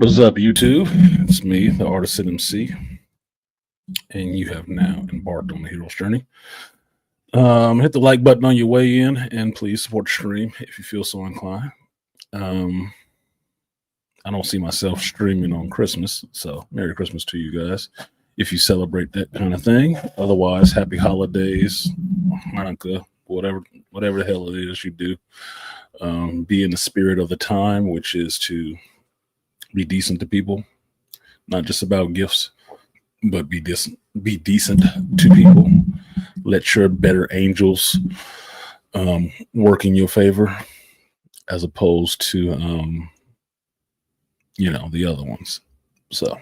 What is up, YouTube? It's me, the artisanmc, and you have now embarked on the hero's journey. Hit the like button on your way in, and please support the stream if you feel so inclined. I don't see myself streaming on Christmas, so Merry Christmas to you guys if you celebrate that kind of thing. Otherwise, Happy Holidays, Hanukkah, whatever the hell it is you do. Be in the spirit of the time, which is to be decent to people, not just about gifts, but be decent to people. Let your better angels work in your favor, as opposed to the other ones. So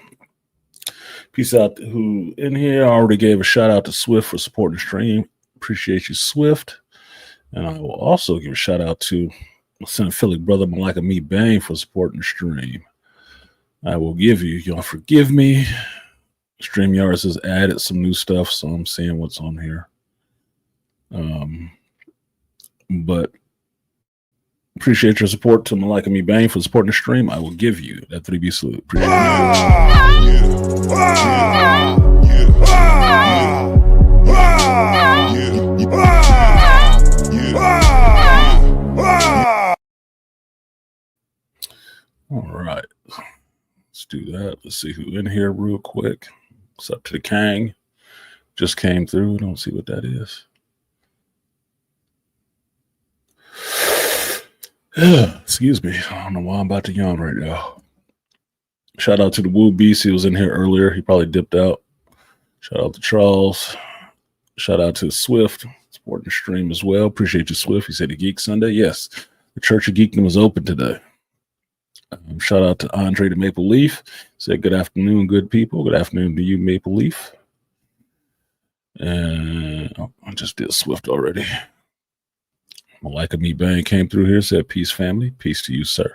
peace out to who in here. I already gave a shout out to Swift for supporting the stream. Appreciate you, Swift. And I will also give a shout out to my cinephilic brother Malika Me Bang for supporting the stream. I will give you, y'all forgive me. StreamYard has added some new stuff, so I'm seeing what's on here. But appreciate your support to Malika Me Bang for supporting the stream. I will give you that 3B salute. Appreciate All right. Let's do that. Let's see who in here real quick. What's up to the Kang? Just came through. Don't see what that is. Excuse me. I don't know why I'm about to yawn right now. Shout out to the Woo Beast. He was in here earlier. He probably dipped out. Shout out to Charles. Shout out to Swift, supporting the stream as well. Appreciate you, Swift. He said the Geek Sunday. Yes, the Church of Geekdom is open today. Shout out to Andre the Maple Leaf. Said good afternoon, good people. Good afternoon to you, Maple Leaf. And I just did Swift already. Malika Me Bang came through here. Said peace, family. Peace to you, sir.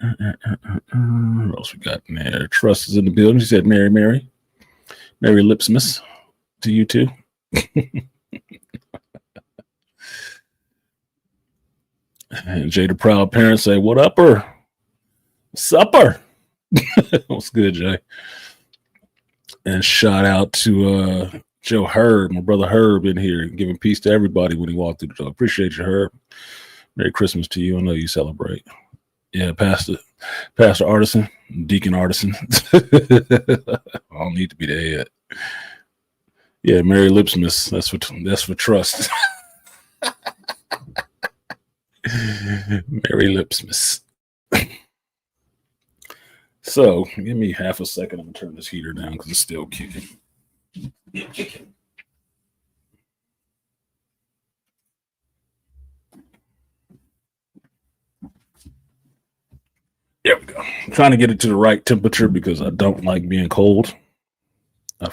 What else we got in there? Trust is in the building. She said Merry Lipsmas to you too. And Jay the Proud Parent say, what upper? Supper. What's good, Jay? And shout out to Joe Herb, my brother Herb in here, giving peace to everybody when he walked through the door. Appreciate you, Herb. Merry Christmas to you. I know you celebrate. Yeah, Pastor Artisan, Deacon Artisan. I don't need to be the head. Yeah, Merry Lipsmas. That's for trust. Merry Lipsmas. So, give me half a second. I'm going to turn this heater down because it's still kicking. There we go. I'm trying to get it to the right temperature because I don't like being cold. I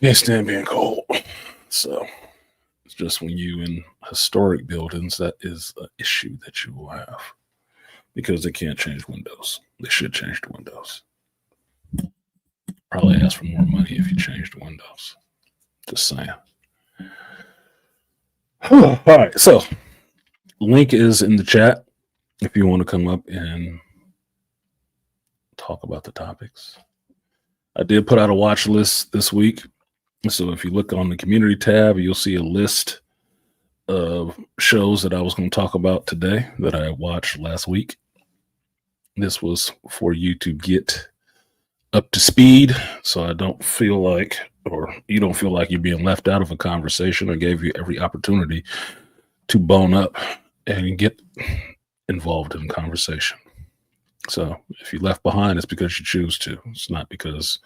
can't stand being cold. So, it's just when you in historic buildings, that is an issue that you will have. Because they can't change windows. They should change the windows. Probably ask for more money if you change the windows. Just saying. All right. So, link is in the chat if you want to come up and talk about the topics. I did put out a watch list this week. So, if you look on the community tab, you'll see a list of shows that I was going to talk about today that I watched last week. This was for you to get up to speed, so I don't feel like, or you don't feel like you're being left out of a conversation. I gave you every opportunity to bone up and get involved in conversation. So if you left behind, it's because you choose to. It's not because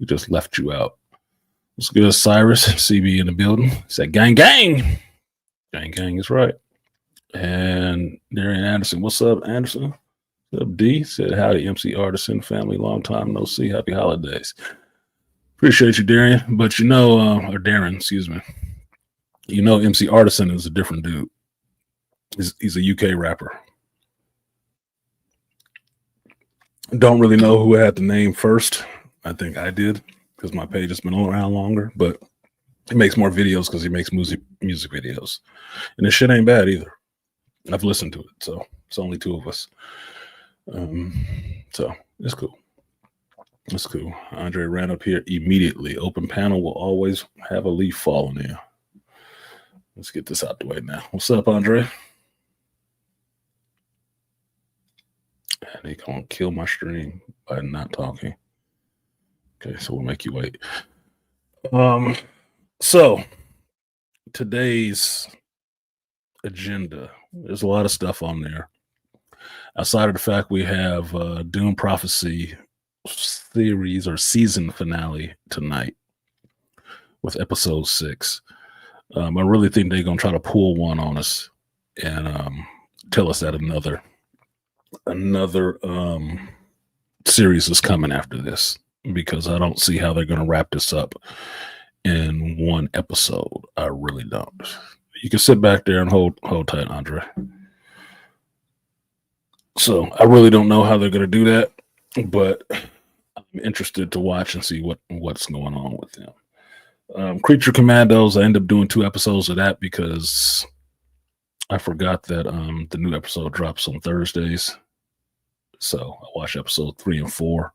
we just left you out. What's good, Cyrus? CB in the building. He said, gang, gang. Gang, gang is right. And Darian Anderson. What's up, Anderson? What's up, D? Said, howdy, MC Artisan family. Long time no see. Happy holidays. Appreciate you, Darian. But or Darren, excuse me. MC Artisan is a different dude. He's a UK rapper. Don't really know who had the name first. I think I did because my page has been around longer, but he makes more videos because he makes music videos. And this shit ain't bad either. I've listened to it, so it's only two of us. So it's cool. It's cool. Andre ran up here immediately. Open panel will always have a leaf falling in. Let's get this out the way now. What's up, Andre? And they gonna kill my stream by not talking. Okay, so we'll make you wait. So today's agenda, there's a lot of stuff on there. Outside of the fact we have Dune Prophecy series or season finale tonight with episode 6. I really think they're gonna try to pull one on us and tell us that another series is coming after this, because I don't see how they're gonna wrap this up in one episode. I really don't. You can sit back there and hold tight, Andre. So I really don't know how they're gonna do that, but I'm interested to watch and see what's going on with them. Creature Commandos, I end up doing 2 episodes of that because I forgot that the new episode drops on Thursdays. So I watched episode 3 and 4.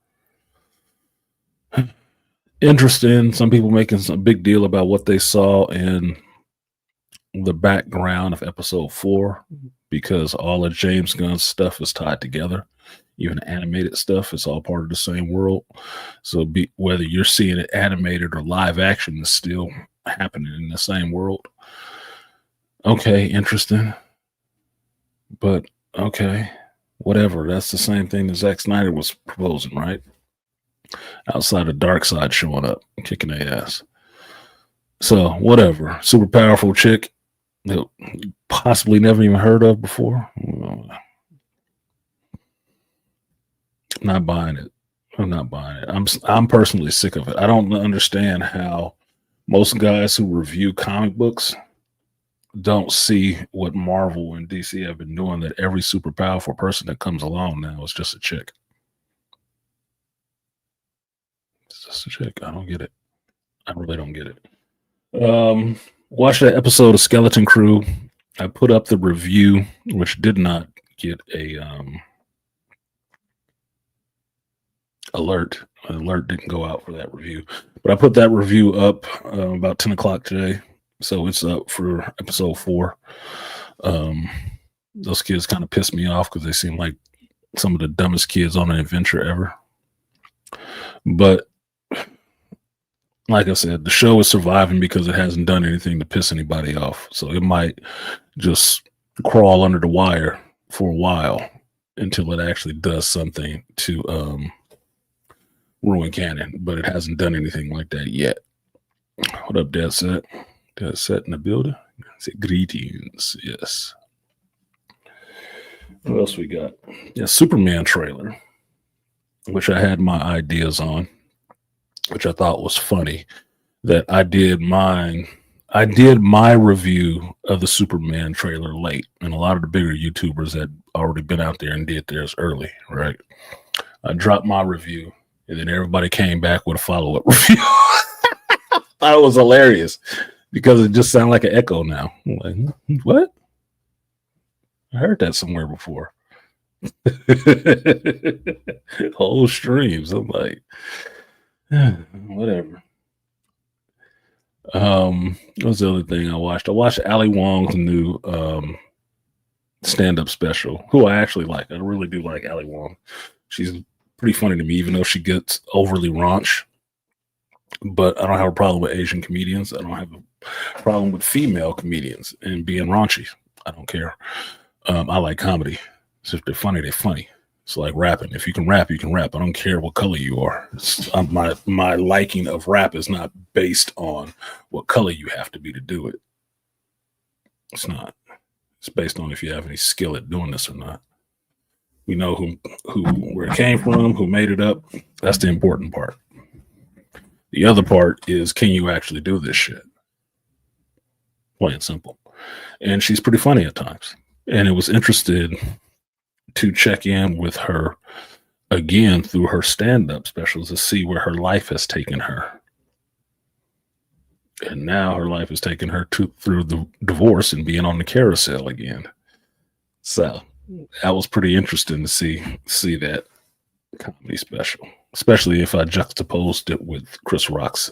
Interesting. Some people making some big deal about what they saw in the background of episode 4, because all of James Gunn's stuff is tied together. Even animated stuff, it's all part of the same world. So whether you're seeing it animated or live action, is still happening in the same world. Okay, interesting. But okay, whatever. That's the same thing that Zack Snyder was proposing, right? Outside of Darkseid showing up, kicking their ass. So whatever. Super powerful chick that possibly never even heard of before. Not buying it. I'm not buying it. I'm personally sick of it. I don't understand how most guys who review comic books don't see what Marvel and DC have been doing, that every super powerful person that comes along now is just a chick. It's just a chick. I don't get it. I really don't get it. Watch that episode of Skeleton Crew. I put up the review, which did not get a alert. An alert didn't go out for that review, but I put that review up about 10 o'clock today, so it's up for episode 4. Those kids kind of pissed me off because they seem like some of the dumbest kids on an adventure ever. But like I said, the show is surviving because it hasn't done anything to piss anybody off, so it might just crawl under the wire for a while until it actually does something to ruin canon, but it hasn't done anything like that yet. What up, Dad Set? Dad Set in the building? Say greetings. Yes. What else we got? Yeah, Superman trailer, which I had my ideas on, which I thought was funny. That I did my review of the Superman trailer late, and a lot of the bigger YouTubers had already been out there and did theirs early, right? I dropped my review, and then everybody came back with a follow-up review. I thought it was hilarious because it just sounded like an echo now. I'm like, what? I heard that somewhere before. Whole streams. I'm like, whatever. What was the other thing I watched? I watched Ali Wong's new stand-up special, who I actually like. I really do like Ali Wong. She's pretty funny to me, even though she gets overly raunch. But I don't have a problem with Asian comedians. I don't have a problem with female comedians and being raunchy. I don't care. I like comedy. So if they're funny, they're funny. It's like rapping. If you can rap, you can rap. I don't care what color you are. My liking of rap is not based on what color you have to be to do it. It's not. It's based on if you have any skill at doing this or not. We know where it came from, who made it up. That's the important part. The other part is, can you actually do this shit? Plain and simple. And she's pretty funny at times. And it was interesting to check in with her again through her stand-up specials to see where her life has taken her. And now her life has taken her through the divorce and being on the carousel again. So that was pretty interesting to see that comedy special, especially if I juxtaposed it with Chris Rock's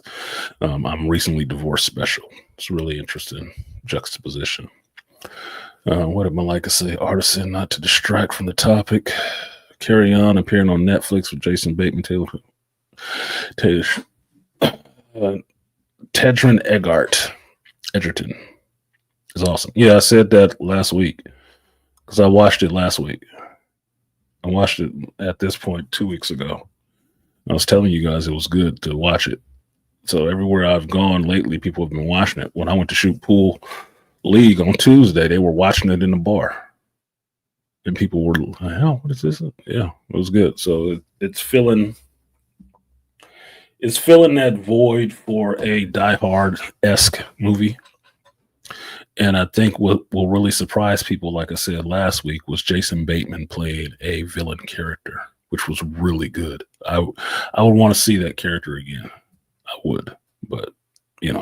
I'm recently divorced special. It's really interesting juxtaposition. What did Malika say? Artisan, not to distract from the topic. Carry On appearing on Netflix with Jason Bateman, Taylor Tedron Edgerton is awesome. Yeah, I said that last week because I watched it last week. I watched it at this point 2 weeks ago. I was telling you guys it was good to watch it. So everywhere I've gone lately, people have been watching it. When I went to shoot pool league on Tuesday, they were watching it in the bar. And people were like, hell, what is this? Yeah, it was good. So it's filling that void for a Die Hard-esque movie. And I think what will really surprise people, like I said last week, was Jason Bateman played a villain character, which was really good. I would want to see that character again. I would, but you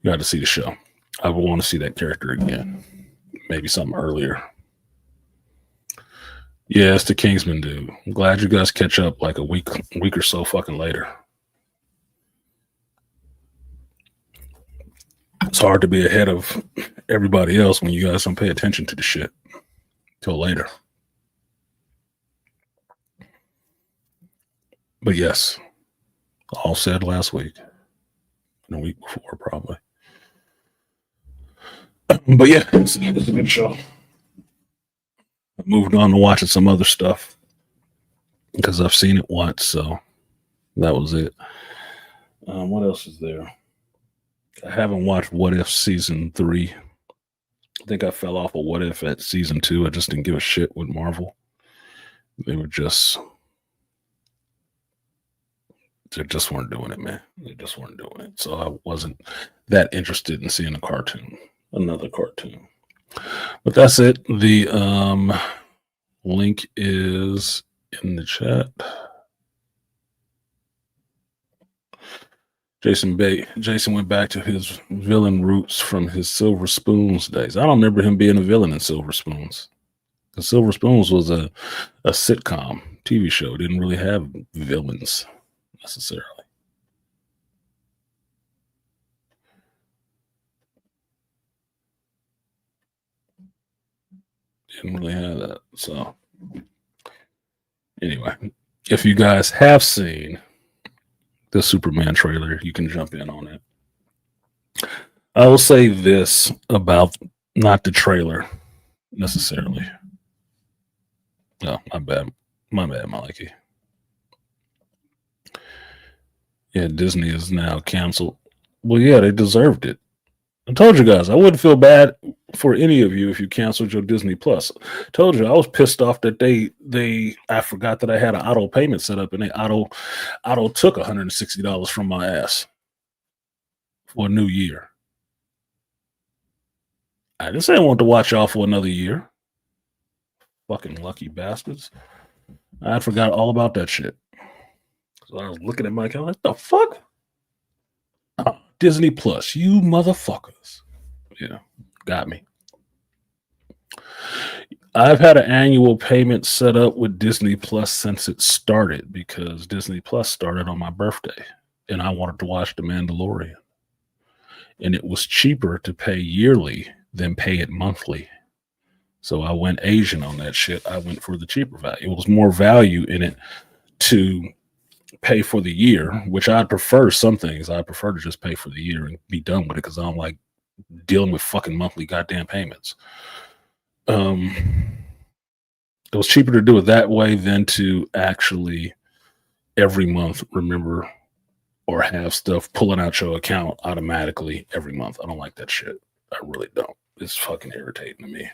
got to see the show. I would want to see that character again. Maybe something earlier. Yeah, it's the Kingsman dude. I'm glad you guys catch up like a week or so fucking later. It's hard to be ahead of everybody else when you guys don't pay attention to the shit till later. But yes, all said last week and a week before probably. But yeah, it's a good show. I moved on to watching some other stuff because I've seen it once, so that was it. What else is there? I haven't watched What If season 3. I think I fell off of What If at season 2. I just didn't give a shit with Marvel. They just weren't doing it, man. They just weren't doing it. So I wasn't that interested in seeing another cartoon. But that's it. The link is in the chat. Jason went back to his villain roots from his Silver Spoons days. I don't remember him being a villain in Silver Spoons. The Silver Spoons was a sitcom TV show. It didn't really have villains necessarily. Didn't really have that. So anyway, if you guys have seen the Superman trailer, you can jump in on it. I will say this about not the trailer necessarily. No, my bad, Maliki. Yeah, Disney is now canceled. Well, yeah, they deserved it. I told you guys I wouldn't feel bad for any of you if you canceled your Disney Plus. Told you I was pissed off that I forgot that I had an auto payment set up and they auto took $160 from my ass for a new year. I just didn't want to watch y'all for another year. Fucking lucky bastards. I forgot all about that shit. So I was looking at my account like, the fuck? Oh, Disney Plus, you motherfuckers. Yeah, got me. I've had an annual payment set up with Disney Plus since it started because Disney Plus started on my birthday and I wanted to watch The Mandalorian. And it was cheaper to pay yearly than pay it monthly. So I went Asian on that shit. I went for the cheaper value. It was more value in it to pay for the year, which I'd prefer some things. I prefer to just pay for the year and be done with it because I don't like dealing with fucking monthly goddamn payments. It was cheaper to do it that way than to actually every month remember or have stuff pulling out your account automatically every month. I don't like that shit. I really don't. It's fucking irritating to me.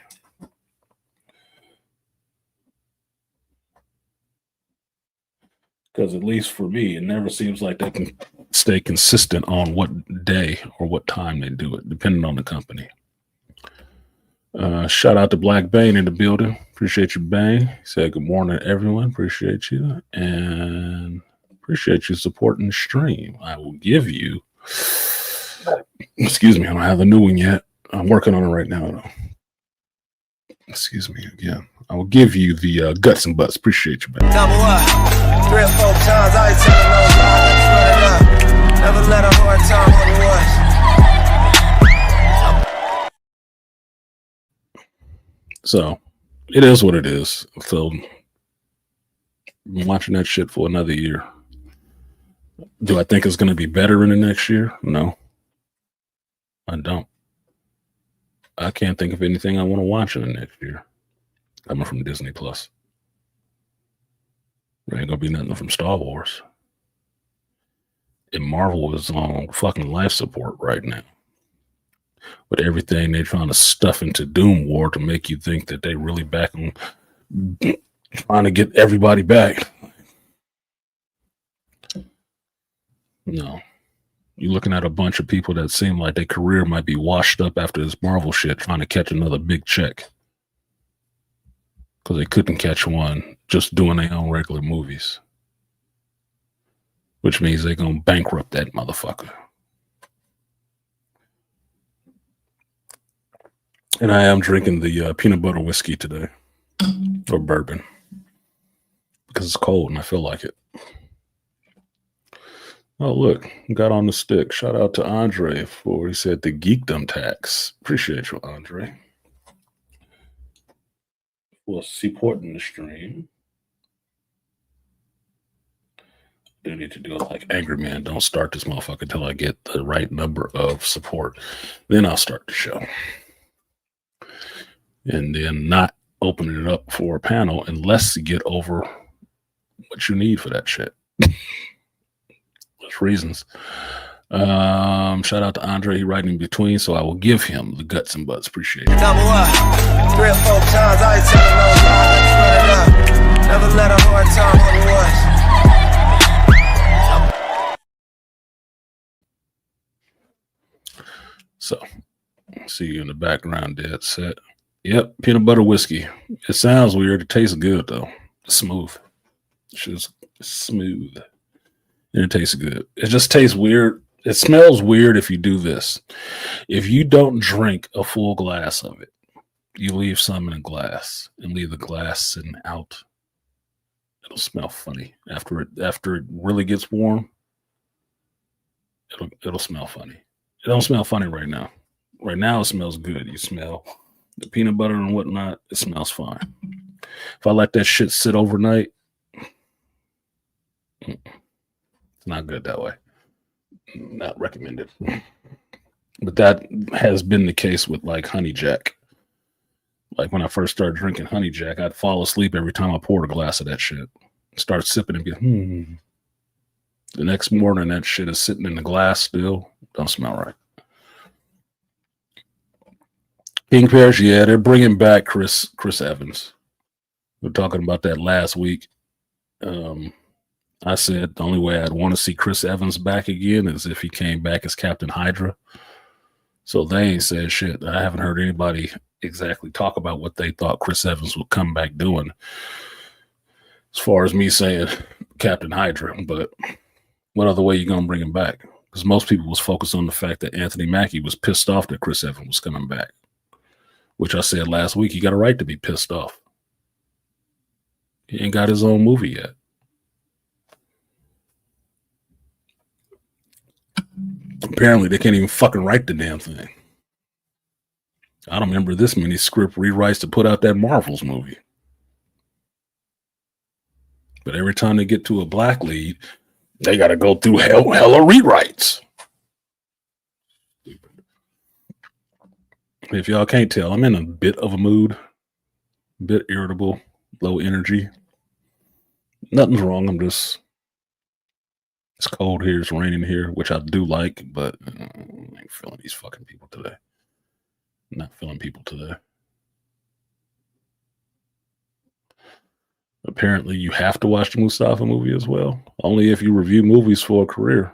Because at least for me, it never seems like they can stay consistent on what day or what time they do it, depending on the company. Shout out to Black Bane in the building. Appreciate you, Bane. He said good morning, everyone. Appreciate you. And appreciate you supporting the stream. I will give you, excuse me, I don't have the new one yet. I'm working on it right now, though. Excuse me again. I will give you the guts and butts. Appreciate you, man. Double up. 3 or 4 times. I ain't telling no lies. Run it up. Never let a hard time on the was. So it is what it is. So I'm watching that shit for another year. Do I think it's going to be better in the next year? No, I don't. I can't think of anything I want to watch in the next year coming from Disney Plus. There ain't gonna be nothing from Star Wars. And Marvel is on fucking life support right now. With everything they're trying to stuff into Doom War to make you think that they really back on trying to get everybody back. No. You're looking at a bunch of people that seem like their career might be washed up after this Marvel shit trying to catch another big check. Because they couldn't catch one just doing their own regular movies. Which means they're going to bankrupt that motherfucker. And I am drinking the peanut butter whiskey today. Or bourbon. Because it's cold and I feel like it. Oh, look. Got on the stick. Shout out to Andre for, he said, the geekdom tax. Appreciate you, Andre. For supporting the stream. Do need to do it like Angry Man. Don't start this motherfucker until I get the right number of support. Then I'll start the show. And then not opening it up for a panel unless you get over what you need for that shit. There's reasons. Shout out to Andre. He writing in between, so I will give him the guts and butts. Appreciate it. Double up. 3 or 4 times. I ain't telling no lies. Run it up. Never let a hard time on the was. So, see you in the background, dead set. Yep, peanut butter whiskey. It sounds weird. It tastes good, though. It's smooth. It's just smooth. And it tastes good. It just tastes weird. It smells weird if you do this. If you don't drink a full glass of it, you leave some in a glass and leave the glass sitting out. It'll smell funny. After it really gets warm, it'll smell funny. It don't smell funny right now. Right now, it smells good. You smell the peanut butter and whatnot. It smells fine. If I let that shit sit overnight, it's not good that way. Not recommended. But that has been the case with like Honey Jack. Like when I first started drinking Honey Jack, I'd fall asleep every time I poured a glass of that shit. Start sipping and be, The next morning, that shit is sitting in the glass still. Don't smell right. King Pears, yeah, they're bringing back Chris Evans. We were talking about that last week. I said the only way I'd want to see Chris Evans back again is if he came back as Captain Hydra. So they ain't said shit. I haven't heard anybody exactly talk about what they thought Chris Evans would come back doing. As far as me saying Captain Hydra, but what other way you gonna bring him back? Because most people was focused on the fact that Anthony Mackie was pissed off that Chris Evans was coming back. Which I said last week, he got a right to be pissed off. He ain't got his own movie yet. Apparently, they can't even fucking write the damn thing. I don't remember this many script rewrites to put out that Marvel's movie. But every time they get to a black lead, they got to go through hella rewrites. If y'all can't tell, I'm in a bit of a mood, a bit irritable, low energy. Nothing's wrong. It's cold here, it's raining here, which I do like, but I ain't feeling these fucking people today. I'm not feeling people today. Apparently, you have to watch the Mustafa movie as well. Only if you review movies for a career.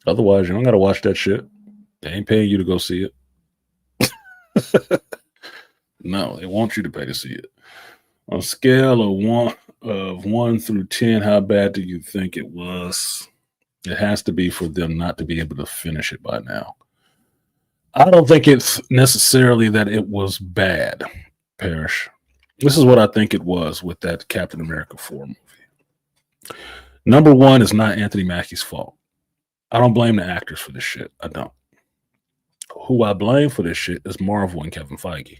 Otherwise, you don't got to watch that shit. They ain't paying you to go see it. No, they want you to pay to see it. On a scale of 1 through 10, how bad do you think it was? It has to be for them not to be able to finish it by now. I don't think it's necessarily that it was bad. perish. This is what I think it was with that Captain America 4 movie. Number one is not Anthony Mackie's fault. I don't blame the actors for this shit. I don't. Who I blame for this shit is Marvel and Kevin Feige.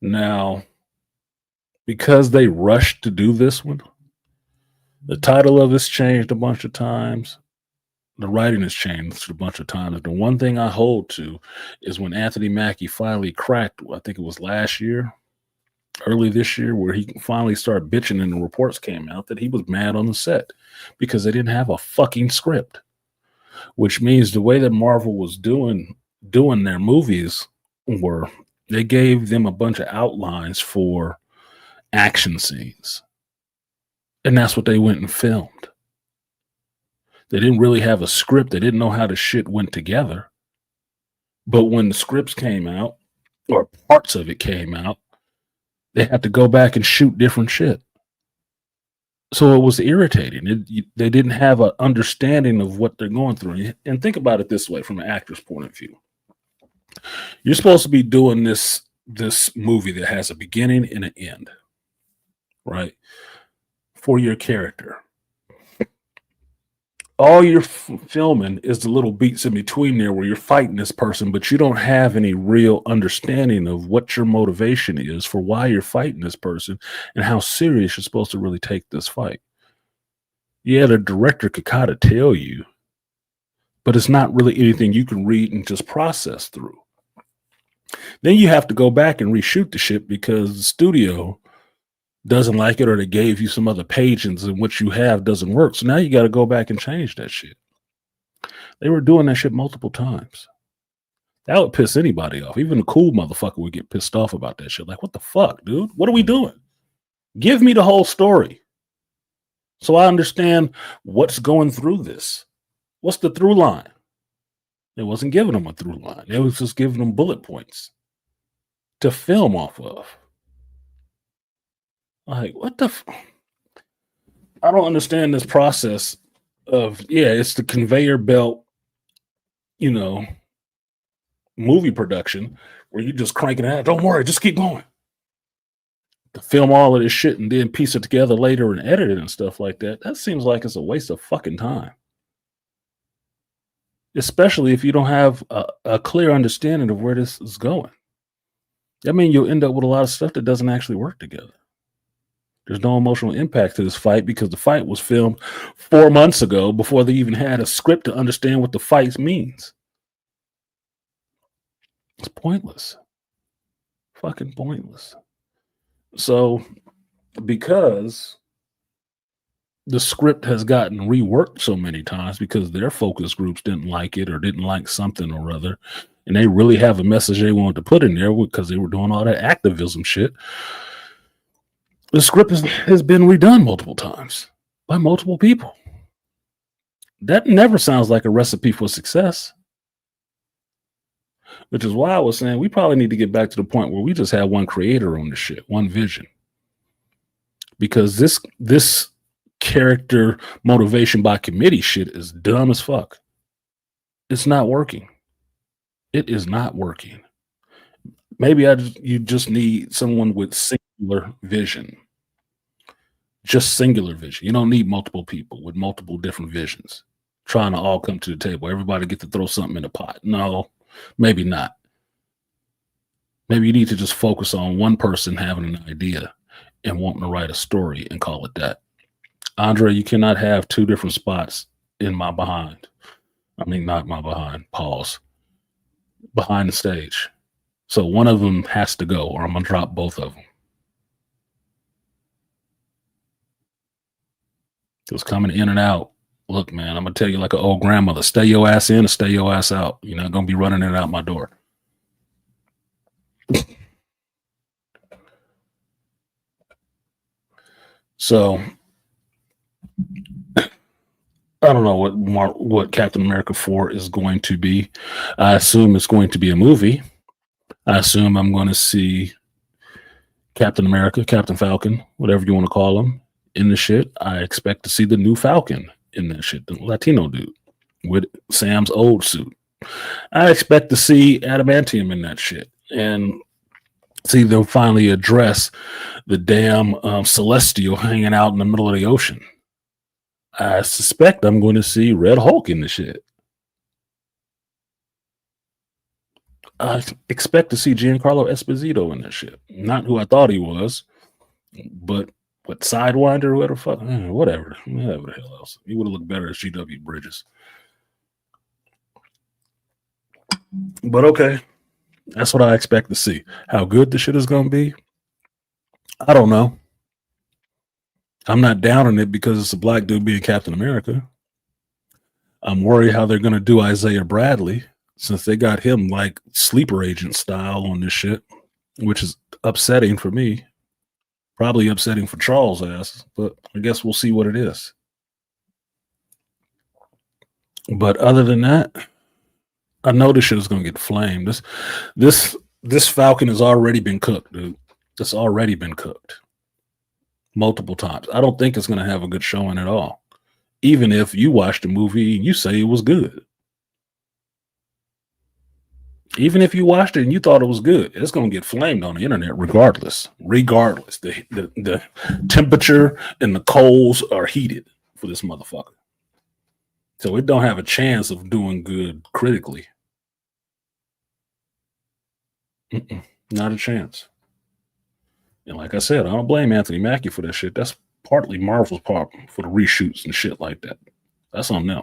Now, because they rushed to do this one, the title of this changed a bunch of times. The writing has changed a bunch of times. The one thing I hold to is when Anthony Mackie finally cracked, I think it was last year, early this year, where he finally started bitching and the reports came out that he was mad on the set because they didn't have a fucking script. Which means the way that Marvel was doing their movies were they gave them a bunch of outlines for action scenes. And that's what they went and filmed. They didn't really have a script. They didn't know how the shit went together. But when the scripts came out, or parts of it came out, they had to go back and shoot different shit. So it was irritating. They didn't have an understanding of what they're going through. And think about it this way from an actor's point of view. You're supposed to be doing this movie that has a beginning and an end, right? For your character. All you're filming is the little beats in between there where you're fighting this person, but you don't have any real understanding of what your motivation is for why you're fighting this person and how serious you're supposed to really take this fight. Yeah, the director could kind of tell you, but it's not really anything you can read and just process through. Then you have to go back and reshoot the shit because the studio doesn't like it, or they gave you some other pages and what you have doesn't work. So now you got to go back and change that shit. They were doing that shit multiple times. That would piss anybody off. Even a cool motherfucker would get pissed off about that shit. Like, what the fuck, dude? What are we doing? Give me the whole story so I understand what's going through this. What's the through line? It wasn't giving them a through line. It was just giving them bullet points to film off of. Like, what the I don't understand this process of, it's the conveyor belt, movie production where you just crank it out. Don't worry, just keep going. To film all of this shit and then piece it together later and edit it and stuff like that, that seems like it's a waste of fucking time. Especially if you don't have a clear understanding of where this is going. I mean, you'll end up with a lot of stuff that doesn't actually work together. There's no emotional impact to this fight because the fight was filmed 4 months ago before they even had a script to understand what the fight means. It's pointless. Fucking pointless. So, because the script has gotten reworked so many times because their focus groups didn't like it or didn't like something or other, and they really have a message they wanted to put in there because they were doing all that activism shit, the script has been redone multiple times by multiple people. That never sounds like a recipe for success. Which is why I was saying we probably need to get back to the point where we just have one creator on the shit, one vision. Because this character motivation by committee shit is dumb as fuck. It's not working. It is not working. Maybe you just need someone with singular vision. Just singular vision. You don't need multiple people with multiple different visions trying to all come to the table. Everybody get to throw something in the pot. No, maybe not. Maybe you need to just focus on one person having an idea and wanting to write a story and call it that. Andre, you cannot have two different spots in my behind. I mean, not my behind, pause. Behind the stage. So one of them has to go or I'm going to drop both of them. Just coming in and out. Look, man, I'm going to tell you like an old grandmother, stay your ass in or stay your ass out. You're not going to be running it out my door. So, I don't know what Captain America 4 is going to be. I assume it's going to be a movie. I assume I'm going to see Captain America, Captain Falcon, whatever you want to call him, in the shit. I expect to see the new Falcon in that shit, the Latino dude with Sam's old suit. I expect to see adamantium in that shit. And see them finally address the damn Celestial hanging out in the middle of the ocean. I suspect I'm going to see Red Hulk in the shit. I expect to see Giancarlo Esposito in this shit. Not who I thought he was, but what Sidewinder or whatever, whatever the hell else. He would have looked better as GW Bridges. But okay, that's what I expect to see. How good the shit is going to be, I don't know. I'm not down on it because it's a black dude being Captain America. I'm worried how they're going to do Isaiah Bradley since they got him like sleeper agent style on this shit, which is upsetting for me. Probably upsetting for Charles' ass, but I guess we'll see what it is. But other than that, I know this shit is going to get flamed. This Falcon has already been cooked, dude. It's already been cooked multiple times. I don't think it's going to have a good showing at all. Even if you watch the movie and you say it was good. Even if you watched it and you thought it was good, it's going to get flamed on the internet regardless. Regardless. The temperature and the coals are heated for this motherfucker. So it don't have a chance of doing good critically. Not a chance. And like I said, I don't blame Anthony Mackie for that shit. That's partly Marvel's part for the reshoots and shit like that. That's on them.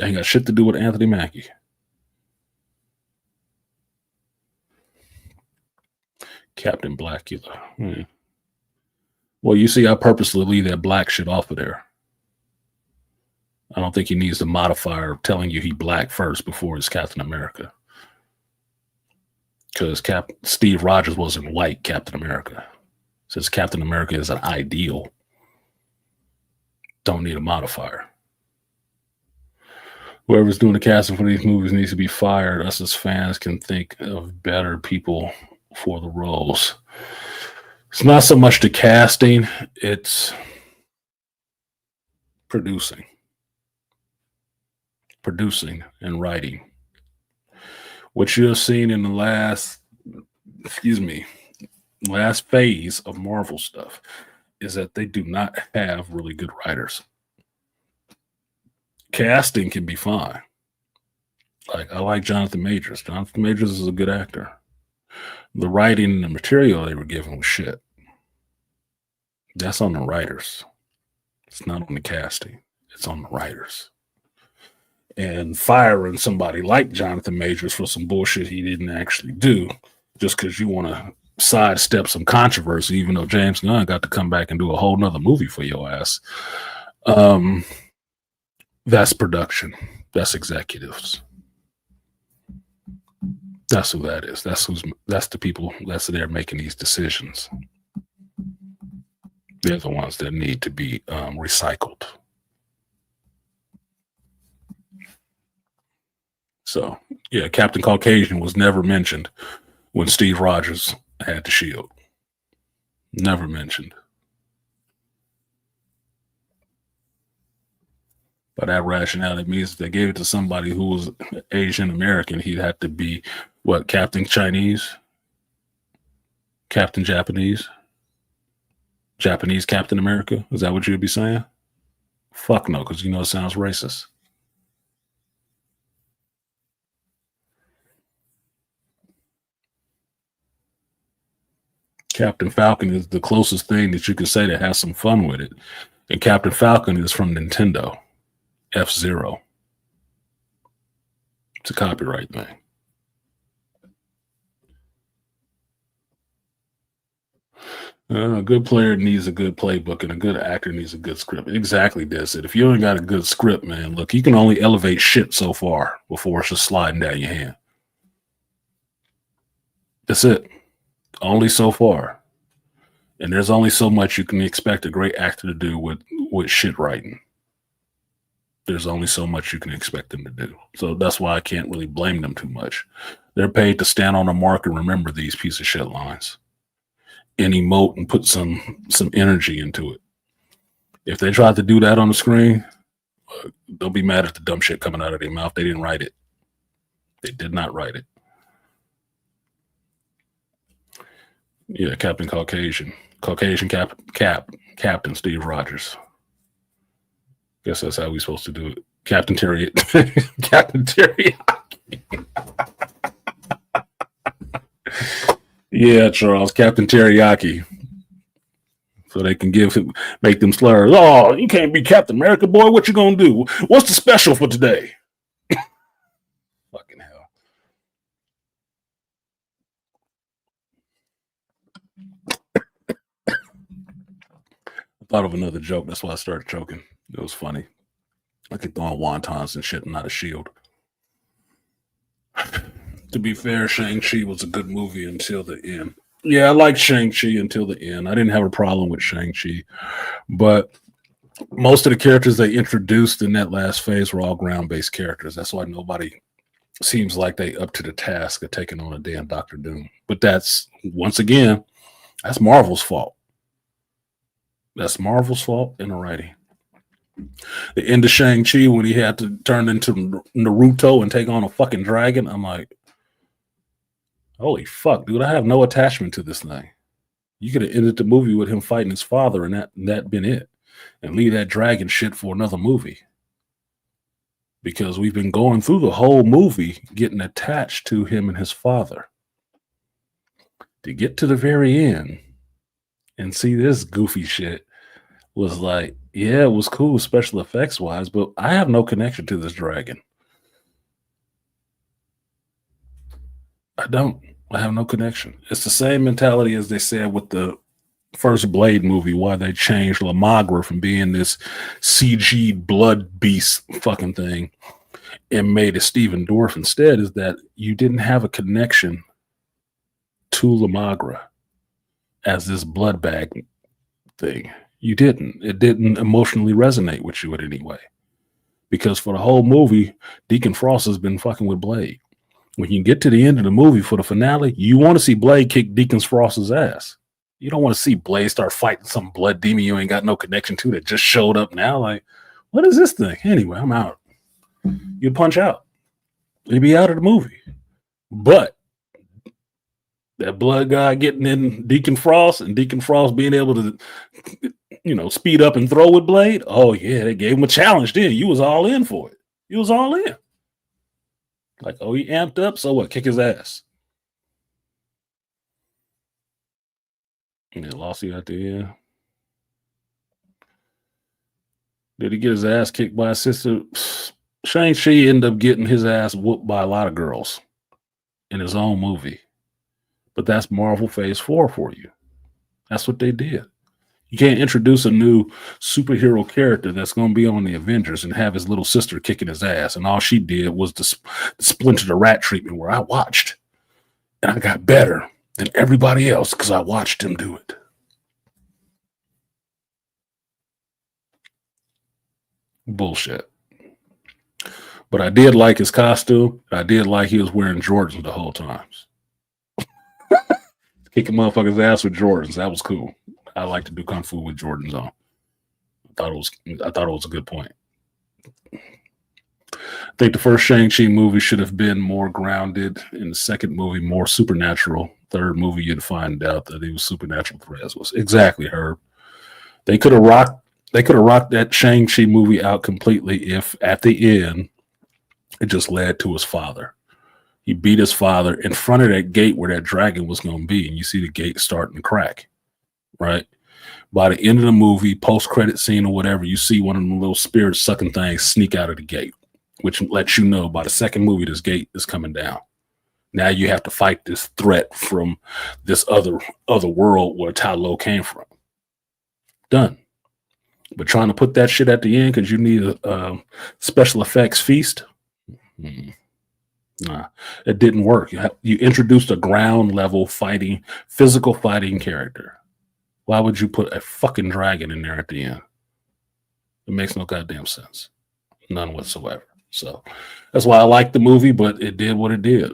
Ain't got shit to do with Anthony Mackie. Captain Blackula. Well, you see, I purposely leave that black shit off of there. I don't think he needs the modifier telling you he black first before it's Captain America. Because Steve Rogers wasn't white Captain America. Since Captain America is an ideal, don't need a modifier. Whoever's doing the casting for these movies needs to be fired. Us as fans can think of better people for the roles. It's not so much the casting, it's producing and writing. What you have seen in the last phase of Marvel stuff is that they do not have really good writers. Casting can be fine. Like, I like Jonathan Majors. Jonathan Majors is a good actor. The writing and the material they were given was shit. That's on the writers. It's not on the casting. It's on the writers. And firing somebody like Jonathan Majors for some bullshit he didn't actually do just because you want to sidestep some controversy, even though James Gunn got to come back and do a whole nother movie for your ass. That's production. That's executives. That's who that is. That's the people that's there making these decisions. They're the ones that need to be recycled. So, yeah, Captain Caucasian was never mentioned when Steve Rogers had the shield. Never mentioned. By that rationale, it means if they gave it to somebody who was Asian American, he'd have to be, what, Captain Chinese? Captain Japanese? Japanese Captain America? Is that what you'd be saying? Fuck no, because you know it sounds racist. Captain Falcon is the closest thing that you can say that has some fun with it. And Captain Falcon is from Nintendo. F-Zero. It's a copyright thing. A good player needs a good playbook, and a good actor needs a good script. Exactly, that's it. If you ain't got a good script, man, look, you can only elevate shit so far before it's just sliding down your hand. That's it. Only so far. And there's only so much you can expect a great actor to do with shit writing. There's only so much you can expect them to do. So that's why I can't really blame them too much. They're paid to stand on a mark and remember these piece of shit lines and emote and put some energy into it. If they tried to do that on the screen, don't be mad at the dumb shit coming out of their mouth. They didn't write it. They did not write it. Yeah, Captain Caucasian. Captain Steve Rogers. Guess that's how we're supposed to do it. Captain Terry. Captain Terry. Yeah, Charles. Captain Teriyaki. So they can make them slurs. Oh, you can't be Captain America, boy. What you gonna do? What's the special for today? Fucking hell. I thought of another joke. That's why I started choking. It was funny. I could throw on wontons and shit and not a shield. To be fair, Shang-Chi was a good movie until the end. Yeah, I liked Shang-Chi until the end. I didn't have a problem with Shang-Chi. But most of the characters they introduced in that last phase were all ground-based characters. That's why nobody seems like they up to the task of taking on a damn Doctor Doom. But that's, once again, that's Marvel's fault. That's Marvel's fault in the writing. The end of Shang-Chi when he had to turn into Naruto and take on a fucking dragon, I'm like, holy fuck, dude, I have no attachment to this thing. You could have ended the movie with him fighting his father and that been it. And leave that dragon shit for another movie. Because we've been going through the whole movie getting attached to him and his father. To get to the very end and see this goofy shit was like, yeah, it was cool special effects wise, but I have no connection to this dragon. I don't. I have no connection. It's the same mentality as they said with the first Blade movie, why they changed Lamagra from being this CG blood beast fucking thing and made it Steven Dorff instead, is that you didn't have a connection to Lamagra as this blood bag thing. You didn't. It didn't emotionally resonate with you in any way. Because for the whole movie, Deacon Frost has been fucking with Blade. When you get to the end of the movie for the finale, you want to see Blade kick Deacon Frost's ass. You don't want to see Blade start fighting some blood demon you ain't got no connection to that just showed up now. Like, what is this thing? Anyway, I'm out. You'd punch out. You'd be out of the movie. But that blood guy getting in Deacon Frost and Deacon Frost being able to, speed up and throw with Blade. Oh, yeah, they gave him a challenge then. You was all in for it. You was all in. Like, oh, he amped up, so what? Kick his ass. And then lost you at the end. Did he get his ass kicked by his sister? Shang-Chi ended up getting his ass whooped by a lot of girls in his own movie. But that's Marvel Phase 4 for you. That's what they did. You can't introduce a new superhero character that's going to be on the Avengers and have his little sister kicking his ass. And all she did was the Splinter the Rat treatment where I watched. And I got better than everybody else because I watched him do it. Bullshit. But I did like his costume. I did like he was wearing Jordans the whole time. Kicking motherfuckers' ass with Jordans. That was cool. I like to do kung fu with Jordans on. I thought it was a good point. I think the first Shang-Chi movie should have been more grounded. In the second movie, more supernatural. Third movie, you'd find out that he was supernatural threats. Was exactly Herb. They could have rocked that Shang-Chi movie out completely if at the end it just led to his father. He beat his father in front of that gate where that dragon was going to be, and you see the gate starting to crack. Right? By the end of the movie, post-credit scene or whatever, you see one of them little spirit-sucking things sneak out of the gate, which lets you know by the second movie this gate is coming down. Now you have to fight this threat from this other world where Tai Lo came from. Done. But trying to put that shit at the end because you need a special effects feast, nah, it didn't work. You introduced a ground level physical fighting character. Why would you put a fucking dragon in there at the end? It makes no goddamn sense. None whatsoever. So that's why I like the movie, but it did what it did.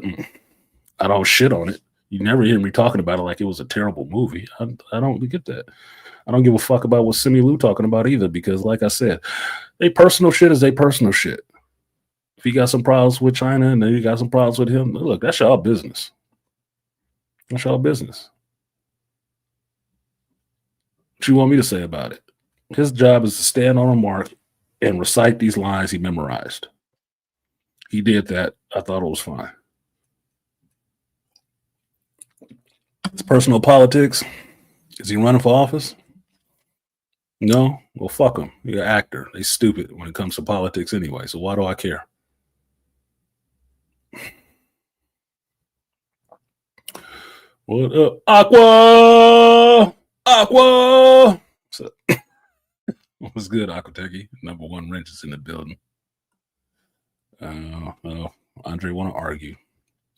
I don't shit on it. You never hear me talking about it like it was a terrible movie. I don't get that. I don't give a fuck about what Simu Liu talking about either, because like I said, they personal shit is they personal shit. If you got some problems with China and then you got some problems with him, look, that's y'all business. That's y'all business. What you want me to say about it? His job is to stand on a mark and recite these lines he memorized. He did that. I thought it was fine. It's personal politics. Is he running for office? No? Well, fuck him. He's an actor. They stupid when it comes to politics anyway, so why do I care? What up? Aqua! Aqua! So, what's good, Aquateki? Number one wrench is in the building. Andre want to argue.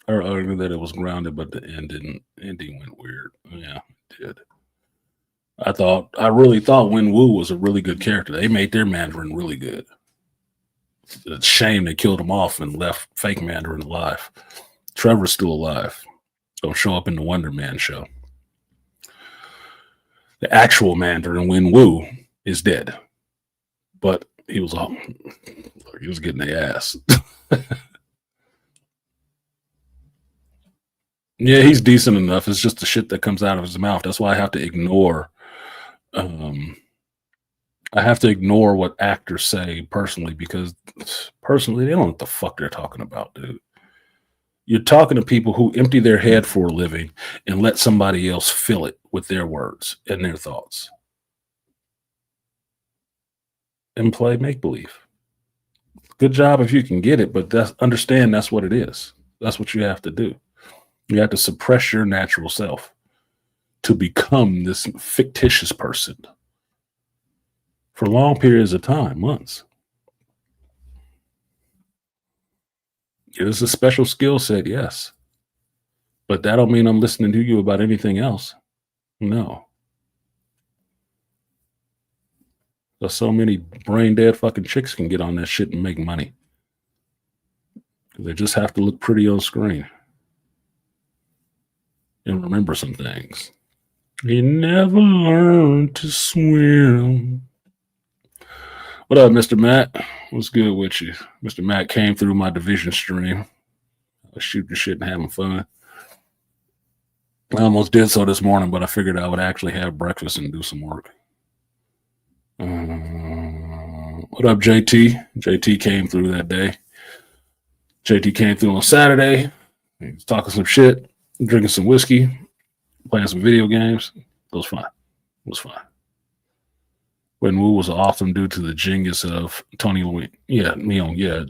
Or argue that it was grounded, but the ending went weird. Yeah, it did. I really thought Wen Wu was a really good character. They made their Mandarin really good. It's a shame they killed him off and left fake Mandarin alive. Trevor's still alive. Don't show up in the Wonder Man show. The actual Mandarin, Wen Wu, is dead. But he was getting their ass. Yeah, he's decent enough. It's just the shit that comes out of his mouth. That's why I have to ignore what actors say personally, because personally they don't know what the fuck they're talking about, dude. You're talking to people who empty their head for a living and let somebody else fill it with their words and their thoughts. And play make-believe. Good job if you can get it, but understand that's what it is. That's what you have to do. You have to suppress your natural self to become this fictitious person for long periods of time, months. It is a special skill set, yes. But that don't mean I'm listening to you about anything else. No. So many brain dead fucking chicks can get on that shit and make money. They just have to look pretty on screen. And remember some things. You never learned to swim. What up, Mr. Matt? What's good with you? Mr. Matt came through my division stream. I was shooting shit and having fun. I almost did so this morning, but I figured I would actually have breakfast and do some work. What up, JT? JT came through that day. JT came through on Saturday. He was talking some shit, drinking some whiskey, playing some video games. It was fun. It was fun. Wen Wu was awesome due to the genius of Tony Leung. Yeah,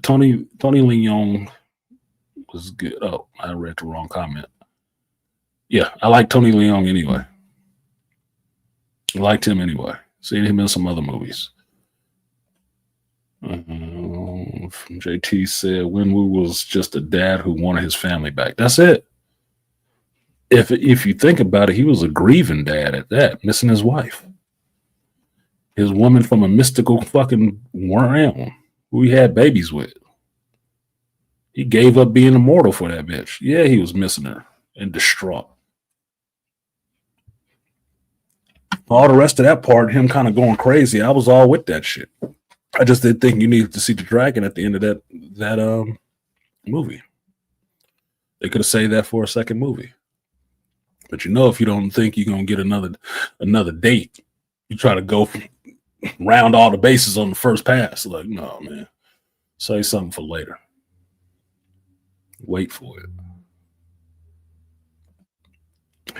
Tony Leung was good. Oh, I read the wrong comment. Yeah, I like Tony Leung anyway. I liked him anyway. Seen him in some other movies. JT said Wen Wu was just a dad who wanted his family back. That's it. If you think about it, he was a grieving dad at that, missing his wife. His woman from a mystical fucking realm who he had babies with. He gave up being immortal for that bitch. Yeah, he was missing her and distraught. All the rest of that part, him kind of going crazy, I was all with that shit. I just didn't think you needed to see the dragon at the end of that movie. They could have saved that for a second movie. But if you don't think you're gonna get another date, you try to go round all the bases on the first pass. Like, no, man. Say something for later. Wait for it.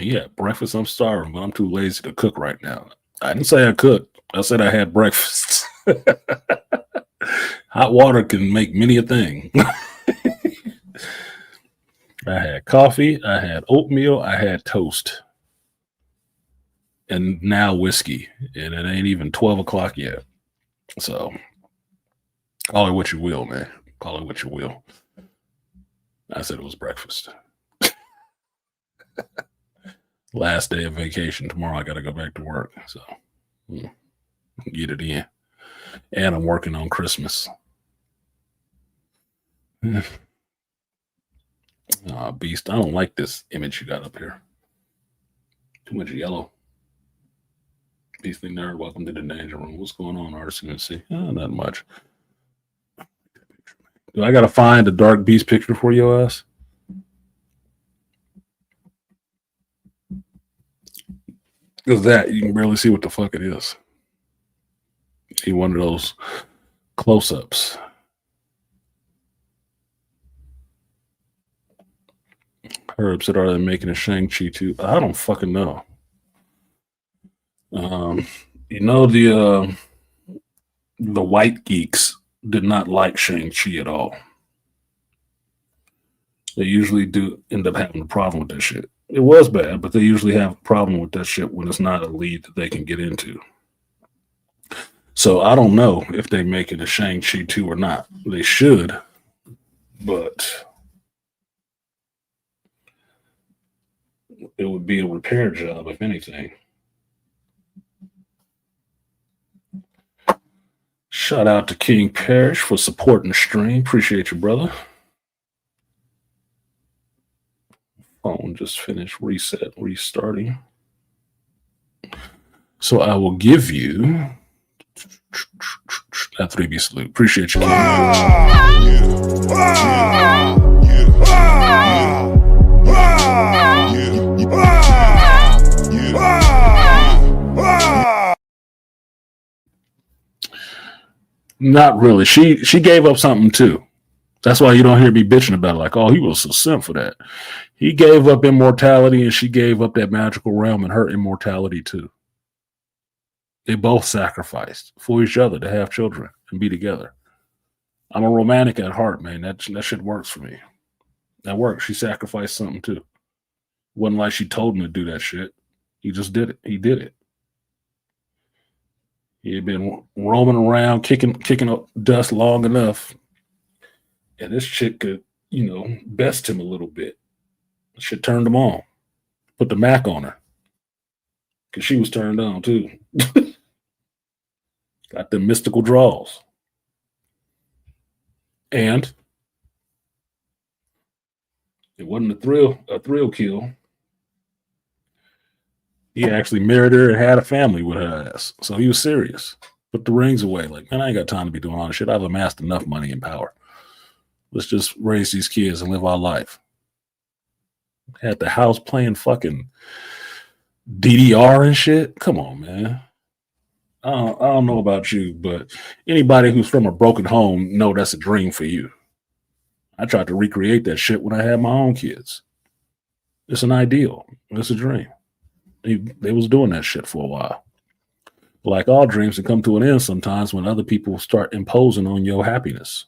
Yeah, breakfast. I'm starving, but I'm too lazy to cook right now. I didn't say I cooked. I said I had breakfast. Hot water can make many a thing. I had coffee. I had oatmeal. I had toast. And now whiskey. And it ain't even 12 o'clock yet. So, call it what you will, man. Call it what you will. I said it was breakfast. Last day of vacation. Tomorrow I got to go back to work. So, get it in. And I'm working on Christmas. Beast, I don't like this image you got up here. Too much yellow. Beastly nerd, welcome to the danger room. What's going on, artisanmc? Not much. Do I gotta find a dark beast picture for your ass? Because that, you can barely see what the fuck it is. See one of those close-ups. Herb said, are they making a Shang-Chi too? I don't fucking know. You know, the white geeks did not like Shang-Chi at all. They usually do end up having a problem with that shit. It was bad, but they usually have a problem with that shit when it's not a lead that they can get into. So I don't know if they make it a Shang-Chi 2 or not. They should, but it would be a repair job, if anything. Shout out to King Parrish for supporting the stream. Appreciate you, brother. Phone just finished restarting. So I will give you that 3B salute. Appreciate you, King. Not really. She gave up something too. That's why you don't hear me bitching about it. Like, oh, he was a simp for that. He gave up immortality, and she gave up that magical realm and her immortality too. They both sacrificed for each other to have children and be together. I'm a romantic at heart, man. That shit works for me. That works. She sacrificed something too. It wasn't like she told him to do that shit. He just did it. He did it. He had been roaming around, kicking up dust long enough, and this chick could, best him a little bit. Shit turned him on. Put the Mac on her. Because she was turned on too. Got them mystical draws. And it wasn't a thrill kill. He actually married her and had a family with her ass. So he was serious. Put the rings away. Like, man, I ain't got time to be doing all this shit. I've amassed enough money and power. Let's just raise these kids and live our life. Had the house playing fucking DDR and shit. Come on, man. I don't know about you, but anybody who's from a broken home know that's a dream for you. I tried to recreate that shit when I had my own kids. It's an ideal. It's a dream. They was doing that shit for a while. Like all dreams, that come to an end sometimes when other people start imposing on your happiness.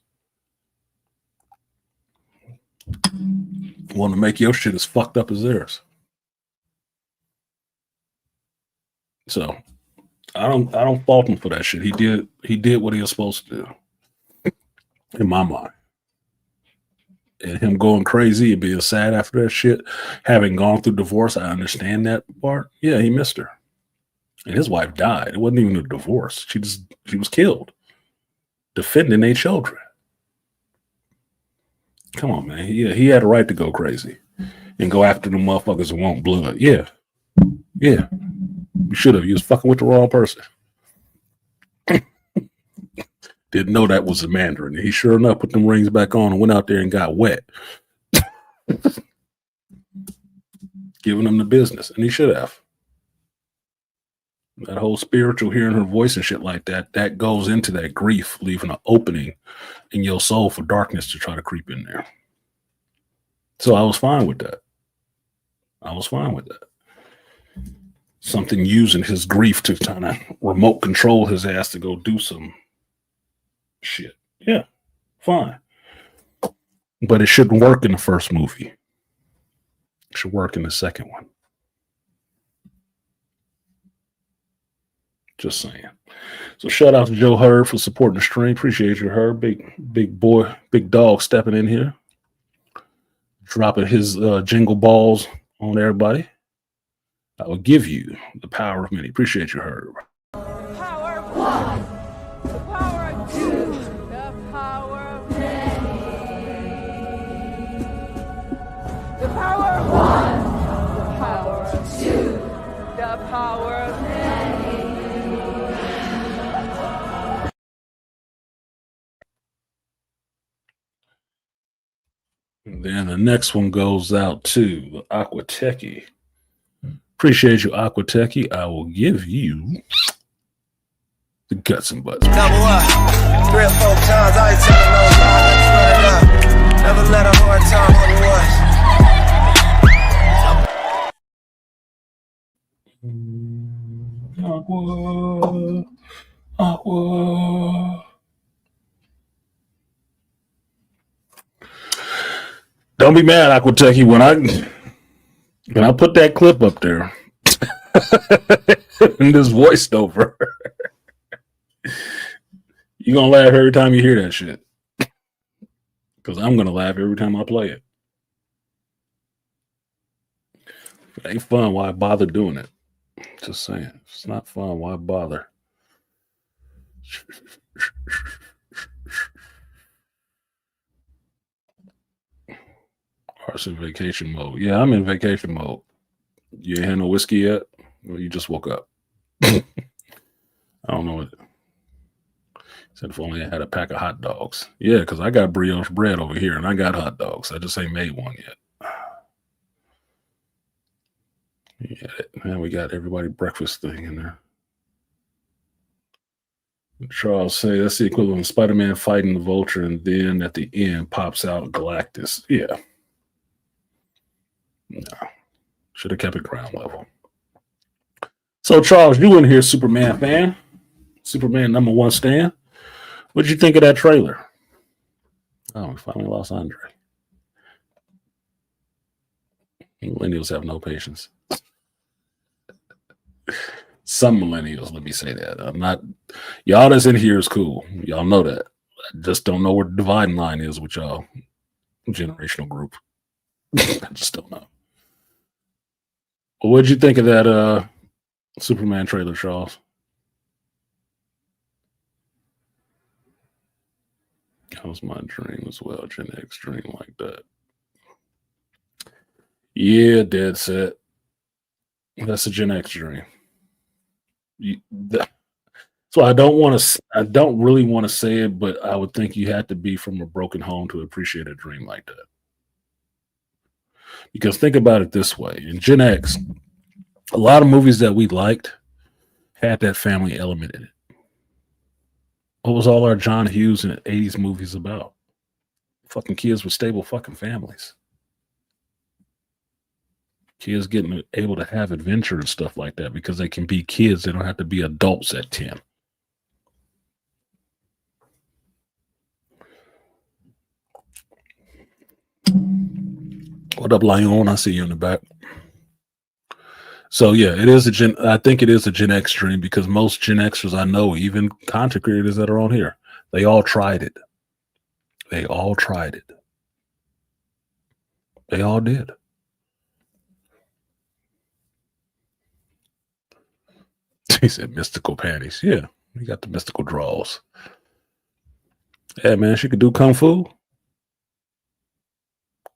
Want to make your shit as fucked up as theirs. So I don't fault him for that shit. He did what he was supposed to do. In my mind. And him going crazy and being sad after that shit, having gone through divorce, I understand that part. Yeah, he missed her. And his wife died. It wasn't even a divorce. She was killed. Defending their children. Come on, man. Yeah, he had a right to go crazy. And go after the motherfuckers who want blood. Yeah. Yeah. You should have. You was fucking with the wrong person. Didn't know that was a Mandarin. He sure enough put them rings back on and went out there and got wet. Giving them the business. And he should have. That whole spiritual hearing her voice and shit like that goes into that grief, leaving an opening in your soul for darkness to try to creep in there. So I was fine with that. Something using his grief to kind of remote control his ass to go do some shit. Yeah, fine. But it shouldn't work in the first movie. It should work in the second one. Just saying. So shout out to Joe Hurd for supporting the stream. Appreciate you, Hurd. Big boy, big dog stepping in here. Dropping his jingle balls on everybody. I will give you the power of many. Appreciate you, Hurd. The power of one. The power of two. The power of many. The power of one. The power of two. The power of many. And then the next one goes out to the Aquateki. Appreciate you, Aquatechie. I will give you the guts and butts. Double up, 3 or 4 times. I ain't telling no lies. Run it up. Never let a hard time on the was. Aqua. Don't be mad, Aquatechie, when I put that clip up there and this voiced over. You gonna laugh every time you hear that shit. Because I'm gonna laugh every time I play it. If it ain't fun, why bother doing it? Just saying. If it's not fun, why bother? Art's in vacation mode. Yeah, I'm in vacation mode. You ain't had no whiskey yet? Or you just woke up? I don't know what. Said if only I had a pack of hot dogs. Yeah, because I got brioche bread over here and I got hot dogs. I just ain't made one yet. Yeah, man, we got everybody breakfast thing in there. Charles say that's the equivalent of Spider-Man fighting the Vulture and then at the end pops out Galactus. Yeah. No. Should have kept it ground level. So, Charles, you in here, Superman fan. Superman #1 stan. What did you think of that trailer? Oh, we finally lost Andre. Millennials have no patience. Some millennials, let me say that. I'm not. Y'all that's in here is cool. Y'all know that. I just don't know where the dividing line is with y'all generational group. I just don't know. Well, what did you think of that Superman trailer, Charles? That was my dream as well, Gen X dream like that. Yeah, dead set. That's a Gen X dream. So I don't really want to say it, but I would think you had to be from a broken home to appreciate a dream like that. Because think about it this way. In Gen X, a lot of movies that we liked had that family element in it. What was all our John Hughes and 80s movies about? Fucking kids with stable fucking families. Kids getting able to have adventure and stuff like that because they can be kids. They don't have to be adults at 10. What up, Lion? I see you in the back. So yeah, I think it is a Gen X dream because most Gen Xers I know, even content creators that are on here, they all tried it. They all tried it. They all did. He said mystical panties. Yeah, we got the mystical draws. Yeah, man, she could do kung fu.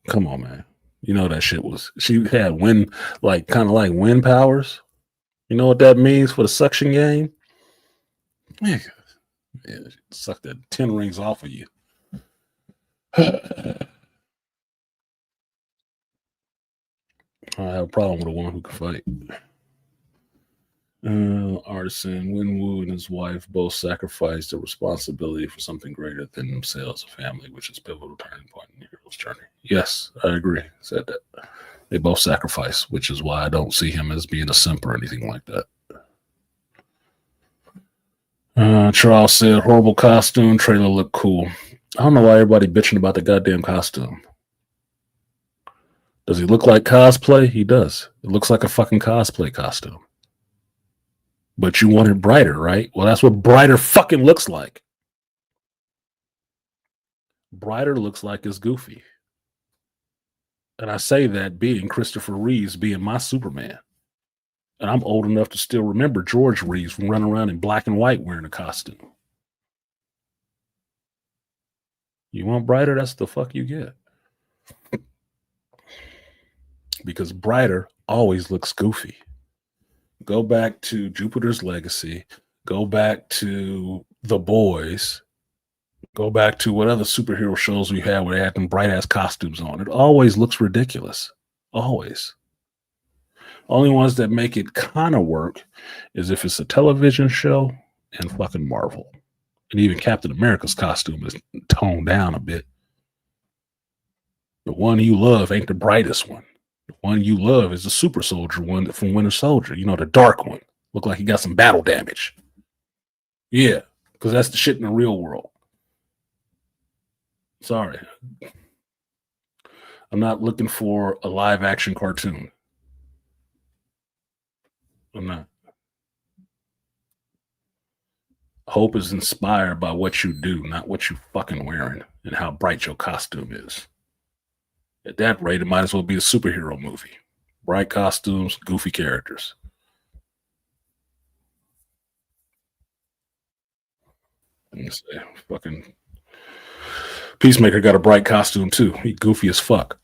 Come on, man. You know that shit was. She had wind, kind of like wind powers. You know what that means for the suction game? Yeah, suck that 10 rings off of you. I have a problem with a woman who can fight. Artisan, Winwoo and his wife both sacrificed their responsibility for something greater than themselves, a family, which is a pivotal turning point in the hero's journey. Yes, I agree. Said that. They both sacrifice, which is why I don't see him as being a simp or anything like that. Charles said, horrible costume, trailer looked cool. I don't know why everybody bitching about the goddamn costume. Does he look like cosplay? He does. It looks like a fucking cosplay costume. But you want it brighter, right? Well, that's what brighter fucking looks like. Brighter looks like it's goofy. And I say that being Christopher Reeves being my Superman. And I'm old enough to still remember George Reeves from running around in black and white wearing a costume. You want brighter? That's the fuck you get. Because brighter always looks goofy. Go back to Jupiter's Legacy. Go back to The Boys. Go back to what other superhero shows we had where they had them bright ass costumes on. It always looks ridiculous. Always. Only ones that make it kind of work is if it's a television show and fucking Marvel. And even Captain America's costume is toned down a bit. The one you love ain't the brightest one. The one you love is the super soldier one from Winter Soldier. You know, the dark one. Look like he got some battle damage. Yeah, because that's the shit in the real world. Sorry. I'm not looking for a live action cartoon. I'm not. Hope is inspired by what you do, not what you fucking wearing and how bright your costume is. At that rate, it might as well be a superhero movie. Bright costumes, goofy characters. Let me say, fucking Peacemaker got a bright costume too. He goofy as fuck.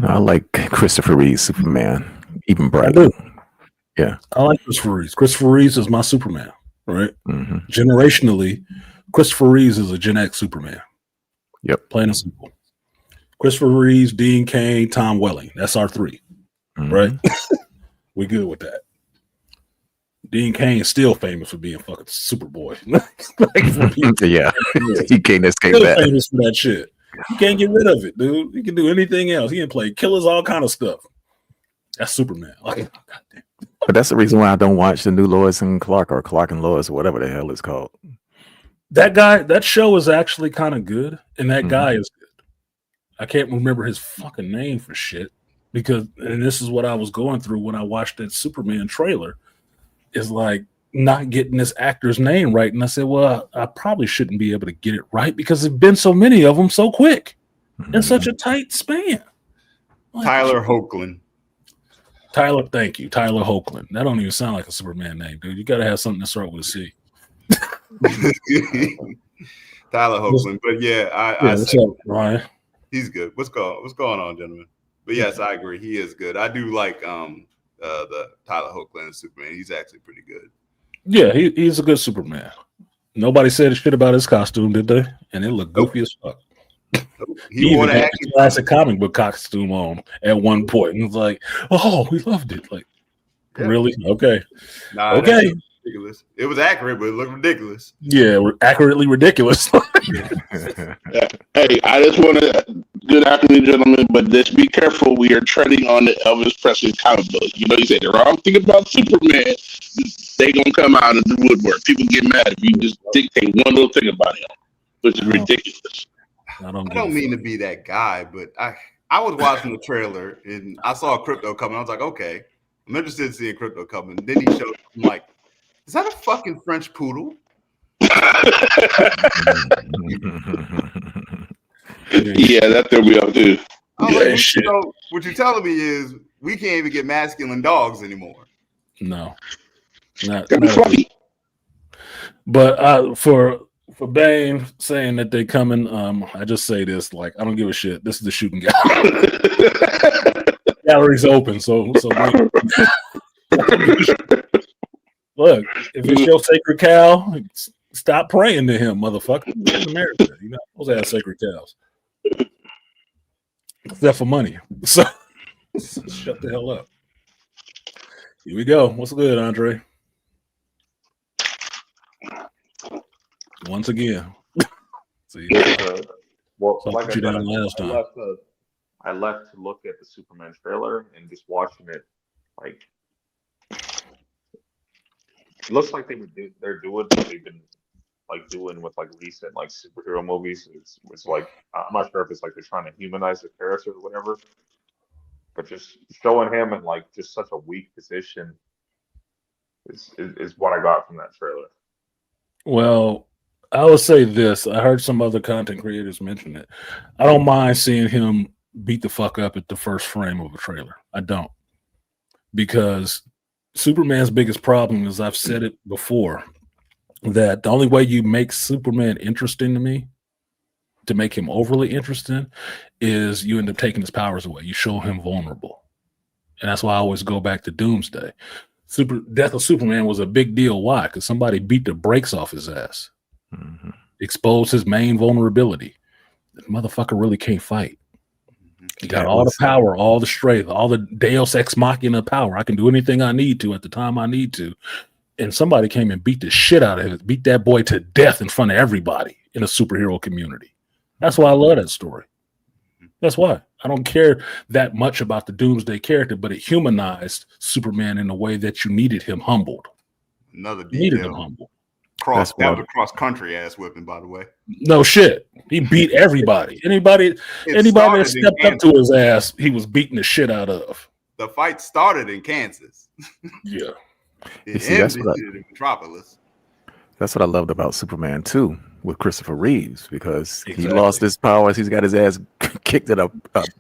I like Christopher Reeve's Superman, even bright. I do. Yeah, I like Christopher Reeves. Christopher Reeves is my Superman, right? Mm-hmm. Generationally, Christopher Reeves is a Gen X Superman. Yep. Plain and simple. Christopher Reeves, Dean Cain, Tom Welling. That's our three, right? We good with that. Dean Cain is still famous for being fucking Superboy. Yeah, he can't escape still that. famous for that shit. You can't get rid of it, dude. He can do anything else. He can play killers, all kind of stuff. That's Superman. Like, goddamn. But that's the reason why I don't watch the new Lois and Clark or Clark and Lois or whatever the hell it's called. That guy, that show is actually kind of good, and that guy is good. I can't remember his fucking name for shit because, and this is what I was going through when I watched that Superman trailer, is like not getting this actor's name right. And I said, well, I probably shouldn't be able to get it right because there've been so many of them so quick in such a tight span. Like, Tyler Hoechlin. Tyler, thank you. Tyler Hoechlin. That don't even sound like a Superman name, dude. You got to have something to start with a C. Tyler Hoechlin. But yeah, I what's up, Ryan? He's good. What's going on, gentlemen? But yes, I agree. He is good. I do like the Tyler Hoechlin Superman. He's actually pretty good. Yeah, he's a good Superman. Nobody said shit about his costume, did they? And it looked goofy as fuck. He even had a classic comic book costume on at one point, and it's like, oh, we loved it. Like, really? Okay, okay. Ridiculous. It was accurate, but it looked ridiculous. Yeah, we're accurately ridiculous. Hey, I just want to, good afternoon, gentlemen, but just be careful. We are treading on the Elvis Presley accountability. You know, you say the wrong thing about Superman, they gonna come out of the woodwork. People get mad if you just dictate one little thing about him, which is ridiculous. I don't mean to be that guy, but I was watching the trailer and I saw Crypto coming. I was like, okay, I'm interested in seeing Crypto coming. Then he showed, I'm like, is that a fucking French poodle? Yeah, that threw me off too. What you're telling me is we can't even get masculine dogs anymore. No, not funny. But for Bane saying that they coming, I just say this, like, I don't give a shit. This is the shooting gallery. Gallery's open, so look, if it's your sacred cow, stop praying to him, motherfucker. We're in America, you know, supposed to have sacred cows. Except for money. So shut the hell up. Here we go. What's good, Andre? Once again. See, well, so like I you said, down last time. I left to look at the Superman trailer and just watching it, like, it looks like they're doing what they've been like doing with like recent like superhero movies. It's like, I'm not sure if it's like they're trying to humanize the character or whatever, but just showing him in like just such a weak position is what I got from that trailer. Well, I would say this. I heard some other content creators mention it. I don't mind seeing him beat the fuck up at the first frame of a trailer. I don't. Because Superman's biggest problem is, I've said it before, that the only way you make Superman interesting to me, to make him overly interesting, is you end up taking his powers away. You show him vulnerable. And that's why I always go back to Doomsday. Death of Superman was a big deal. Why? Because somebody beat the brakes off his ass. Exposed his main vulnerability. That motherfucker really can't fight. He got all the power, all the strength, all the Deus Ex Machina power. I can do anything I need to at the time I need to. And somebody came and beat the shit out of him, beat that boy to death in front of everybody in a superhero community. That's why I love that story. That's why. I don't care that much about the Doomsday character, but it humanized Superman in a way that you needed him humbled. Another You needed him detail. humbled. That was a cross country ass whipping, by the way. No shit. He beat everybody. Anybody that stepped up to his ass, he was beating the shit out of. The fight started in Kansas. Yeah. It ended in Metropolis. That's what I loved about Superman 2 with Christopher Reeves, because he lost his powers. He's got his ass kicked in a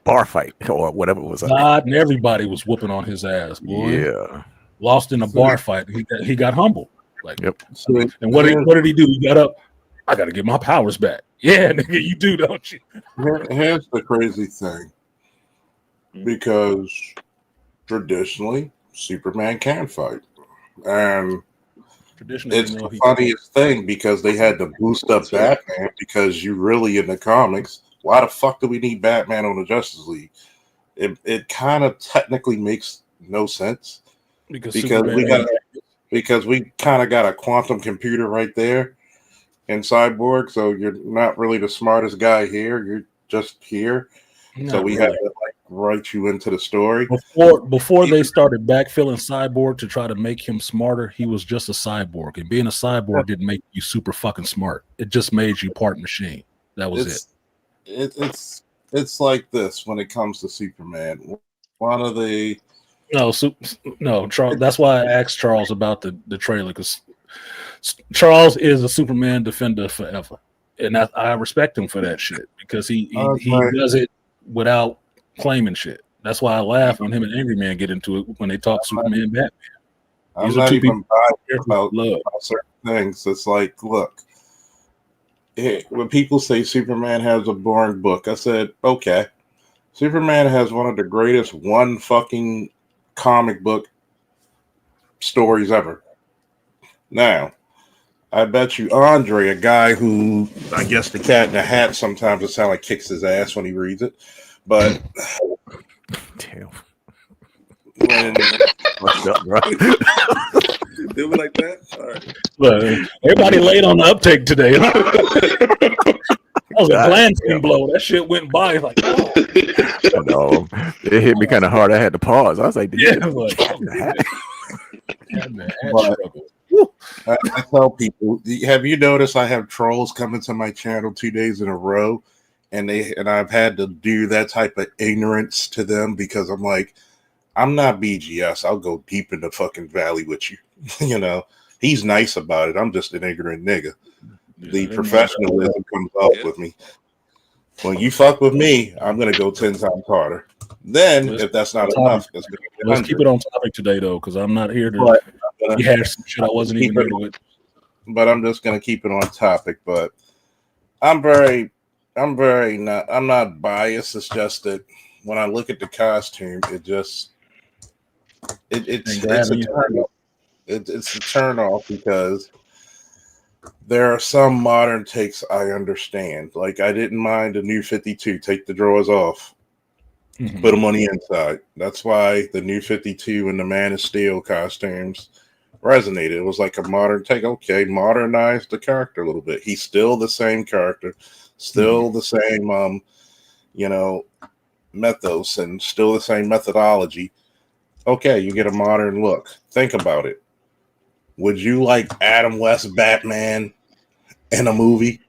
bar fight or whatever it was. God and everybody was whooping on his ass, boy. Yeah. Lost in a bar fight. He got humbled. Like, yep. And what did he do? He got up. I got to get my powers back. Yeah, nigga, you do, don't you? Here's the crazy thing. Because traditionally, Superman can fight. And it's the funniest thing, because they had to boost up Batman, because you really, in the comics, why the fuck do we need Batman on the Justice League? It kind of technically makes no sense. Because we kind of got a quantum computer right there in Cyborg, so you're not really the smartest guy here. You're just here. So we had to like write you into the story. Before they started backfilling Cyborg to try to make him smarter, he was just a cyborg. And being a cyborg didn't make you super fucking smart. It just made you part machine. That was it. It's like this when it comes to Superman. One of the No, Charles. That's why I asked Charles about the trailer, because Charles is a Superman defender forever, and I respect him for that shit, because he does it without claiming shit. That's why I laugh when him and Angry Man get into it when they talk Superman, Batman. I'm not even biased about certain things. It's like, look, when people say Superman has a boring book, I said, okay, Superman has one of the greatest one fucking comic book stories ever. Now, I bet you Andre, a guy who, I guess the cat in the hat sometimes it sounds like kicks his ass when he reads it, but damn. What's up, bro? Do it like that? All right. Look, everybody late on the uptake today. That was a glancing blow. That shit went by like, oh. No, it hit me kind of hard. I had to pause. I was like, I tell people, have you noticed I have trolls coming to my channel 2 days in a row, and I've had to do that type of ignorance to them, because I'm like, I'm not BGS. I'll go deep in the fucking valley with you. You know, he's nice about it. I'm just an ignorant nigga. The professionalism comes off with me. When you fuck with me, I'm gonna go 10 times harder. Then, if that's not enough, let's keep it on topic today, though, because I'm not here to rehash some shit I wasn't even here with. But I'm just gonna keep it on topic. But I'm not biased. It's just that when I look at the costume, it's a turn off, because there are some modern takes I understand. Like, I didn't mind the New 52, take the drawers off, put them on the inside. That's why the New 52 and the Man of Steel costumes resonated. It was like a modern take. Okay, modernize the character a little bit. He's still the same character, still the same, mythos, and still the same methodology. Okay, you get a modern look. Think about it. Would you like Adam West Batman in a movie?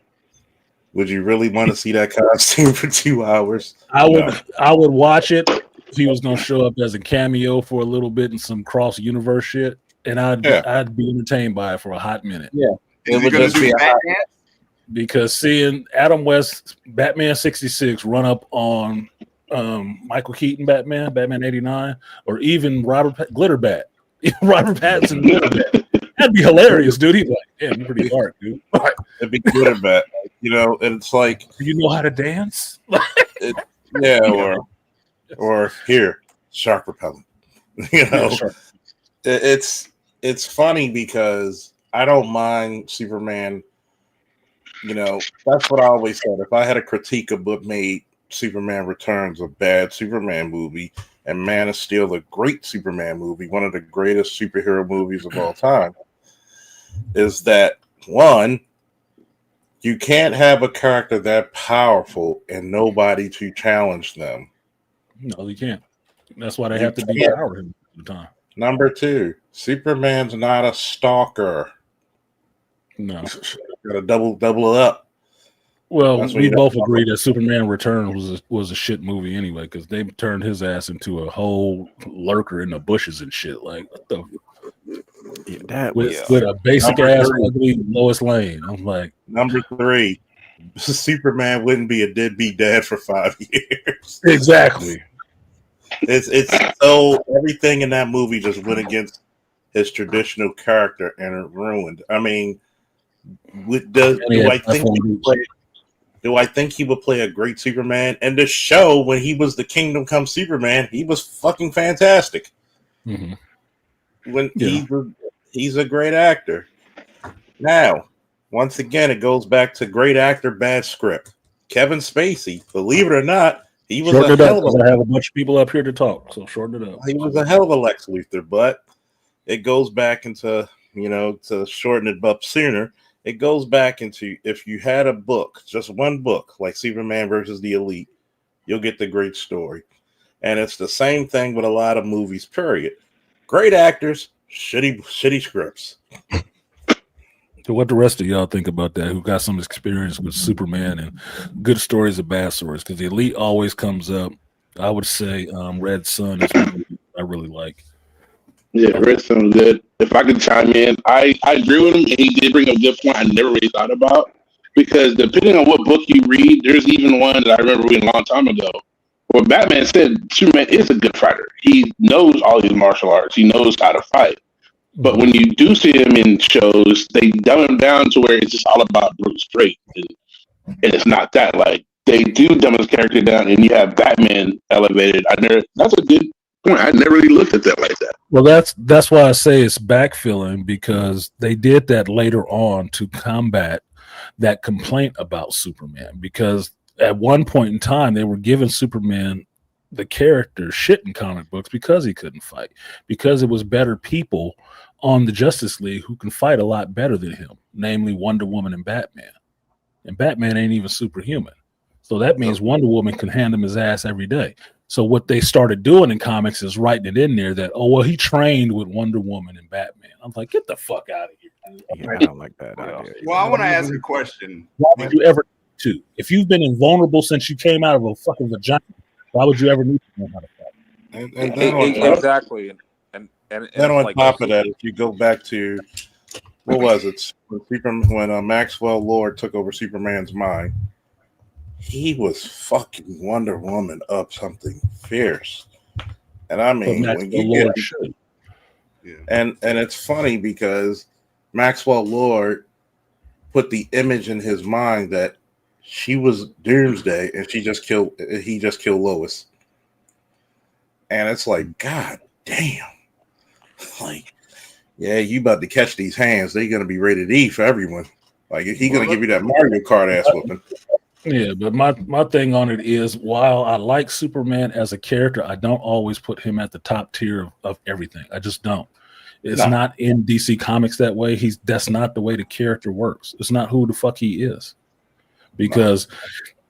Would you really want to see that costume for 2 hours? I would watch it if he was gonna show up as a cameo for a little bit in some cross universe shit, and I'd be entertained by it for a hot minute. Yeah, it would just be a hot minute. Because seeing Adam West Batman 66 run up on Michael Keaton Batman 89, or even Robert Glitterbat, Robert Pattinson Glitterbat. That'd be hilarious, dude. He's like, damn, you're pretty dark, dude. It'd be Glitterbat. And it's like, you know how to dance? or here, shark repellent. It's funny because I don't mind Superman. That's what I always said. If I had a critique of what made Superman Returns a bad Superman movie and Man of Steel a great Superman movie, one of the greatest superhero movies of all time, is that one, you can't have a character that powerful and nobody to challenge them. No, you can't. That's why they You have to can't. depower him all the time. Number two, Superman's not a stalker. No. Gotta double it up. Well, That's what we you both have to agree that Superman Returns was a shit movie anyway, because they turned his ass into a whole lurker in the bushes and shit. Like, what the? Yeah, that was With a basic Number ass three. ugly Lois Lane. I'm like, Number three, Superman wouldn't be a deadbeat dad for 5 years. exactly. It's so everything in that movie just went against his traditional character and it ruined. I mean, do I think he would play a great Superman? And the show when he was the Kingdom Come Superman, he was fucking fantastic. Mm-hmm. He's a great actor. Now, once again, it goes back to great actor, bad script. Kevin Spacey, believe it or not, he was Shorten a it up, hell of 'cause a I have a bunch of people up here to talk, so shorten it up. he was a hell of a Lex Luthor, but it goes back into, to shorten it up sooner, it goes back into if you had a book, just one book, like Superman versus the Elite, you'll get the great story. And it's the same thing with a lot of movies, period. Great actors, shitty scripts. So what the rest of y'all think about that, who got some experience with Superman and good stories and bad stories? Because the Elite always comes up. I would say Red Sun is one I really like. Yeah, Red sounds good. If I could chime in, I agree with him, and he did bring up a good point I never really thought about. Because depending on what book you read, there's even one that I remember reading a long time ago where Batman said Superman is a good fighter. He knows all these martial arts. He knows how to fight. But when you do see him in shows, they dumb him down to where it's just all about brute strength. And it's not that. Like, they do dumb his character down, and you have Batman elevated. That's a good point. I never really looked at that like that. Well, that's why I say it's backfilling, because they did that later on to combat that complaint about Superman. Because at one point in time, they were giving Superman the character shit in comic books because he couldn't fight, because it was better people on the Justice League who can fight a lot better than him, namely Wonder Woman and Batman. And Batman ain't even superhuman. So that means Wonder Woman can hand him his ass every day. So what they started doing in comics is writing it in there that, oh, well, he trained with Wonder Woman and Batman. I'm like, get the fuck out of here. Yeah, I don't like that idea. Well, I want to ask a question. Why would you ever need to? If you've been invulnerable since you came out of a fucking vagina, why would you ever need to know how to fight? And then on top, Exactly. And then on like top of that, if you go back to what was it when Maxwell Lord took over Superman's mind, he was fucking Wonder Woman up something fierce. And I mean, when you get, and it's funny because Maxwell Lord put the image in his mind that she was Doomsday and he just killed Lois. And it's like, God damn. Like, yeah, you about to catch these hands. They're gonna be rated E for everyone. Like, he gonna give you that Mario Kart ass whooping. Yeah, but my thing on it is, while I like Superman as a character, I don't always put him at the top tier of everything. I just don't. It's not in DC Comics that way. That's not the way the character works. It's not who the fuck he is. Because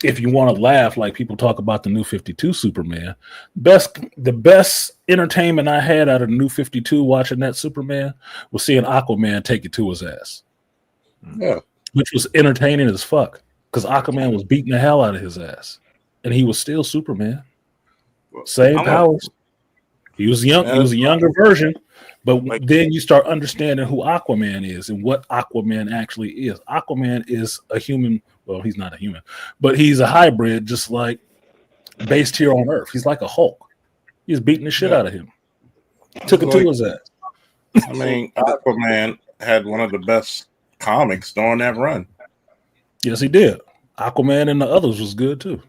if you want to laugh, like people talk about the New 52 Superman, the best entertainment I had out of the New 52 watching that Superman was seeing Aquaman take it to his ass. Yeah. Which was entertaining as fuck. Because Aquaman was beating the hell out of his ass. And he was still Superman. Same powers. He was young. He was a younger version. But then you start understanding who Aquaman is and what Aquaman actually is. Aquaman is a human. Well, he's not a human, but he's a hybrid, just like based here on Earth. He's like a Hulk. He's beating the shit out of him. Took it to his ass. I mean, Aquaman had one of the best comics during that run. Yes, he did. Aquaman and the others was good too.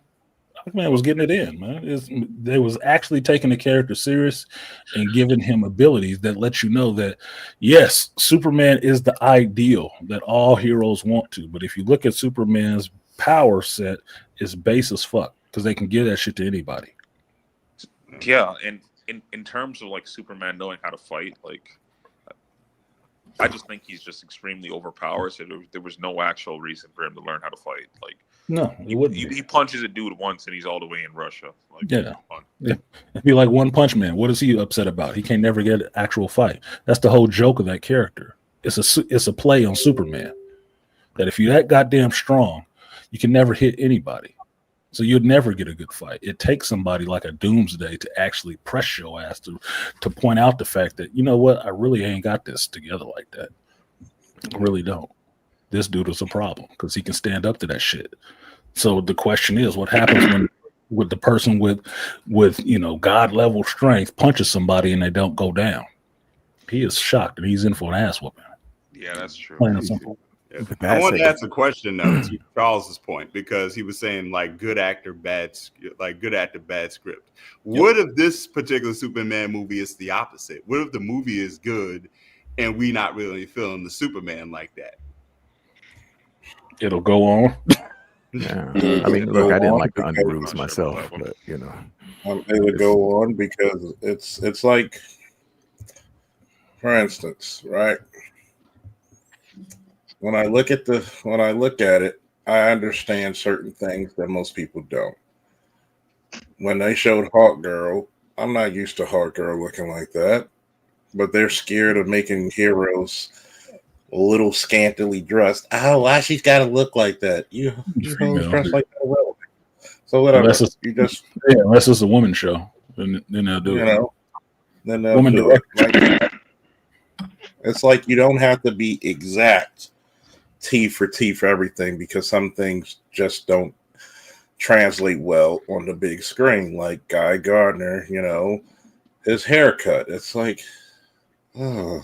Aquaman was getting it in, man. They was actually taking the character serious and giving him abilities that let you know that, yes, Superman is the ideal that all heroes want to. But if you look at Superman's power set, it's base as fuck. because they can give that shit to anybody. Yeah, and in terms of like Superman knowing how to fight, like I just think he's just extremely overpowered. So there was no actual reason for him to learn how to fight. Like No, it wouldn't. He punches a dude once and he's all the way in Russia. Like, yeah. It'd be like One Punch Man. What is he upset about? He can't never get an actual fight. That's the whole joke of that character. It's a play on Superman. That if you're that goddamn strong, you can never hit anybody. So you'd never get a good fight. It takes somebody like a Doomsday to actually press your ass to point out the fact that, you know what, I really ain't got this together like that. I really don't. This dude is a problem because he can stand up to that shit. So the question is, what happens when the person with God level strength punches somebody and they don't go down? He is shocked and he's in for an ass whooping. Yeah, that's true. Plain and simple. I want to ask a question though to Charles's point, because he was saying like good actor, bad script. Yep. What if this particular Superman movie is the opposite? What if the movie is good and we not really feeling the Superman like that? It'll go on. Yeah. I mean, look, I didn't like the Underoos myself, but it would go on because it's like, for instance, right? When I look at it, I understand certain things that most people don't. When they showed Hawk Girl, I'm not used to Hawk Girl looking like that, but they're scared of making heroes a little scantily dressed. Oh, why she's got to look like that? You dress like that. Well, so whatever. Unless it's a woman's show, then they'll do it. Then they'll do it. It's like you don't have to be exact. T for everything, because some things just don't translate well on the big screen. Like Guy Gardner, his haircut. It's like, oh.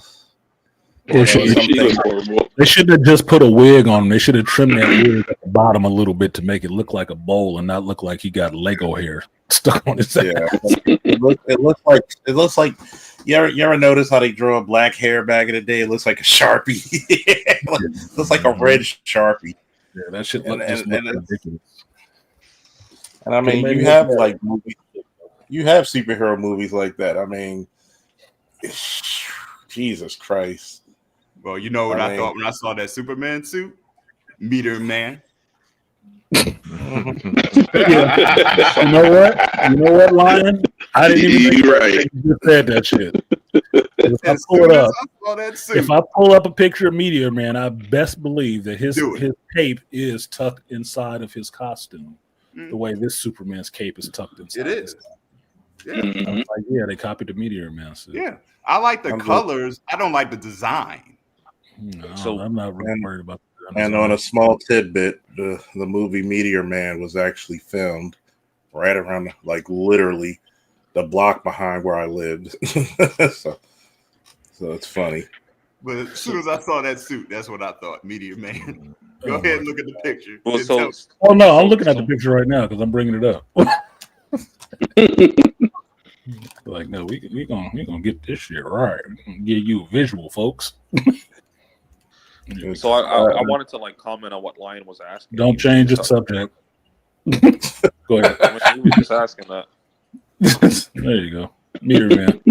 They should have just put a wig on him. They should have trimmed that wig at the bottom a little bit to make it look like a bowl and not look like he got Lego hair stuck on his head. Yeah, it looks like. You ever notice how they draw black hair back in the day? It looks like a Sharpie. It looks like a red Sharpie. Yeah, that shit looks ridiculous. And I mean, you have like movies, you have superhero movies like that. I mean, Jesus Christ. Well, you know what I thought when I saw that Superman suit? Meteor Man. You know what, Lion? I didn't even think you just said that shit. If I pull up a picture of Meteor Man, I best believe that his cape is tucked inside of his costume, the way this Superman's cape is tucked inside. It is. Yeah. I was like, yeah, they copied the Meteor Man suit. Yeah, I like the colors. I don't like the design. No, so I'm not really worried about that. And on a small tidbit, the movie Meteor Man was actually filmed right around, like literally, the block behind where I lived. so it's funny. But as soon as I saw that suit, that's what I thought. Meteor Man. Go ahead and look at the picture. Well, no, I'm looking at the picture right now because I'm bringing it up. Like, no, we gonna get this shit right. We're gonna give you a visual, folks. So I wanted to like comment on what Lion was asking. Don't change the subject. Go ahead. He was just asking that. There you go. Meteor Man.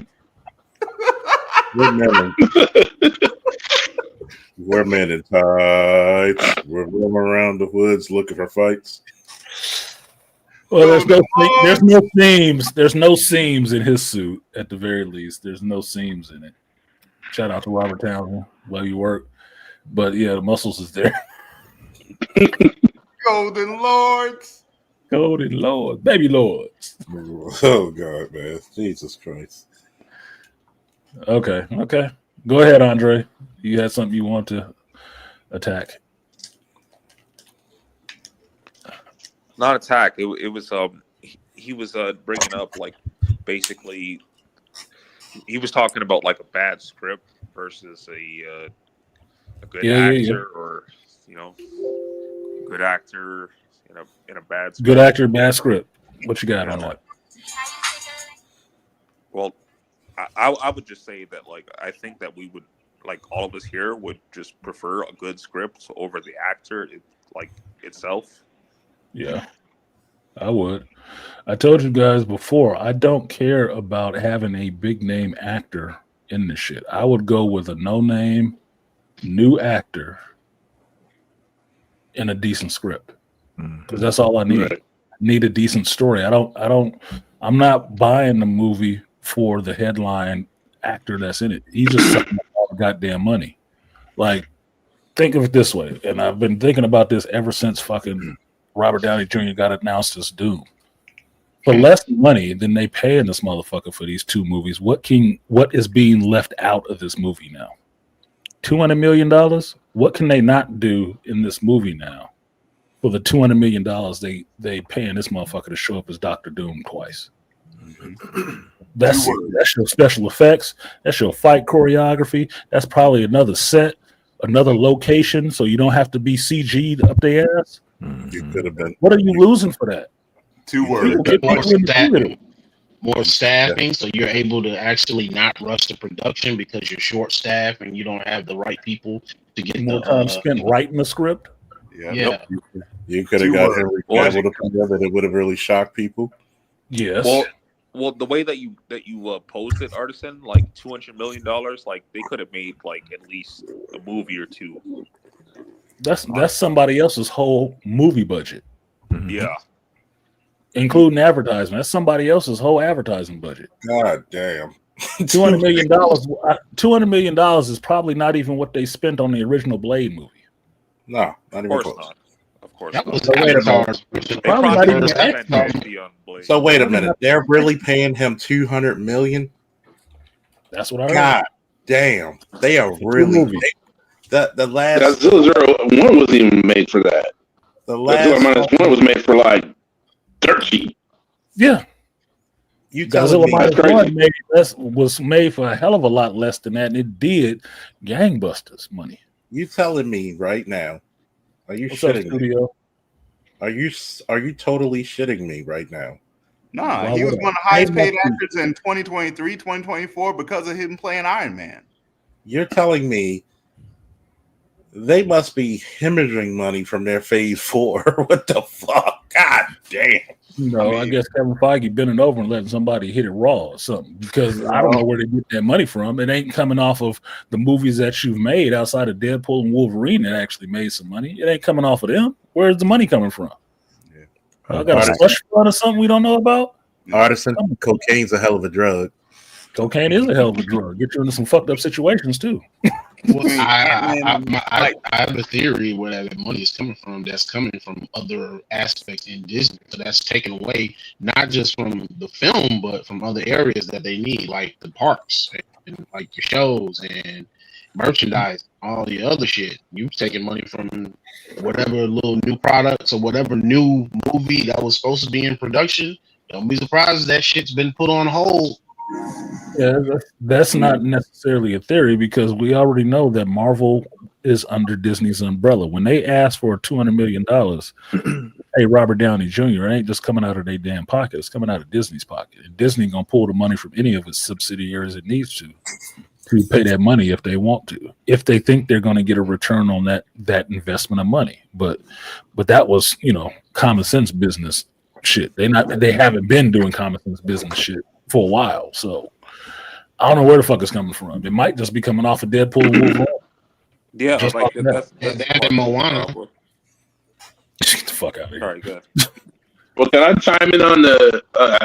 We're men in tights. We're roaming around the woods looking for fights. Well, there's no seams. There's no seams in his suit, at the very least. There's no seams in it. Shout out to Robert Townsend while you work. But yeah, the muscles is there. Golden Lords. Baby Lords. Oh God, man. Jesus Christ. Okay. Go ahead, Andre. You had something you want to attack. Not attack. It was he was bringing up like basically he was talking about like a bad script versus a good actor or good actor in a bad script. Good actor, bad script. What you got on that? Well, I would just say that like I think that we would like all of us here would just prefer a good script over the actor itself. Yeah. I would. I told you guys before, I don't care about having a big name actor in this shit. I would go with a no name new actor in a decent script because that's all I need. Right. I need a decent story. I'm not buying the movie for the headline actor that's in it. He's just sucking up all the goddamn money. Like, think of it this way, and I've been thinking about this ever since fucking Robert Downey Jr. got announced as Doom. For less money than they pay in this motherfucker for these two movies, what is being left out of this movie now? $200 million? What can they not do in this movie now for the $200 million they paying this motherfucker to show up as Dr. Doom twice? That's your special effects. That's your fight choreography. That's probably another set, another location, so you don't have to be CG'd up their ass. You could have been. What are you losing for that? 2 words. More staffing, so you're able to actually not rush the production because you're short staffed and you don't have the right people to get more time spent writing the script. Yeah. You could have got Henry Cavill to come in, and it would have really shocked people. Yes. Well, the way that you posed it, Artisan, like $200 million, like they could have made like at least a movie or two. That's somebody else's whole movie budget. Yeah. Including advertisement. That's somebody else's whole advertising budget. God damn. $200 million. $200 million is probably not even what they spent on the original Blade movie. No, not even close. Not. Of course That not. was Probably not even So wait a minute. They're really paying him $200 million? That's what I heard. God damn. They are really the last Godzilla 1 wasn't even made for that. The last Godzilla -1 was made for like 13. Yeah. You Godzilla -1 was made for a hell of a lot less than that, and it did gangbusters money. You telling me right now? Are you What's up, shitting me? studio? Are you totally shitting me right now? Nah, he was one of the highest paid actors in 2023, 2024 because of him playing Iron Man. You're telling me they must be hemorrhaging money from their phase 4. What the fuck? God damn. No, I guess Kevin Feige bending over and letting somebody hit it raw or something, because I don't know where they get that money from. It ain't coming off of the movies that you've made outside of Deadpool and Wolverine that actually made some money. It ain't coming off of them. Where's the money coming from? I got a slush fund or something we don't know about? Artisan, cocaine's a hell of a drug. Cocaine is a hell of a drug. Get you into some fucked up situations too. Well, I have a theory where that money is coming from. That's coming from other aspects in Disney. So that's taken away not just from the film, but from other areas that they need, like the parks and like the shows and merchandise, all the other shit. You've taken money from whatever little new products or whatever new movie that was supposed to be in production. Don't be surprised if that shit's been put on hold. Yeah, that's not necessarily a theory, because we already know that Marvel is under Disney's umbrella. When they ask for $200 million, hey, Robert Downey Jr., it ain't just coming out of their damn pocket. It's coming out of Disney's pocket. And Disney gonna pull the money from any of its subsidiaries it needs to pay that money if they want to, if they think they're going to get a return on that investment of money. But that was, common sense business shit. They haven't been doing common sense business shit for a while. So I don't know where the fuck it's coming from. It might just be coming off of Deadpool and Wolverine. Yeah, just like that's Moana. Get the fuck out of here. All right, good. Well, can I chime in on the?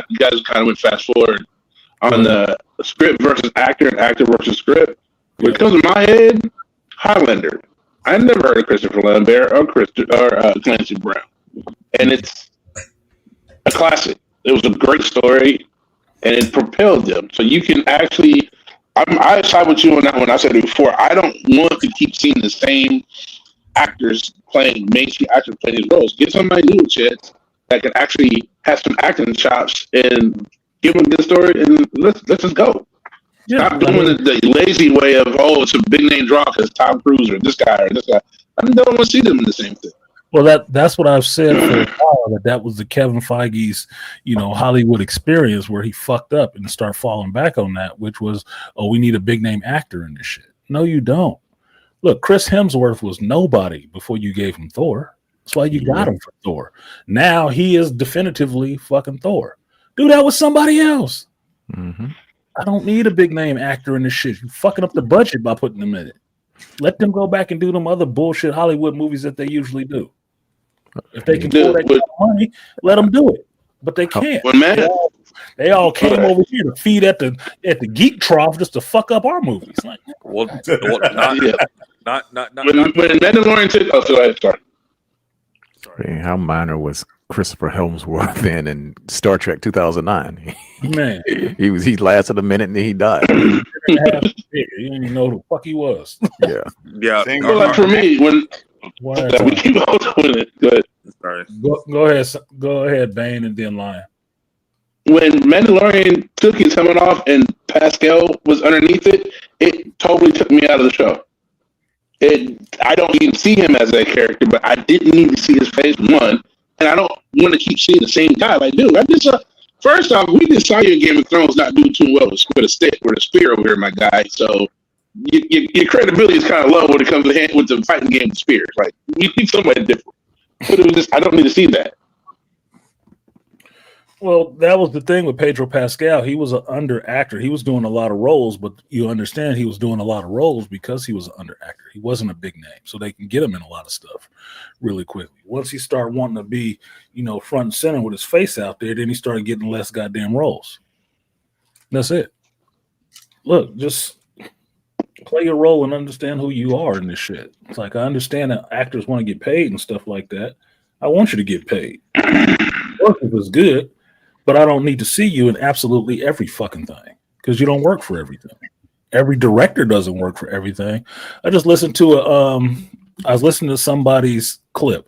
You guys kind of went fast forward on the script versus actor and actor versus script. What comes in my head, Highlander. I never heard of Christopher Lambert or Clancy Brown, and it's a classic. It was a great story, and it propelled them. So you can actually, I side with you on that one. I said it before. I don't want to keep seeing the same actors playing mainstream actors playing these roles. Get somebody new chance that can actually have some acting chops and give them a good story, and let's just go. Yeah, Stop doing the lazy way of, it's a big name draw because Tom Cruise or this guy or this guy. I don't want to see them in the same thing. Well, that's what I've said for a while, that was the Kevin Feige's, Hollywood experience where he fucked up and start falling back on that, which was, we need a big name actor in this shit. No, you don't. Look, Chris Hemsworth was nobody before you gave him Thor. That's why you got him for Thor. Now he is definitively fucking Thor. Do that with somebody else. Mm-hmm. I don't need a big name actor in this shit. You fucking up the budget by putting them in it. Let them go back and do them other bullshit Hollywood movies that they usually do. If they can pull that kind of money, let them do it. But they can't. They all came over here to feed at the geek trough just to fuck up our movies. Like, Well, not when Mandalorian took. Oh, sorry. Man, how minor was Christopher Helmsworth in Star Trek 2009? Man, he lasted a minute and then he died. You didn't even know who the fuck he was. Yeah. So like for me, when we keep on doing it, good. Sorry. Go ahead, Bane, and then Lion. When Mandalorian took his helmet off and Pascal was underneath it, it totally took me out of the show. I don't even see him as that character, but I didn't need to see his face, one, and I don't want to keep seeing the same guy. Like, dude, first off, we just saw you in Game of Thrones not do too well with a stick or a spear over here, my guy. So your credibility is kind of low when it comes to with the fighting game with spears. Like, we need somebody different. But it was just, I don't need to see that. Well, that was the thing with Pedro Pascal. He was an under actor. He was doing a lot of roles, but you understand he was doing a lot of roles because he was an under actor. He wasn't a big name, so they can get him in a lot of stuff really quickly. Once he started wanting to be, front and center with his face out there, then he started getting less goddamn roles. That's it. Look, just play your role and understand who you are in this shit. It's like, I understand that actors want to get paid and stuff like that. I want you to get paid. Work was good. But I don't need to see you in absolutely every fucking thing because you don't work for everything. Every director doesn't work for everything. I just listened to I was listening to somebody's clip,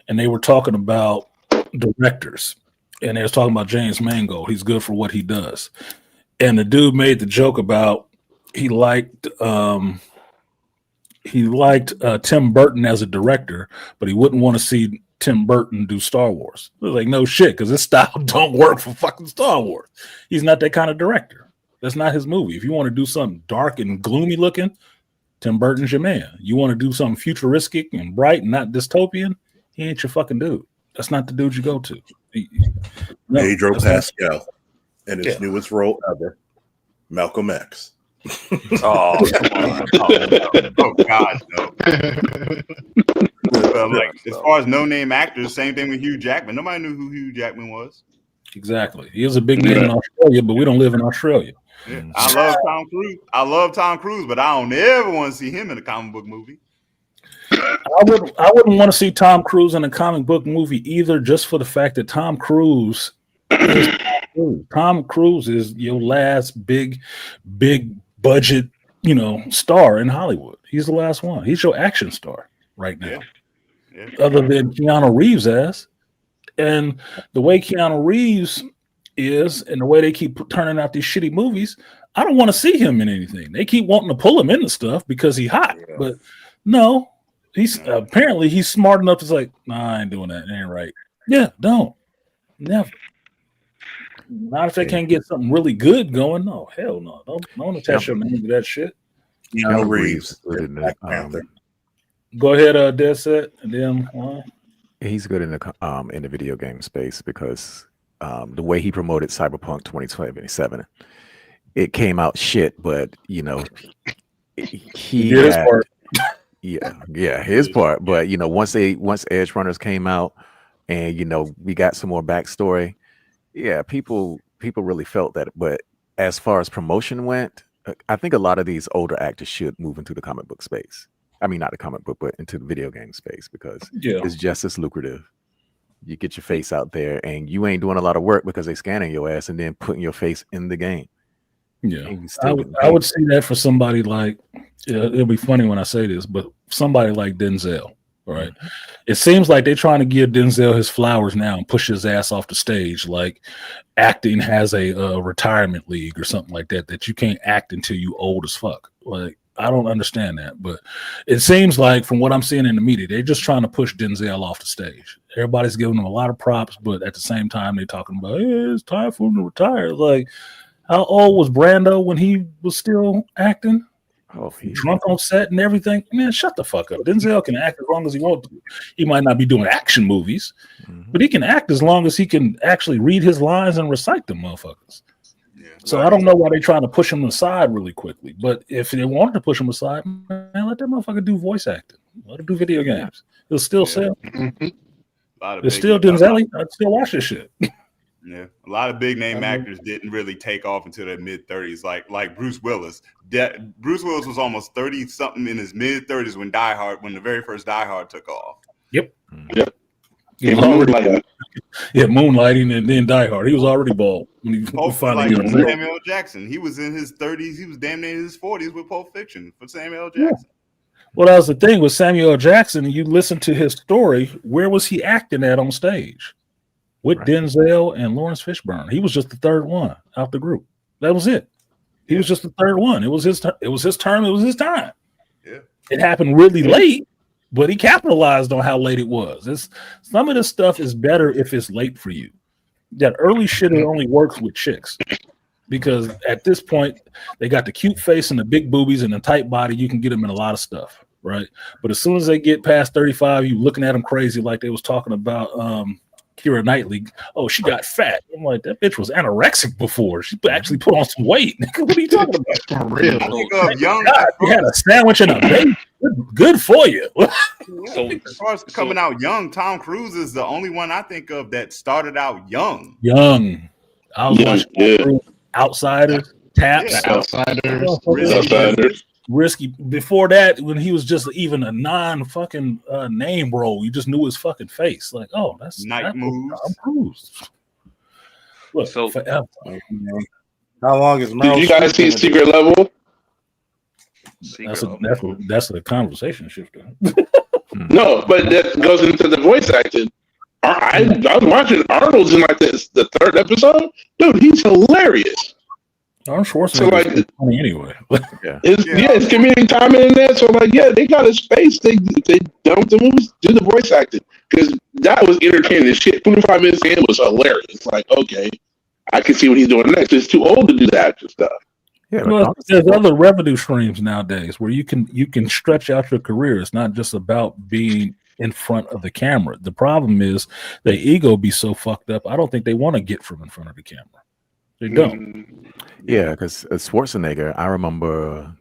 and they were talking about directors, and they was talking about James Mangold. He's good for what he does, and the dude made the joke about he liked Tim Burton as a director, but he wouldn't want to see Tim Burton do Star Wars. It was like, no shit, because his style don't work for fucking Star Wars. He's not that kind of director. That's not his movie. If you want to do something dark and gloomy looking, Tim Burton's your man. You want to do something futuristic and bright and not dystopian, he ain't your fucking dude. That's not the dude you go to. Pedro Pascal and his newest role ever, Malcolm X. Oh, oh God, no. Like, as far as no-name actors, same thing with Hugh Jackman. Nobody knew who Hugh Jackman was. Exactly. He was a big name in Australia, but we don't live in Australia. Yeah. I love Tom Cruise. But I don't ever want to see him in a comic book movie. I wouldn't want to see Tom Cruise in a comic book movie either, just for the fact that Tom Cruise is Tom Cruise is your last big budget, star in Hollywood. He's the last one. He's your action star right now. Yeah. Other than Keanu Reeves and the way Keanu Reeves is and the way they keep turning out these shitty movies, I don't want to see him in anything. They keep wanting to pull him into stuff because he's hot, but no, he's apparently he's smart enough to say, nah, I ain't doing that. It ain't right. Yeah, don't. Never. Not if they can't get something really good going. No, hell no. Don't attach your name to that shit. Keanu Reeves. Black Panther. Go ahead, Dead Set, and then he's good in the video game space because the way he promoted Cyberpunk 2077, it came out shit, but he did his part. Yeah, his part. But once Edge Runners came out, and we got some more backstory. Yeah, people really felt that. But as far as promotion went, I think a lot of these older actors should move into the comic book space. I mean, not the comic book, but into the video game space because it's just as lucrative. You get your face out there, and you ain't doing a lot of work because they scanning your ass and then putting your face in the game. Yeah, I would see that for somebody like, it'll be funny when I say this, but somebody like Denzel. Right. It seems like they're trying to give Denzel his flowers now and push his ass off the stage. Like acting has a retirement league or something like that you can't act until you old as fuck. Like, I don't understand that, but it seems like from what I'm seeing in the media, they're just trying to push Denzel off the stage. Everybody's giving him a lot of props, but at the same time, they're talking about, hey, it's time for him to retire. Like, how old was Brando when he was still acting? Oh, drunk on set and everything. Man, shut the fuck up. Denzel can act as long as he wants to. He might not be doing action movies, but he can act as long as he can actually read his lines and recite them motherfuckers. Yeah. So I don't know why they're trying to push him aside really quickly. But if they wanted to push him aside, man, let that motherfucker do voice acting. Let him do video games. He'll still sell. It's still Denzel. I'd still watch this shit. Yeah, a lot of big name actors didn't really take off until their mid 30s, like Bruce Willis. Bruce Willis was almost 30 something in his mid 30s when the very first Die Hard took off. Yep. Yeah, Moonlighting and then Die Hard. He was already bald when he finally like Samuel L. Jackson. He was in his 30s. He was damn near in his 40s with Pulp Fiction for Samuel L. Jackson. Well, that was the thing with Samuel L. Jackson. You listen to his story. Where was he acting at on stage? With Denzel and Lawrence Fishburne. He was just the third one out the group. That was it. He was just the third one. It was his turn. It was his turn. It was his time. Yeah. It happened really late, but he capitalized on how late it was. Some of this stuff is better if it's late for you. That early shit only works with chicks. Because at this point, they got the cute face and the big boobies and the tight body. You can get them in a lot of stuff, right? But as soon as they get past 35, you looking at them crazy like they was talking about Keira Knightley. Oh, she got fat. I'm like, that bitch was anorexic before. She actually put on some weight. What are you talking about? For real. You had a sandwich and a baby. Good for you. So as far as coming out young, Tom Cruise is the only one I think of that started out young. I was watching Outsiders, Taps, Outsiders. Risky. Before that, when he was just even a non-fucking name role, you just knew his fucking face. Like, oh, that's Night Moves. Tom Cruise. Look, So forever. How long is Meryl? Did you guys see Secret Level? That's a conversation shifter. No, but that goes into the voice acting. I was watching Arnold's in like the third episode. Dude, he's hilarious. Arnold Schwarzenegger So like, is funny anyway. it's comedic timing in there. So like, yeah, they got a space. They dumped the movies, do the voice acting because that was entertaining as shit. 25 minutes in was hilarious. Like, okay, I can see what he's doing next. It's too old to do the action stuff. Yeah, well, there's other revenue streams nowadays where you can stretch out your career. It's not just about being in front of the camera. The problem is their ego be so fucked up. I don't think they want to get from in front of the camera. They don't. Yeah, because Schwarzenegger, I remember,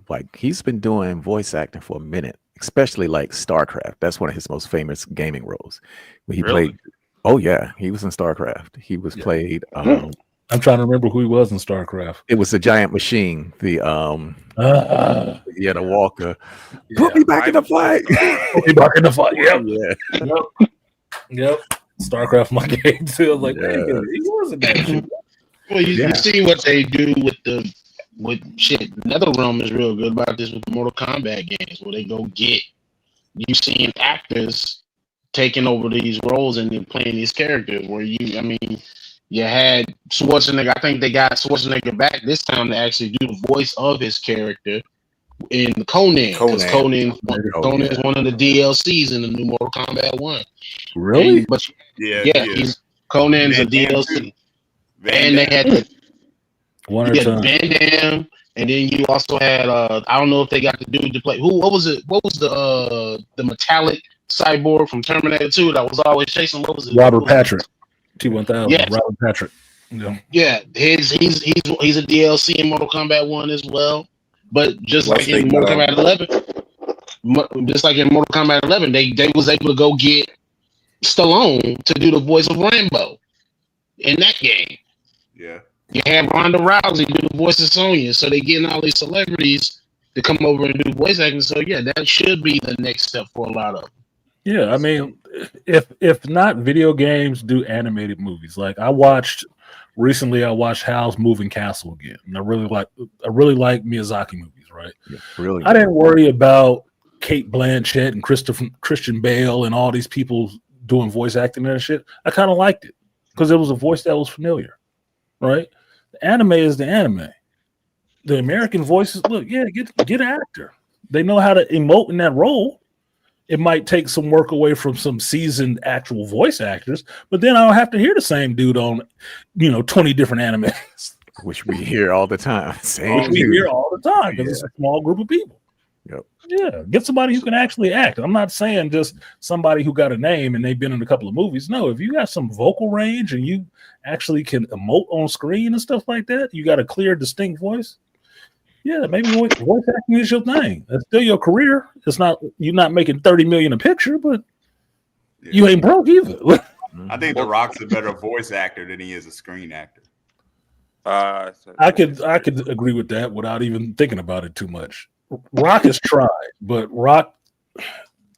like he's been doing voice acting for a minute, especially like StarCraft. That's one of his most famous gaming roles. Where he played. Oh yeah, he was in StarCraft. He was played. I'm trying to remember who he was in StarCraft. It was a giant machine. The the walker. Put me back in the fight. Put me back in the fight. Yep. Yeah. Yep. StarCraft my game too. I was like, wait a minute, he wasn't that shit. Well, you see what they do with shit. NetherRealm is real good about this with the Mortal Kombat games, where they go get you seeing actors taking over these roles and then playing these characters. Where you had Schwarzenegger. I think they got Schwarzenegger back this time to actually do the voice of his character in Conan. Because Conan is one of the DLCs in the new Mortal Kombat 1. Really? Conan's a DLC. And they had Van Damme, and then you also had I don't know if they got the dude to play. What was the metallic cyborg from Terminator 2 that was always chasing? What was it? Robert Patrick. T-1000. Yeah. Robert Patrick. Yeah, he's a DLC in Mortal Kombat 1 as well. But just like in Mortal Kombat 11, they was able to go get Stallone to do the voice of Rambo in that game. Yeah. You had Ronda Rousey do the voice of Sonya, so they're getting all these celebrities to come over and do voice acting. So yeah, that should be the next step for a lot of them. Yeah, I mean, if not video games, do animated movies. Like I watched Howl's Moving Castle again, and I really like Miyazaki movies. Right? Yeah, really. I didn't worry about Kate Blanchett and Christian Bale and all these people doing voice acting and shit. I kind of liked it because it was a voice that was familiar. Right? The anime is the anime. The American voices, look, yeah, get an actor. They know how to emote in that role. It might take some work away from some seasoned actual voice actors, but then I don't have to hear the same dude on, 20 different animes. which we hear all the time. Which we hear all the time because it's a small group of people. Yep. Yeah, get somebody who can actually act. I'm not saying just somebody who got a name and they've been in a couple of movies. No, if you got some vocal range and you actually can emote on screen and stuff like that, you got a clear, distinct voice. Yeah, maybe voice acting is your thing. That's still your career. It's not you're not making 30 million a picture, but you ain't broke either. I think The Rock's a better voice actor than he is a screen actor. I could agree with that without even thinking about it too much. Rock has tried, but Rock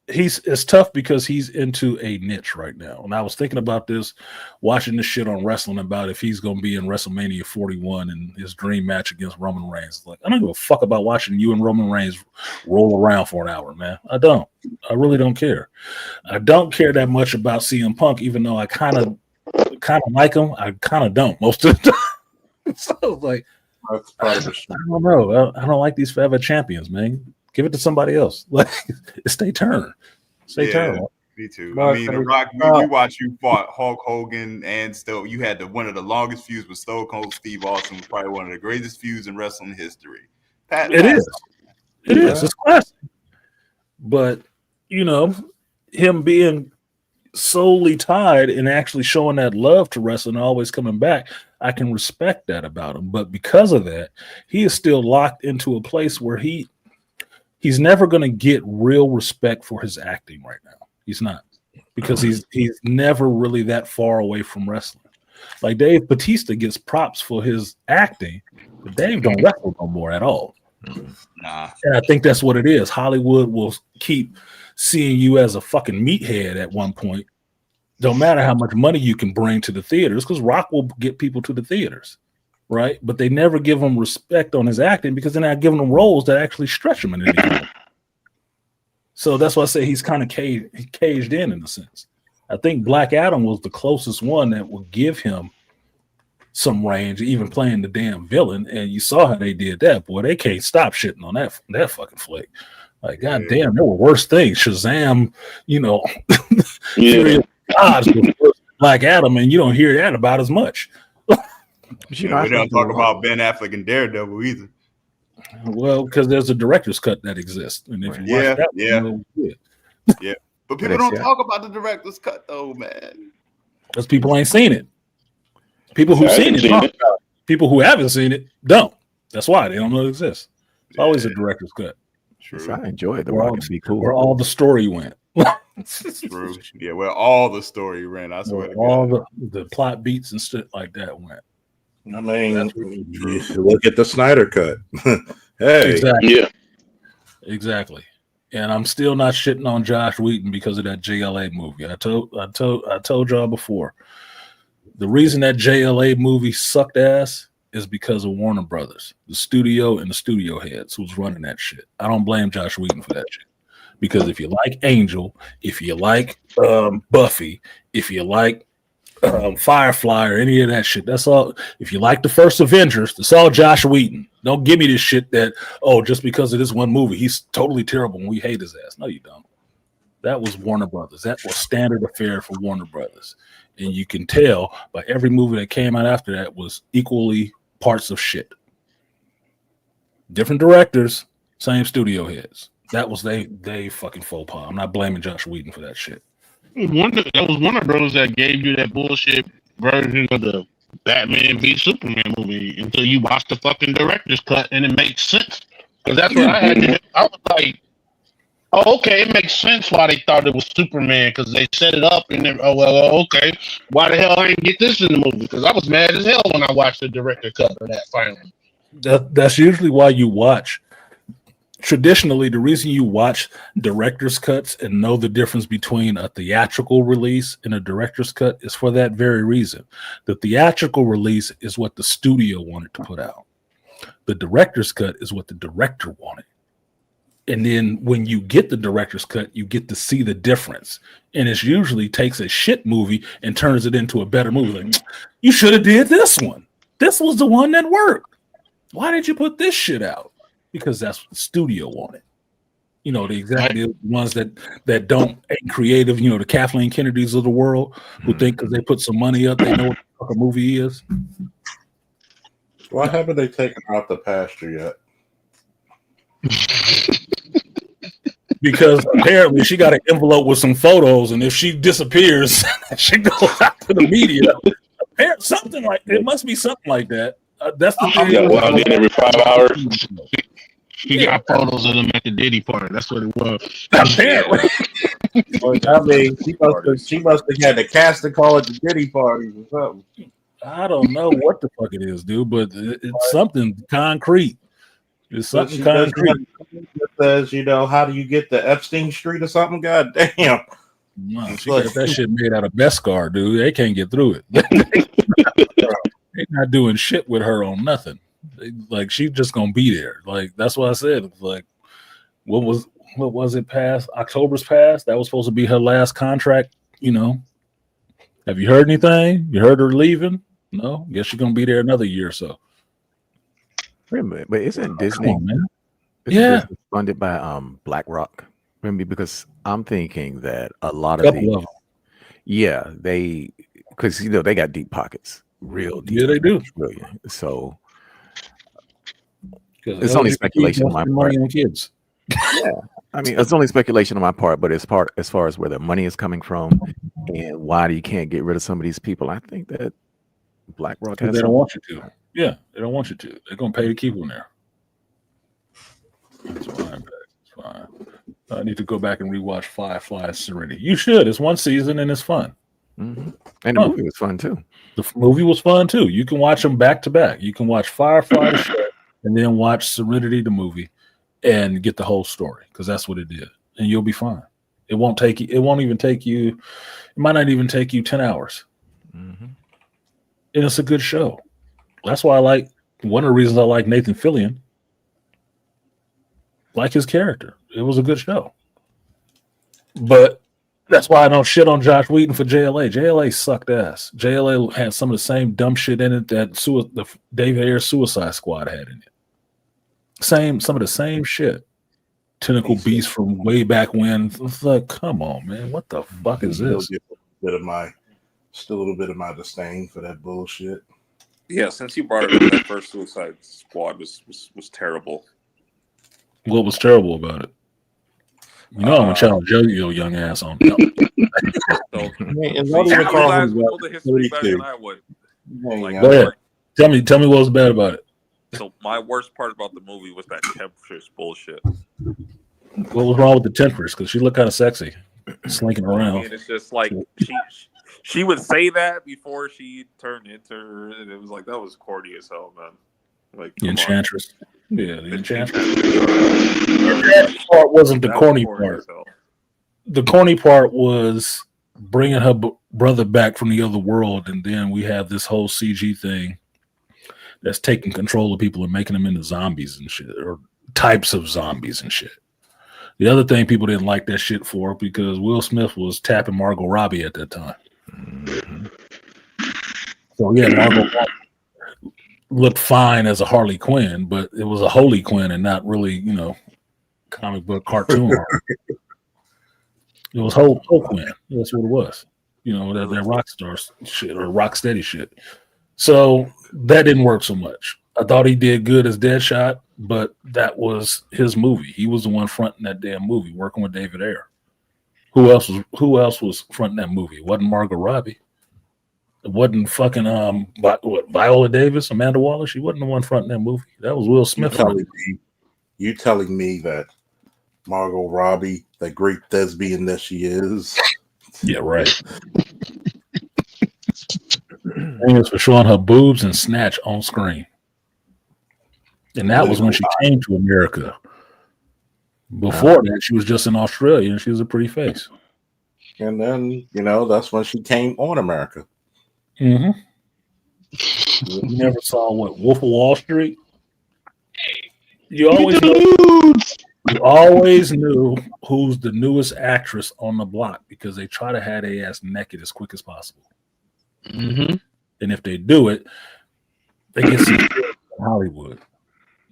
it's tough because he's into a niche right now. And I was thinking about this, watching this shit on wrestling about if he's going to be in WrestleMania 41 and his dream match against Roman Reigns. Like, I don't give a fuck about watching you and Roman Reigns roll around for an hour, man. I don't. I really don't care. I don't care that much about CM Punk, even though I kind of like him. I kind of don't most of the time. So, like, I don't know. I don't like these forever champions, man. Give it to somebody else. Like, it's their turn. Turn. Me too. I mean, The Rock, we watched you fought Hulk Hogan, and still you had one of the longest feuds with Stone Cold Steve Austin, probably one of the greatest feuds in wrestling history. It is. It's classic. But, you know, him being solely tied and actually showing that love to wrestling and always coming back, I can respect that about him. But because of that, he is still locked into a place where he's never going to get real respect for his acting right now. He's not, because he's never really that far away from wrestling. Like Dave Bautista gets props for his acting, but Dave don't wrestle no more at all. Nah. And I think that's what it is. Hollywood will keep seeing you as a fucking meathead at one point. Don't matter how much money you can bring to the theaters, because Rock will get people to the theaters, right? But they never give him respect on his acting because they're not giving him roles that actually stretch him in anything. So that's why I say he's kind of caged in a sense. I think Black Adam was the closest one that would give him some range, even playing the damn villain. And you saw how they did that, boy. They can't stop shitting on that fucking flick. Like, goddamn, there were worse things. Shazam, you know, Gods was Black Adam, and you don't hear that about as much. We don't talk about Ben Affleck and Daredevil either. Well, because there's a director's cut that exists, and if you watch that, but people don't talk about the director's cut though, man. Because people ain't seen it. People who've seen it talk about it. People who haven't seen it don't. That's why they don't know it exists. It's always a director's cut. True. I enjoy it. The Rock can be cool. Where all the story went. True. Yeah, where all the story ran. I swear to all God. the plot beats and shit like that went. I mean, look at the Snyder cut. Hey, exactly. Yeah, exactly. And I'm still not shitting on Josh Whedon because of that JLA movie. I told y'all before. The reason that JLA movie sucked ass is because of Warner Brothers, the studio and the studio heads who's running that shit. I don't blame Josh Whedon for that shit. Because if you like Angel, if you like Buffy, if you like Firefly or any of that shit, that's all. If you like the first Avengers, that's all Josh Whedon. Don't give me this shit that, just because of this one movie, he's totally terrible and we hate his ass. No, you don't. That was Warner Brothers. That was standard affair for Warner Brothers. And you can tell by every movie that came out after that was equally parts of shit. Different directors, same studio heads. That was they fucking faux pas. I'm not blaming Josh Whedon for that shit. That was Warner Brothers that gave you that bullshit version of the Batman v Superman movie until you watch the fucking director's cut and it makes sense. Because that's what I had to do. I was like, oh, okay, it makes sense why they thought it was Superman because they set it up and then, okay, why the hell I didn't get this in the movie? Because I was mad as hell when I watched the director cut of that finally. That's usually why you watch. Traditionally, the reason you watch director's cuts and know the difference between a theatrical release and a director's cut is for that very reason. The theatrical release is what the studio wanted to put out. The director's cut is what the director wanted. And then when you get the director's cut, you get to see the difference. And it usually takes a shit movie and turns it into a better movie. Like, you should have did this one. This was the one that worked. Why did you put this shit out? Because that's what the studio wanted. You know, the executive ones that ain't creative, you know, the Kathleen Kennedys of the world who think because they put some money up, they know what the fuck a movie is. Why haven't they taken her out the pasture yet? Because apparently she got an envelope with some photos, and if she disappears, she goes out to the media. Something like it must be something like that. That's the thing. Yeah, well, then every 5 hours. She got photos of them at the Diddy party. That's what it was. Apparently. I mean, she must have had the casting call at the Diddy parties or something. I don't know what the fuck it is, dude, but it's something concrete. It's something concrete. It says, how do you get the Epstein Street or something? God damn. No, she got that shit made out of Beskar, dude. They can't get through it. They're not doing shit with her on nothing. Like she's just gonna be there. Like that's what I said. Like what was it past? October's past. That was supposed to be her last contract. Have you heard anything? You heard her leaving? No. Guess she's gonna be there another year or so. Wait a minute, but isn't Disney? Come on, man. Disney funded by BlackRock? Remember, because I'm thinking that a lot of these, because they got deep pockets, real deep. Yeah, they do. Brilliant. So it's only speculation on my part. Kids. Yeah, I mean, it's only speculation on my part, but as far as where the money is coming from and why you can't get rid of some of these people, I think that BlackRock has. They don't want you to. Yeah, they don't want you to. They're gonna pay to keep them there. It's fine. It's fine. I need to go back and rewatch Firefly's Serenity. You should. It's one season and it's fun. Mm-hmm. And the movie was fun too. The movie was fun too. You can watch them back to back. You can watch Firefly the show and then watch Serenity the movie and get the whole story because that's what it did, and you'll be fine. It won't take you. It won't even take you. It might not even take you 10 hours. Mm-hmm. And it's a good show. That's why one of the reasons I like Nathan Fillion. Like his character. It was a good show. But that's why I don't shit on Josh Whedon for JLA. JLA sucked ass. JLA had some of the same dumb shit in it that the David Ayer Suicide Squad had in it. Some of the same shit. Tentacle Beast from way back when. It's like, come on, man. What the fuck is this? Still a little bit of my disdain for that bullshit. Yeah, since you brought it up, that first Suicide Squad was terrible. What was terrible about it? I'm gonna challenge your young ass on. So, you guys know the history better than I would. Go ahead. Tell me what was bad about it. So my worst part about the movie was that Temptress bullshit. What was wrong with the Temptress? Because she looked kind of sexy, slinking around. And it's just like she would say that before she turned into her, and it was like that was corny as hell, man. Like the Enchantress. Yeah, the Enchantress. The part wasn't the corny part. The corny part was bringing her brother back from the other world, and then we have this whole CG thing that's taking control of people and making them into zombies and shit, or types of zombies and shit. The other thing people didn't like that shit for because Will Smith was tapping Margot Robbie at that time. Mm-hmm. So yeah, Margot Robbie looked fine as a Harley Quinn, but it was a Holy Quinn and not really, comic book cartoon. It was whole Quinn. That's what it was. That rock star shit or rock steady shit. So that didn't work so much. I thought he did good as Deadshot, but that was his movie. He was the one fronting that damn movie, working with David Ayer. Who else was fronting that movie? It wasn't Margot Robbie. It wasn't fucking Viola Davis, Amanda Waller. She wasn't the one fronting that movie. That was Will Smith. You telling me that Margot Robbie, the great thespian that she is? Yeah, right. Famous for showing her boobs and snatch on screen, and that was when she came to America. Before that, she was just in Australia, and she was a pretty face. And then that's when she came on America. Mm-hmm. You never saw Wolf of Wall Street? You always knew who's the newest actress on the block because they try to have their ass naked as quick as possible. Mm-hmm. And if they do it, they get some in Hollywood.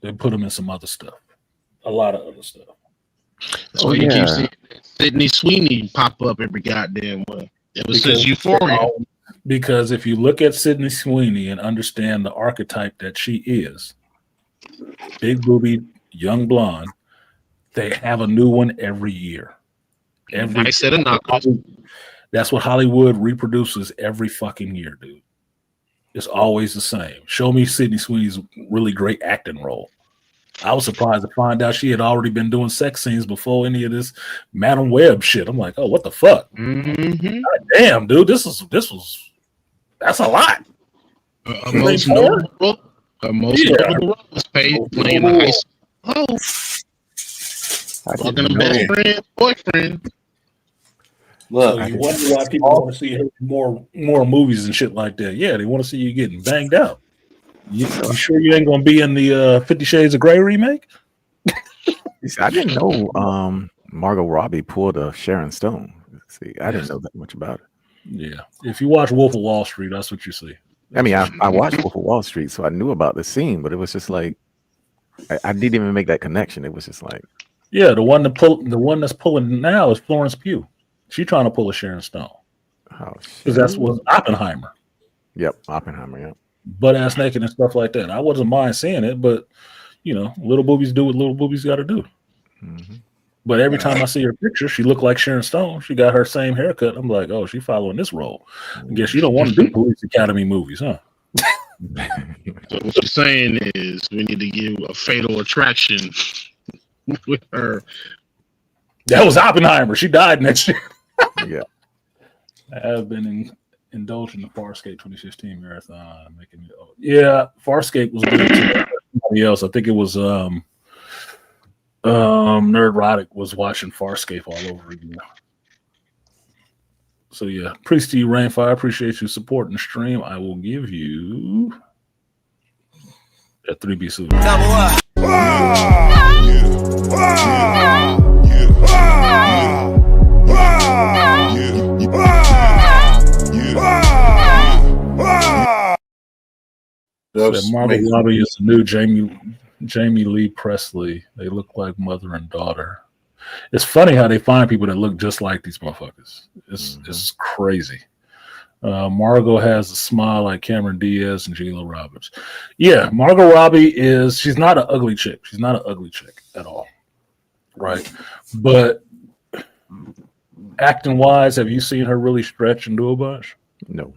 They put them in some other stuff, a lot of other stuff. That's why you keep seeing Sydney Sweeney pop up every goddamn way. It was since Euphoria. Because if you look at Sydney Sweeney and understand the archetype that she is, big booby, young blonde, they have a new one every year. Nice set of knockoffs. That's what Hollywood reproduces every fucking year, dude. It's always the same. Show me Sydney Sweeney's really great acting role. I was surprised to find out she had already been doing sex scenes before any of this Madam Web shit. I'm like, oh, what the fuck? Mm-hmm. God damn, dude, that's a lot. Most notable was playing the high school. Fucking a best friend, boyfriend. Look, so you wonder why people want to see her more movies and shit like that. Yeah, they want to see you getting banged out. You sure you ain't gonna be in the 50 Shades of Grey remake? I didn't know Margot Robbie pulled a Sharon Stone. See, I didn't know that much about it. Yeah, if you watch Wolf of Wall Street, that's what you see. I mean, I watched Wolf of Wall Street, so I knew about the scene, but it was just like I didn't even make that connection. It was just like, yeah, the one that's pulling now is Florence Pugh. She's trying to pull a Sharon Stone. Oh, because that's what Oppenheimer. Yep, Oppenheimer. Yep. Butt ass naked and stuff like that. I wasn't mind seeing it, but little boobies do what little boobies got to do. Mm-hmm. But every time I see her picture, she looked like Sharon Stone. She got her same haircut. I'm like, oh, she following this role. I guess you don't want to do Police Academy movies, huh? So what you're saying is we need to give a Fatal Attraction with her. That was Oppenheimer. She died next year. Yeah. I have been indulged in the Farscape 2016 marathon. Yeah, Farscape was good too. Somebody else. I think it was Nerdrotic was watching Farscape all over again. So yeah, Priest to you, Rainfire. I appreciate you supporting the stream. I will give you a 3B suit. Double up. Margot Robbie is the new Jamie Lee Presley. They look like mother and daughter. It's funny how they find people that look just like these motherfuckers. It's crazy. Margot has a smile like Cameron Diaz and Gina Roberts. Yeah, Margot Robbie she's not an ugly chick. She's not an ugly chick at all. Right. But acting wise, have you seen her really stretch and do a bunch? No.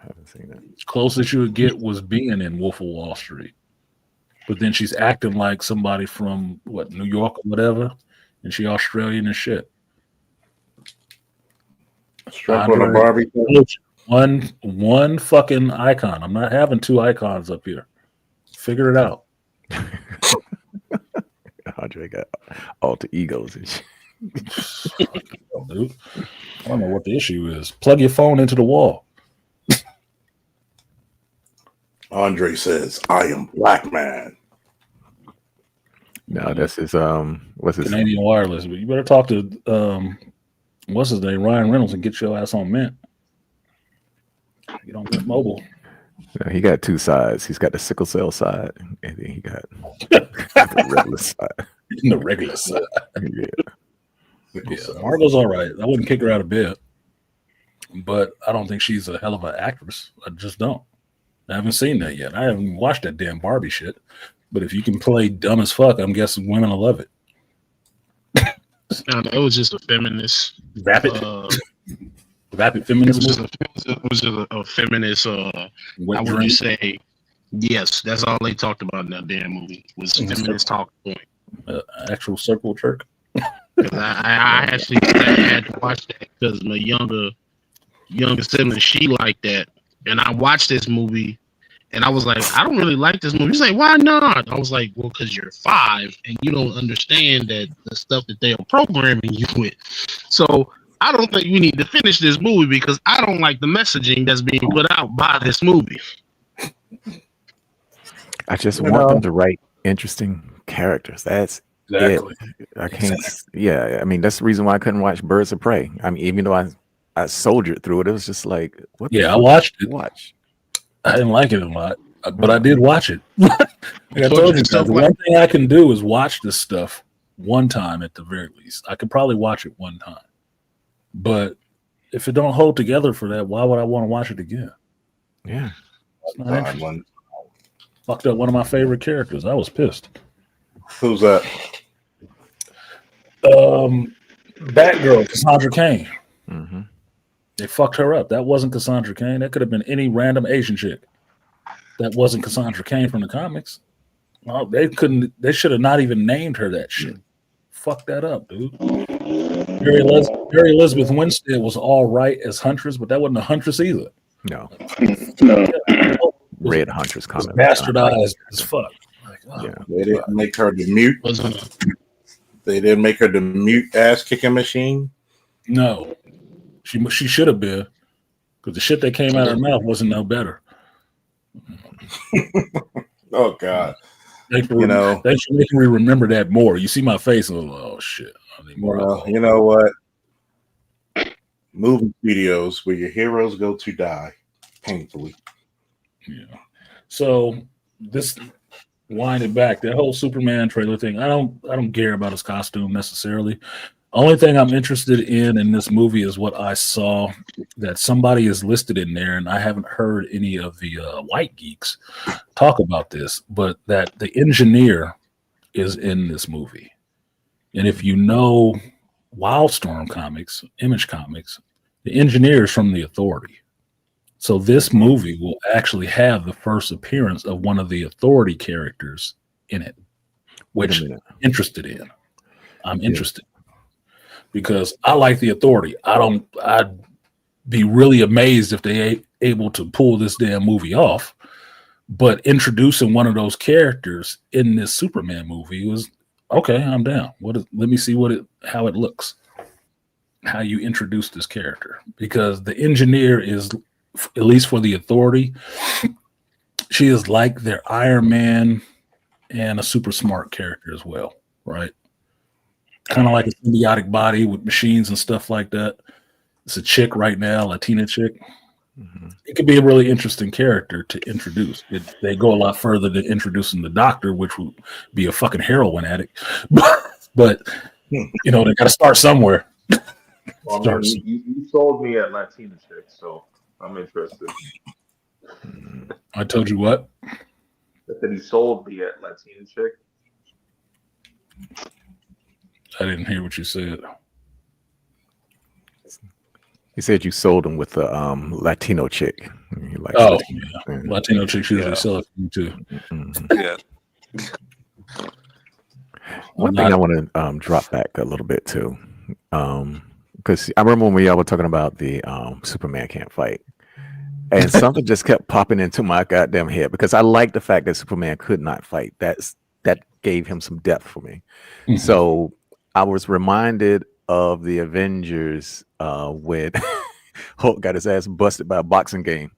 I haven't seen that. Closest you would get was being in Wolf of Wall Street. But then she's acting like somebody from New York or whatever, and she Australian and shit. One fucking icon. I'm not having two icons up here. Figure it out. Andre got alter egos and shit. Dude. I don't know what the issue is. Plug your phone into the wall. Andre says, I am black man. No, that's his what's his Canadian Wireless. But you better talk to what's his name, Ryan Reynolds, and get your ass on Mint. Get on Mint Mobile. Yeah, he got two sides. He's got the sickle cell side, and then he got the regular side. The regular side. Yeah. Margot's all right. I wouldn't kick her out of bed, but I don't think she's a hell of an actress. I just don't. I haven't seen that yet. I haven't watched that damn Barbie shit. But if you can play dumb as fuck, I'm guessing women will love it. No, it was just a feminist. Vapid feminist. It was just a feminist. How would you say? Yes, that's all they talked about in that damn movie was feminist talk point. Actual circle jerk. I actually had to watch that because my younger sibling, she liked that, and I watched this movie. And I was like, I don't really like this movie. He's like, why not? I was like, well, because you're 5 and you don't understand that the stuff that they are programming you with. So I don't think we need to finish this movie because I don't like the messaging that's being put out by this movie. I just want them to write interesting characters. That's exactly it. I can't. Yeah, I mean, that's the reason why I couldn't watch Birds of Prey. I mean, even though I soldiered through it, it was just like, what? Yeah, I watched it. I didn't like it a lot, but I did watch it. Like I told you, the one thing I can do is watch this stuff one time at the very least. I could probably watch it one time, but if it don't hold together for that, why would I want to watch it again? Yeah. It's not interesting. Fucked up one of my favorite characters. I was pissed. Who's that? Batgirl, Cassandra Cain. Mm-hmm. They fucked her up. That wasn't Cassandra Cain. That could have been any random Asian chick. That wasn't Cassandra Cain from the comics. No, they couldn't. They should have not even named her that shit. Fuck that up, dude. Mary Elizabeth Winstead was all right as Huntress, but that wasn't a Huntress either. No. No. Red Huntress comic. Bastardized as fuck. Like, Yeah. They didn't make her the mute. They didn't make her the mute ass kicking machine. No, she should have been, because the shit that came out of her mouth wasn't no better. Oh God. They should make me remember that more. You see my face, and I'm like, oh shit. I need more. Well, you know what? Movie studios where your heroes go to die painfully. Yeah. So this winding back, that whole Superman trailer thing, I don't care about his costume necessarily. Only thing I'm interested in this movie is what I saw that somebody is listed in there, and I haven't heard any of the white geeks talk about this, but that the engineer is in this movie. And if you know Wildstorm comics, Image Comics, the engineer is from the Authority. So this movie will actually have the first appearance of one of the Authority characters in it, which I'm interested in. I'm interested because I like the Authority. I'd be really amazed if they able to pull this damn movie off. But introducing one of those characters in this Superman movie was okay. I'm down. Let me see how it looks. How you introduce this character, because the engineer is, at least for the Authority, she is like their Iron Man and a super smart character as well, right? Kind of like a symbiotic body with machines and stuff like that. It's a chick right now, Latina chick. Mm-hmm. It could be a really interesting character to introduce. They go a lot further than introducing the Doctor, which would be a fucking heroin addict. But they got to start somewhere. Well, I mean, you sold me at Latina chick, so I'm interested. I told you what? I said he sold me at Latina chick. I didn't hear what you said. He said you sold him with the Latino chick. Latino chicks usually sell it for you too. Mm-hmm. Yeah. One thing I want to drop back a little bit too, because I remember when y'all were talking about the Superman can't fight, and something just kept popping into my goddamn head, because I like the fact that Superman could not fight. That gave him some depth for me. Mm-hmm. So I was reminded of the Avengers when Hulk got his ass busted by a boxing game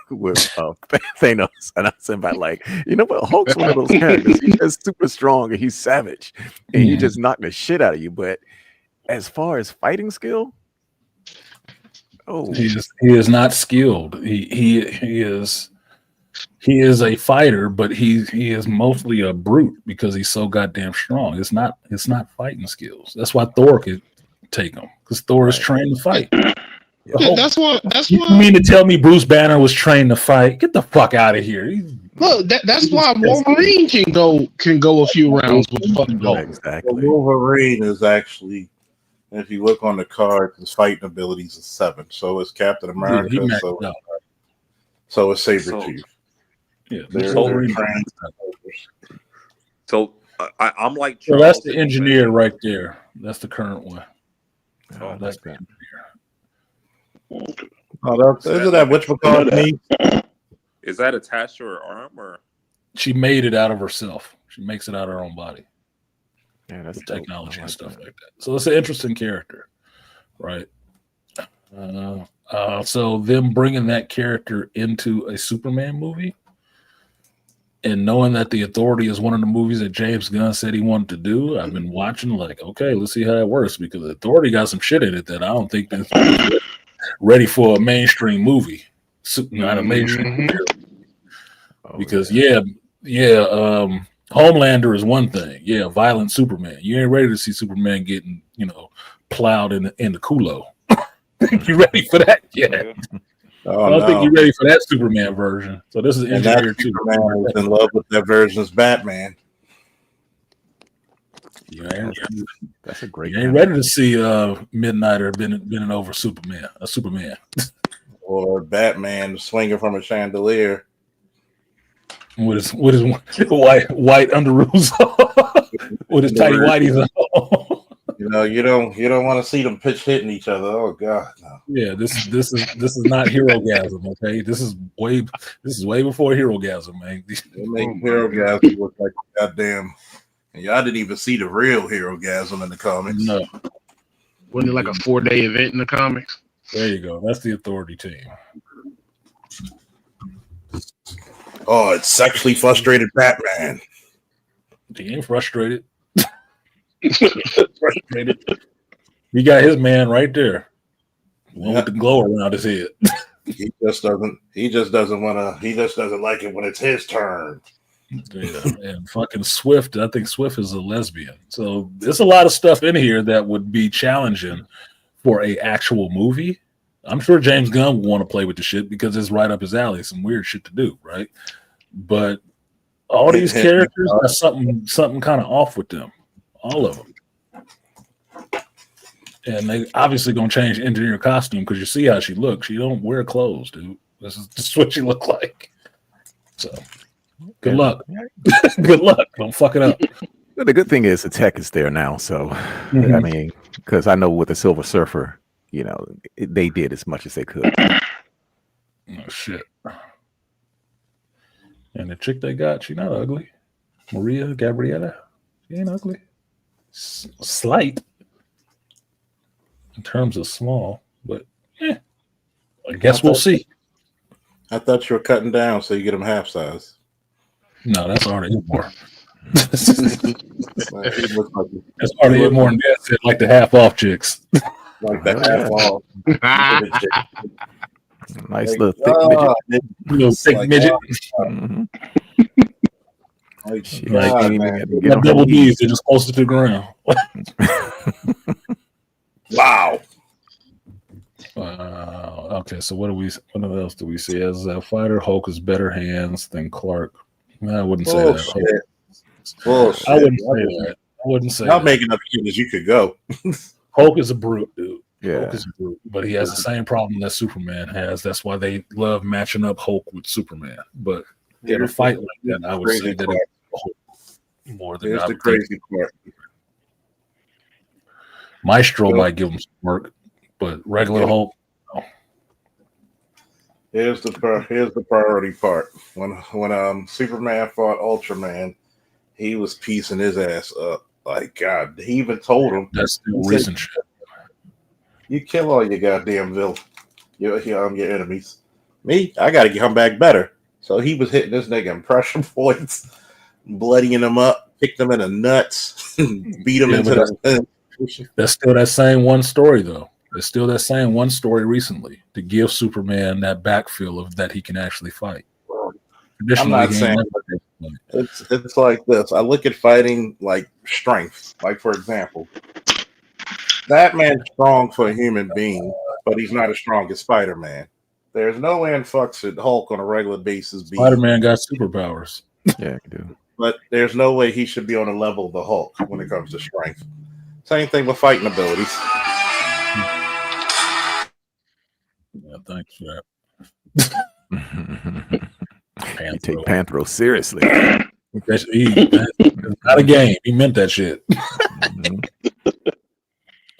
with Thanos, and I said, like, you know what, Hulk's one of those characters. He's just super strong and he's savage, and he just knocked the shit out of you. But as far as fighting skill, he is not skilled. He is a fighter, but he is mostly a brute because he's so goddamn strong. It's not fighting skills. That's why Thor could take him, because Thor is trained to fight. That's why. You mean to tell me Bruce Banner was trained to fight? Get the fuck out of here! Look, that's why Wolverine can go a few rounds with the fucking Hulk. Exactly. Wolverine is actually, if you look on the card, his fighting abilities is 7. So is Captain America. So is Sabretooth. Yeah, so I'm like, Charles, that's the engineer right there. That's the current one. Oh, that's the engineer. Isn't that which McCall? Is that attached to her arm, or she made it out of herself? She makes it out of her own body. Yeah, that's technology and stuff like that. So it's an interesting character, right? So them bringing that character into a Superman movie, and knowing that the Authority is one of the movies that James Gunn said he wanted to do, I've been watching like, okay, let's see how that works, because the Authority got some shit in it that I don't think that's ready for a mainstream movie, not a mainstream movie. Because Homelander is one thing. Yeah, violent Superman. You ain't ready to see Superman getting, plowed in the culo. think you're ready for that yet. Oh, I don't think no. you're ready for that Superman version. So this is And that engineered too. Superman is in love with that version's Batman. That's a great. You ain't ready to see Midnighter bending over Superman, a Superman, or Batman swinging from a chandelier with his white underoos with his tidy whities on. You don't want to see them pitch hitting each other. Oh God, no. Yeah, this is not Hero-gasm, okay? This is way before Hero-gasm, man. They make Hero-gasm look like goddamn. And y'all didn't even see the real Hero-gasm in the comics. No. Wasn't it like a 4-day event in the comics? There you go. That's the Authority team. Oh, it's sexually frustrated Batman. He ain't frustrated. Frustrated. He got his man right there. One with the glow around his head. He just doesn't like it when it's his turn. Yeah, and fucking Swift. I think Swift is a lesbian. So there's a lot of stuff in here that would be challenging for a actual movie. I'm sure James Gunn would want to play with the shit because it's right up his alley. Some weird shit to do, right? But all these characters have something kind of off with them. All of them. And they obviously gonna change engineer costume because you see how she looks. She don't wear clothes, dude. This is what she look like. So good luck. Good luck. Don't fuck it up. The good thing is the tech is there now. So I mean, because I know with the Silver Surfer, they did as much as they could. Oh shit. And the chick they got, she not ugly. Maria Gabriella. She ain't ugly. Slight in terms of small, but I guess we'll see. I thought you were cutting down so you get them half size. No, that's already more. That's already more than that. Like the half off chicks. Like the half off. Nice little thick midget. Little thick midget. Like double D's, they're just closer to the ground. Wow. Okay, so what else do we see? As a fighter, Hulk has better hands than Clark. I wouldn't say that. Bullshit. I wouldn't say that. I wouldn't say Not making up cute as you could go. Hulk is a brute, dude. Yeah. Hulk is a brute, but he has the same problem that Superman has. That's why they love matching up Hulk with Superman. But in a fight like that, I would say that it's more than Here's the crazy part. Maestro might give him some work, but regular Hulk. No. Here's the priority part. When Superman fought Ultraman, he was piecing his ass up. Like God, he even told him that's still recent shit. You kill all your goddamn villains, your enemies. Me, I got to come back better. So he was hitting this nigga in pressure points, bloodying him up, kicked him in the nuts, beat him into the. That's still that same one story, though. There's still that same one story recently to give Superman that backfill of that he can actually fight. I'm not saying it's like this. I look at fighting like strength. Like, for example, Batman's strong for a human being, but he's not as strong as Spider-Man. There's no way in fucks that Hulk on a regular basis. Spider-Man got superpowers. Yeah, he do. But there's no way he should be on the level of the Hulk when it comes to strength. Same thing with fighting abilities. Yeah, thanks for that. You take Panthro seriously. Not a game. He meant that shit.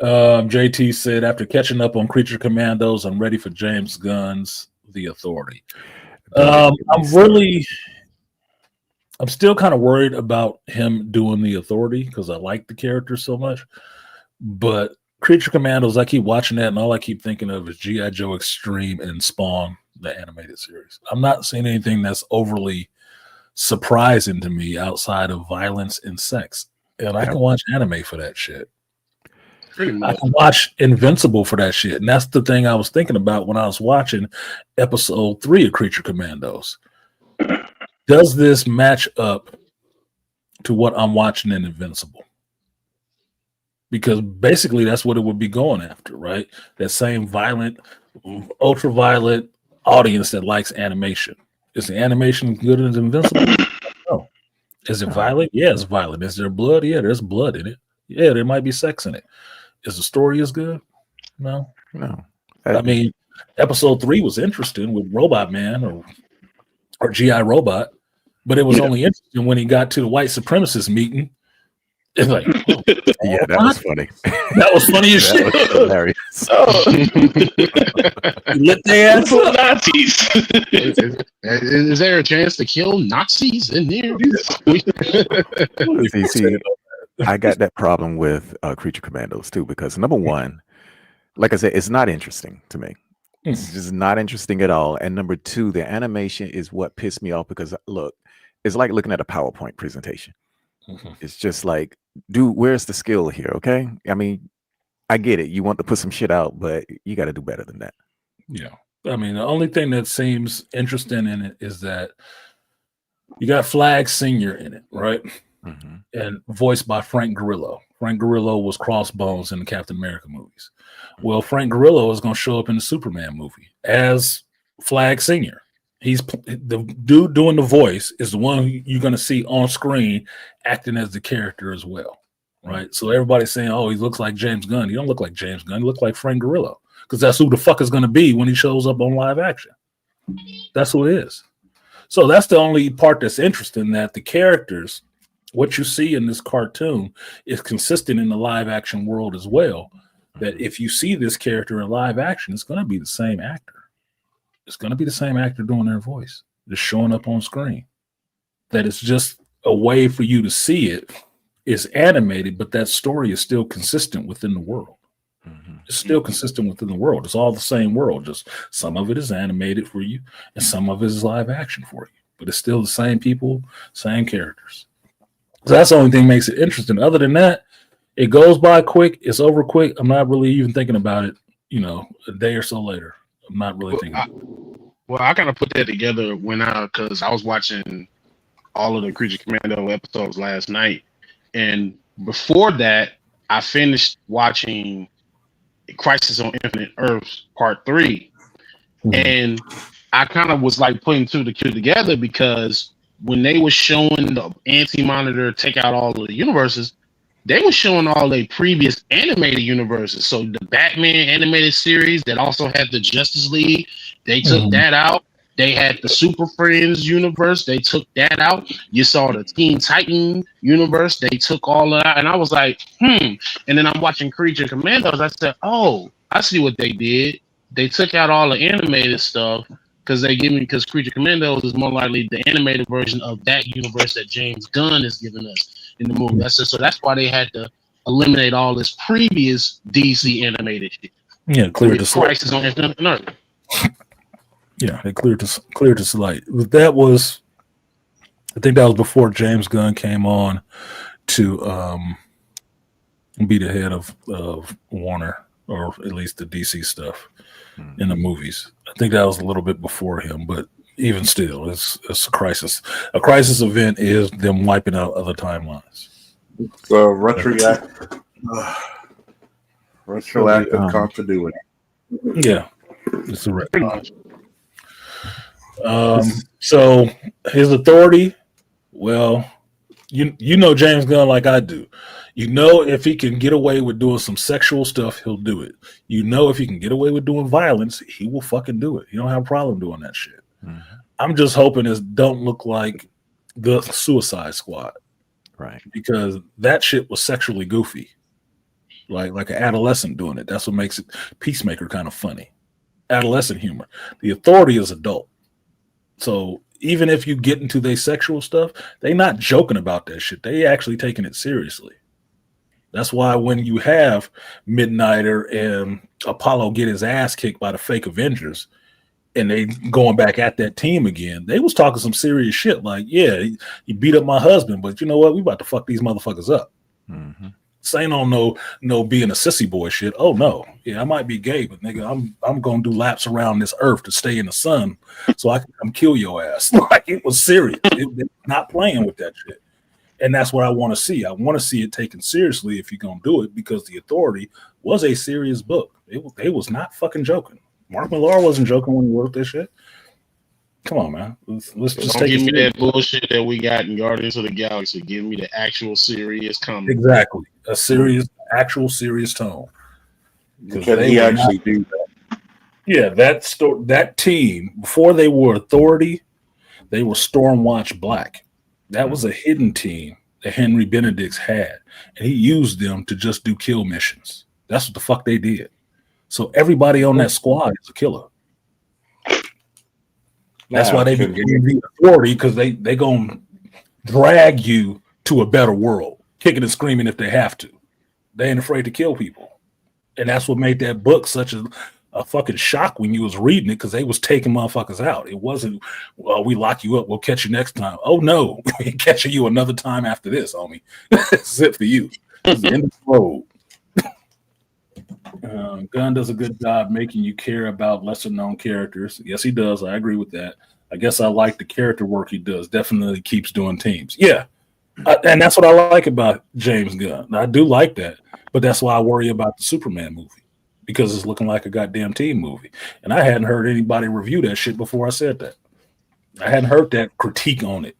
JT said, after catching up on Creature Commandos, I'm ready for James Gunn's The Authority. I'm still kind of worried about him doing The Authority because I like the character so much. But Creature Commandos, I keep watching that, and all I keep thinking of is G.I. Joe Extreme and Spawn, the animated series. I'm not seeing anything that's overly surprising to me outside of violence and sex. And I can watch anime for that shit. I can watch Invincible for that shit. And that's the thing I was thinking about when I was watching episode 3 of Creature Commandos. Does this match up to what I'm watching in Invincible? because basically that's what it would be going after, right? That same violent, ultraviolet audience that likes animation. Is the animation good as Invincible? No. Is it violent? Yeah, it's violent. Is there blood? Yeah, there's blood in it. Yeah, there might be sex in it. Is the story as good? No. No. I mean, episode 3 was interesting with Robot Man or GI Robot, but it was only interesting when he got to the white supremacist meeting. It's like, oh, yeah, that was funny. That was funny as shit. Was hilarious. Lit their ass up. Nazis. Is there a chance to kill Nazis in there? See, I got that problem with Creature Commandos too, because number one, like I said, it's not interesting to me. It's just not interesting at all. And number two, the animation is what pissed me off, because look, it's like looking at a PowerPoint presentation. It's just like, dude, where's the skill here? Okay. I mean, I get it. You want to put some shit out, but you got to do better than that. Yeah. I mean, the only thing that seems interesting in it is that you got Flag Senior in it, right? And voiced by Frank Grillo. Frank Grillo was Crossbones in the Captain America movies. Well, Frank Grillo is going to show up in the Superman movie as Flag Senior. He's the dude doing the voice is the one you're going to see on screen acting as the character as well, right? So everybody's saying, "Oh, he looks like James Gunn." He don't look like James Gunn. He looks like Frank Grillo, because that's who the fuck is going to be when he shows up on live action. That's who it is. So that's the only part that's interesting, that the characters, what you see in this cartoon, is consistent in the live action world as well. That if you see this character in live action, it's going to be the same actor. It's going to be the same actor doing their voice, just showing up on screen. That it's just a way for you to see it. It's animated, but that story is still consistent within the world. It's still consistent within the world. It's all the same world. Just some of it is animated for you, and some of it is live action for you. But it's still the same people, same characters. So that's the only thing that makes it interesting. Other than that, it goes by quick. It's over quick. I'm not really even thinking about it, a day or so later. I'm not really thinking. I kind of put that together because I was watching all of the Creature Commando episodes last night, and before that, I finished watching Crisis on Infinite Earths Part 3, and I kind of was like putting two together, because when they were showing the Anti-Monitor take out all of the universes, they were showing all their previous animated universes. So the Batman animated series that also had the Justice League, they took that out. They had the Super Friends universe, they took that out. You saw the Teen Titan universe, they took all of that. And I was like, And then I'm watching Creature Commandos. I said, oh, I see what they did. They took out all the animated stuff because Creature Commandos is more likely the animated version of that universe that James Gunn is giving us in the movie. So that's why they had to eliminate all this previous DC animated shit. Yeah, clear the Crisis on Infinite Earth. Yeah, they cleared the slate. That was, I think that was before James Gunn came on to be the head of Warner, or at least the DC stuff in the movies. I think that was a little bit before him, but even still, it's a crisis. A crisis event is them wiping out other timelines. So retroactive continuity. Yeah, it's a retcon. So his authority, well, you know James Gunn like I do. You know, if he can get away with doing some sexual stuff, he'll do it. You know, if he can get away with doing violence, he will fucking do it. He don't have a problem doing that shit. I'm just hoping it don't look like the Suicide Squad, right? Because that shit was sexually goofy, like an adolescent doing it. That's what makes it Peacemaker kind of funny. Adolescent humor. The Authority is adult, so even if you get into their sexual stuff, they not joking about that shit. They actually taking it seriously. That's why when you have Midnighter and Apollo get his ass kicked by the fake Avengers, and they going back at that team again, they was talking some serious shit. Like, yeah, he beat up my husband, but you know what? We about to fuck these motherfuckers up. Saying on no being a sissy boy shit. Oh no, yeah, I might be gay, but nigga, I'm gonna do laps around this earth to stay in the sun, so I can come kill your ass. Like, it was serious. They're not playing with that shit. And that's what I want to see. I want to see it taken seriously if you're going to do it, because The Authority was a serious book. It was not fucking joking. Mark Millar wasn't joking when he wrote this shit. Come on, man. Let's just Don't take give it me serious. that bullshit that we got in Guardians of the Galaxy. Give me the actual serious comic. Exactly. A serious, actual serious tone. Can he actually do that? Yeah, that team, before they were Authority, they were Stormwatch Black. That was a hidden team that Henry Benedict's had, and he used them to just do kill missions. That's what the fuck they did. So everybody on that squad is a killer. That's why they became the Authority, because they gonna drag you to a better world, kicking and screaming if they have to. They ain't afraid to kill people, and that's what made that book such a fucking shock when you was reading it, because they was taking motherfuckers out. It wasn't, well, we lock you up, we'll catch you next time. Oh no, we catching you another time after this, homie. That's it for you. It's the end of the road. Gunn does a good job making you care about lesser known characters. Yes, he does. I agree with that. I guess I like the character work he does. Definitely keeps doing teams. Yeah. And that's what I like about James Gunn. I do like that, but that's why I worry about the Superman movie, because it's looking like a goddamn team movie. And I hadn't heard anybody review that shit before I said that. I hadn't heard that critique on it,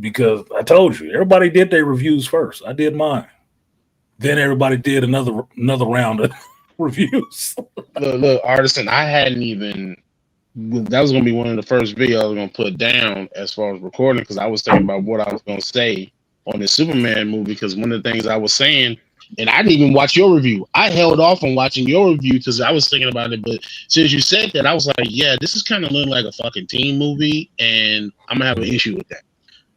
because I told you, everybody did their reviews first. I did mine. Then everybody did another round of reviews. Look, Artisan, I hadn't even. That was going to be one of the first videos I was going to put down as far as recording, because I was thinking about what I was going to say on the Superman movie, because one of the things I was saying, and I didn't even watch your review. I held off on watching your review because I was thinking about it. But since you said that, I was like, yeah, this is kind of looking like a fucking team movie, and I'm going to have an issue with that,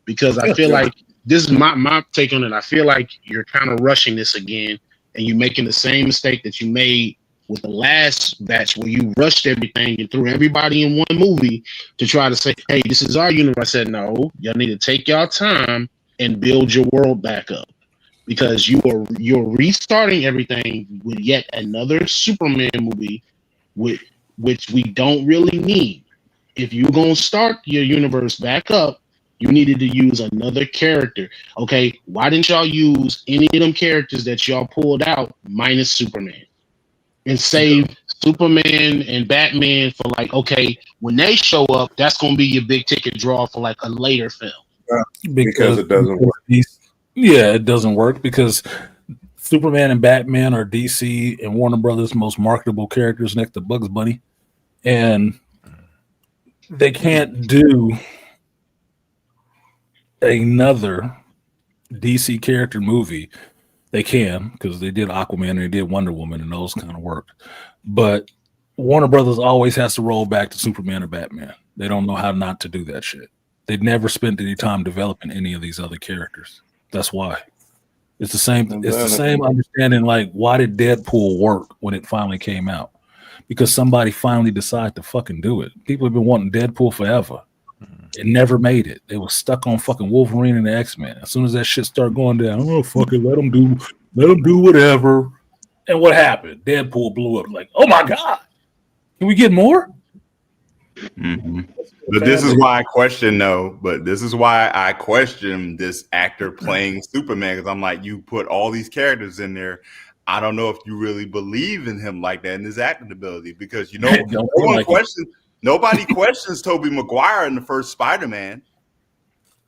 because I feel like this is my take on it. I feel like you're kind of rushing this again, and you're making the same mistake that you made with the last batch, where you rushed everything and threw everybody in one movie to try to say, hey, this is our universe. I said, no, y'all need to take y'all time and build your world back up, because you're restarting everything with yet another Superman movie, which we don't really need. If you're going to start your universe back up, you needed to use another character. Okay, why didn't y'all use any of them characters that y'all pulled out minus Superman? And save Superman and Batman for, like, okay, when they show up, that's going to be your big ticket draw for like a later film. Because it doesn't work. Yeah, it doesn't work because Superman and Batman are DC and Warner Brothers' most marketable characters next to Bugs Bunny. And they can't do another DC character movie. They can, because they did Aquaman and they did Wonder Woman, and those kind of worked. But Warner Brothers always has to roll back to Superman or Batman. They don't know how not to do that shit. They never spent any time developing any of these other characters. That's why. It's the same. It's the same understanding. Like, why did Deadpool work when it finally came out? Because somebody finally decided to fucking do it. People have been wanting Deadpool forever. It never made it. They were stuck on fucking Wolverine and the X-Men. As soon as that shit started going down, oh fuck it, let them do whatever. And what happened? Deadpool blew up. Like, oh my god, can we get more? Mm-hmm. But this is why I question this is why I question this actor playing Superman, because I'm like, you put all these characters in there. I don't know if you really believe in him like that and his acting ability, because nobody questions Tobey Maguire in the first Spider-Man.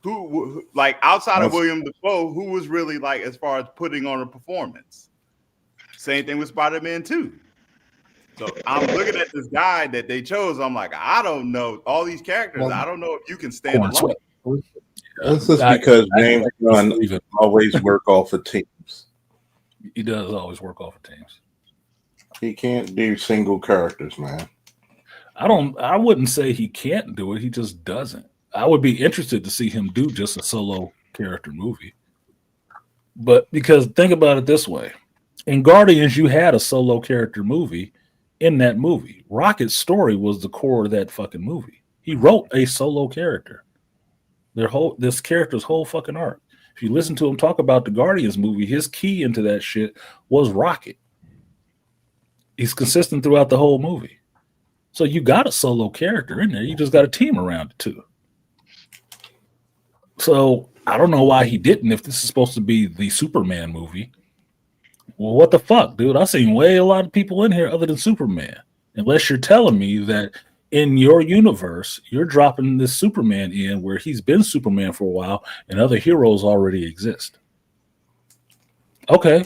Who like, outside of William Dafoe, who was really, like, as far as putting on a performance? Same thing with Spider-Man 2. So I'm looking at this guy that they chose. I'm like, I don't know all these characters. I don't know if you can stand alone. This is because James Gunn always work off of teams. He does always work off of teams. He can't do single characters, man. I wouldn't say he can't do it. He just doesn't. I would be interested to see him do just a solo character movie. But because think about it this way. In Guardians, you had a solo character movie in that movie. Rocket's story was the core of that fucking movie. He wrote a solo character. This character's whole fucking arc. If you listen to him talk about the Guardians movie, his key into that shit was Rocket. He's consistent throughout the whole movie. So you got a solo character in there. You just got a team around it too. So I don't know why he didn't. If this is supposed to be the Superman movie, well, what the fuck, dude? I've seen way a lot of people in here other than Superman. Unless you're telling me that in your universe, you're dropping this Superman in where he's been Superman for a while and other heroes already exist. Okay,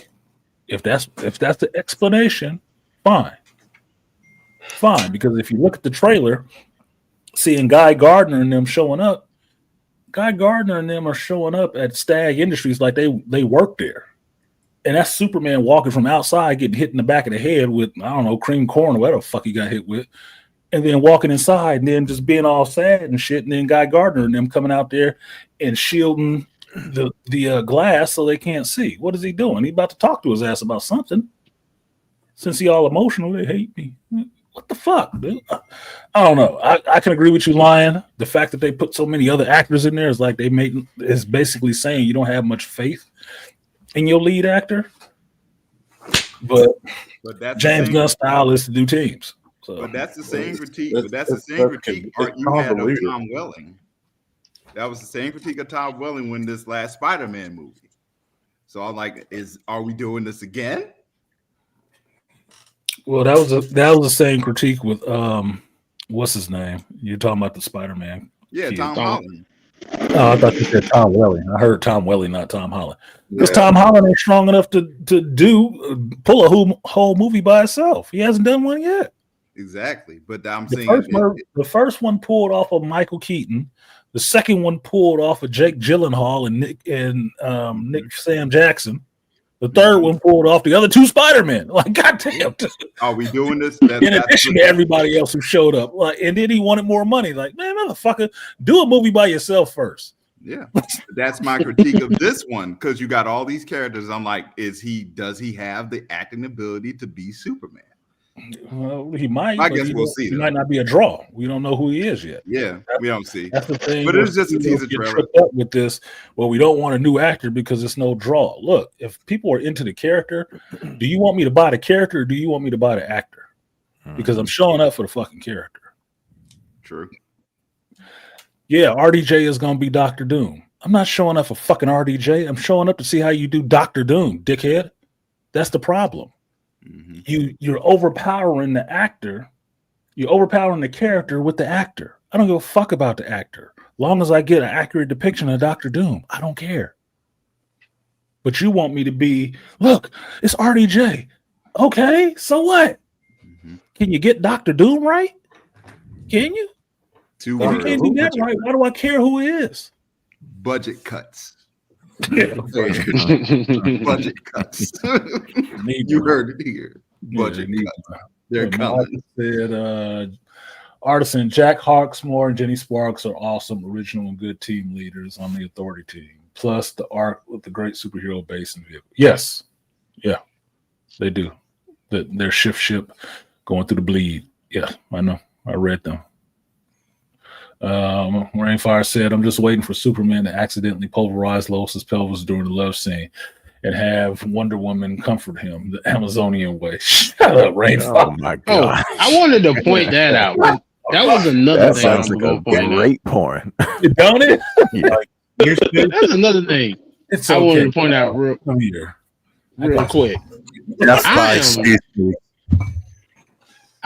if that's the explanation, fine. Fine, because if you look at the trailer, seeing Guy Gardner and them showing up, Guy Gardner and them are showing up at Stag Industries like they work there. And that's Superman walking from outside, getting hit in the back of the head with, I don't know, cream corn or whatever the fuck he got hit with. And then walking inside and then just being all sad and shit. And then Guy Gardner and them coming out there and shielding the glass so they can't see. What is he doing? He about to talk to his ass about something. Since he all emotional, they hate me. What the fuck, dude? I don't know. I can agree with you, Lion. The fact that they put so many other actors in there is like is basically saying you don't have much faith in your lead actor. But that's James Gunn's style is to do teams. So. But that's the same critique. But that's the same critique you had of Tom Welling. That was the same critique of Tom Welling when this last Spider-Man movie. So I'm like, are we doing this again? Well, that was the same critique with what's his name? You're talking about the Spider-Man. Yeah, Tom Holland. Oh, I thought you said Tom Welling. I heard Tom Welling, not Tom Holland. Because Tom Holland ain't strong enough to pull a whole movie by itself. He hasn't done one yet. Exactly, but I'm saying the first one pulled off of Michael Keaton. The second one pulled off of Jake Gyllenhaal and Nick Sam Jackson. The third one pulled off the other two Spider-Men. Like, goddamn. Are we doing this? In addition to everybody else who showed up. Like, and then he wanted more money. Like, man, motherfucker, do a movie by yourself first. Yeah. That's my critique of this one, because you got all these characters. I'm like, does he have the acting ability to be Superman? Well, he might. I guess we'll see. He might not be a draw. We don't know who he is yet. Yeah, we don't see. That's the thing. But it's just a teaser trailer. Up with this, well, we don't want a new actor because it's no draw. Look, if people are into the character, do you want me to buy the character or do you want me to buy the actor? Because I'm showing up for the fucking character. True. Yeah, RDJ is going to be Dr. Doom. I'm not showing up for fucking RDJ. I'm showing up to see how you do Dr. Doom, dickhead. That's the problem. You're overpowering the actor. You're overpowering the character with the actor. I don't give a fuck about the actor. Long as I get an accurate depiction of Dr. Doom, I don't care. But you want me to be, look, it's RDJ. Okay, so what? Can you get Dr. Doom right? Can you? If you can't do that right, why do I care who he is? Budget cuts. Yeah. Budget cuts. You heard it here. Budget cuts. They're coming. Said, Artisan Jack Hawksmore and Jenny Sparks are awesome, original, and good team leaders on the Authority team. Plus the arc with the great superhero base and vehicle. Yes. Yeah, they do. Their ship going through the bleed. Yeah, I know. I read them. Rainfire said, I'm just waiting for Superman to accidentally pulverize Lois's pelvis during the love scene and have Wonder Woman comfort him the Amazonian way. Shut up, Rainfire. Oh my god. I wanted to point that out. That was another thing. Sounds like a great porn. Don't it? Yeah. That's another thing. It's I okay. wanted to point out real quick.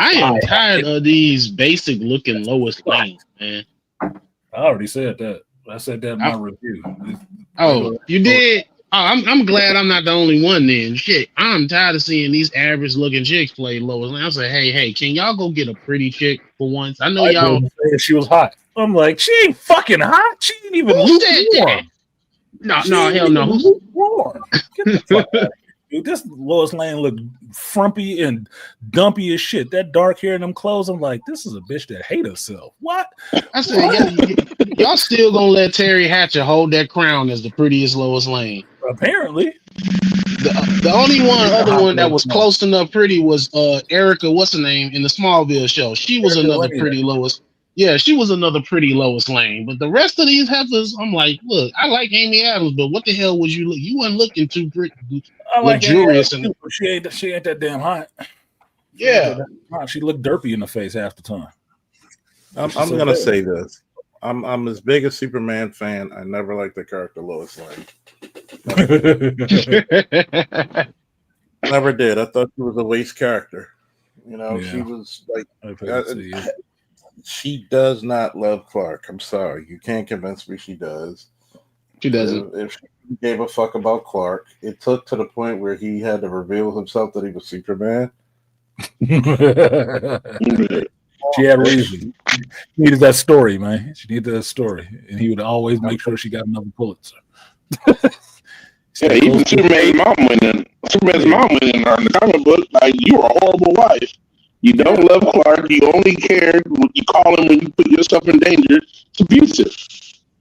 I am tired of these basic looking Lois Lane, man. I already said that. I said that in my review. Oh, you did? Oh, I'm glad I'm not the only one then. Shit, I'm tired of seeing these average looking chicks play Lois Lane. I say, hey, can y'all go get a pretty chick for once? I know y'all. She was hot. I'm like, she ain't fucking hot. She ain't even lukewarm. No, hell no. Lukewarm. Get the fuck out of here. Dude, this Lois Lane looked frumpy and dumpy as shit. That dark hair and them clothes, I'm like, this is a bitch that hate herself. What? I said, y'all still gonna let Terry Hatcher hold that crown as the prettiest Lois Lane? Apparently. The only other one that was close enough pretty was Erica, what's her name, in the Smallville show. She was another pretty Lois. Yeah, she was another pretty Lois Lane. But the rest of these heifers, I'm like, look, I like Amy Adams, but what the hell was you look? You weren't looking too pretty. I like luxurious. And she ain't that damn hot. Yeah. She looked derpy in the face half the time. I'm gonna say this. I'm as big a Superman fan. I never liked the character Lois Lane. Never did. I thought she was a waste character. You know, she was like, she does not love Clark. I'm sorry, you can't convince me she does. She doesn't. If she gave a fuck about Clark, it took to the point where he had to reveal himself that he was Superman. She had reason. She needed that story, man. She needed that story, and he would always make sure she got another Pulitzer. Yeah, even Superman's mom went in. Superman's mom went in on the comic book. Like, you are a horrible wife. You don't love Clark. You only care. You call him when you put yourself in danger. It's abusive.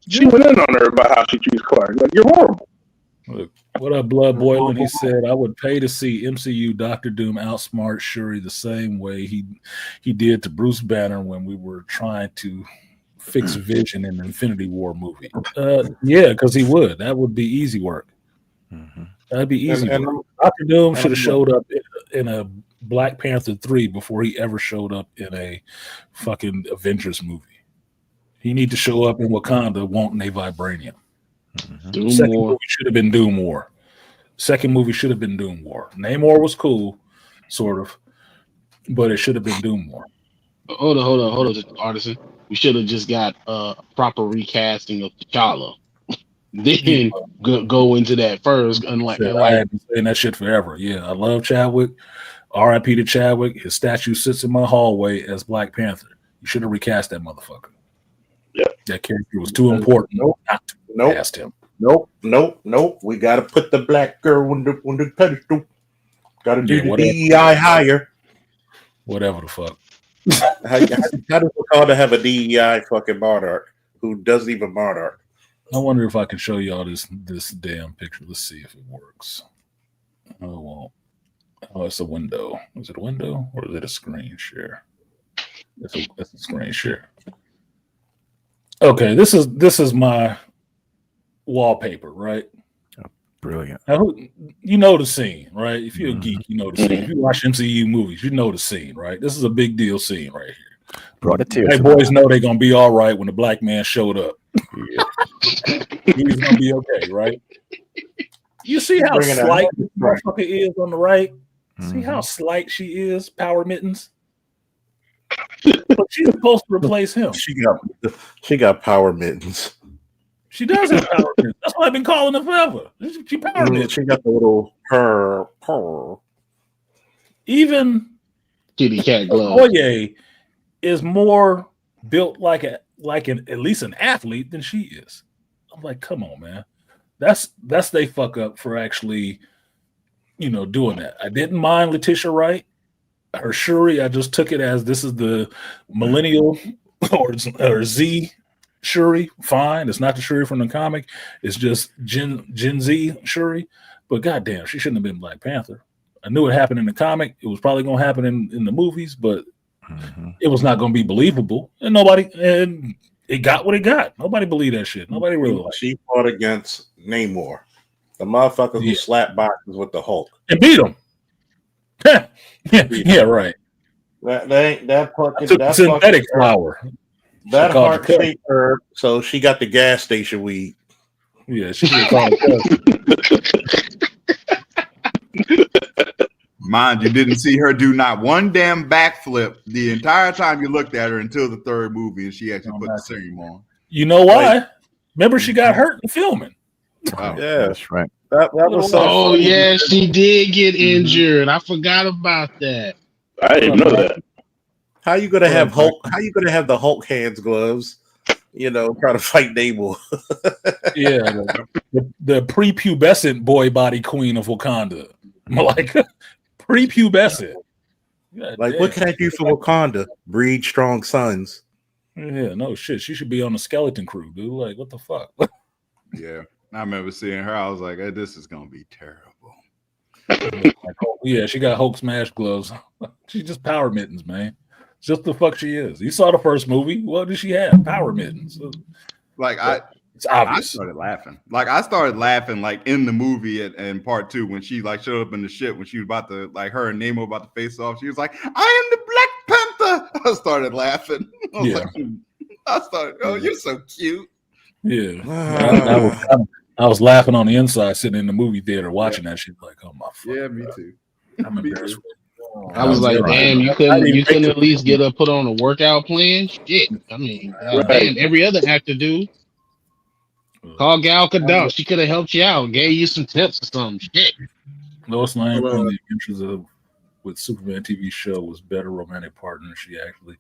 She went in on her about how she treats Clark. Like, you're horrible. Look, what up, Blood Boiling? He said, I would pay to see MCU Doctor Doom outsmart Shuri the same way he did to Bruce Banner when we were trying to fix Vision in the Infinity War movie. Yeah, because he would. That would be easy work. That'd be easy work. Doctor Doom should have showed up in a Black Panther 3 before he ever showed up in a fucking Avengers movie. He need to show up in Wakanda wanting a vibranium. Second movie should have been Doom War. Second movie should have been Doom War. Namor was cool, sort of, but it should have been Doom War. Hold on, Artisan. We should have just got a proper recasting of T'Challa. Then go into that first. Unlike I have been saying that shit forever. Yeah, I love Chadwick. R.I.P. to Chadwick. His statue sits in my hallway as Black Panther. You should have recast that motherfucker. Yep. That character was too important not to cast him. Nope. We got to put the black girl on the pedestal. Got to do the DEI higher. Whatever the fuck. How does Wakanda have a DEI fucking monarch who doesn't even monarch? I wonder if I can show y'all this damn picture. Let's see if it works. Oh, well. Oh, it's a window. Is it a window or is it a screen share? It's a screen share. Okay, this is my wallpaper, right? Oh, brilliant. Now, you know the scene, right? If you're a geek, you know the scene. If you watch MCU movies, you know the scene, right? This is a big deal scene right here. Brought a tear. Hey, boys know they're gonna be all right when the black man showed up. Yeah. He's gonna be okay, right? You see how slight this motherfucker is on the right? See how slight she is, Power Mittens? But she's supposed to replace him. She got Power Mittens. She does have Power Mittens. That's why I've been calling her forever. She Power Mittens. She got the little purr. Even kitty cat glove. Oye is more built like at least an athlete than she is. I'm like, come on, man. That's they fuck up for actually, doing that. I didn't mind Letitia Wright. Her Shuri, I just took it as this is the millennial or Z Shuri. Fine. It's not the Shuri from the comic. It's just Gen Z Shuri. But goddamn, she shouldn't have been Black Panther. I knew it happened in the comic. It was probably going to happen in the movies, but it was not going to be believable. And it got what it got. Nobody believed that shit. Nobody really liked it. She fought against Namor, the motherfucker who slapped boxes with the Hulk. And beat him. Yeah, right. That synthetic flower. That heart shaped herb, so she got the gas station weed. Yeah, she was called. Mind you, didn't see her do not one damn backflip the entire time you looked at her until the third movie, and she actually put the serum on. You know why? Remember, she got hurt in filming. Oh, yeah, that's right. That was so funny. Yeah, she did get injured. I forgot about that. I didn't know that. How you gonna have Hulk? How you gonna have the Hulk hands gloves? Trying to fight Namor. Yeah, the prepubescent boy body queen of Wakanda. Like prepubescent. What can I do for Wakanda? Breed strong sons. Yeah, no shit. She should be on the skeleton crew, dude. Like, what the fuck? Yeah. I remember seeing her. I was like, hey, this is gonna be terrible. Yeah, she got Hulk smash gloves. She's just Power Mittens, man. Just the fuck she is. You saw the first movie. What did she have? Power Mittens. It's obvious. I started laughing. I started laughing in the movie in part 2 when she showed up in the ship when she was about to her and Namor about to face off. She was like, "I am the Black Panther." I started laughing. I I thought, oh, you're so cute. Yeah, I was laughing on the inside, sitting in the movie theater watching that shit. Like, oh my fucking Yeah, me too. I'm Me embarrassed. too. I was like, damn, you couldn't at least get a put on a workout plan. Shit, I mean, damn, every other actor do. Call Gal Gadot. She could have helped you out, gave you some tips or something. Shit. Lois Lane from The Adventures of with Superman TV show was better romantic partner. She actually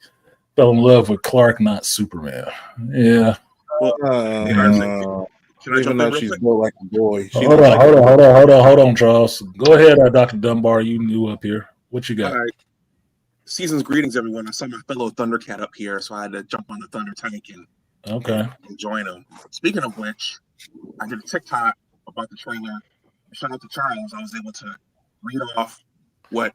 fell in love with Clark, not Superman. Yeah. Even though she's built like a boy. Hold on, Charles. Go ahead, Dr. Dunbar. You new up here. What you got? All right. Season's greetings, everyone. I saw my fellow Thundercat up here, so I had to jump on the Thunder Tank and join him. Speaking of which, I did a TikTok about the trailer. Shout out to Charles. I was able to read off what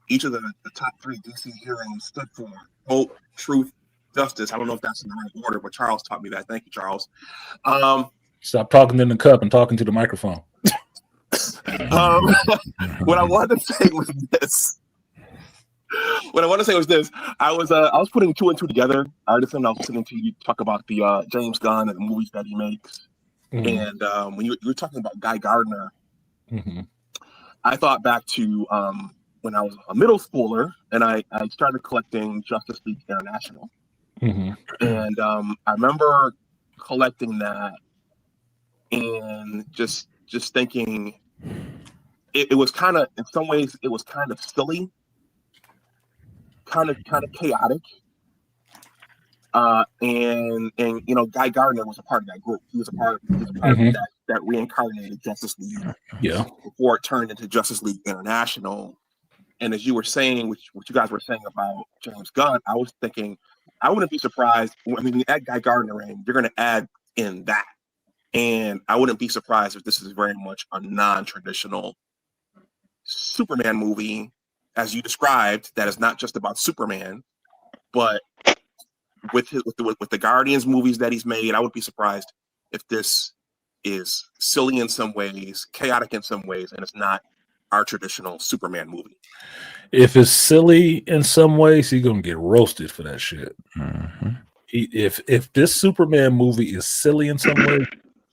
each of the top 3 DC heroes stood for. Hope, truth, justice. I don't know if that's in the right order, but Charles taught me that. Thank you, Charles. Stop talking in the cup and talking to the microphone. What I wanted to say was this. I was putting 2 and 2 together. I was listening to you talk about the James Gunn and the movies that he makes. Mm-hmm. And when you were talking about Guy Gardner, I thought back to when I was a middle schooler and I started collecting Justice League International. And I remember collecting that and just thinking it was kind of, in some ways, it was kind of silly, kind of chaotic. And you know, Guy Gardner was a part of that group. He was a part of that reincarnated Justice League. Yeah. Before it turned into Justice League International. And as you were saying, what you guys were saying about James Gunn, I was thinking, I wouldn't be surprised. I mean, you add Guy Gardner in, you're going to add in that. And I wouldn't be surprised if this is very much a non-traditional Superman movie, as you described, that is not just about Superman, but with the Guardians movies that he's made, I would be surprised if this is silly in some ways, chaotic in some ways, and it's not our traditional Superman movie. If it's silly in some ways, he's gonna get roasted for that shit. If this Superman movie is silly in some way,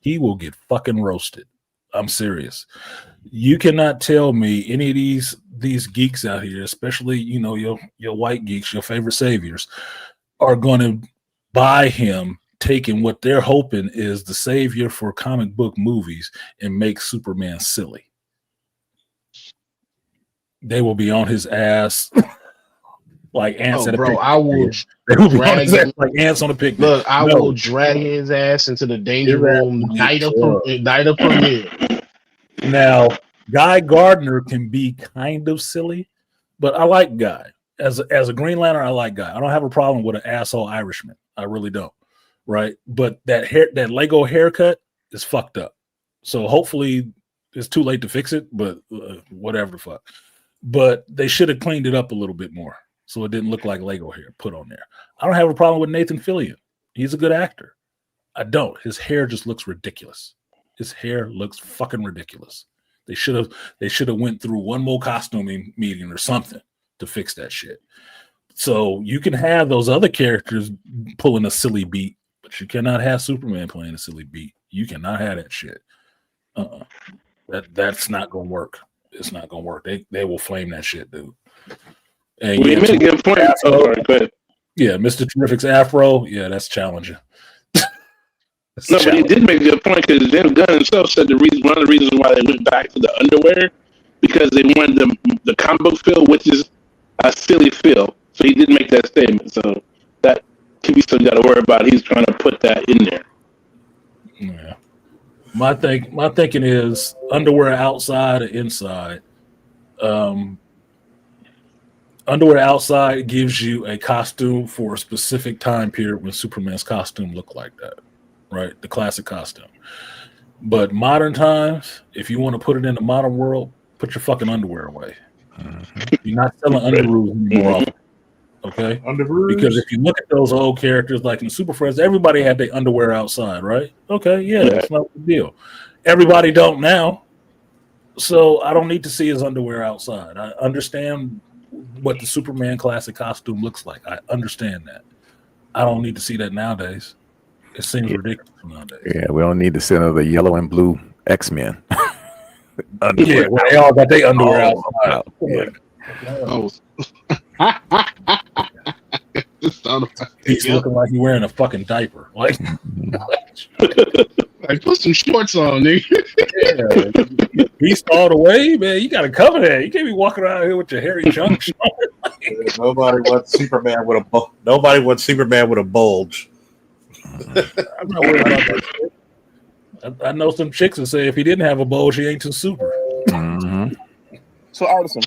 he will get fucking roasted. I'm serious. You cannot tell me any of these geeks out here, especially your white geeks, your favorite saviors, are going to buy him taking what they're hoping is the savior for comic book movies and make Superman silly. They will be on his ass like ants at a picnic. I will drag him like ants on a picnic. Look, I will drag his ass into the danger room night of premiere. Now, Guy Gardner can be kind of silly, but I like Guy. As a Green Lantern, I like Guy. I don't have a problem with an asshole Irishman. I really don't. Right? But that Lego haircut is fucked up. So hopefully it's too late to fix it, but whatever the fuck. But they should have cleaned it up a little bit more so it didn't look like Lego hair put on there. I don't have a problem with Nathan Fillion. He's a good actor. I don't. His hair just looks ridiculous. His hair looks fucking ridiculous. They should have went through one more costuming meeting or something to fix that shit. So you can have those other characters pulling a silly beat, but you cannot have Superman playing a silly beat. You cannot have that shit. That's not gonna work. It's not gonna work. They will flame that shit, dude. And we made a good point. Yeah, Mr. Terrific's afro. Yeah, that's challenging. But he did make a good point because James Gunn himself said one of the reasons why they went back to the underwear because they wanted the comic book feel, which is a silly feel. So he did make that statement. So that could be something you got to worry about. He's trying to put that in there. Yeah. My thinking is underwear outside or inside. Underwear outside gives you a costume for a specific time period when Superman's costume looked like that, right? The classic costume. But modern times, if you want to put it in the modern world, put your fucking underwear away. You're not selling underoos anymore. Okay? Because if you look at those old characters like in Super Friends, everybody had their underwear outside, right? Okay, yeah, that's not a big deal. Everybody don't now. So I don't need to see his underwear outside. I understand what the Superman classic costume looks like. I understand that. I don't need to see that nowadays. It seems ridiculous nowadays. Yeah, we don't need to see another yellow and blue X-Men. Yeah, well, they all got their underwear outside. Yeah. Oh. He's looking like he's wearing a fucking diaper. Like put some shorts on, nigga. Yeah, beast all the way, man. You got to cover that. You can't be walking around here with your hairy junk. Nobody wants Superman with a Nobody wants Superman with a bulge. I'm not worried about that shit. I know some chicks that say if he didn't have a bulge, he ain't too super. Mm-hmm. So, Artisan,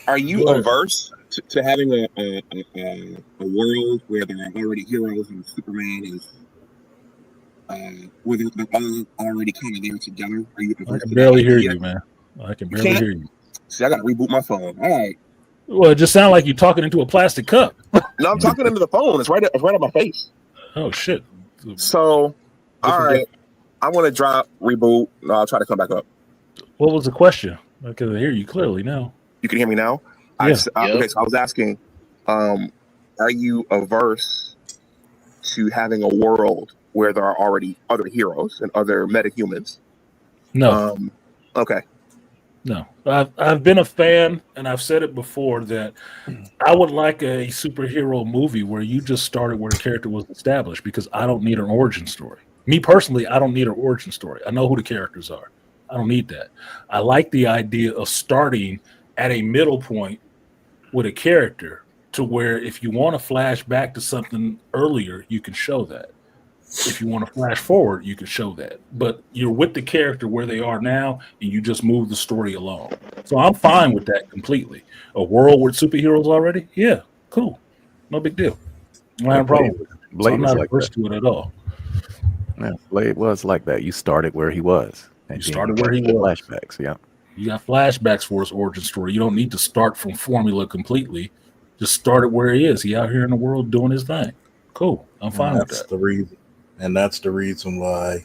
are you averse to having a world where there are already heroes and Superman is where they're all already kind of there together? Are you averse I can barely hear you, man. I can barely hear you. See, I got to reboot my phone. All right. Well, it just sounds like you're talking into a plastic cup. No, I'm talking into the phone. It's right on my face. Oh shit. So, all right. I want to drop reboot. No, I'll try to come back up. What was the question? I can hear you clearly now. You can hear me now? Yeah. Okay, so I was asking, are you averse to having a world where there are already other heroes and other metahumans? No. Okay. No. I've been a fan, and I've said it before, that I would like a superhero movie where you just started where the character was established, because I don't need an origin story. Me personally, I don't need an origin story. I know who the characters are. I don't need that. I like the idea of starting at a middle point with a character to where if you want to flash back to something earlier, you can show that. If you want to flash forward, you can show that. But you're with the character where they are now, and you just move the story along. So I'm fine with that completely. A world with superheroes already? Yeah, cool. No big deal. I don't have a problem with it. So I'm not averse to it at all. Yeah, Blade was like that. You started where he was. You started where he was. Flashbacks, yeah. You got flashbacks for his origin story. You don't need to start from formula completely. Just start it where he is. He out here in the world doing his thing. Cool. I'm fine with that. That's the reason why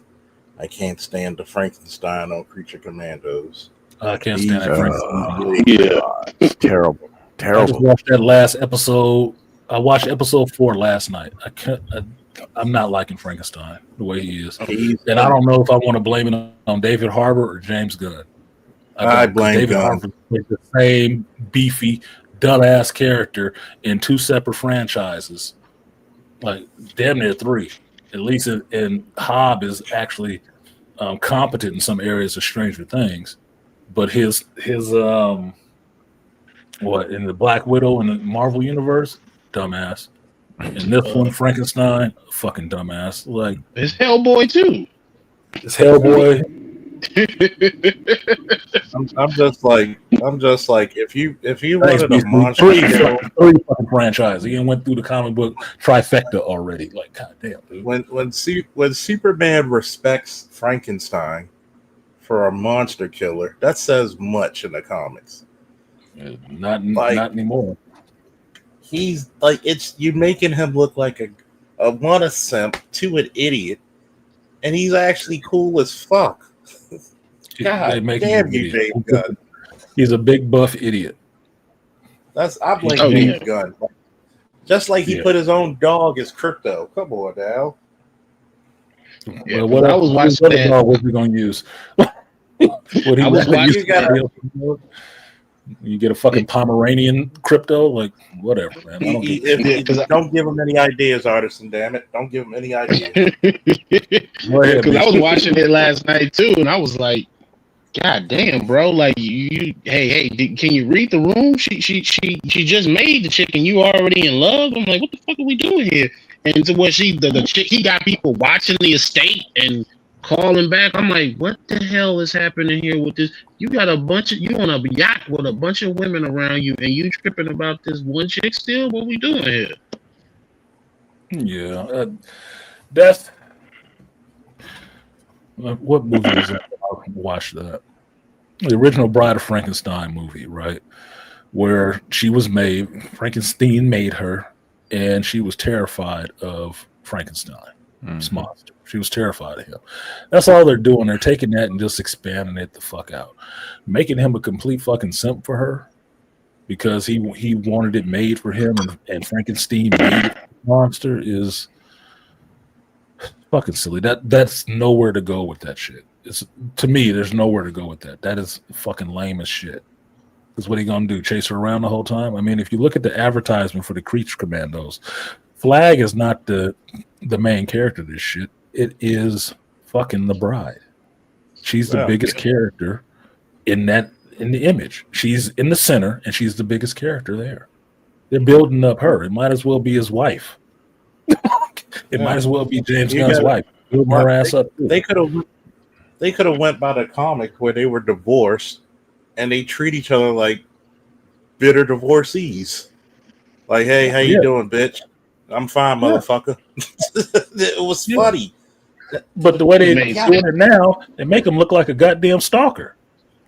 I can't stand the Frankenstein on Creature Commandos. I can't stand that Frankenstein. Yeah. Terrible. I just watched that last episode. I watched episode 4 last night. I'm not liking Frankenstein the way he is. And I don't know if I want to blame it on David Harbour or James Gunn. I blame David Gunn. Harbour played the same beefy, dull-ass character in 2 separate franchises. Like, damn near 3. At least in Hobb is actually competent in some areas of Stranger Things. But his what, in the Black Widow in the Marvel Universe? Dumbass. And this one, Frankenstein, fucking dumbass. Like, it's Hellboy too. It's Hellboy. I'm just like if you wanted a monster three fucking franchise. He went through the comic book trifecta already. Like, goddamn, dude. When Superman respects Frankenstein for a monster killer, that says much in the comics. Not anymore. He's like, you making him look like a simp to an idiot, and he's actually cool as fuck. God damn you, James Gunn. He's a big buff idiot. I blame James Gunn. Just like he put his own dog as Crypto. Come on now. Yeah, what I was watching that. Dog was he gonna use? What he was watching. You get a fucking Pomeranian Crypto, like whatever, man. Don't give him any ideas, Artisan. Damn it! Don't give him any ideas. Because I was watching it last night too, and I was like, "God damn, bro! Like hey, can you read the room? She just made the chick, and you already in love." I'm like, "What the fuck are we doing here?" And to what the chick, he got people watching the estate and calling back. I'm like, what the hell is happening here with this? You got you on a yacht with a bunch of women around you, and you tripping about this one chick still? What we doing here? Yeah, that's what movie was that? I watched that. The original Bride of Frankenstein movie, right? Where she was Frankenstein made her, and she was terrified of Frankenstein, this monster. She was terrified of him. That's all they're doing. They're taking that and just expanding it the fuck out. Making him a complete fucking simp for her. because he wanted it made for him, and Frankenstein made it monster is fucking silly. That's nowhere to go with that shit. It's, to me, there's nowhere to go with that. That is fucking lame as shit. Because what are you gonna do? Chase her around the whole time? I mean, if you look at the advertisement for the Creature Commandos, Flag is not the main character of this shit. It is fucking the bride. She's the biggest character in the image. She's in the center, and she's the biggest character there. They're building up her. It might as well be his wife. It might as well be James Gunn's wife. Building her ass up. They could have went by the comic where they were divorced, and they treat each other like bitter divorcees. Like, hey, how you doing, bitch? I'm fine, motherfucker. It was funny. But the way they're doing it now, they make him look like a goddamn stalker.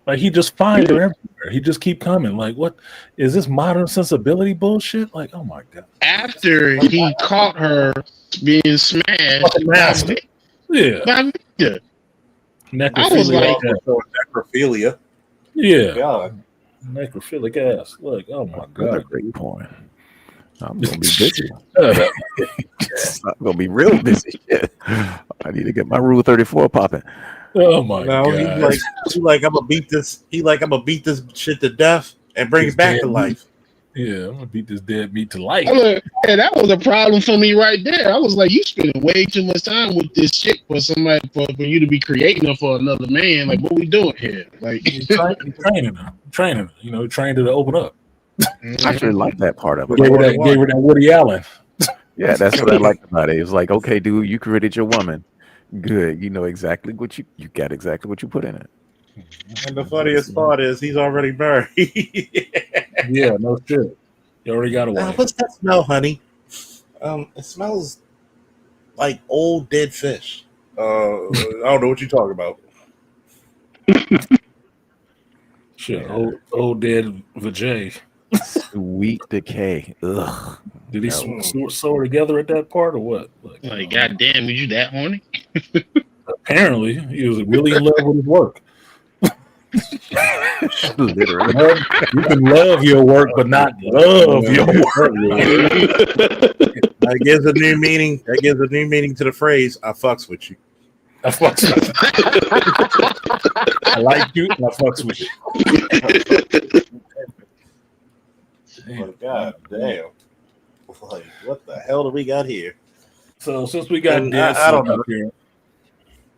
Like he just finds her everywhere. He just keep coming. Like, what is this modern sensibility bullshit? Like, oh my god. After he caught her being smashed by Victor. I was like, necrophilia. Yeah. God. Necrophilic ass. Look, oh my god. Another great point. I'm gonna be busy. I'm gonna be real busy. I need to get my Rule 34 popping. Oh my god! He like I'm gonna beat this. He like I'm gonna beat this shit to death and bring it back to life. Yeah, I'm gonna beat this dead meat to life. And that was a problem for me right there. I was like, you spending way too much time with this chick for somebody for you to be creating her for another man. Like, what we doing here? Like, training her. You know, trained her to open up. I actually like that part of it. Gave her that Woody Allen. Yeah, that's what I liked about it. It was like, okay, dude, you created your woman. Good. You know exactly what you got exactly what you put in it. And the funniest part is he's already married. Yeah, no shit. You already got a wife. What's that smell, honey? It smells like old dead fish. I don't know what you're talking about. Shit, old dead vajay. Sweet decay. Ugh. Did he sew her together at that part or what? Like goddamn, was you that horny? Apparently, he was really in love with his work. Literally, you can love your work, but not love your work. That gives a new meaning. That gives a new meaning to the phrase "I fucks with you." I fucks with you. I like you. And I fucks with you. Oh, God damn! Like, what the hell do we got here? So since we got dead I don't set know. up here,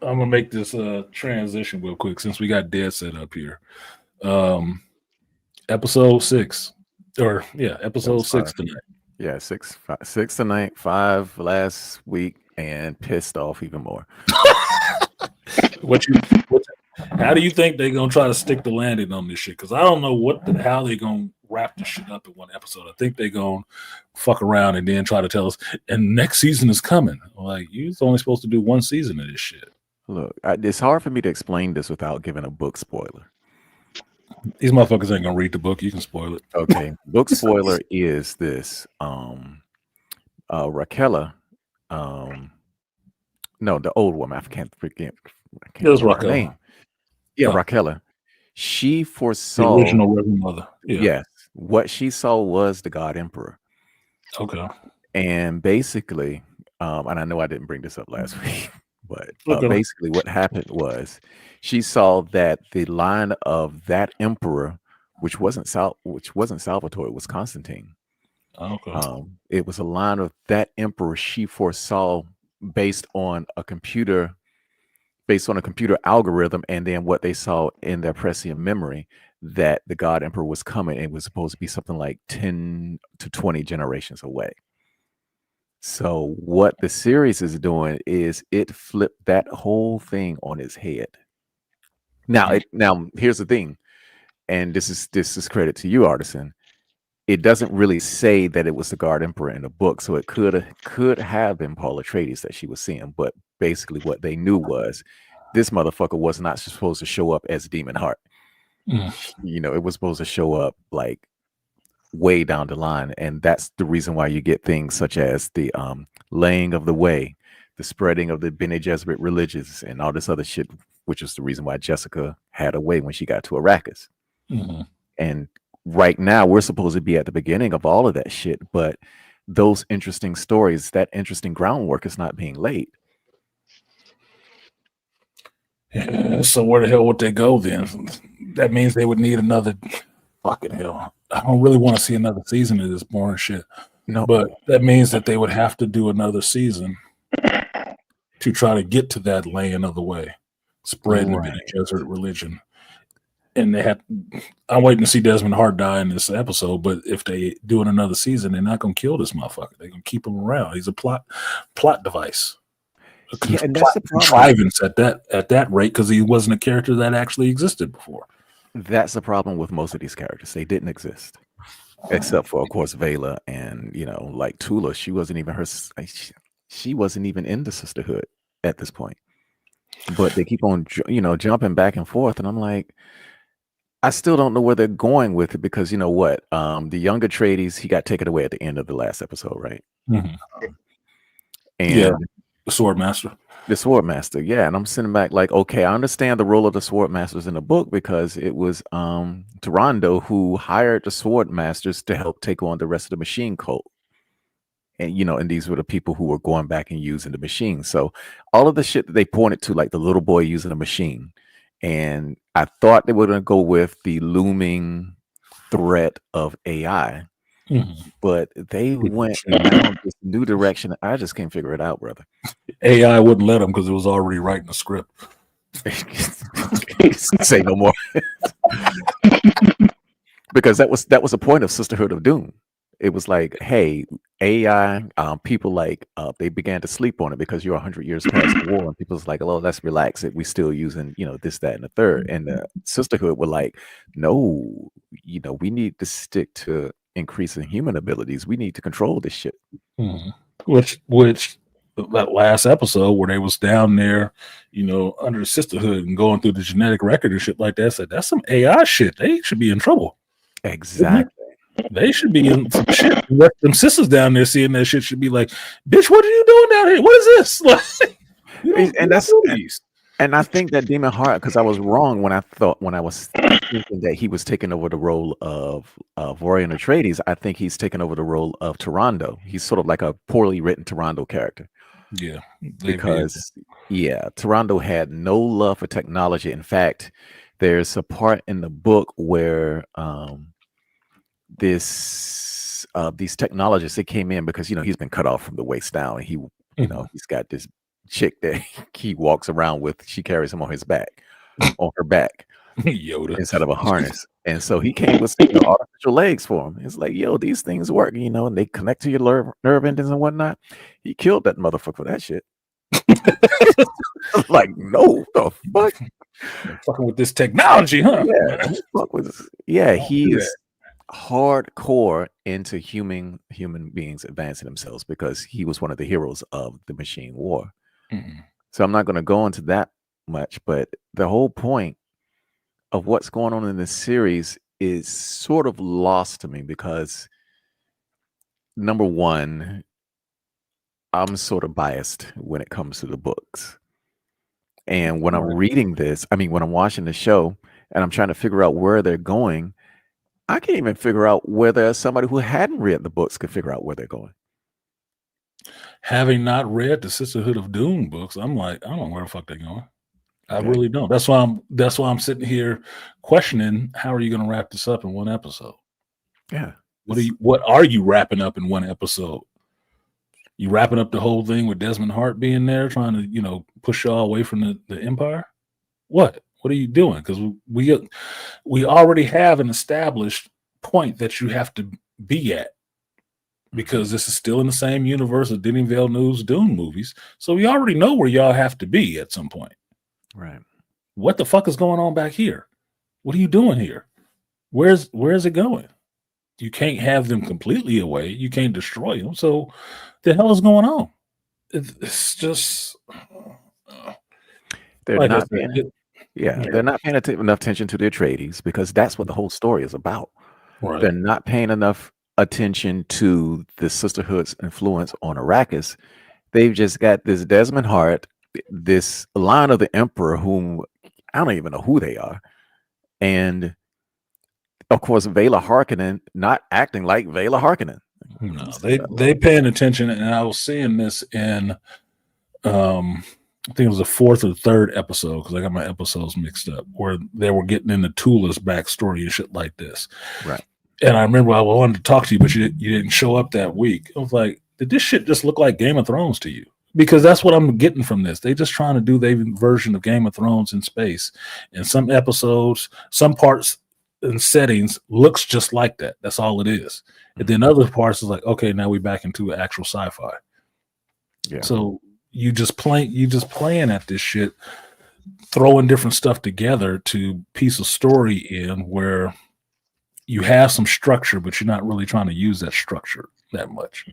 I'm gonna make this transition real quick. Since we got dead set up here, episode 6, episode 6 tonight. Yeah, six tonight, 5 last week, and pissed off even more. How do you think they're gonna try to stick the landing on this shit? Because I don't know how they're gonna wrap this shit up in one episode. I think they're gonna fuck around and then try to tell us, and next season is coming. Like, you're only supposed to do one season of this shit. Look, it's hard for me to explain this without giving a book spoiler. These motherfuckers ain't gonna read the book. You can spoil it. Okay, book spoiler is this: Raquel, no, the old woman. I can't It was remember her Raquel. name. Yeah, Raquel. She foresaw The original Reverend Mother. Yeah. Yes, what she saw was the God Emperor. Okay. And basically, and I know I didn't bring this up last week, but Okay. basically what happened was she saw that the line of that emperor, which wasn't Salvatore, it was Constantine. Okay. It was a line of that emperor she foresaw based on a computer algorithm, and then what they saw in their prescient memory, that the God Emperor was coming and was supposed to be something like 10 to 20 generations away. So what the series is doing is it flipped that whole thing on its head. Now, here's the thing, and this is credit to you, Artisan. It doesn't really say that it was the God Emperor in the book, so it could have been Paul Atreides that she was seeing. But basically, what they knew was this motherfucker was not supposed to show up as Demon Heart. You know, it was supposed to show up like way down the line, and that's the reason why you get things such as the laying of the way, the spreading of the Bene Gesserit religions, and all this other shit, which is the reason why Jessica had a way when she got to Arrakis. Mm-hmm. And right now we're supposed to be at the beginning of all of that shit, but those interesting stories, that interesting groundwork is not being laid. Yeah, so where the hell would they go then? That means they would need another. Fucking hell, I don't really want to see another season of this boring shit. No, but that means that they would have to do another season to try to get to that land of the way, spreading the Bene Gesserit religion. And they have. I'm waiting to see Desmond Hart die in this episode. But if they do it another season, they're not gonna kill this motherfucker. They're gonna keep him around. He's a plot device. Yeah, and that's the problem. Contrivance at that rate, because he wasn't a character that actually existed before. That's the problem with most of these characters. They didn't exist, except for, of course, Vela and like Tula. She wasn't even she wasn't even in the sisterhood at this point. But they keep on jumping back and forth, and I'm like, I still don't know where they're going with it, because you know what? The younger Atreides, he got taken away at the end of the last episode, right? Mm-hmm. And the Sword Master. The Sword Master, yeah. And I'm sitting back like, okay, I understand the role of the Sword Masters in the book, because it was Tyrande who hired the Sword Masters to help take on the rest of the machine cult. And and these were the people who were going back and using the machine. So all of the shit that they pointed to, like the little boy using a machine, and I thought they were going to go with the looming threat of AI, but they went down this new direction. I just can't figure it out, brother. AI wouldn't let them because it was already writing the script. Say no more. Because that was the point of Sisterhood of Doom. It was like, hey, AI, people like they began to sleep on it because you're 100 years past the war, and people's like, oh, let's relax it. We still using this, that, and the third. And the Sisterhood were like, no, we need to stick to increasing human abilities. We need to control this shit. Which that last episode where they was down there, under the Sisterhood and going through the genetic record and shit like that, said that's some AI shit. They should be in trouble. Exactly. They should be in some shit. Them sisters down there seeing that shit should be like, bitch, what are you doing down here? What is this? And I think that Demon Heart, because I was wrong when I was thinking that he was taking over the role of Royan Atreides. I think he's taken over the role of Tyrande. He's sort of like a poorly written Tyrande character. Yeah, because Tyrande had no love for technology. In fact, there's a part in the book where these technologists, they came in because he's been cut off from the waist down, and he's got this chick that he walks around with. She carries him on her back Yoda, instead of a harness. And so he came with artificial legs for him. It's like, yo, these things work, and they connect to your nerve endings and whatnot. He killed that motherfucker for that shit. Like, no, the fuck, fucking with this technology, huh? He is hardcore into human beings advancing themselves, because he was one of the heroes of the machine war. So I'm not going to go into that much, but the whole point of what's going on in this series is sort of lost to me, because number one, I'm sort of biased when it comes to the books. And when I'm reading this, when I'm watching the show and I'm trying to figure out where they're going, I can't even figure out whether somebody who hadn't read the books could figure out where they're going. Having not read the Sisterhood of Doom books, I'm like, I don't know where the fuck they're going. I really don't. That's why I'm sitting here questioning, how are you going to wrap this up in one episode? Yeah. What are you wrapping up in one episode? You wrapping up the whole thing with Desmond Hart being there, trying to, push y'all away from the Empire? What are you doing? Because we already have an established point that you have to be at, because this is still in the same universe of Denis Villeneuve's Dune movies. So we already know where y'all have to be at some point. Right. What the fuck is going on back here? What are you doing here? Where's it going? You can't have them completely away. You can't destroy them. So the hell is going on? It's just they're not paying enough attention to the Atreides, because that's what the whole story is about. Right. They're not paying enough attention to the Sisterhood's influence on Arrakis. They've just got this Desmond Hart, this line of the Emperor, whom I don't even know who they are, and of course, Vela Harkonnen not acting like Vela Harkonnen. No, they paying attention, and I was seeing this in I think it was the fourth or third episode because I got my episodes mixed up where they were getting into Tula's backstory and shit like this. Right. And I remember I wanted to talk to you, but you didn't show up that week. I was like, did this shit just look like Game of Thrones to you? Because that's what I'm getting from this. They just trying to do their version of Game of Thrones in space. And some episodes, some parts and settings looks just like that. That's all it is. And then other parts is like, okay, now we're back into actual sci-fi. Yeah. So you just playing at this shit, throwing different stuff together to piece a story in where you have some structure, but you're not really trying to use that structure that much.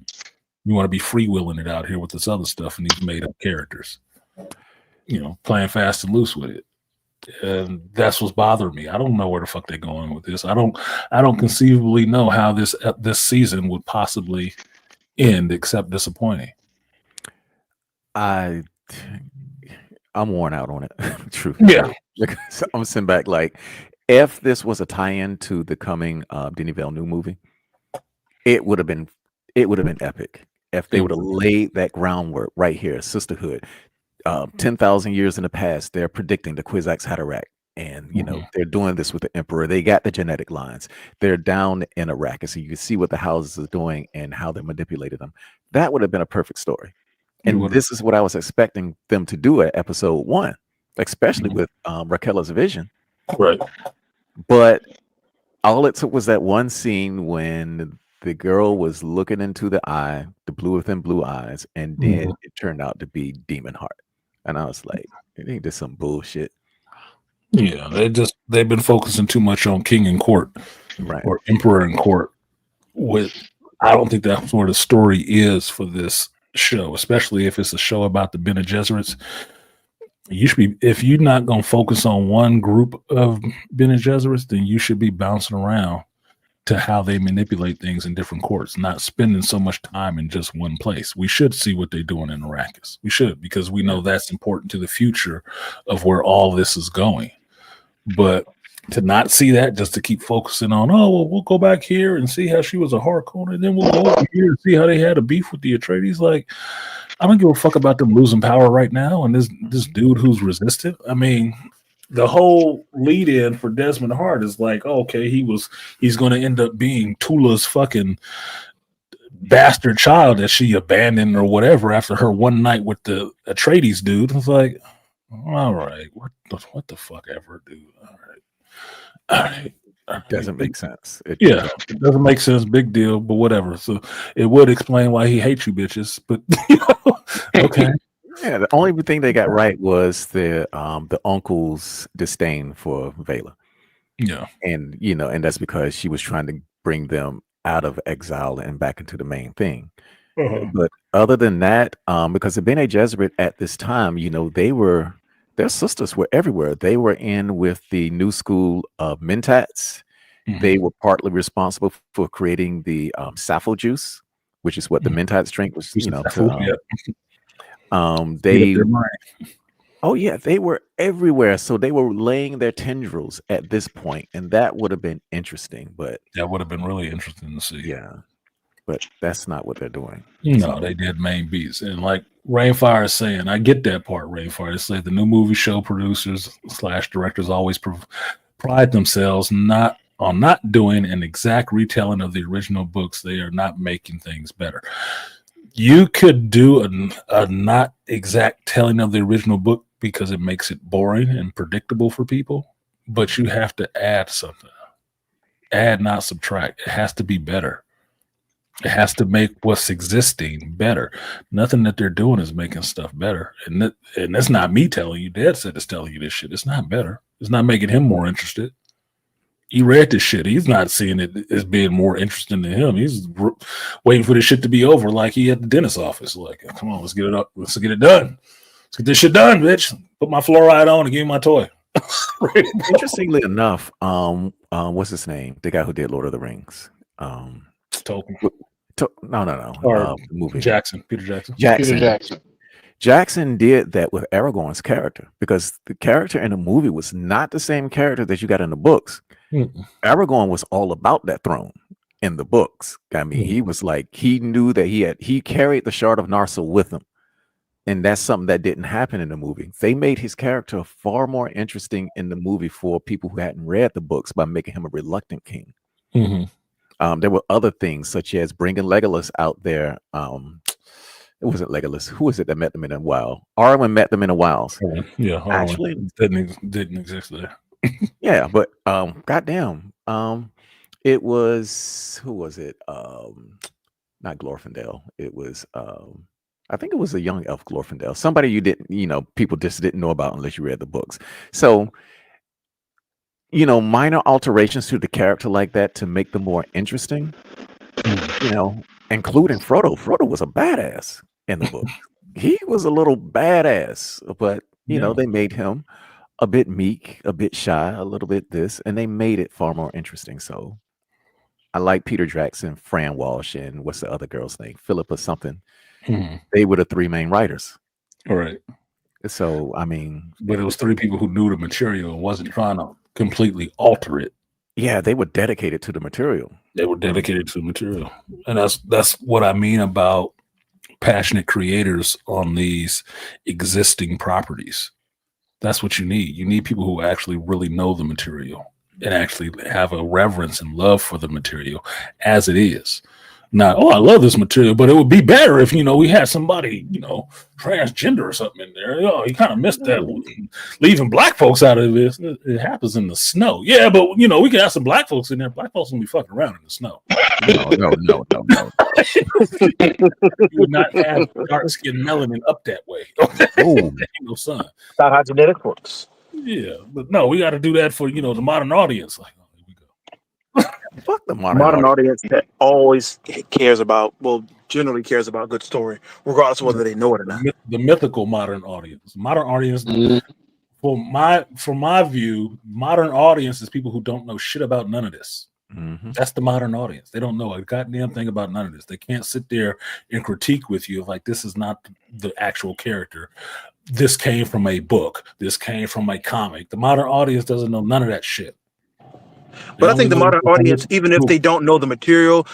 You want to be freewheeling it out here with this other stuff and these made up characters, playing fast and loose with it. And that's what's bothering me. I don't know where the fuck they're going with this. I don't conceivably know how this season would possibly end except disappointing. I'm worn out on it. True. Yeah. I'm sitting back like, if this was a tie-in to the coming Denis Villeneuve movie, it would have been epic. If they would have laid that groundwork right here, sisterhood, 10,000 years in the past, they're predicting the Kwisatz Haderach, and they're doing this with the Emperor. They got the genetic lines. They're down in Iraq, and so you can see what the houses are doing and how they manipulated them. That would have been a perfect story. And this is what I was expecting them to do at episode 1, especially with Raquel's vision. Right. But all it took was that one scene when the girl was looking into the eye, the blue within blue eyes, and then it turned out to be Demon Heart. And I was like, it ain't just some bullshit. Yeah, they've been focusing too much on king and court, right, or emperor and court. I don't think that's where the story is for this show, especially if it's a show about the Bene Gesserits. You should be, if you're not going to focus on one group of Bene Gesserits, then you should be bouncing around to how they manipulate things in different courts, not spending so much time in just one place. We should see what they're doing in Arrakis. We should, because we know that's important to the future of where all this is going. But to not see that, just to keep focusing on, we'll go back here and see how she was a Harkonnen, and then we'll go over here and see how they had a beef with the Atreides. Like, I don't give a fuck about them losing power right now, and this dude who's resistant. I mean, the whole lead-in for Desmond Hart is like, okay, he's going to end up being Tula's fucking bastard child that she abandoned or whatever after her one night with the Atreides dude. It's like, all right, what the fuck ever, dude. All right. Doesn't make sense. It doesn't make sense. Big deal, but whatever. So it would explain why he hates you bitches. But okay. Yeah, the only thing they got right was the uncle's disdain for Vela. Yeah. And and that's because she was trying to bring them out of exile and back into the main thing. But other than that, because the Bene Gesserit at this time, their sisters were everywhere. They were in with the new school of Mentats. They were partly responsible for creating the Sappho juice, which is what the Mentats drink was. They were everywhere. So they were laying their tendrils at this point, and that would have been interesting. But that would have been really interesting to see. Yeah, but that's not what they're doing. No, they did main beats, and like Rainfire is saying, I get that part. Rainfire is saying the new movie show producers / directors always pride themselves not doing an exact retelling of the original books. They are not making things better. You could do a not exact telling of the original book because it makes it boring and predictable for people, but you have to add something. Add, not subtract. It has to be better. It has to make what's existing better. Nothing that they're doing is making stuff better. And that's not me telling you. Dad said it's telling you this shit. It's not better. It's not making him more interested. He read this shit. He's not seeing it as being more interesting to him. He's waiting for this shit to be over like he at the dentist's office. Like, come on, let's get it up. Let's get it done. Let's get this shit done, bitch. Put my fluoride on and give me my toy. Interestingly enough, what's his name? The guy who did Lord of the Rings. Tolkien. No. Or movie. Peter Jackson. Jackson did that with Aragorn's character because the character in the movie was not the same character that you got in the books. Aragorn was all about that throne in the books. I mean, he was like, he knew that he carried the Shard of Narsil with him. And that's something that didn't happen in the movie. They made his character far more interesting in the movie for people who hadn't read the books by making him a reluctant king. There were other things such as bringing Legolas out there. It wasn't Legolas. Who was it that met them in the wild? Arwen met them in the wilds. Yeah, Arwen actually didn't exist there. Yeah, but goddamn, it was who was it? Not Glorfindel. It was I think it was a young elf Glorfindel. Somebody you didn't, people just didn't know about unless you read the books. So, minor alterations to the character like that to make them more interesting. Including Frodo. Frodo was a badass in the book. He was a little badass, but they made him a bit meek, a bit shy, a little bit this, and they made it far more interesting. So I like Peter Jackson, Fran Walsh, and what's the other girl's name? Philippa something. They were the three main writers. All right. So, I mean. But it was three people who knew the material and wasn't trying to completely alter it. Yeah, they were dedicated to the material. They were dedicated to the material. And that's what I mean about passionate creators on these existing properties. That's what you need. You need people who actually really know the material and actually have a reverence and love for the material as it is. Not, I love this material, but it would be better if, we had somebody, transgender or something in there. You kind of missed that. Leaving black folks out of this. It happens in the snow. Yeah, but, we can have some black folks in there. Black folks going to be fucking around in the snow. No. You would not have dark-skinned melanin up that way. Ain't no sun. That's how genetics works. Yeah, but no, we got to do that for, the modern audience. Like, fuck the modern audience that always generally cares about good story, regardless of whether they know it or not. The mythical modern audience. Modern audience, for my view, modern audience is people who don't know shit about none of this. That's the modern audience. They don't know a goddamn thing about none of this. They can't sit there and critique with you like this is not the actual character. This came from a book. This came from a comic. The modern audience doesn't know none of that shit. But I think the modern audience, even if they don't know the material,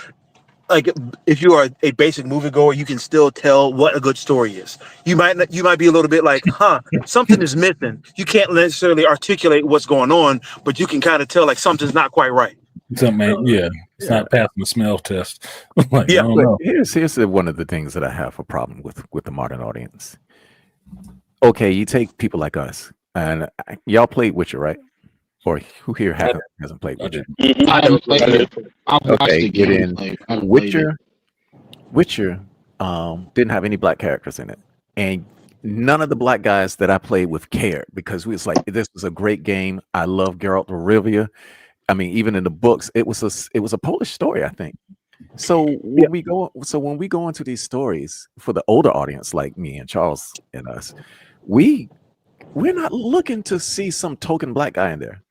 like if you are a basic moviegoer, you can still tell what a good story is. You might be a little bit like, something is missing. You can't necessarily articulate what's going on, but you can kind of tell like something's not quite right. It's not passing the smell test. Here's one of the things that I have a problem with the modern audience. Okay, you take people like us, and y'all played Witcher, right? Or who here hasn't played Witcher? I haven't played it. Okay, get in. Witcher didn't have any black characters in it, and none of the black guys that I played with cared because we was like, this was a great game. I love Geralt of Rivia. I mean, even in the books, it was a Polish story, I think. So when we go into these stories for the older audience like me and Charles and us, we're not looking to see some token black guy in there.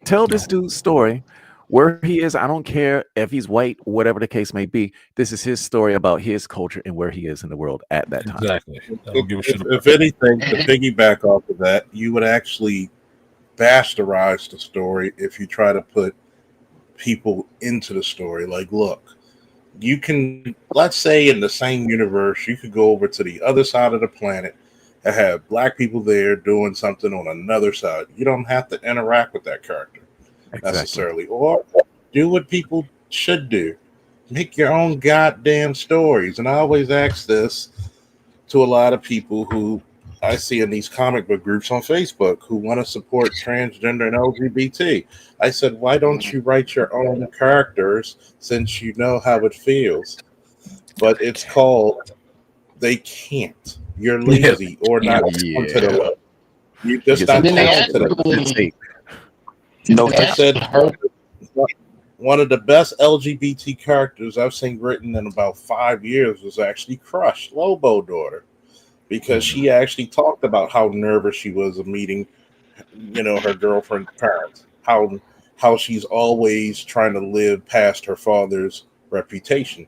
Tell this dude's story where he is. I don't care if he's white, whatever the case may be. This is his story about his culture and where he is in the world at that time. Exactly. If anything, to piggyback off of that, you would actually bastardize the story if you try to put people into the story. Like, look, you can, let's say in the same universe, you could go over to the other side of the planet and have black people there doing something on another side. You don't have to interact with that character necessarily, or do what people should do. Make your own goddamn stories. And I always ask this to a lot of people who I see in these comic book groups on Facebook who want to support transgender and LGBT. I said, why don't you write your own characters since you know how it feels? But it's called, they can't. You're lazy or not onto the level. You just not onto the level. I said one of the best LGBT characters I've seen written in about 5 years was actually Crush, Lobo daughter, because she actually talked about how nervous she was of meeting, her girlfriend's parents, how she's always trying to live past her father's reputation.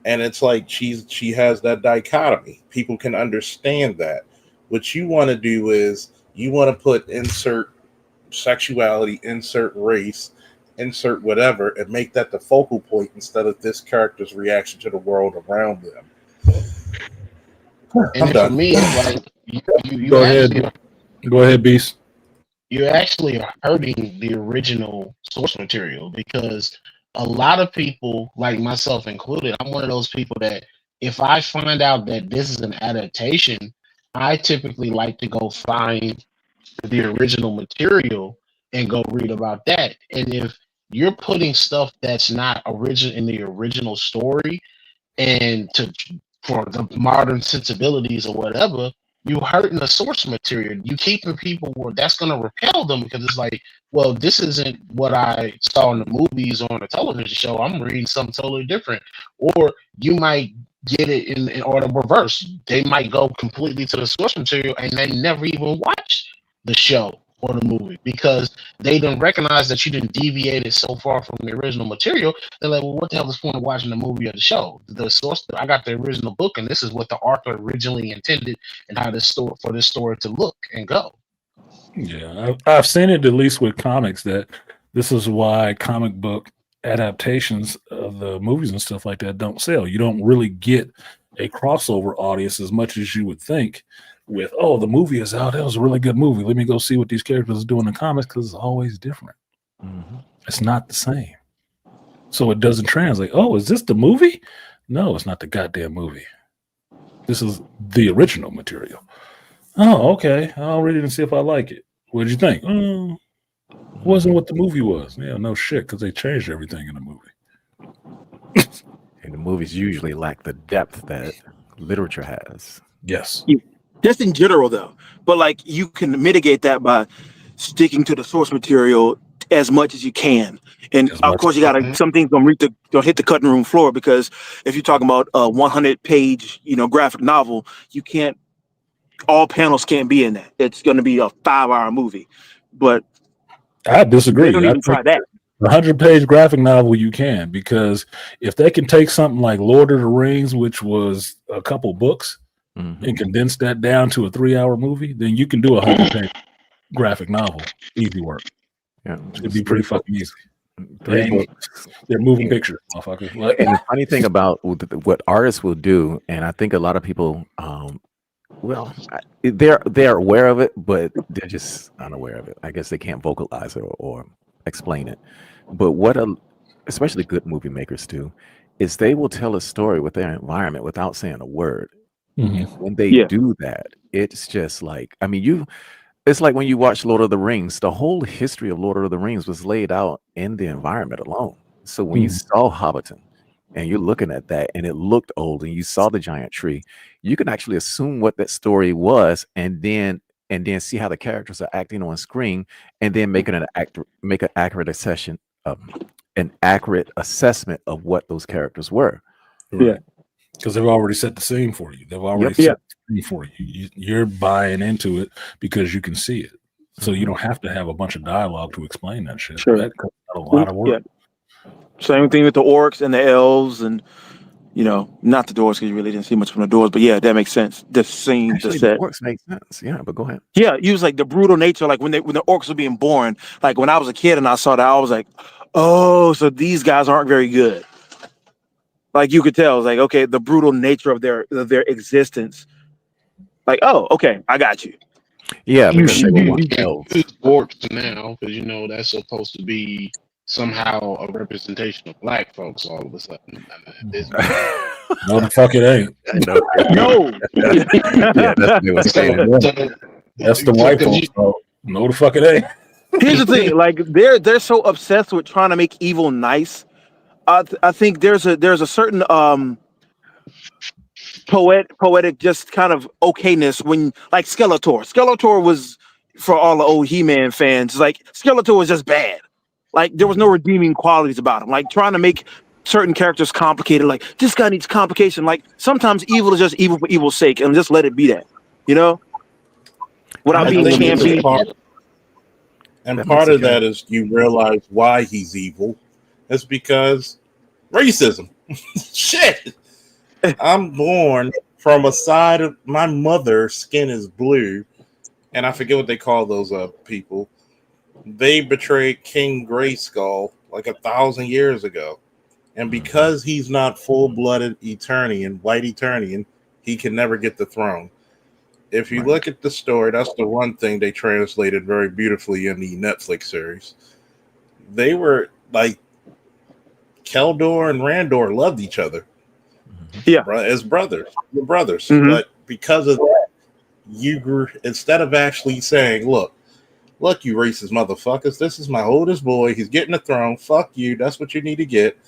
And it's like she has that dichotomy. People can understand that. What you want to do is you want to insert sexuality, insert race, insert whatever, and make that the focal point instead of this character's reaction to the world around them. And then for me, it's like you Go actually ahead. Go ahead, Beast. you actually are hurting the original source material, because a lot of people, like myself included, I'm one of those people that if I find out that this is an adaptation, I typically like to go find the original material and go read about that. And if you're putting stuff that's not original in the original story and to for the modern sensibilities or whatever, you hurting the source material. You keeping people where that's going to repel them, because it's like, well, this isn't what I saw in the movies or on the television show. I'm reading something totally different. Or you might get it in or the reverse. They might go completely to the source material and they never even watch the show or the movie, because they didn't recognize that you didn't deviate it so far from the original material. They're like, well, what the hell is the point of watching the movie or the show? The source, I got the original book, and this is what the author originally intended, and how this story for this story to look and go. Yeah, I've seen it at least with comics, that this is why comic book adaptations of the movies and stuff like that don't sell. You don't really get a crossover audience as much as you would think with, oh, the movie is out. That was a really good movie. Let me go see what these characters are doing in comics, because it's always different. Mm-hmm. It's not the same. So it doesn't translate. Oh, is this the movie? No, it's not the goddamn movie. This is the original material. Oh, okay. I'll read it and see if I like it. What did you think? Wasn't what the movie was. Yeah, no shit, because they changed everything in the movie. And the movies usually lack the depth that literature has. Yes. Just in general, though. But like, you can mitigate that by sticking to the source material as much as you can. And of course, you gotta, some things don't hit the cutting room floor, because if you're talking about a 100-page, graphic novel, you can't. All panels can't be in that. It's going to be a 5-hour movie. But I disagree. They don't even try that. A 100-page graphic novel, you can, because if they can take something like Lord of the Rings, which was a couple books, and condense that down to a 3-hour movie, then you can do a 100-page graphic novel. Easy work. Yeah, it'd be pretty fucking easy. They're moving pictures, motherfuckers. Like, and the funny thing about what artists will do, and I think a lot of people, they're aware of it, but they're just unaware of it. I guess they can't vocalize it or explain it. But especially good movie makers do, is they will tell a story with their environment without saying a word. And when they do that, it's just like, it's like when you watch Lord of the Rings, the whole history of Lord of the Rings was laid out in the environment alone. So when you saw Hobbiton and you're looking at that and it looked old and you saw the giant tree, you can actually assume what that story was, and then see how the characters are acting on screen, and then make an accurate assessment of what those characters were. Yeah. Because they've already set the scene for you. They've already set the scene for you. You're buying into it because you can see it. So you don't have to have a bunch of dialogue to explain that shit. Sure. That cuts out a lot of work. Yeah. Same thing with the orcs and the elves, and not the doors, because you really didn't see much from the doors. But yeah, that makes sense. The scene, Actually, the set. The orcs make sense. Yeah, but go ahead. Yeah, you was like the brutal nature, like when the orcs were being born. Like when I was a kid and I saw that, I was like, oh, so these guys aren't very good. Like you could tell, it's like, okay, the brutal nature of their existence. Like, oh, okay, I got you. Yeah, because you use orcs now, because that's supposed to be somehow a representation of black folks. All of a sudden, no, the fuck it ain't. No. Yeah, that's what saying. That's the white folks. No, the fuck it ain't. Here's the thing: like they're so obsessed with trying to make evil nice. I think there's a certain poetic just kind of okayness when, like, Skeletor was, for all the old He-Man fans, like Skeletor was just bad. Like there was no redeeming qualities about him. Like trying to make certain characters complicated. Like this guy needs complication. Like sometimes evil is just evil for evil's sake, and just let it be that. Without being campy. And part of that is you realize why he's evil. It's because racism. Shit. I'm born from a side of my mother's skin is blue, and I forget what they call those people. they betrayed King Grayskull like 1,000 years ago. And because he's not full-blooded Eternian, white Eternian, he can never get the throne. If you look at the story, that's the one thing they translated very beautifully in the Netflix series. They were like, Keldor and Randor loved each other. Yeah. As brothers. We're brothers. Mhm. But because of that, you grew, instead of actually saying, look, you racist motherfuckers, this is my oldest boy, he's getting the throne, fuck you, that's what you need to get.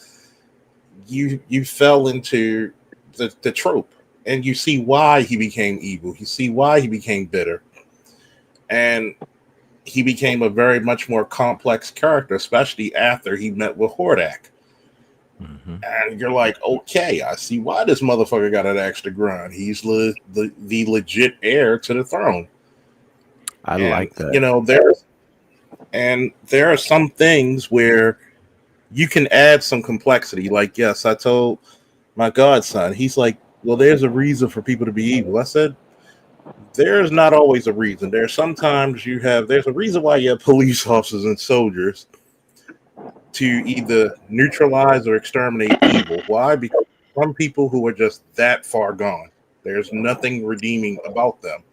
You fell into the trope, and you see why he became evil. You see why he became bitter, and he became a very much more complex character, especially after he met with Hordak. And you're like, okay, I see why this motherfucker got an extra grind. He's the legit heir to the throne. I like that. You know, there are some things where you can add some complexity. Like, yes, I told my godson, he's like, well, there's a reason for people to be evil. I said, there's not always a reason. There's sometimes there's a reason why you have police officers and soldiers to either neutralize or exterminate evil. Why? Because some people who are just that far gone, there's nothing redeeming about them.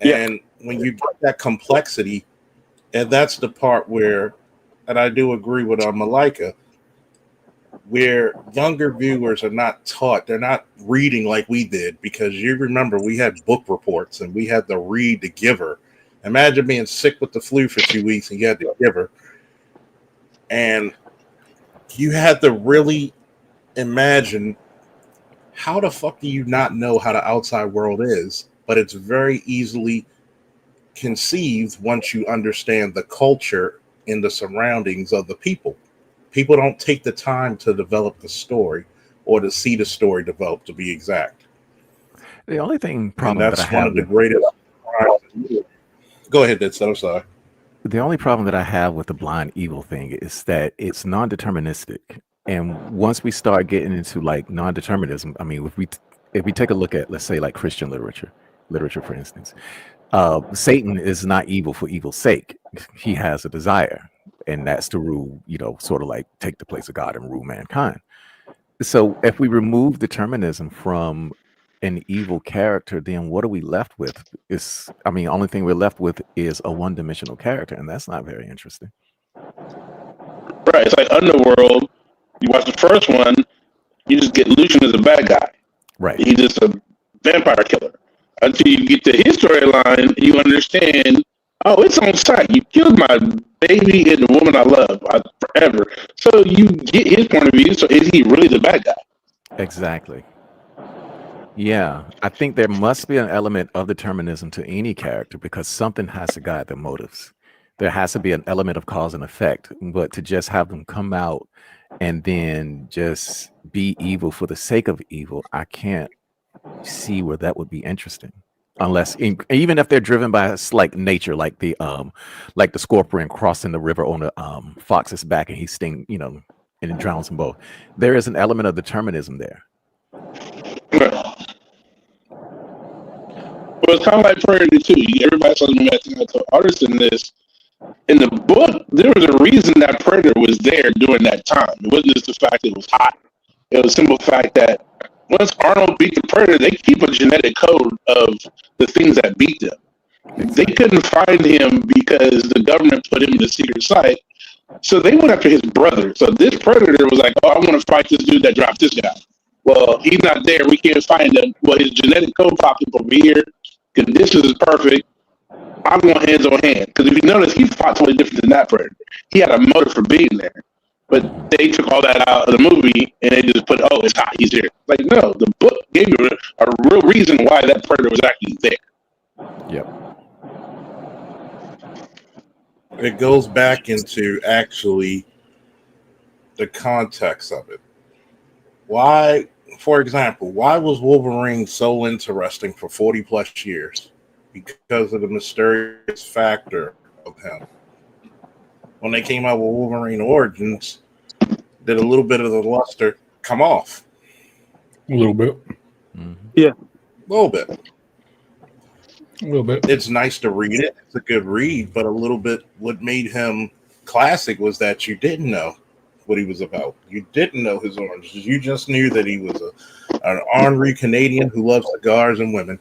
And when you get that complexity, and that's the part where, and I do agree with Malika, where younger viewers are not taught, they're not reading like we did, because you remember we had book reports and we had to read The Giver. Imagine being sick with the flu for 2 weeks and you had The Giver. And you had to really imagine, how the fuck do you not know how the outside world is? But it's very easily conceived once you understand the culture and the surroundings of the people. People don't take the time to develop the story or to see the story develop, to be exact. The only problem and that's that I one have of the with, greatest. Go ahead, Ditso. I'm sorry. the only problem that I have with the blind evil thing is that it's non-deterministic. And once we start getting into like non-determinism, I mean, if we take a look at, let's say, like Christian literature for instance, Satan is not evil for evil's sake. He has a desire, and that's to rule, sort of like take the place of God and rule mankind. So if we remove determinism from an evil character, then what are we left with? Only thing we're left with is a one-dimensional character, and that's not very interesting. Right. It's like Underworld. You watch the first one, you just get Lucian as a bad guy. Right. He's just a vampire killer. Until you get to his storyline, you understand, oh, it's on sight. You killed my baby and the woman I love forever. So you get his point of view. So is he really the bad guy? Exactly. Yeah, I think there must be an element of determinism to any character, because something has to guide their motives. There has to be an element of cause and effect, but to just have them come out and then just be evil for the sake of evil, I can't see where that would be interesting. Unless, even if they're driven by like nature, like the scorpion crossing the river on the fox's back, and he and it drowns them both. There is an element of determinism there. Well, it's kind of like Predator too. Everybody's telling me to artists in this. In the book, there was a reason that Predator was there during that time. It wasn't just the fact that it was hot. It was the simple fact that once Arnold beat the Predator, they keep a genetic code of the things that beat them. They couldn't find him because the government put him in a secret site. So they went after his brother. So this Predator was like, oh, I want to fight this dude that dropped this guy. Well, he's not there. We can't find him. Well, his genetic code popped up over here. Conditions is perfect. I'm going hands on hand. Because if you notice, he fought totally different than that Predator. He had a motive for being there. But they took all that out of the movie and they just put, oh, it's hot, he's here. Like, no, the book gave you a real reason why that Predator was actually there. Yep. It goes back into actually the context of it. Why, for example, why was Wolverine so interesting for 40 plus years? Because of the mysterious factor of him. When they came out with Wolverine Origins, did a little bit of the luster come off? A little bit. Yeah. A little bit. A little bit. It's nice to read it. It's a good read, but a little bit what made him classic was that you didn't know what he was about. You didn't know his origins. You just knew that he was an ornery Canadian who loves cigars and women.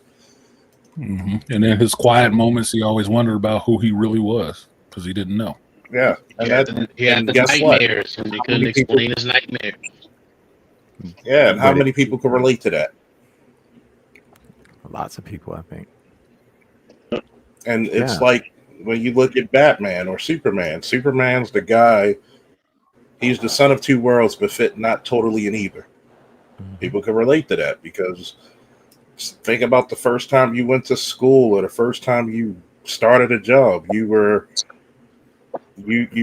Mm-hmm. And in his quiet moments, he always wondered about who he really was because he didn't know. Yeah, and he had the nightmares, and he couldn't explain his nightmares. Yeah, and how many people can relate to that? Lots of people, I think. And it's like when you look at Batman or Superman. Superman's the guy. He's the son of two worlds, but fit not totally in either. People can relate to that because think about the first time you went to school or the first time you started a job. You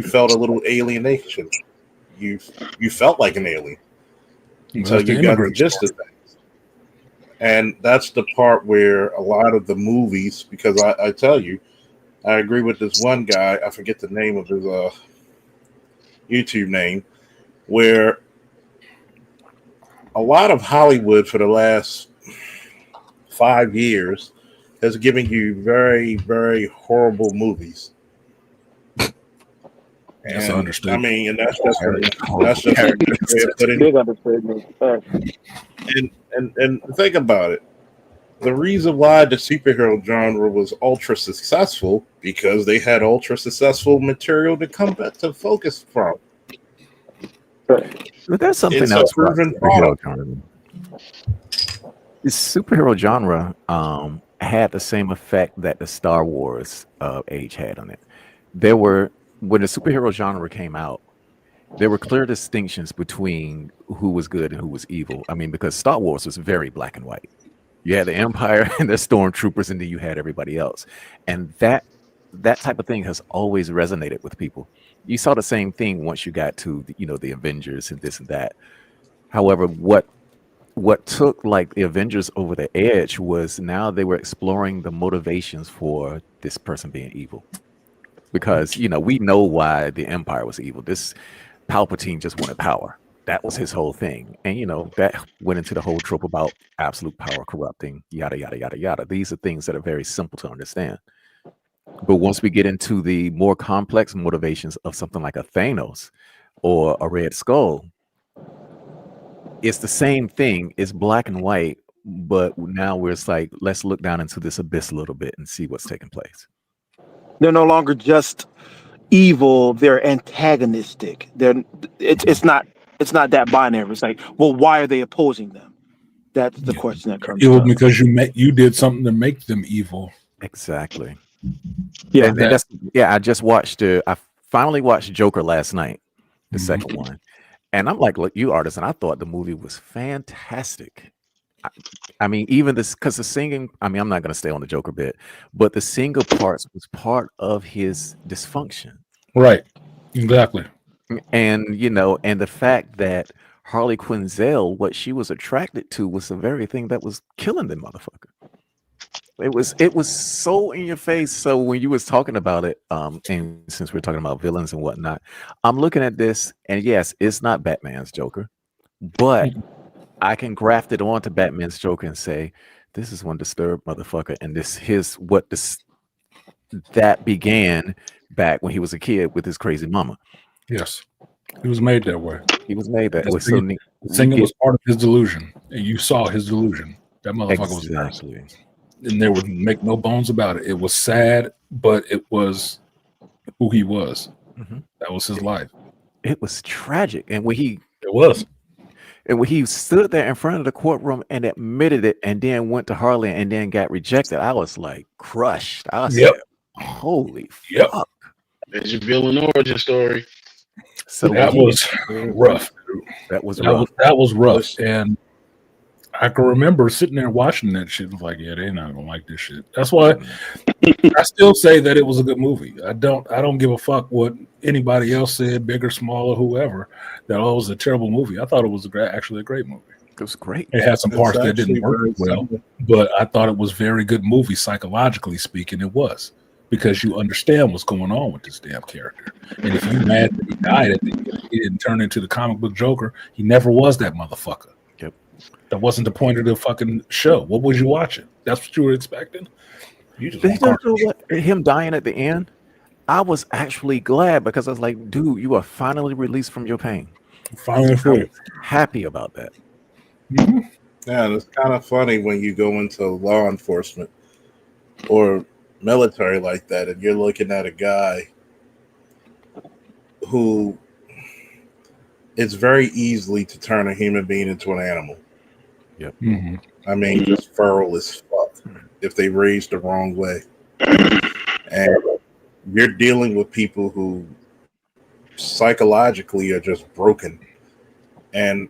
felt a little alienation. You felt like an alien until you got the gist of things. And that's the part where a lot of the movies, because I tell you, I agree with this one guy. I forget the name of his YouTube name, where a lot of Hollywood for the last 5 years has given you very, very horrible movies. That's understood. I mean, and that's just a big understatement. And think about it. The reason why the superhero genre was ultra successful because they had ultra successful material to come back to focus from. But there's something else about superhero genre. The superhero genre had the same effect that the Star Wars age had on it. When the superhero genre came out, there were clear distinctions between who was good and who was evil. I mean, because Star Wars was very black and white. You had the Empire and the Stormtroopers, and then you had everybody else. And that type of thing has always resonated with people. You saw the same thing once you got to the Avengers and this and that. However, what took like the Avengers over the edge was now they were exploring the motivations for this person being evil. Because we know why the Empire was evil. This Palpatine just wanted power. That was his whole thing. And that went into the whole trope about absolute power corrupting, yada yada yada yada. These are things that are very simple to understand. But once we get into the more complex motivations of something like a Thanos or a Red Skull, it's the same thing. It's black and white, but now it's like, let's look down into this abyss a little bit and see what's taking place. They're no longer just evil; they're antagonistic. It's not that binary. It's like, well, why are they opposing them? That's the question that comes. Evil because you did something to make them evil. Exactly. Yeah. I finally watched Joker last night, the second one, and I'm like, look, you artist, and I thought the movie was fantastic. I mean, even this, because the singing, I mean, I'm not going to stay on the Joker bit, but the singer parts was part of his dysfunction. Right. Exactly. And, and the fact that Harley Quinzel, what she was attracted to was the very thing that was killing the motherfucker. It was so in your face. So when you was talking about it, and since we're talking about villains and whatnot, I'm looking at this, and yes, it's not Batman's Joker, but I can graft it onto Batman's Joker and say, this is one disturbed motherfucker, and that began back when he was a kid with his crazy mama. Yes, he was made that way. He was made that way. Singing was part of his delusion, and you saw his delusion. That motherfucker was exactly, and there would make no bones about it. It was sad, but it was who he was. Mm-hmm. That was his life. It was tragic, and when he stood there in front of the courtroom and admitted it, and then went to Harley and then got rejected, I was like crushed. I was like, holy fuck. There's your villain origin story. So that was rough. That was rough. That was rough. And I can remember sitting there watching that shit and was like, yeah, they're not gonna like this shit. That's why I still say that it was a good movie. I don't give a fuck what anybody else said, big or small or whoever, that it was a terrible movie. I thought it was actually a great movie. It was great. It had some parts that didn't work well, but I thought it was a very good movie, psychologically speaking. It was, because you understand what's going on with this damn character. And if you mad that he died at the end, he didn't turn into the comic book Joker, he never was that motherfucker. Yep. That wasn't the point of the fucking show. What was you watching? That's what you were expecting? You just You want know what? Him dying at the end, I was actually glad because I was like, dude, you are finally released from your pain. Finally free. I was happy about that. Mm-hmm. Yeah, and it's kind of funny when you go into law enforcement or military like that, and you're looking at a guy who it's very easily to turn a human being into an animal. Yep. Mm-hmm. I mean, just feral as fuck if they raised the wrong way. And you're dealing with people who psychologically are just broken. And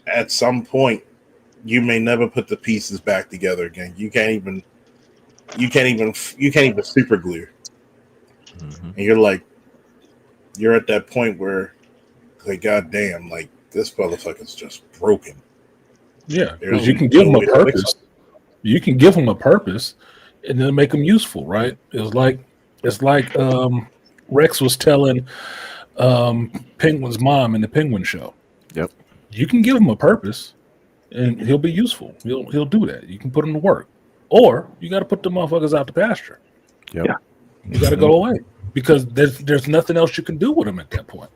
at some point, you may never put the pieces back together again. You can't even super glue. Mm-hmm. And you're at that point where, like, goddamn, like this motherfucker's just broken. Yeah, because you can give them a purpose. You can give them a purpose, and then make them useful, right? It's like Rex was telling Penguin's mom in the Penguin show. Yep. You can give him a purpose, and he'll be useful. He'll do that. You can put him to work, or you got to put the motherfuckers out to pasture. Yep. Yeah. You got to go away because there's nothing else you can do with him at that point.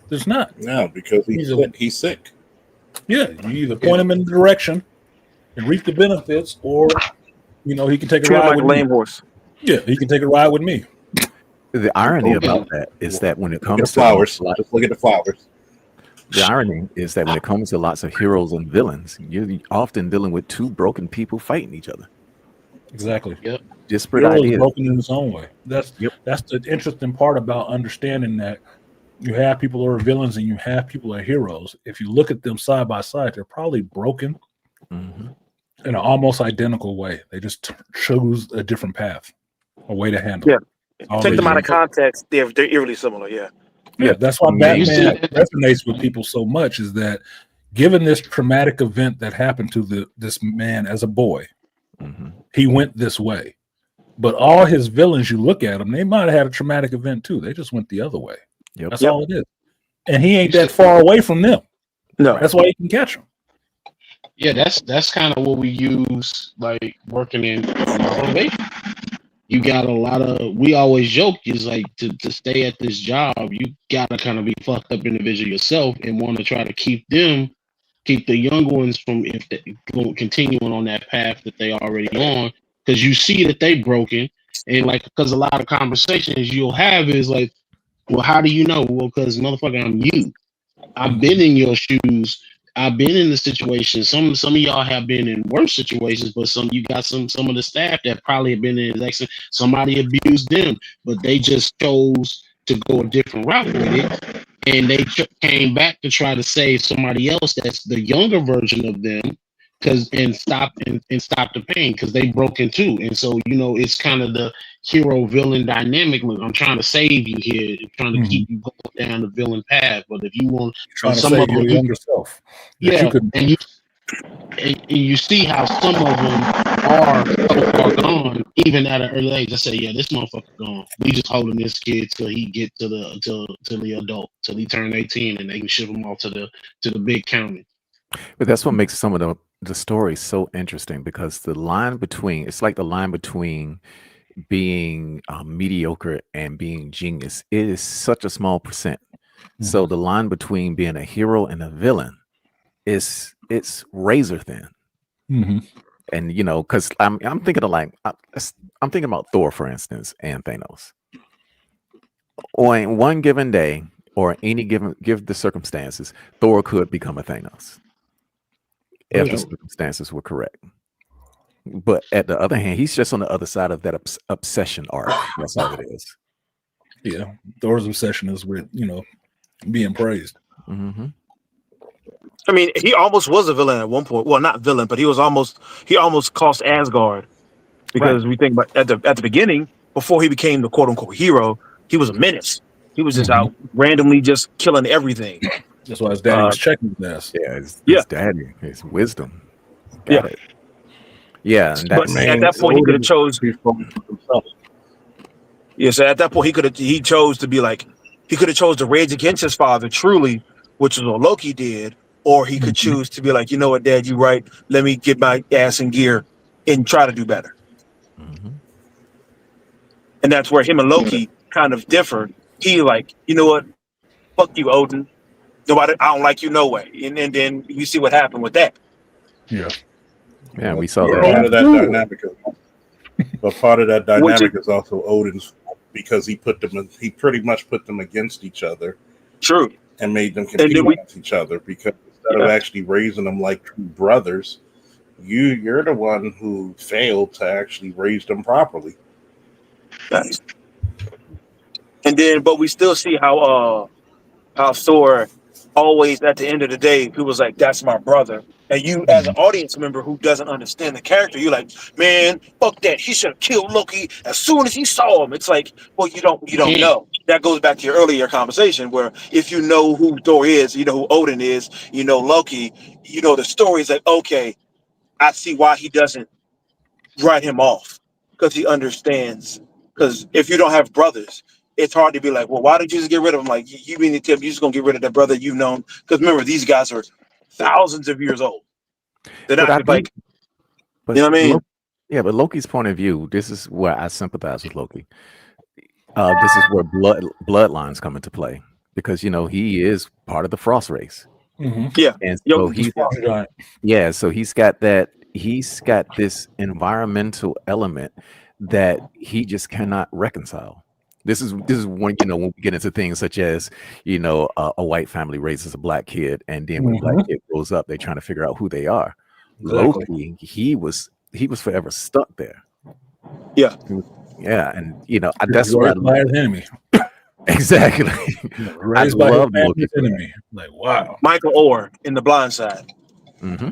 There's not. No, because he's sick. Yeah, you either point him in the direction and reap the benefits, or he can take a Treat him ride like with a lame me. horse. Yeah, he can take a ride with me. The irony about that is that when it comes to flowers, just look at the flowers. The irony is that when it comes to lots of heroes and villains, you're often dealing with two broken people fighting each other. Exactly. Yep. Disparate Hero is ideas. broken in its own way. That's the interesting part about understanding that you have people who are villains and you have people who are heroes. If you look at them side by side, they're probably broken in an almost identical way. They just chose a different path, a way to handle it. Take them out of context, they're eerily similar. Yeah, that's why Batman resonates with people so much, is that given this traumatic event that happened to this man as a boy, he went this way. But all his villains, you look at them, they might have had a traumatic event too. They just went the other way. That's all it is. And he ain't that far away from them. No. That's why you can catch them. Yeah, that's kind of what we use, like working in motivation. You got a lot of, we always joke, is like to stay at this job, you gotta kind of be fucked up individual yourself and want to try to keep the young ones from continuing on that path that they already on, because you see that they broken. And like, because a lot of conversations you'll have is like, well, how do you know? Well, because motherfucker, I'm you. I've been in your shoes. I've been in the situation. Some of y'all have been in worse situations, but you got some of the staff that probably have been in accident. Somebody abused them, but they just chose to go a different route with it, and they came back to try to save somebody else that's the younger version of them, and stop the pain, because they broken too. And so it's kind of the hero villain dynamic. Look, I'm trying to save you here, trying to keep you going down the villain path. But if you want, trying to save your younger self, and you see how some of them are so far gone, even at an early age. I say, yeah, this motherfucker gone. We just holding this kid till he get to the adult, till he turn 18, and they can ship him off to the big county. But that's what makes some of the stories so interesting, because the line between being mediocre and being genius, it is such a small percent. So the line between being a hero and a villain it's razor thin. And because I'm thinking of I'm thinking about Thor, for instance, and Thanos. On one given day, or any given the circumstances, Thor could become a Thanos if the circumstances were correct. But at the other hand, he's just on the other side of that obsession arc. That's all it is. Yeah, Thor's obsession is with being praised. I mean, he almost was a villain at one point. Well, not villain, but he almost cost Asgard, because we think about at the beginning, before he became the quote unquote hero, he was a menace. He was just out randomly just killing everything. That's why his daddy was checking his ass. Yeah, his daddy, his wisdom. Got it. Yeah, and but at that point he could have chose. Yeah, so at that point he chose to be like, he could have chose to rage against his father truly, which is what Loki did, or he could choose to be like, Dad, you're right. Let me get my ass in gear and try to do better. and that's where him and Loki kind of differ. He like, you know what? Fuck you, Odin. Nobody, I don't like you no way. And then you see what happened with that. Yeah. Yeah, we saw Part that. of that dynamic, but part of that dynamic is also Odin's, because he pretty much put them against each other. True. And made them compete against each other, because instead of actually raising them like true brothers, you're the one who failed to actually raise them properly. Nice. And then, but we still see how Thor always at the end of the day, he was like, "That's my brother." And you, as an audience member who doesn't understand the character, you're like, "Man, fuck that! He should have killed Loki as soon as he saw him." It's like, well, you don't know. That goes back to your earlier conversation, where if you know who Thor is, you know who Odin is, you know Loki, you know the story is like, okay, I see why he doesn't write him off, because he understands. Because if you don't have brothers, it's hard to be like, well, why did you just get rid of him? Like, you mean to tell me you're just gonna get rid of that brother you've known? Because remember, these guys are thousands of years old. They're not like, you know what I mean? Yeah, but Loki's point of view, this is where I sympathize with Loki. This is where bloodlines come into play, because he is part of the Frost race. Mm-hmm. Yeah, and so he's got that. He's got this environmental element that he just cannot reconcile. This is when when we get into things such as a white family raises a black kid, and then when the black kid grows up, they're trying to figure out who they are. Exactly. Loki, he was forever stuck there. Yeah, and that's what by his enemy. Exactly. Raised by his family's enemy. Like, wow. Michael Orr in The Blind Side. Mm-hmm.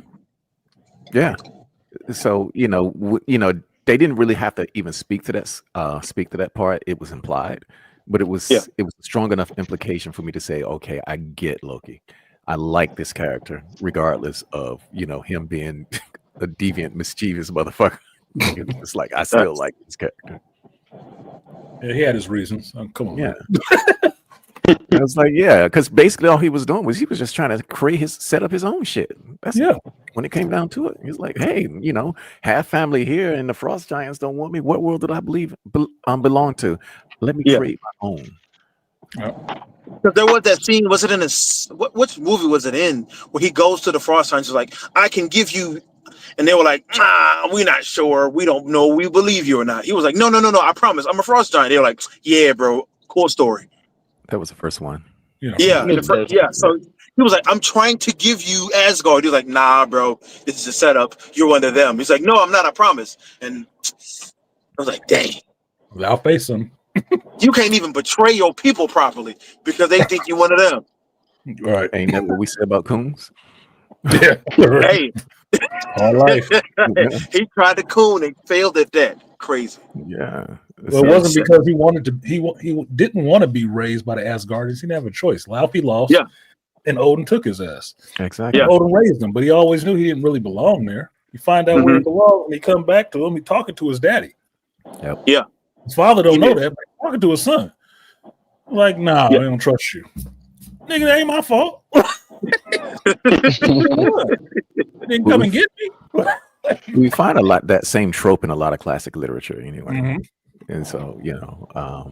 Yeah. So they didn't really have to even speak to that part. It was implied, but it was a strong enough implication for me to say, okay, I get Loki. I like this character, regardless of him being a deviant, mischievous motherfucker. It's like I still like this character. Yeah, he had his reasons. Come on. Yeah. I was like, yeah, because basically all he was doing was he was just trying to set up his own shit. That's when it came down to it. He's like, hey, half family here and the Frost Giants don't want me. What world did I belong to? Let me create my own. Because there was that scene, was it in which movie was it in, where he goes to the Frost Giants and is like, I can give you, and they were like, we're not sure, we don't know, we believe you or not. He was like, no, I promise, I'm a Frost Giant. They were like, yeah, bro, cool story. That was the first one. Yeah. So he was like, I'm trying to give you Asgard. He was like, nah, bro, this is a setup. You're one of them. He's like, no, I'm not, I promise. And I was like, dang. I'll face him. You can't even betray your people properly because they think you're one of them. Right. Ain't that what we said about Coons? Yeah. Hey. All life. He tried to coon and failed at that. Crazy. Yeah. Well, it wasn't because he wanted to. He didn't want to be raised by the Asgardians. He didn't have a choice. Laufey lost. Yeah. And Odin took his ass. Exactly. Yeah. Odin raised him, but he always knew he didn't really belong there. You find out where he belongs, and he come back to him. He talking to his daddy. Yep. Yeah. His father don't know that, but he's talking to his son. Like, nah, I don't trust you. Nigga, that ain't my fault. Didn't come and get me. We find that same trope in a lot of classic literature anyway. And so, I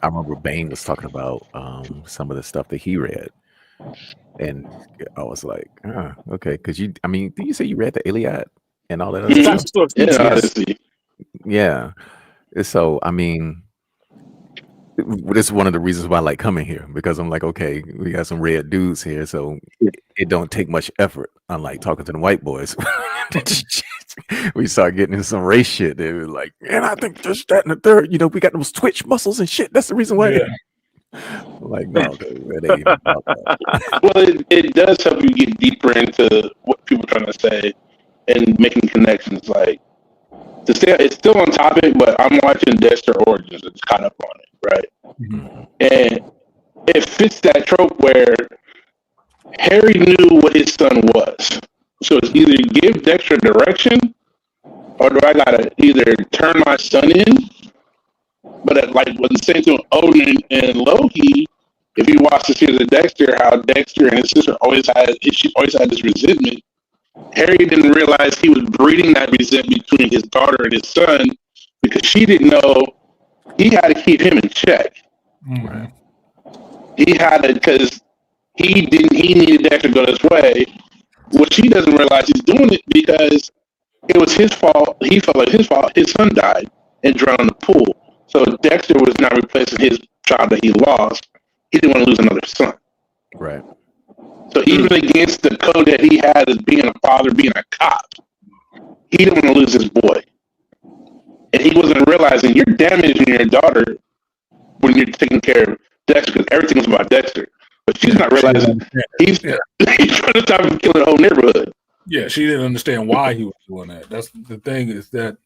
remember Bane was talking about some of the stuff that he read. And I was like, okay, because did you say you read the Iliad and all that other stuff? Yeah. So, it's one of the reasons why I like coming here, because I'm like, okay, we got some red dudes here, so it don't take much effort, unlike talking to the white boys. We start getting into some race shit. They were like, man, I think this, that, and the third. We got those twitch muscles and shit. That's the reason why. Yeah. Like, no, dude, it ain't even about that. Well, it does help you get deeper into what people are trying to say and making connections. Like, to say it's still on topic, but I'm watching Dexter Origins. It's caught up on it, right? And it fits that trope where Harry knew what his son was. So it's either give Dexter direction, or do I gotta either turn my son in? But at the same time, Odin and Loki, if you watch the series of Dexter, how Dexter and his sister always had this resentment. Harry didn't realize he was breeding that resentment between his daughter and his son, because she didn't know he had to keep him in check. Right. He had to, because he needed Dexter to go this way. What she doesn't realize, he's doing it because it was his fault. He felt like his fault. His son died and drowned in the pool. So Dexter was not replacing his child that he lost. He didn't want to lose another son. Right. So even against the code that he had as being a father, being a cop, he didn't want to lose his boy. And he wasn't realizing you're damaging your daughter when you're taking care of Dexter, because everything was about Dexter. But she's not realizing he's trying to stop him killing the whole neighborhood. Yeah, she didn't understand why he was doing that. That's the thing, is that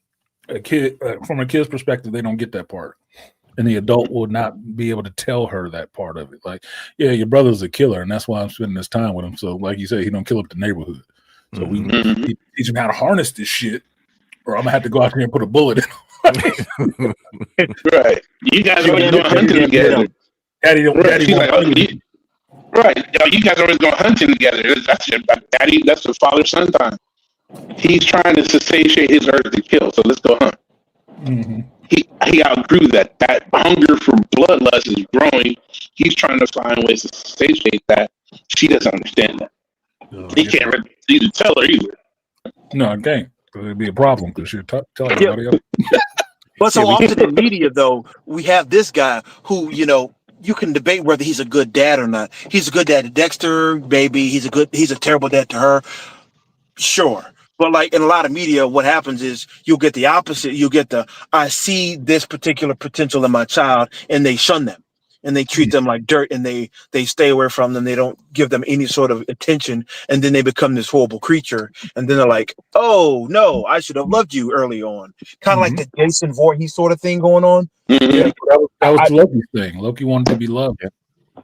a kid, from a kid's perspective, they don't get that part. And the adult will not be able to tell her that part of it. Like, yeah, your brother's a killer, and that's why I'm spending this time with him. So, like you say, he don't kill up the neighborhood. So we teach him how to harness this shit, or I'm gonna have to go out here and put a bullet in him. Right. You guys always going hunting together. Daddy don't. Right. Daddy won't Like, right. You guys always going hunting together. That's your daddy. That's the father-son time. He's trying to satiate his urge to kill. So let's go hunt. Mm-hmm. He outgrew that. That hunger for bloodlust is growing. He's trying to find ways to satiate that. She doesn't understand that. He can't really tell her either. No, I can't. It'd be a problem because she'll tell everybody else. But so often in media, though, we have this guy who, you can debate whether he's a good dad or not. He's a good dad to Dexter, baby. He's a terrible dad to her. Sure. But like in a lot of media, what happens is you'll get the opposite. You'll get I see this particular potential in my child, and they shun them and they treat them like dirt, and they stay away from them. They don't give them any sort of attention. And then they become this horrible creature. And then they're like, oh no, I should have loved you early on. Kind of like the Jason Voorhees sort of thing going on. Yeah, that was Loki's thing. Loki wanted to be loved. Yeah,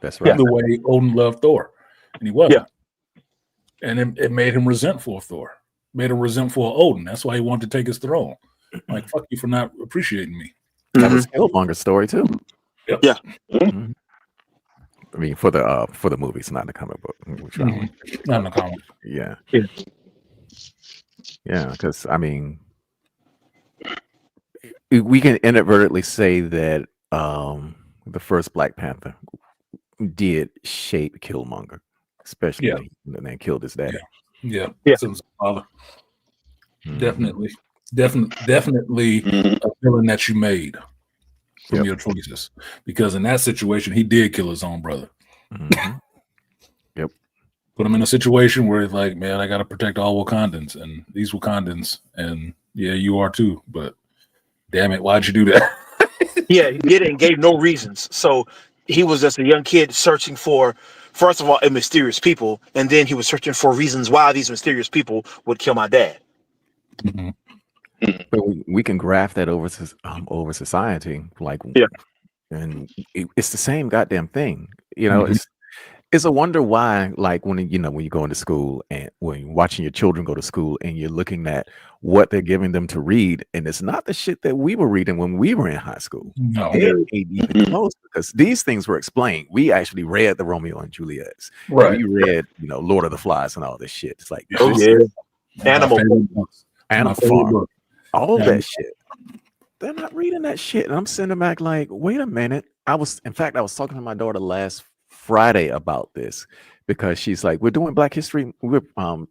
that's right. The way Odin loved Thor, and he wasn't. Yeah. And it made him resentful of Thor. Made him resentful of Odin. That's why he wanted to take his throne. Like, fuck you for not appreciating me. That was Killmonger's story too. Yep. Yeah. Mm-hmm. I mean, for the movies, not in the comic book. Not in the comic. Yeah. Yeah, because I mean, we can inadvertently say that the first Black Panther did shape Killmonger, especially when the man killed his daddy. Yeah. Since father. Definitely a villain that you made from your choices, because in that situation he did kill his own brother. Yep. Put him in a situation where it's like, man, I got to protect all Wakandans, and these Wakandans, and yeah, you are too. But damn it, why'd you do that? Yeah, he did it and gave no reasons. So he was just a young kid searching for, first of all, a mysterious people, and then he was searching for reasons why these mysterious people would kill my dad. But we can graft that over society, like, and it's the same goddamn thing. It's a wonder why, like when you go into school and when you're watching your children go to school and you're looking at what they're giving them to read, and it's not the shit that we were reading when we were in high school. No, it ain't even close, because these things were explained. We actually read the Romeo and Juliets. Right. We read, Lord of the Flies and all this shit. It's like, Animal Farm, all that shit. They're not reading that shit, and I'm sitting back like, wait a minute. I was talking to my daughter last Friday about this, because she's like, we're doing Black History. We're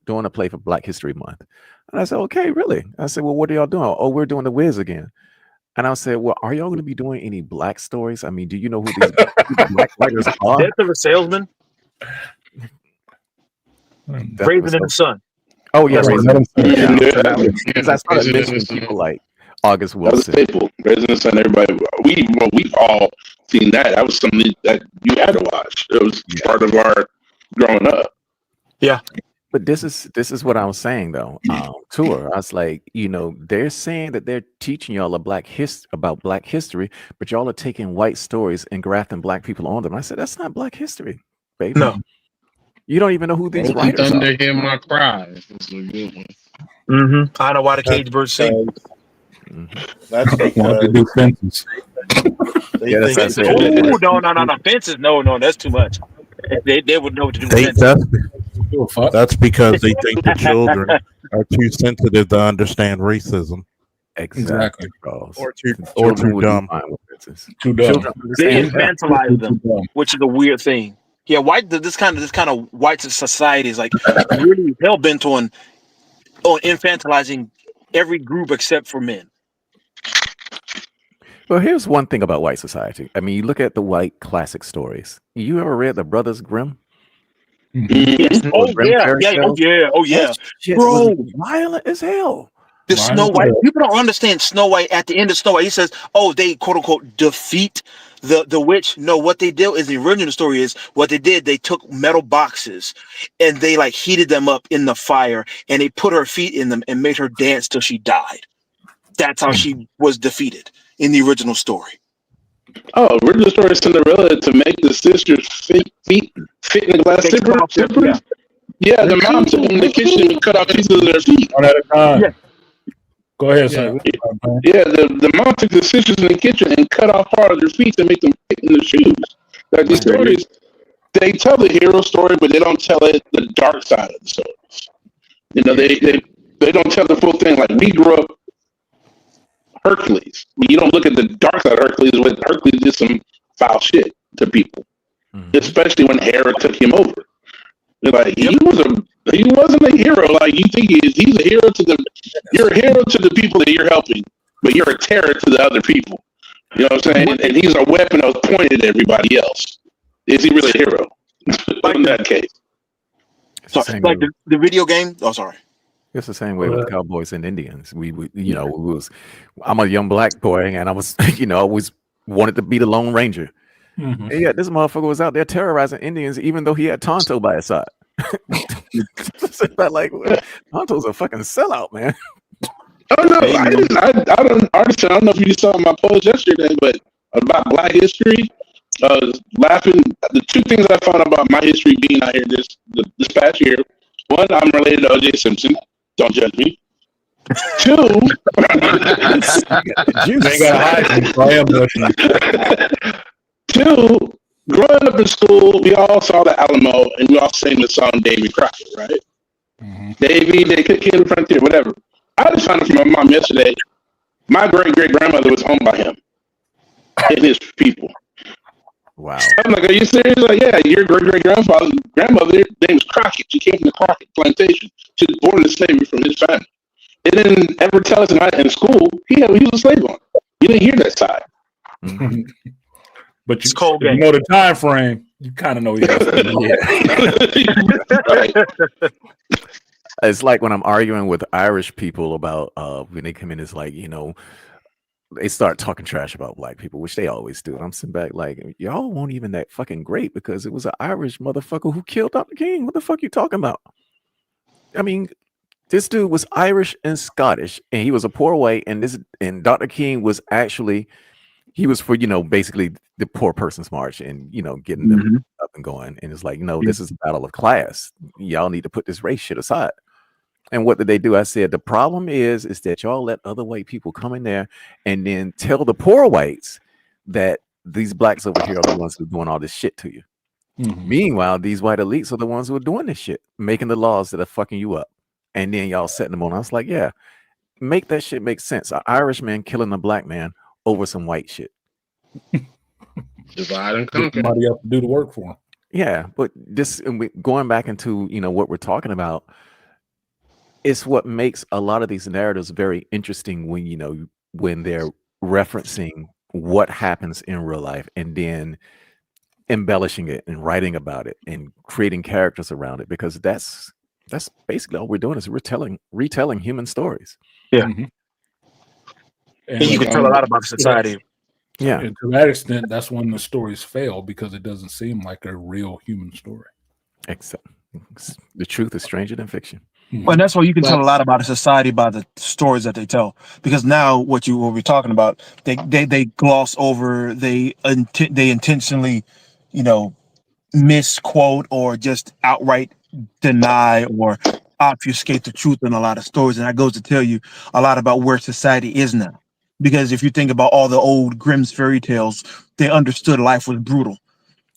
doing a play for Black History Month. And I said, okay, really? I said, well, what are y'all doing? Oh, we're doing The Wiz again. And I said, well, are y'all going to be doing any Black stories? I mean, do you know who these Black writers are? Death of a Salesman. Raven and the Sun. Oh, yeah. Because I started mentioning people like August Wilson. That was staple. Raven and the Sun, everybody. We've all seen that. That was something that you had to watch. It was part of our growing up. Yeah. But this is what I was saying though, to her. I was like, they're saying that they're teaching y'all about Black history, but y'all are taking white stories and grafting Black people on them. I said, that's not Black history, baby. No. You don't even know who these writers are. Thunder Hear My Cries. It's a good one. I know why the cage birds sing. That's because do fences. No, fences. No, that's too much. They would know what to do with fences. That's because they think the children are too sensitive to understand racism. Exactly. Or too dumb. nonsense. Too dumb. Children They understand that. infantilize them, which is a weird thing. Yeah, this kind of white society is like really hell bent on infantilizing every group except for men. Well, here's one thing about white society. I mean, you look at the white classic stories. You ever read the Brothers Grimm? Yes. Oh Grimm yeah, fairy yeah, oh tales? yeah, oh yeah, That shit bro. was violent as hell. The Snow White. People don't understand Snow White. At the end of Snow White, he says, "Oh, they quote unquote defeat the witch." No, what they did is the original story is what they did. They took metal boxes and they like heated them up in the fire, and they put her feet in them and made her dance till she died. That's how she was defeated in the original story. Oh, original story Cinderella to make the sisters feet fit in the glass zippers. Yeah, the mom took them in the kitchen and cut off pieces of their feet. One at a time. Yeah. Go ahead, sir. Yeah, the mom took the sisters in the kitchen and cut off part of their feet to make them fit in the shoes. Like these stories, they tell the hero story, but they don't tell it the dark side of the stories. You know, they don't tell the full thing. Like we grew up Hercules. You don't look at the dark side of Hercules when Hercules did some foul shit to people, especially when Hera took him over. They're like he wasn't a hero like you think he is. He's a hero to you're a hero to the people that you're helping, but you're a terror to the other people. You know what I'm saying? And he's a weapon that was pointed at everybody else. Is he really a hero in that case? So, like the video game. Oh, sorry. It's the same way with cowboys and Indians. I'm a young black boy, and I was, always wanted to be the Lone Ranger. And yet this motherfucker was out there terrorizing Indians, even though he had Tonto by his side. Like, Tonto's a fucking sellout, man. Oh no, I don't know if you saw my post yesterday, but about Black history. I was laughing. The two things I found about my history being out here this past year. One, I'm related to O.J. Simpson. Don't judge me. Two, growing up in school, we all saw the Alamo and we all sang the song Davy Crockett, right? Davy, they could kill the frontier, whatever. I just found out from my mom yesterday, my great-great-grandmother was owned by him and his people. Wow. I'm like, are you serious? Like, yeah, your great-great-grandmother, name was Crockett. She came from the Crockett plantation. She was born in slavery from his family. They didn't ever tell us in school he was a slave owner. You didn't hear that side. But you know the time frame. You kind of know he right. It's like when I'm arguing with Irish people about when they come in, it's like, they start talking trash about black people, which they always do. And I'm sitting back like, y'all weren't even that fucking great because it was an Irish motherfucker who killed Dr. King. What the fuck you talking about? I mean, this dude was Irish and Scottish, and he was a poor white, and Dr. King was actually, he was for, basically the poor person's march and, getting them up and going. And it's like, this is a battle of class. Y'all need to put this race shit aside. And what did they do? I said, the problem is that y'all let other white people come in there and then tell the poor whites that these blacks over here are the ones who are doing all this shit to you. Meanwhile, these white elites are the ones who are doing this shit, making the laws that are fucking you up. And then y'all setting them on. I was like, yeah, make that shit make sense. An Irish man killing a black man over some white shit. Divide and conquer. Somebody else to do the work for him. Yeah, but going back into what we're talking about, it's what makes a lot of these narratives very interesting when they're referencing what happens in real life and then embellishing it and writing about it and creating characters around it, because that's basically all we're doing is retelling human stories. Yeah. And you can tell a lot about society. Yeah. And to that extent, that's when the stories fail, because it doesn't seem like a real human story. Except the truth is stranger than fiction. Well, and that's why you can tell a lot about a society by the stories that they tell. Because now what we're talking about, they gloss over, they intentionally, misquote or just outright deny or obfuscate the truth in a lot of stories, and that goes to tell you a lot about where society is now. Because if you think about all the old Grimm's fairy tales, they understood life was brutal,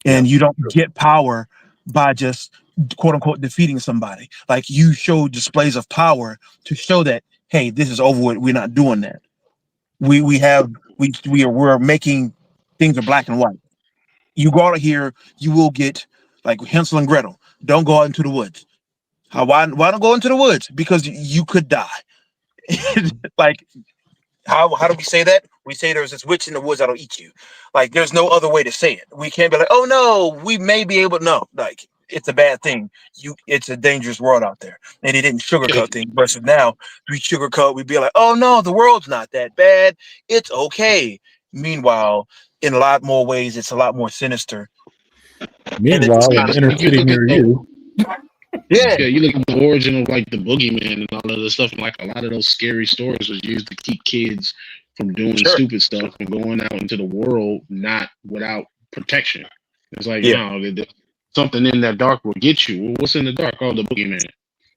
and you don't get power by just quote unquote defeating somebody. Like, you show displays of power to show that, hey, this is over with. We're not doing that. We're making things are black and white. You go out of here, you will get like Hansel and Gretel. Don't go out into the woods. Why don't go into the woods? Because you could die. Like, how do we say that? We say there's this witch in the woods that'll eat you. Like, there's no other way to say it. We can't be like, oh no, we may be able to. No, like, it's a bad thing. It's a dangerous world out there. And he didn't sugarcoat things. Versus now, we sugarcoat, we'd be like, oh no, the world's not that bad. It's okay. Meanwhile, in a lot more ways, it's a lot more sinister. Meanwhile, in the inner city near you. Yeah, you look at the origin of like the boogeyman and all of this stuff, and like a lot of those scary stories was used to keep kids from doing stupid stuff and going out into the world not without protection. It's like, no, something in that dark will get you. Well, what's in the dark? Oh, the boogeyman.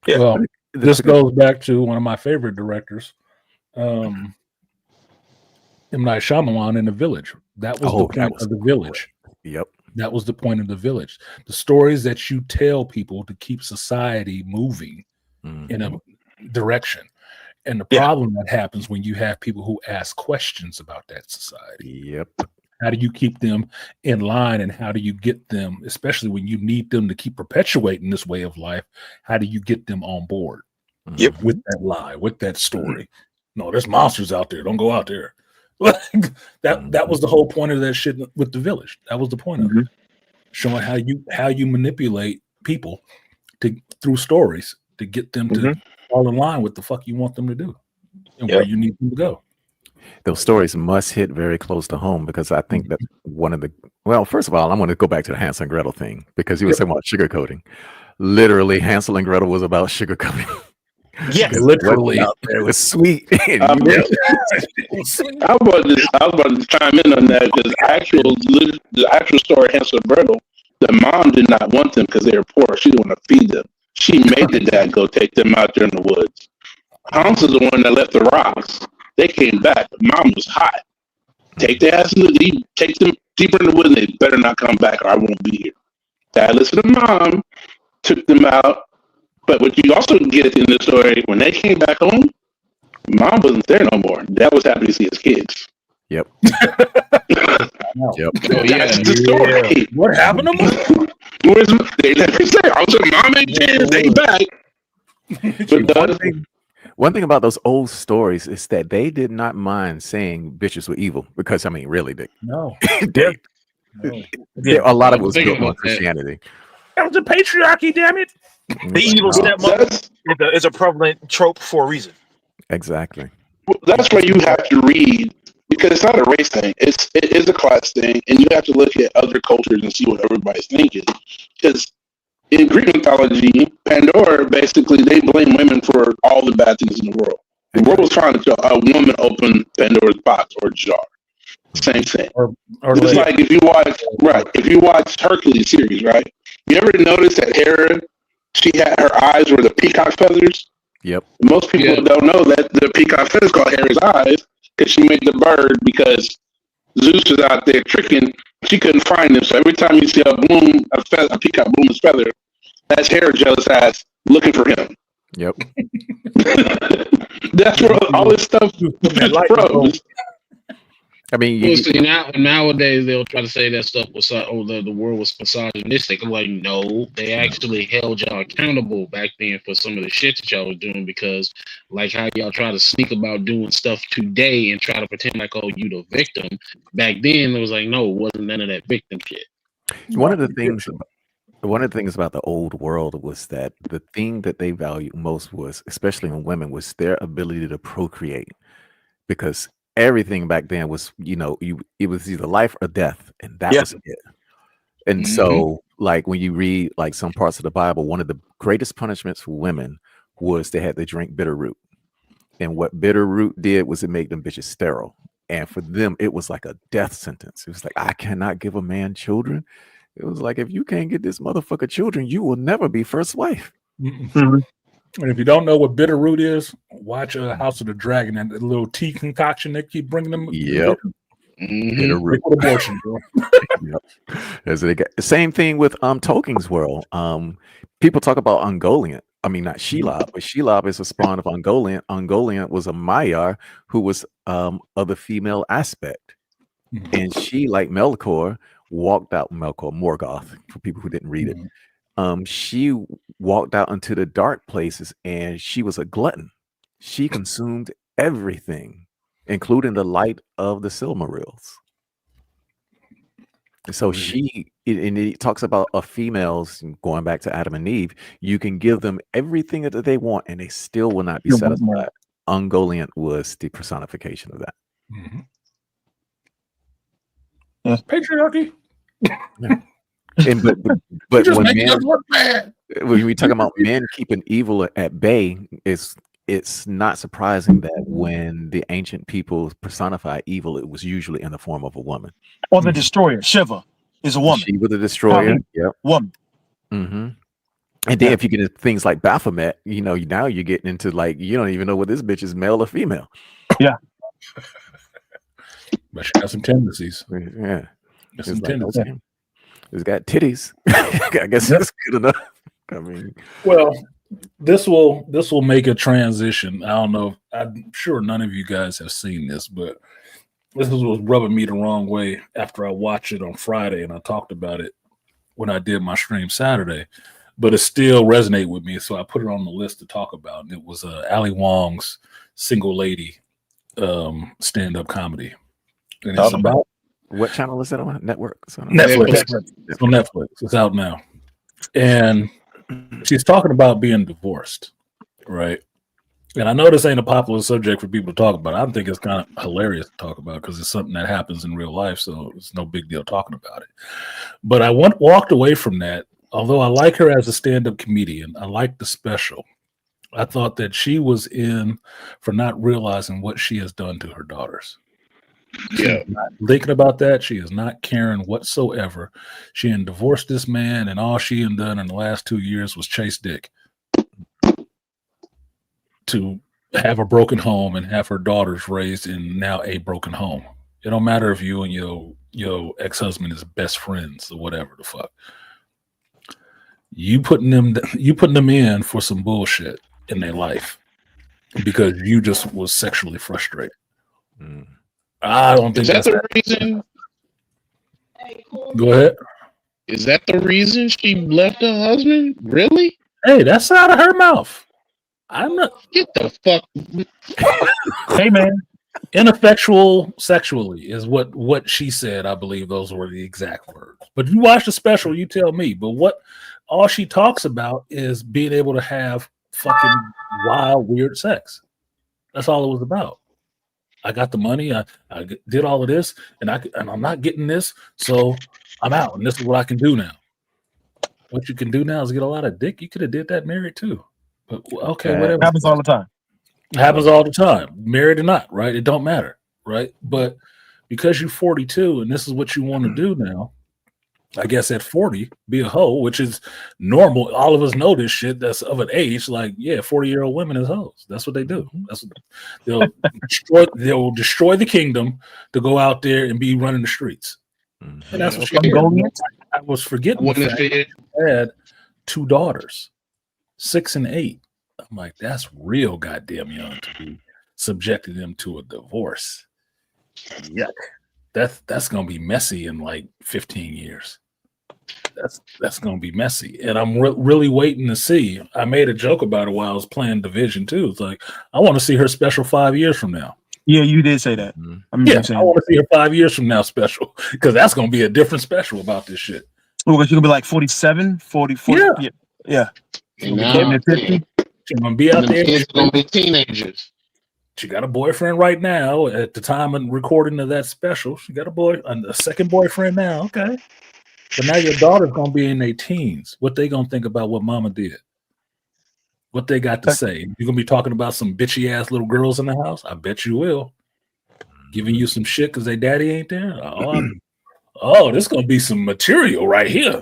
Yeah. Well, this goes back to one of my favorite directors, M. Night Shyamalan in The Village. That was the point of The Village. Yep. That was the point of The Village. The stories that you tell people to keep society moving in a direction. And the problem that happens when you have people who ask questions about that society. Yep. How do you keep them in line, and how do you get them, especially when you need them to keep perpetuating this way of life, how do you get them on board with that lie, with that story? No, there's monsters out there. Don't go out there. that was the whole point of that shit with The Village. That was the point of it, showing how you manipulate people through stories to get them to fall in line with the fuck you want them to do and where you need them to go. Those stories must hit very close to home, because I think that one of the first of all, I'm going to go back to the Hansel and Gretel thing, because you were saying about sugarcoating. Literally, Hansel and Gretel was about sugarcoating. Yes, literally. It was sweet. I was about to chime in on that, because the actual story of Hansel and Gretel, the mom did not want them because they were poor. She didn't want to feed them. She made the dad go take them out there in the woods. Hansel's the one that left the rocks. They came back. Mom was hot. Take their ass take them deeper in the woods, and they better not come back, or I won't be here. Dad listened to mom, took them out. But what you also get in the story, when they came back home, mom wasn't there no more. Dad was happy to see his kids. Yep. Yep. That's the story. What happened to mom? They never say. I was like, mom and kids, they back. But one thing about those old stories is that they did not mind saying bitches were evil, because I mean, really, a lot of it was built on Christianity. That was a patriarchy, damn it. The evil stepmother is a prevalent trope for a reason. Exactly. Well, that's where you have to read, because it's not a race thing. It is a class thing, and you have to look at other cultures and see what everybody's thinking. Because in Greek mythology, Pandora, basically, they blame women for all the bad things in the world. The world was trying to a woman open Pandora's box or jar. Same thing. It's like if you watch Hercules series, right? You ever notice that Hera, she had her eyes were the peacock feathers? Yep. Most people don't know that the peacock feathers called Hera's eyes, because she made the bird because Zeus was out there tricking. She couldn't find him, so every time you see a peacock bloom his feather, that's Hera jealous ass looking for him. Yep. That's where all this stuff froze. I mean, nowadays they'll try to say that stuff was the world was misogynistic. I'm like, no, they actually held y'all accountable back then for some of the shit that y'all was doing, because like how y'all try to sneak about doing stuff today and try to pretend like, oh, you the victim. Back then it was like, no, it wasn't none of that victim shit. One of the things about the old world was that the thing that they valued most was, especially in women, was their ability to procreate, because everything back then was, it was either life or death, and that was it. And so, like, when you read like some parts of the Bible, one of the greatest punishments for women was they had to drink bitter root. And what bitter root did was it made them bitches sterile. And for them, it was like a death sentence. It was like, I cannot give a man children. It was like, if you can't get this motherfucker children, you will never be first wife. And if you don't know what bitter root is, watch House of the Dragon and the little tea concoction they keep bringing them. Yep. Bitter root. Abortion, bro. Yep. Same thing with Tolkien's world. People talk about Ungoliant. I mean, not Shelob, but Shelob is a spawn of Ungoliant. Ungoliant was a Maiar who was of the female aspect. and she, like Melkor, walked out. Morgoth, for people who didn't read it. She walked out into the dark places, and she was a glutton. She consumed everything, including the light of the Silmarils. And so and it talks about females, going back to Adam and Eve. You can give them everything that they want, and they still will not be satisfied. Ungoliant was the personification of that. Patriarchy. And but when we talk about men keeping evil at bay, it's not surprising that when the ancient people personified evil, it was usually in the form of a woman. Or the destroyer, Shiva, is a woman. Shiva the destroyer, woman. And then if you get into things like Baphomet, now you're getting into like you don't even know what this bitch is, male or female. Yeah, but she has some tendencies. Yeah, Got some tendencies. It's got titties. I guess that's good enough. I mean, well, this will make a transition. I don't know. I'm sure none of you guys have seen this, but this was rubbing me the wrong way after I watched it on Friday, and I talked about it when I did my stream Saturday. But it still resonated with me, so I put it on the list to talk about. And it was Ali Wong's Single Lady stand-up comedy, and it's about. What channel is it on? Network? Netflix. It's on Netflix. It's out now. And she's talking about being divorced, right? And I know this ain't a popular subject for people to talk about. I think it's kind of hilarious to talk about because it's something that happens in real life, so it's no big deal talking about it. But I walked away from that. Although I like her as a stand-up comedian, I like the special. I thought that she was in for not realizing what she has done to her daughters. Yeah, not thinking about that. She is not caring whatsoever. She had divorced this man, and all she had done in the last 2 years was chase dick to have a broken home and have her daughters raised in now a broken home. It don't matter if you and your ex-husband is best friends or whatever the fuck. You putting them in for some bullshit in their life because you just was sexually frustrated. I don't think that's the reason. Go ahead. Is that the reason she left her husband? Really? Hey, that's out of her mouth. I'm not. Get the fuck. Hey, man. Ineffectual sexually is what she said. I believe those were the exact words. But you watch the special, you tell me. But all she talks about is being able to have fucking wild, weird sex. That's all it was about. I got the money. I did all of this, and I'm not getting this, so I'm out. And this is what I can do now. What you can do now is get a lot of dick. You could have did that married too. But okay, whatever. Happens all the time. It happens all the time, married or not, right? It don't matter, right? But because you're 42 and this is what you want to do now, I guess at 40, be a hoe, which is normal. All of us know this shit. That's of an age, like 40-year-old women is hoes. That's what they do. That's what they'll destroy the kingdom to go out there and be running the streets. And that's what she did. I was forgetting the fact that she had 2 daughters, 6 and 8. I'm like, that's real goddamn young to be subjecting them to a divorce. Yuck. That's gonna be messy in like 15 years. That's gonna be messy, and I'm really waiting to see. I made a joke about it while I was playing Division 2. It's like I want to see her special 5 years from now. Yeah, you did say that. I want to see her 5 years from now special because that's gonna be a different special about this shit. Oh, because you're gonna be like 47, 44. Yeah. And now, she's gonna be out there. Kids are gonna be teenagers. She got a boyfriend right now. At the time of recording of that special, she got a second boyfriend now. Okay, but now your daughter's gonna be in their teens. What they gonna think about what mama did? What they got to say? You're gonna be talking about some bitchy ass little girls in the house? I bet you will. Giving you some shit because their daddy ain't there. Oh, this gonna be some material right here.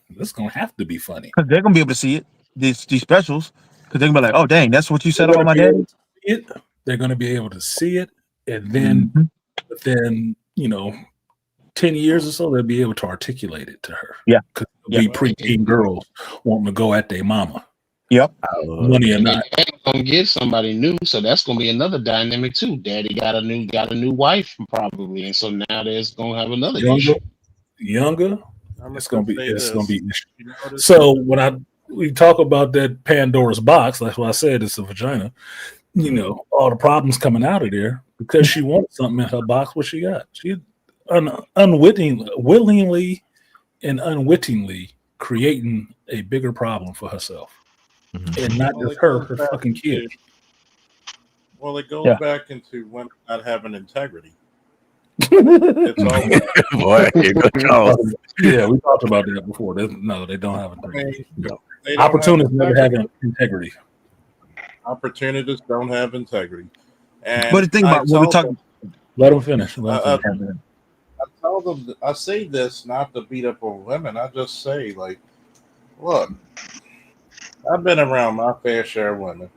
This gonna have to be funny because they're gonna be able to see it. These specials because they're gonna be like, oh dang, that's what you said about my daddy. They're going to be able to see it, and then, within 10 years or so, they'll be able to articulate it to her. Yeah, because be preteen girls wanting to go at their mama. Yep. Money or And not. they gonna get somebody new, so that's gonna be another dynamic too. Daddy got a new wife probably, and so now there's gonna have another issue. Younger, I'm it's gonna be say it's this. gonna be an issue. You notice So when we talk about that Pandora's box, that's why I said it's a vagina. You know, all the problems coming out of there because she wanted something in her box. What she got? She willingly and unwittingly creating a bigger problem for herself, and not Well, just it her, goes her back fucking kid. into it goes Yeah. back into women not having integrity. It's always Boy, here goes. Yeah, we talked about that before. No, they don't have I integrity. mean, No. they don't have Opportunists never have integrity. integrity. Opportunists don't have integrity. But And the thing I about what we tell talk, them, Let them finish. I tell them, I say this not to beat up on women. I just say, like, look, I've been around my fair share of women,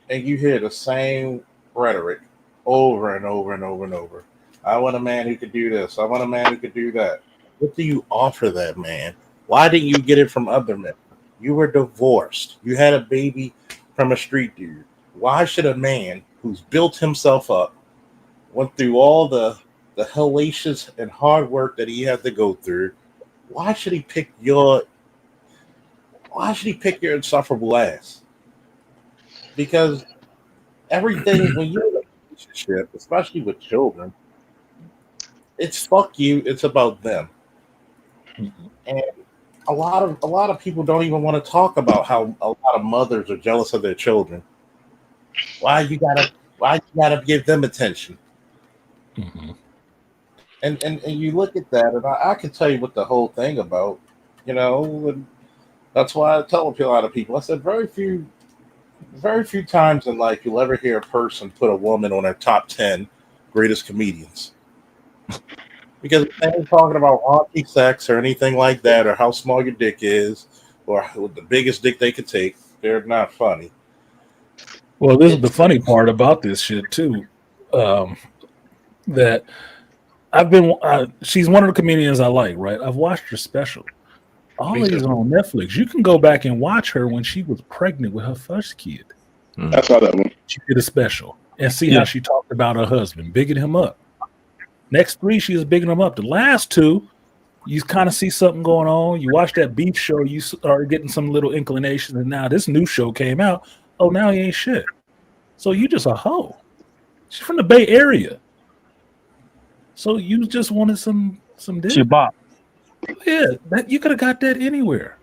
and you hear the same rhetoric over and over and over and over. I want a man who could do this. I want a man who could do that. What do you offer that man? Why didn't you get it from other men? You were divorced. You had a baby from a street dude. Why should a man who's built himself up, went through all the hellacious and hard work that he had to go through, why should he pick your insufferable ass? Because everything when you're in a relationship, especially with children, it's fuck you, it's about them. And a lot of people don't even want to talk about how a lot of mothers are jealous of their children. Why you gotta give them attention? Mm-hmm. And you look at that, and I can tell you what the whole thing about, and that's why I tell a lot of people. I said very few times in life you'll ever hear a person put a woman on their top 10 greatest comedians. Because they ain't talking about raunchy sex or anything like that, or how small your dick is, or the biggest dick they could take. They're not funny. Well, this is the funny part about this shit too. That she's one of the comedians I like, right? I've watched her special. All of these are on Netflix. You can go back and watch her when she was pregnant with her first kid. I saw that one. She did a special and see how she talked about her husband, bigging him up. Next 3, she was bigging him up. The last 2, you kind of see something going on. You watch that beef show, you start getting some little inclination, and now this new show came out. Oh, now he ain't shit. So you just a hoe. She's from the Bay Area. So you just wanted some dick. She bought. Yeah, you could have got that anywhere.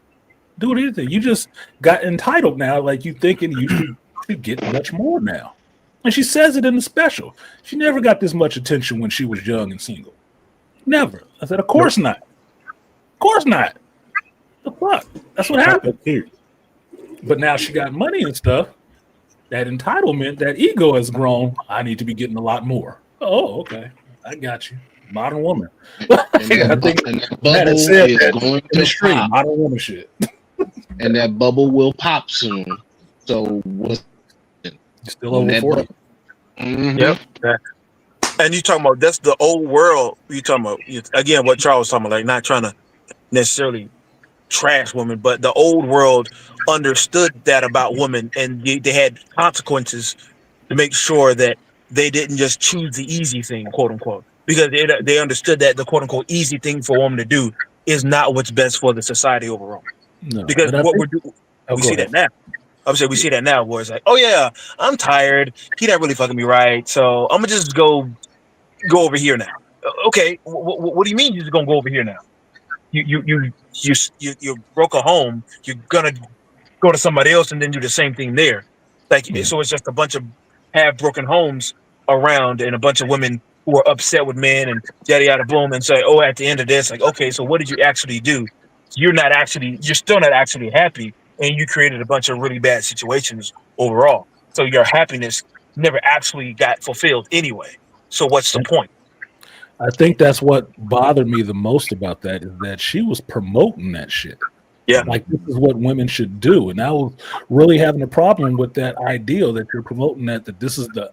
Do anything. You just got entitled now, like you thinking you should get much more now. And she says it in the special. She never got this much attention when she was young and single. Never. I said, of course not. Of course not. The fuck? That's what happened. But now she got money and stuff. That entitlement, that ego has grown. I need to be getting a lot more. Oh, okay. I got you. Modern woman. I think bubble is going to pop. Modern woman shit. And that bubble will pop soon. So what's still over 40? Mm-hmm. Yep. And you talking about that's the old world. You talking about again what Charles was talking about, like not trying to necessarily trash women, but the old world understood that about women, and they had consequences to make sure that they didn't just choose the easy thing, quote unquote, because they understood that the quote unquote easy thing for a woman to do is not what's best for the society overall. No, because what we're doing, we see that now. I'm saying we see that now, where it's like, oh yeah, I'm tired. He not really fucking me right, so I'm gonna just go over here now. Okay, what do you mean you're just gonna go over here now? You broke a home. You're gonna go to somebody else and then do the same thing there. So it's just a bunch of half-broken homes around, and a bunch of women who are upset with men and yada yada boom, and say, oh, at the end of this, like, okay, so what did you actually do? You're still not actually happy, and you created a bunch of really bad situations overall. So your happiness never actually got fulfilled anyway. So what's the point? I think that's what bothered me the most about that, is that she was promoting that shit. Yeah, like this is what women should do, and I was really having a problem with that ideal that you're promoting, that this is the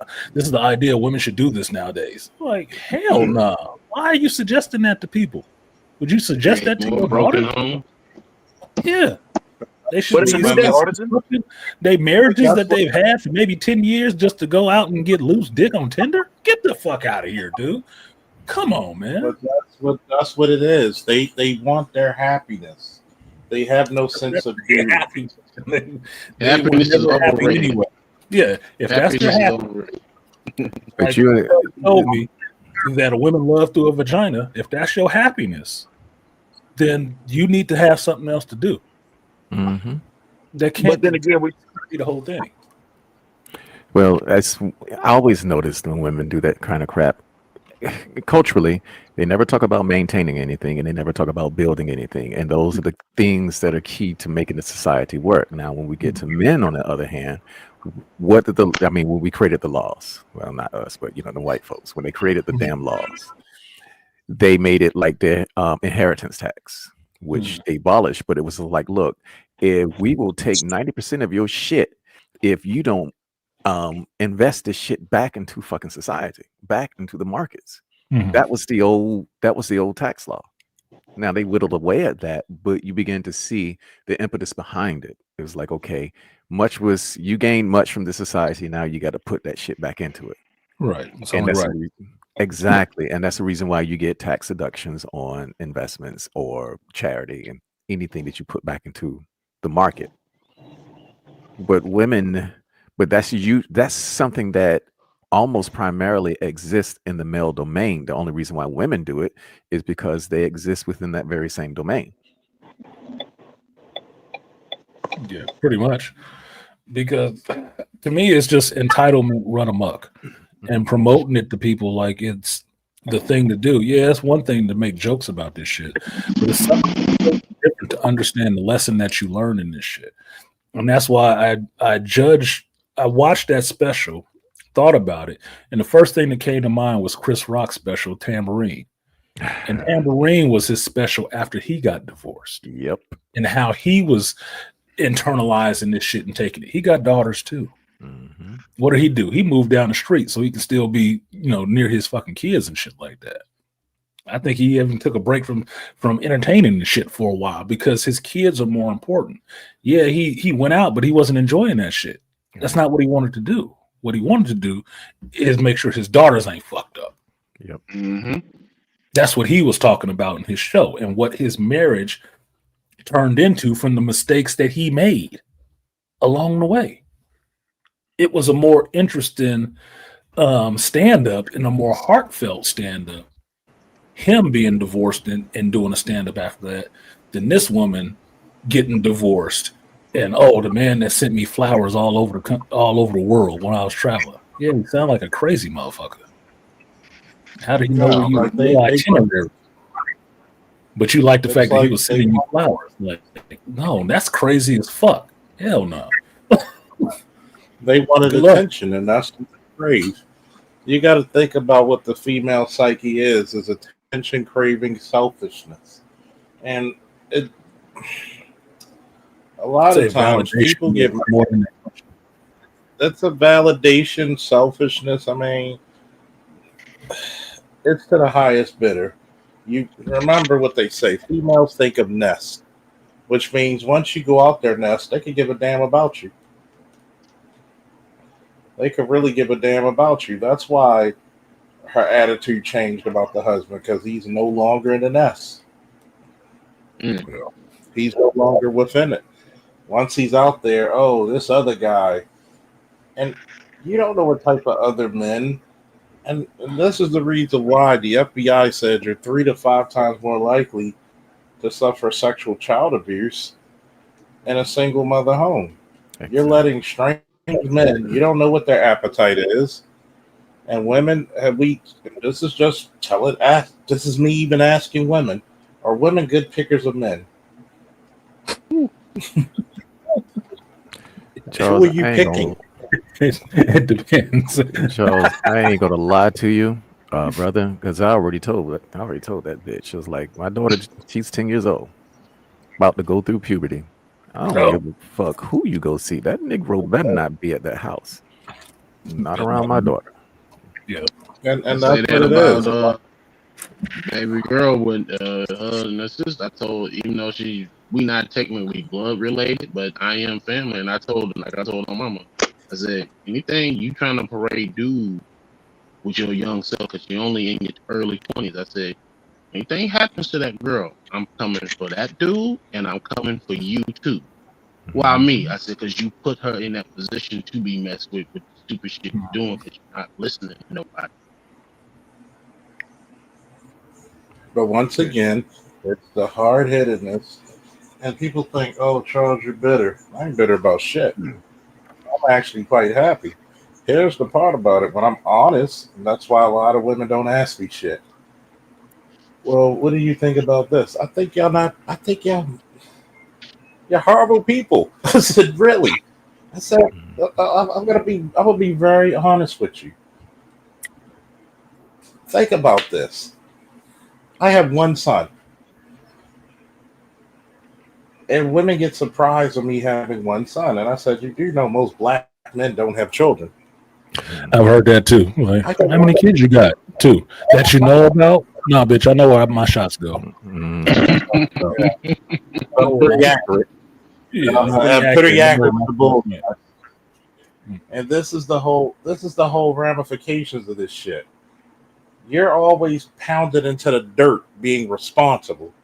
idea women should do this nowadays. Like, hell no. Why are you suggesting that to people? Would you suggest that to your daughter? Home? Yeah. They should What be is that, artisan? they marriages That's that they've had for maybe 10 years just to go out and get loose dick on Tinder. Get the fuck out of here, dude. Come on, man. But that's what it is. They want their happiness. They have no sense of duty. They were never happy anyway. Yeah, if that's their happiness. But Like you told me that a woman love through a vagina. If that's your happiness, then you need to have something else to do. Mm-hmm. That can't. But then again, we be the whole thing. Well, I always noticed when women do that kind of crap. Culturally, they never talk about maintaining anything, and they never talk about building anything. And those are the things that are key to making the society work. Now, when we get to men, on the other hand, when we created the laws, well, not us, but the white folks, when they created the damn laws, they made it like their inheritance tax, which they abolished. But it was like, look, if we will take 90% of your shit, if you don't invest this shit back into fucking society, back into the markets. That was the old tax law. Now they whittled away at that, but you begin to see the impetus behind it. It was like, okay, you gained much from the society, now you got to put that shit back into it. Right. And that's exactly. And that's the reason why you get tax deductions on investments or charity and anything that you put back into the market. But that's something that almost primarily exists in the male domain. The only reason why women do it is because they exist within that very same domain. Yeah, pretty much. Because to me, it's just entitlement run amok, and promoting it to people like it's the thing to do. Yeah, it's one thing to make jokes about this shit, but it's something different to understand the lesson that you learn in this shit. And that's why I watched that special, thought about it, and the first thing that came to mind was Chris Rock's special, Tambourine. And Tambourine was his special after he got divorced. Yep. And how he was internalizing this shit and taking it. He got daughters too. Mm-hmm. What did he do? He moved down the street so he can still be, near his fucking kids and shit like that. I think he even took a break from entertaining the shit for a while because his kids are more important. Yeah, he went out, but he wasn't enjoying that shit. That's not what he wanted to do. What he wanted to do is make sure his daughters ain't fucked up. Yep. Mm-hmm. That's what he was talking about in his show and what his marriage turned into from the mistakes that he made along the way. It was a more interesting stand-up and a more heartfelt stand-up. Him being divorced and doing a stand-up after that than this woman getting divorced and the man that sent me flowers all over the world when I was traveling. Yeah, he sound like a crazy motherfucker. How did he know where you were itinerary? But you like the fact that he was sending you flowers. Like, no, that's crazy as fuck. Hell no. They wanted attention, and that's great. You got to think about what the female psyche is attention craving selfishness. And a lot of times people get more than that. That's a validation, selfishness. I mean, it's to the highest bidder. You remember what they say, females think of nest, which means once you go out their nest, they could give a damn about you. They could really give a damn about you. That's why her attitude changed about the husband, because he's no longer in the nest. He's no longer within it. Once he's out there, this other guy. And you don't know what type of other men. And this is the reason why the FBI said you're 3 to 5 times more likely to suffer sexual child abuse in a single mother home. Excellent. You're letting strange men, you don't know what their appetite is. And women, this is me even asking women, are women good pickers of men? Charles, who are you picking? It depends. Charles, I ain't gonna lie to you, brother, because I already told that bitch. She was like, my daughter, she's 10 years old, about to go through puberty. I don't give a fuck who you go see. That Negro better not be at that house. Not around my daughter. Yeah. And that's what it is. baby girl with her and her sister. I told, even though we not technically blood related, but I am family, and I told her, like I told her mama, I said, anything you trying to parade dude with your young self, because you're only in your early 20s. I said, anything happens to that girl, I'm coming for that dude, and I'm coming for you too. Why me? I said, because you put her in that position to be messed with the stupid shit you're doing, because you're not listening to nobody. But once again, it's the hard headedness. And people think, oh, Charles, you're bitter. I ain't bitter about shit. I'm actually quite happy. Here's the part about it. When I'm honest, and that's why a lot of women don't ask me shit. Well, what do you think about this? I think you're horrible people. I said, really? I said, I'm gonna be very honest with you. Think about this. I have one son. And women get surprised at me having one son. And I said, you do know most black men don't have children. I've heard that too. Like, how many kids you got? 2 that you know about? No, bitch, I know where my shots go. I'm pretty accurate. Yeah, I'm pretty accurate with the bull. And this is the whole ramifications of this shit. You're always pounded into the dirt being responsible.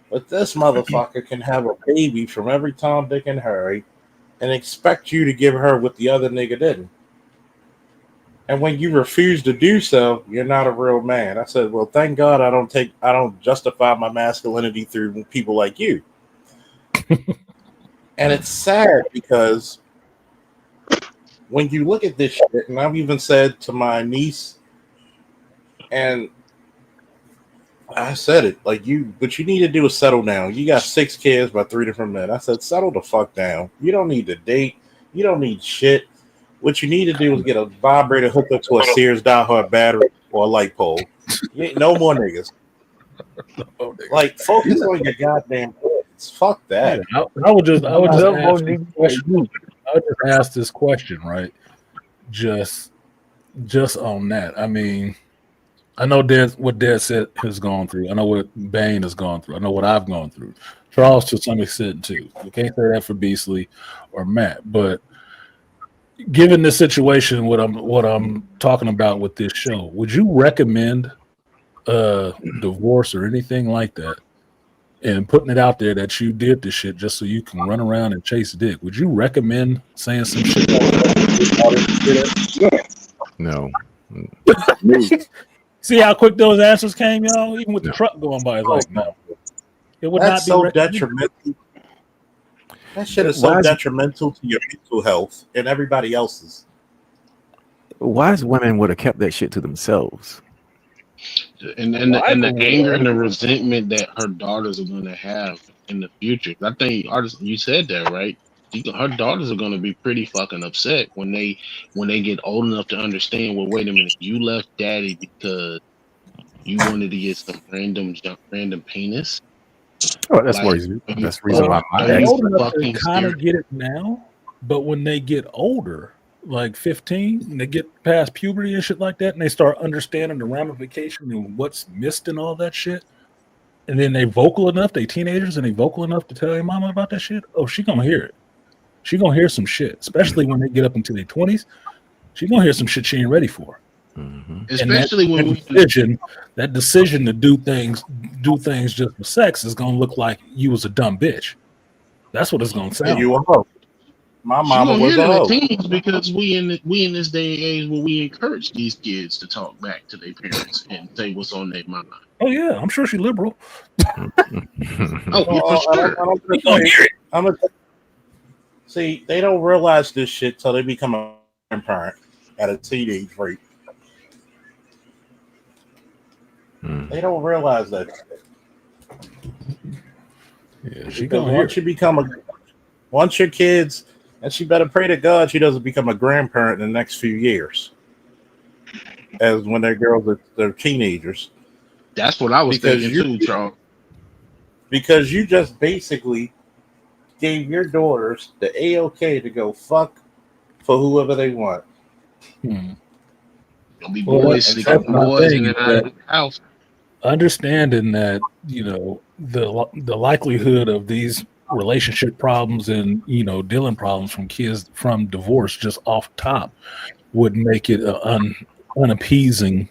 But this motherfucker can have a baby from every Tom, Dick, and Harry and expect you to give her what the other nigga didn't. And when you refuse to do so, you're not a real man. I said, well, thank God I don't justify my masculinity through people like you. And it's sad because when you look at this shit, and I've even said to my niece, and I said it, like, what you need to do is settle down. You got 6 kids by 3 different men. I said, settle the fuck down. You don't need to date. You don't need shit. What you need to do is get a vibrator hooked up to a Sears diehard battery or a light pole. No more niggas. Like, focus on your goddamn kids. Fuck that. Yeah, I would just ask this question, right? Just on that. I mean, I know what Dad said has gone through. I know what Bane has gone through. I know what I've gone through. Charles to some extent too. We can't say that for Beasley or Matt, but given the situation, what I'm talking about with this show, would you recommend divorce or anything like that? And putting it out there that you did this shit just so you can run around and chase dick. Would you recommend saying some shit like that? No. See how quick those answers came, y'all? Even with the truck going by, it's like, no. It would That's not be so detrimental. That shit is so detrimental to your mental health and everybody else's. Wise women would have kept that shit to themselves. And the anger and the resentment that her daughters are going to have in the future. I think, artist, you said that, right? Her daughters are going to be pretty fucking upset when they get old enough to understand, well, wait a minute, you left daddy because you wanted to get some random penis. Oh, that's the reason why they're old enough to kind of get it now, but when they get older, like 15, and they get past puberty and shit like that, and they start understanding the ramification and what's missed and all that shit, and then they vocal enough, they teenagers, and they vocal enough to tell their mama about that shit, oh, she gonna hear it. She gonna hear some shit, especially when they get up into their 20s. She gonna hear some shit she ain't ready for. Mm-hmm. Especially when that decision to do things just for sex is gonna look like you was a dumb bitch. That's what it's gonna sound. You a hoe. My mama was a hoe. Because we in this day and age where we encourage these kids to talk back to their parents and say what's on their mind. Oh yeah, I'm sure she's liberal. See, they don't realize this shit till they become a grandparent at a teenage rate. They don't realize that. Yeah, she once your kids, and she better pray to God she doesn't become a grandparent in the next few years, as when their girls they're teenagers. That's what I was thinking too, Charles. Because you just basically gave your daughters the A-OK to go fuck for whoever they want. There'll be boys in the house. understanding that the likelihood of these relationship problems and dealing problems from kids from divorce just off top would make it an unappeasing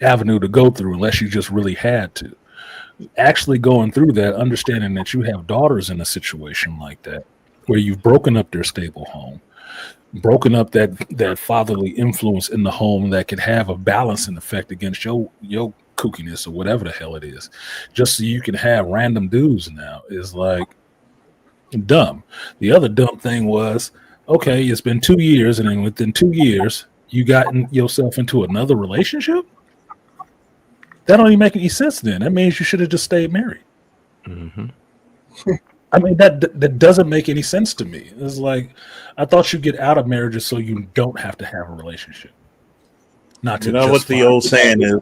avenue to go through unless you just really had to. Actually going through that, understanding that you have daughters in a situation like that where you've broken up their stable home, broken up that fatherly influence in the home that could have a balancing effect against your kookiness or whatever the hell it is, just so you can have random dudes now, is like dumb. The other dumb thing was, okay, it's been 2 years, and then within 2 years you gotten yourself into another relationship. That don't even make any sense. Then that means you should have just stayed married. Mm-hmm. I mean, that doesn't make any sense to me. It's like, I thought you get out of marriages so you don't have to have a relationship. Not to what the old saying is.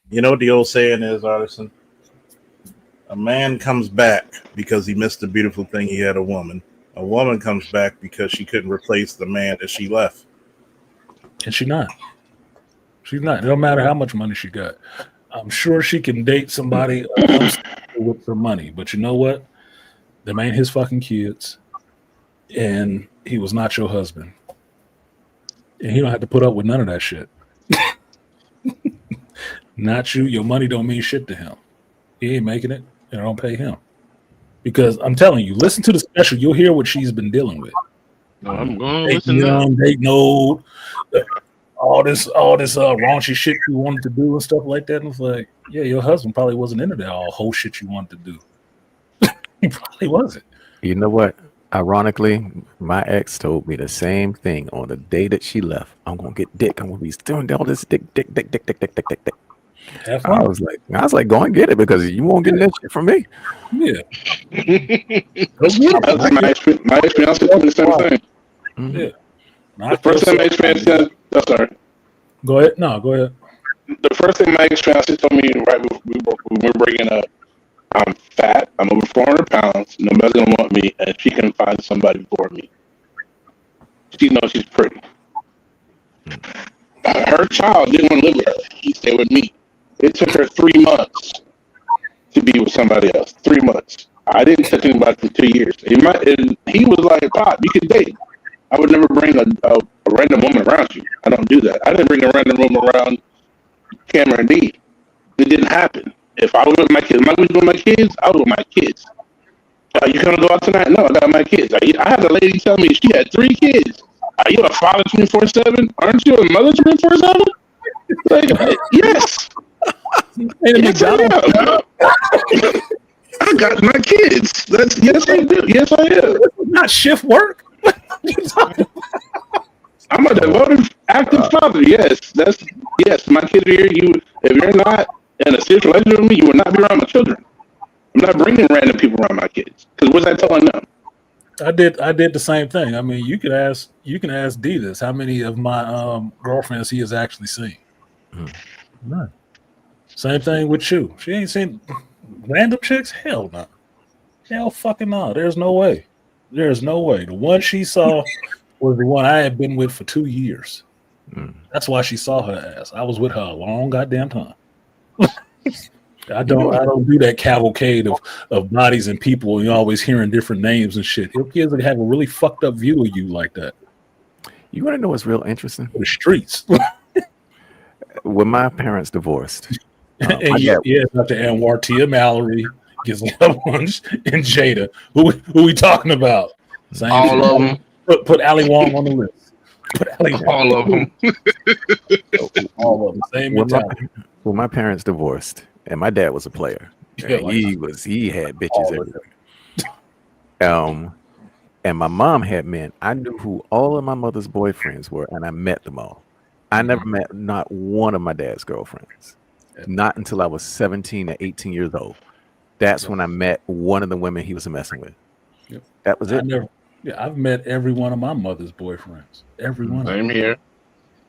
You know what the old saying is, Artisan? A man comes back because he missed a beautiful thing. He had a woman. A woman comes back because she couldn't replace the man that she left. And she's not. She's not. It don't matter how much money she got. I'm sure she can date somebody with some money, but you know what? Them ain't his fucking kids, and he was not your husband, and he don't have to put up with none of that shit. Not you. Your money don't mean shit to him. He ain't making it, and I don't pay him. Because I'm telling you, listen to the special. You'll hear what she's been dealing with. No, I'm going to listen now. They know all this raunchy shit you wanted to do and stuff like that. And it's like, yeah, your husband probably wasn't into that all whole shit you wanted to do. He probably wasn't. You know what? Ironically, my ex told me the same thing on the day that she left. I'm gonna get dick. I'm gonna be doing all this dick. Have fun. I was like, go and get it because you won't get that shit from me. Yeah. My ex-fiance told me the same thing. Mm-hmm. Yeah. The first thing my ex-fiance said, oh, sorry. Go ahead. No, go ahead. The first thing my ex-fiance told me right before we were breaking up, I'm fat, I'm over 400 pounds, nobody's going to want me, and she can find somebody for me. She knows she's pretty. Her child didn't want to live with her. He stayed with me. It took her 3 months to be with somebody else. 3 months. I didn't touch anybody for 2 years. He was like, Pop, you can date. I would never bring a random woman around you. I don't do that. I didn't bring a random woman around Cameron D. It didn't happen. If I was with my kids, I was with my kids. You gonna go out tonight? No, I got my kids. I had a lady tell me she had 3 kids. Are you a father 24/7? Aren't you a mother 24/7? Like, yes. Yes, I am. I got my kids. Yes, I do. Yes, I am. Not shift work. I'm a devoted, active father. Yes, my kids are here. If you're not in a serious relationship with me, you will not be around my children. I'm not bringing random people around my kids. Because what's I telling them? I did the same thing. I mean, you can ask D this. How many of my girlfriends he has actually seen? None. Same thing with you. She ain't seen random chicks. Hell no. Hell fucking no. There's no way. There's no way. The one she saw was the one I had been with for 2 years. That's why she saw her ass. I was with her a long goddamn time. I don't do that cavalcade of bodies and people, and you're always hearing different names and shit. Your kids would have a really fucked up view of you like that. You want to know what's real interesting? The streets. When my parents divorced, Dr. Anwar, Tia Mallory, gets loved ones, and Jada. Who we talking about? Same all of them. Put Ali Wong on the list. All of them. All of them. Same mentality. When my parents divorced, and my dad was a player, he had bitches everywhere. And my mom had men. I knew who all of my mother's boyfriends were, and I met them all. I never met not one of my dad's girlfriends. Not until I was 17 or 18 years old. That's when I met one of the women he was messing with. Yep. That was it. I've met every one of my mother's boyfriends. Every one of them. Same here.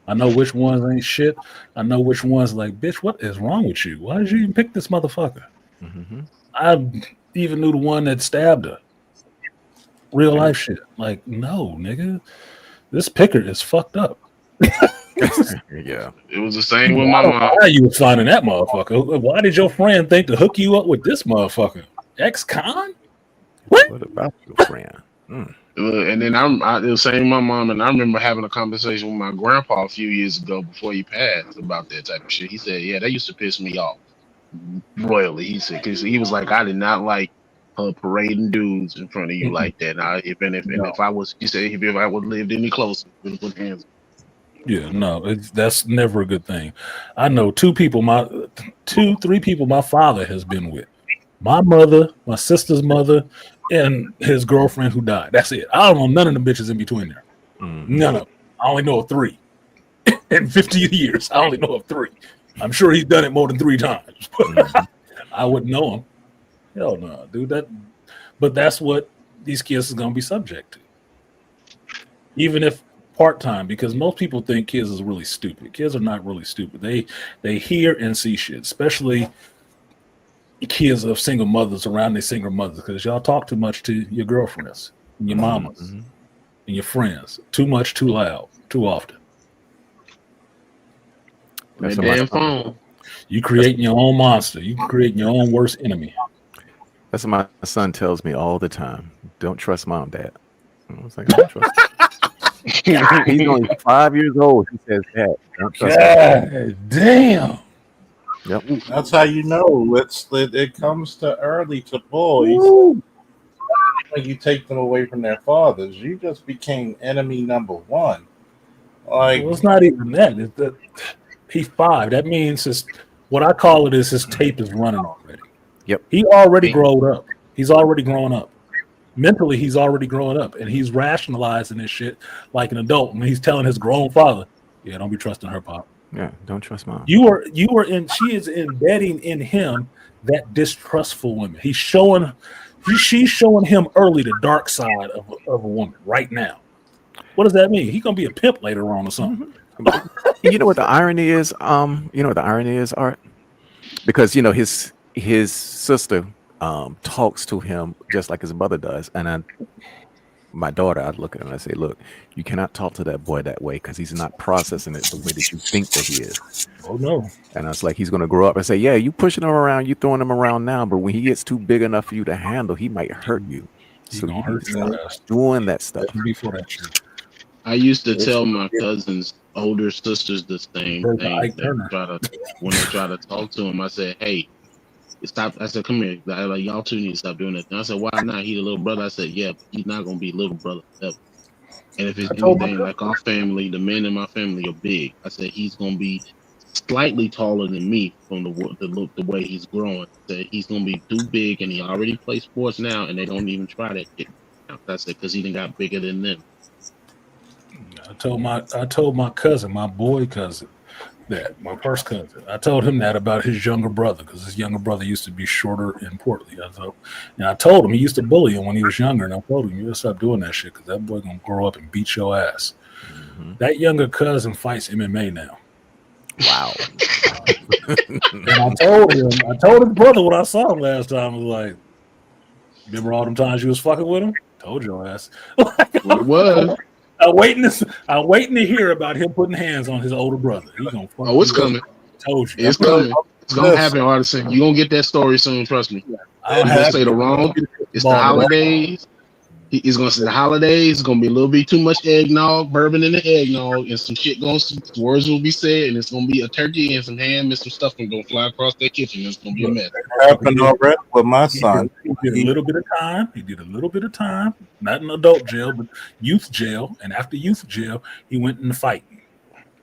I know which ones ain't shit. I know which ones like, bitch, what is wrong with you? Why did you even pick this motherfucker? Mm-hmm. I even knew the one that stabbed her. Real life shit. Like, no, nigga. This picker is fucked up. Yeah. It was the same with my I don't know mom. how you was finding that motherfucker. Why did your friend think to hook you up with this motherfucker? Ex-con? What about your friend? And then it was the same with my mom, and I remember having a conversation with my grandpa a few years ago before he passed about that type of shit. He said, "Yeah, that used to piss me off royally." He said, because he was like, "I did not like her parading dudes in front of you like that." Now, if I was, he said, if I would lived any closer, would have put hands. Yeah, no, that's never a good thing. I know three people my father has been with. My mother, my sister's mother, and his girlfriend who died. That's it. I don't know none of the bitches in between there. None of them. I only know of 3. In 50 years, I only know of 3. I'm sure he's done it more than 3 times. I wouldn't know him. Hell no, dude. But that's what these kids is gonna be subject to. Even if part-time, because most people think kids is really stupid. Kids are not really stupid. They hear and see shit, especially kids of single mothers around their single mothers, because y'all talk too much to your girlfriends and your mamas and your friends. Too much, too loud, too often. That damn phone. You creating your own monster. You creating your own worst enemy. That's what my son tells me all the time. Don't trust mom, dad. I was like, I don't trust him. He's only 5 years old. He says, "Dad, don't trust God damn." Yep. That's how you know it comes to early to boys. When you take them away from their fathers, you just became enemy number 1. Like, well, it's not even that. It's that he's 5. That means what I call it is his tape is running already. Yep. He already grown up. He's already grown up. Mentally, he's already growing up, and he's rationalizing this shit like an adult. And he's telling his grown father, "Yeah, don't be trusting her, Pop. Yeah, don't trust mom." She is embedding in him that distrustful women. She's showing him early the dark side of a woman right now. What does that mean? He's gonna be a pimp later on or something. You know what the irony is? Art? Because his sister talks to him just like his mother does, and my daughter, I'd look at him and I say, "Look, you cannot talk to that boy that way because he's not processing it the way that you think that he is." Oh no! And I was like, he's going to grow up and say, "Yeah, you pushing him around, you throwing him around now, but when he gets too big enough for you to handle, he might hurt you." He's so gonna hurt your ass doing that stuff. Before that shit. I used to tell my cousins, older sisters, the same thing. When they try to talk to him, I said, "Hey, stop." I said, "Come here." Like, y'all two need to stop doing that. And I said, "Why not? He the little brother." I said, "Yeah, but he's not gonna be little brother ever. And if it's anything like our family, the men in my family are big. I said he's gonna be slightly taller than me from the way he's growing. I said he's gonna be too big, and he already plays sports now, and they don't even try that shit." I said because he done got bigger than them. I told my cousin, my boy cousin, that my first cousin. I told him that about his younger brother because his younger brother used to be shorter and portly. I told him he used to bully him when he was younger, and I told him you gotta stop doing that shit because that boy gonna grow up and beat your ass. That younger cousin fights MMA now. Wow. And I told his brother when I saw him last time. I was like, "Remember all them times you was fucking with him? Told your ass." It was. I'm waiting to hear about him putting hands on his older brother. He's gonna it's coming. Told you. It's coming. It's gonna happen, Artisan. You're gonna get that story soon, trust me. He's gonna say it's the holidays. He's gonna say the holidays. It's gonna be a little bit too much eggnog, bourbon in the eggnog, and some shit words will be said, and it's gonna be a turkey and some ham and some stuff gonna fly across that kitchen. It's gonna be a mess. It happened already with my son. He did a little bit of time. Not in adult jail, but youth jail. And after youth jail, he went in the fight,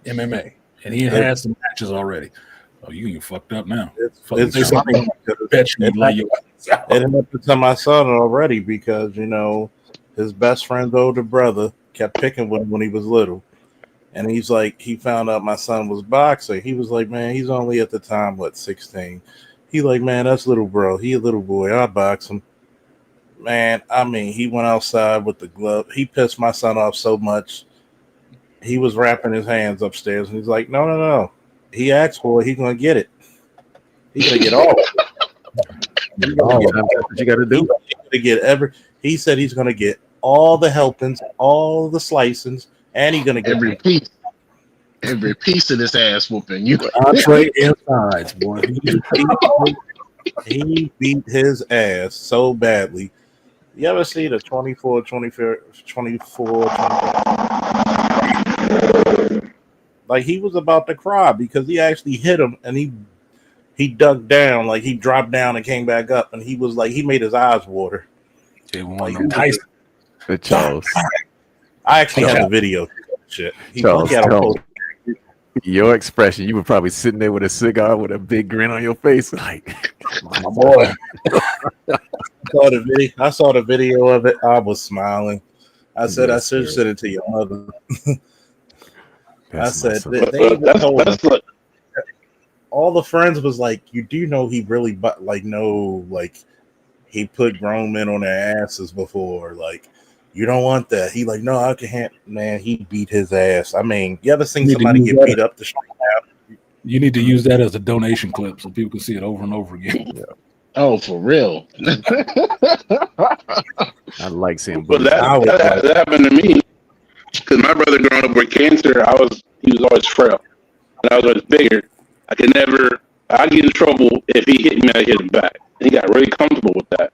MMA, and he had some matches already. Oh, you fucked up now. It happened to my son already because his best friend's older brother kept picking with him when he was little, and he's like, he found out my son was boxing. He was like, "Man, he's only at the time 16." He like, "Man, that's little bro. He a little boy. I box him." Man, I mean, he went outside with the glove. He pissed my son off so much. He was wrapping his hands upstairs, and he's like, "No. He asked for it. He's gonna get it. He's gonna get all of it. What you got to do? He said he's gonna get all the helpings, all the slicings, and he's gonna get every piece. every piece of this ass whooping. You Entree insides, boy. He beat his ass so badly. You ever see the 24, like he was about to cry because he actually hit him and he ducked down, like he dropped down and came back up, and he was like, he made his eyes water. Like, Tyson. Charles. I actually have the video. Shit. Charles, your expression, you were probably sitting there with a cigar with a big grin on your face, like, my boy. I saw the video of it. I was smiling. I said, I should send it to your mother. I said, they even told him. All the friends was like, you do know he really, he put grown men on their asses before. Like, you don't want that. He like, no, I can't. Man, he beat his ass. I mean, you ever seen somebody get beat up to show out? You need to use that as a donation clip so people can see it over and over again. Yeah. Oh, for real? I like seeing. But that happened to me because my brother growing up with cancer, he was always frail, and I was always bigger. I get in trouble if he hit me, I hit him back. And he got really comfortable with that.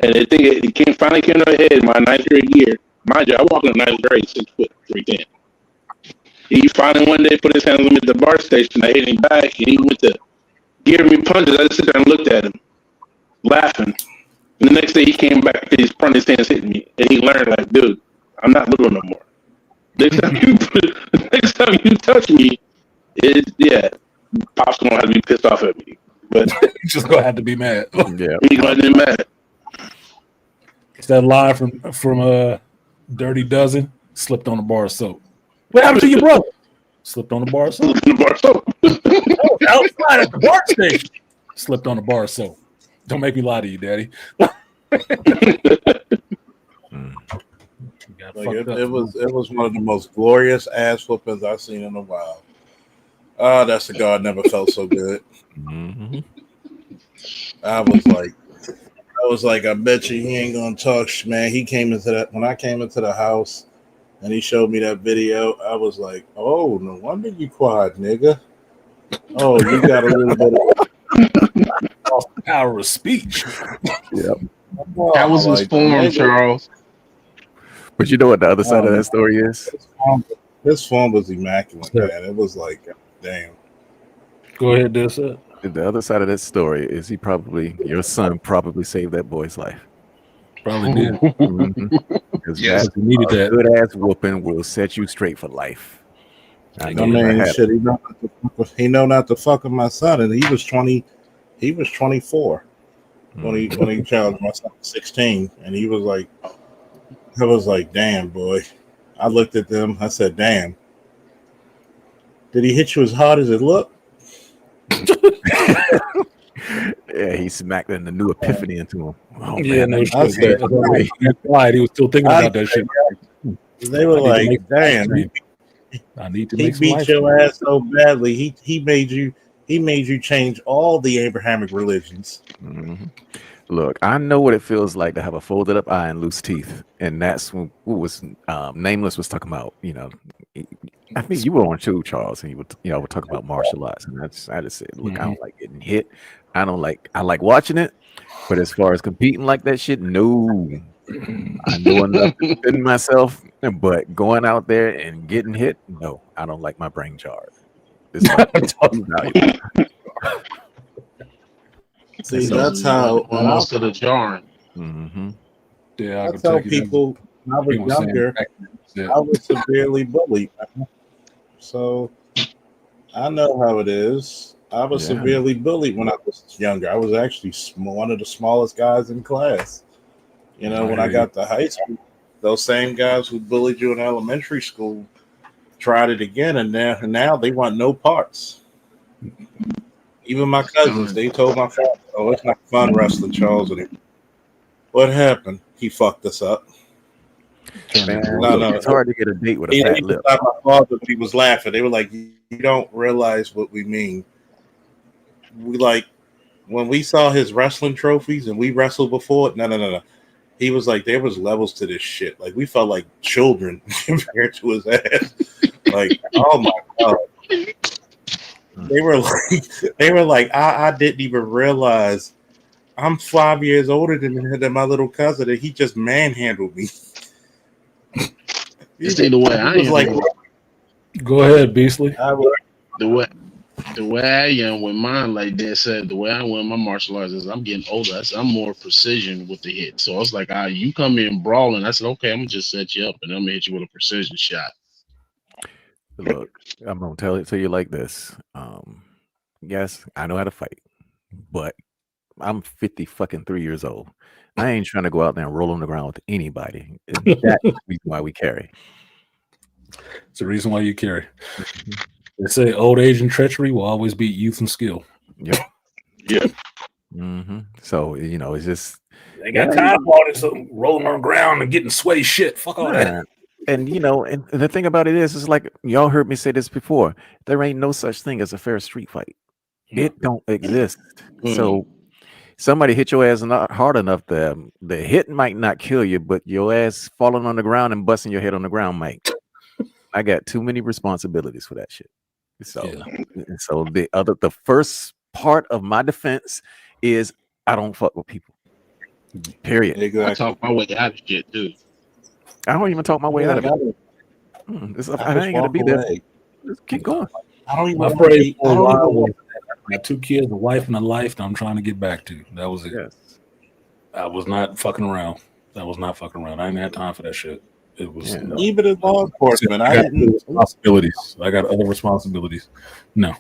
And I think it finally came to a head in my 9th grade year. Mind you, I walked in the 9th grade 6 foot 310. He finally one day put his hands on me at the bar station. I hit him back, and he went to give me punches. I just sit there and looked at him, laughing. And the next day he came back and his front of his hands hitting me, and he learned, like, dude, I'm not little no more. Next time you touch me, Pop's gonna have to be pissed off at me. But he's just gonna have to be mad. Yeah, he's gonna be mad. It's that line from Dirty Dozen. Slipped on a bar of soap. What happened to your brother? Slipped on a bar of soap. Outside at the bar station. Slipped on a bar of soap. Don't make me lie to you, Daddy. It was one of the most glorious ass whoopings I've seen in a while. Oh, that cigar never felt so good. Mm-hmm. I was like, I bet you he ain't gonna talk, man. He came into that when I came into the house and he showed me that video. I was like, oh, no wonder you quiet, nigga. Oh, you got a little bit of power of speech. Yep. That was his form, Charles. But you know what the other side of that story is? His form was immaculate, man. It was like, damn. Go ahead, Dessa. The other side of that story is your son probably saved that boy's life. Probably did. Mm-hmm. Because he needed that. Good ass whooping will set you straight for life. I mean, shit, he know not to fuck with my son, and he was 20. He was 24 when he challenged my son 16, and he was like, I was like, damn, boy. I looked at them. I said, damn. Did he hit you as hard as it looked? Yeah, he smacked in the new epiphany into him. Oh, yeah, man. no shit. He was still thinking about that shit. They were like, damn. I need to He make beat your ass so badly. He made you change all the Abrahamic religions. Mm-hmm. Look, I know what it feels like to have a folded up eye and loose teeth, and that's what was Nameless was talking about. You know, I think you were on too, Charles, and we're talking about martial arts, and I just said, look, I don't like getting hit. I like watching it, but as far as competing like that shit, no. I know enough to defend myself, but going out there and getting hit, no, I don't like my brain charred. It's valuable. See, that's how most of the jarring. Mm-hmm. Yeah, that's how people. When I was younger, I was severely bullied. So I know how it is. I was severely bullied when I was younger. I was actually one of the smallest guys in class. You know, when I got to high school, those same guys who bullied you in elementary school tried it again, and now they want no parts. Even my cousins, they told my father, "Oh, it's not fun wrestling Charles anymore." What happened? He fucked us up. Man, no, it's hard to get a date with a fat lip. My father, but he was laughing. They were like, "You don't realize what we mean." We like when we saw his wrestling trophies and we wrestled before. No. He was like, there was levels to this shit. Like we felt like children compared to his ass. Like, oh my god. They were like, I didn't even realize I'm 5 years older than my little cousin, and he just manhandled me. See the way I was am. like, Go ahead, Beasley. The way I am with mine, like Dad said, the way I win my martial arts is I'm getting older. I'm more precision with the hit. So it's like, you come in brawling. I said, okay, I'm gonna just set you up and I'm gonna hit you with a precision shot. Look, I'm gonna tell it to you like this. Yes, I know how to fight, but I'm 53 years old. I ain't trying to go out there and roll on the ground with anybody. That's the reason why we carry. It's the reason why you carry. They say old age and treachery will always beat youth and skill. Yep. Yeah. Mm-hmm. So it's just they got time for all this rolling on the ground and getting sweaty shit. Fuck all that. And and the thing about it is like y'all heard me say this before. There ain't no such thing as a fair street fight. It don't exist. So somebody hit your ass not hard enough, the hit might not kill you, but your ass falling on the ground and busting your head on the ground might. I got too many responsibilities for that shit. So the first part of my defense is I don't fuck with people. Period. Exactly. I talk my way out of shit too. I don't even talk my way out of it. I ain't gonna be there. Just keep going. I don't even. My phrase for a while was, I got 2 kids, a wife, and a life that I'm trying to get back to. That was it. Yes. I was not fucking around. I ain't had time for that shit. It was even in law enforcement. I got responsibilities. I got other responsibilities. No.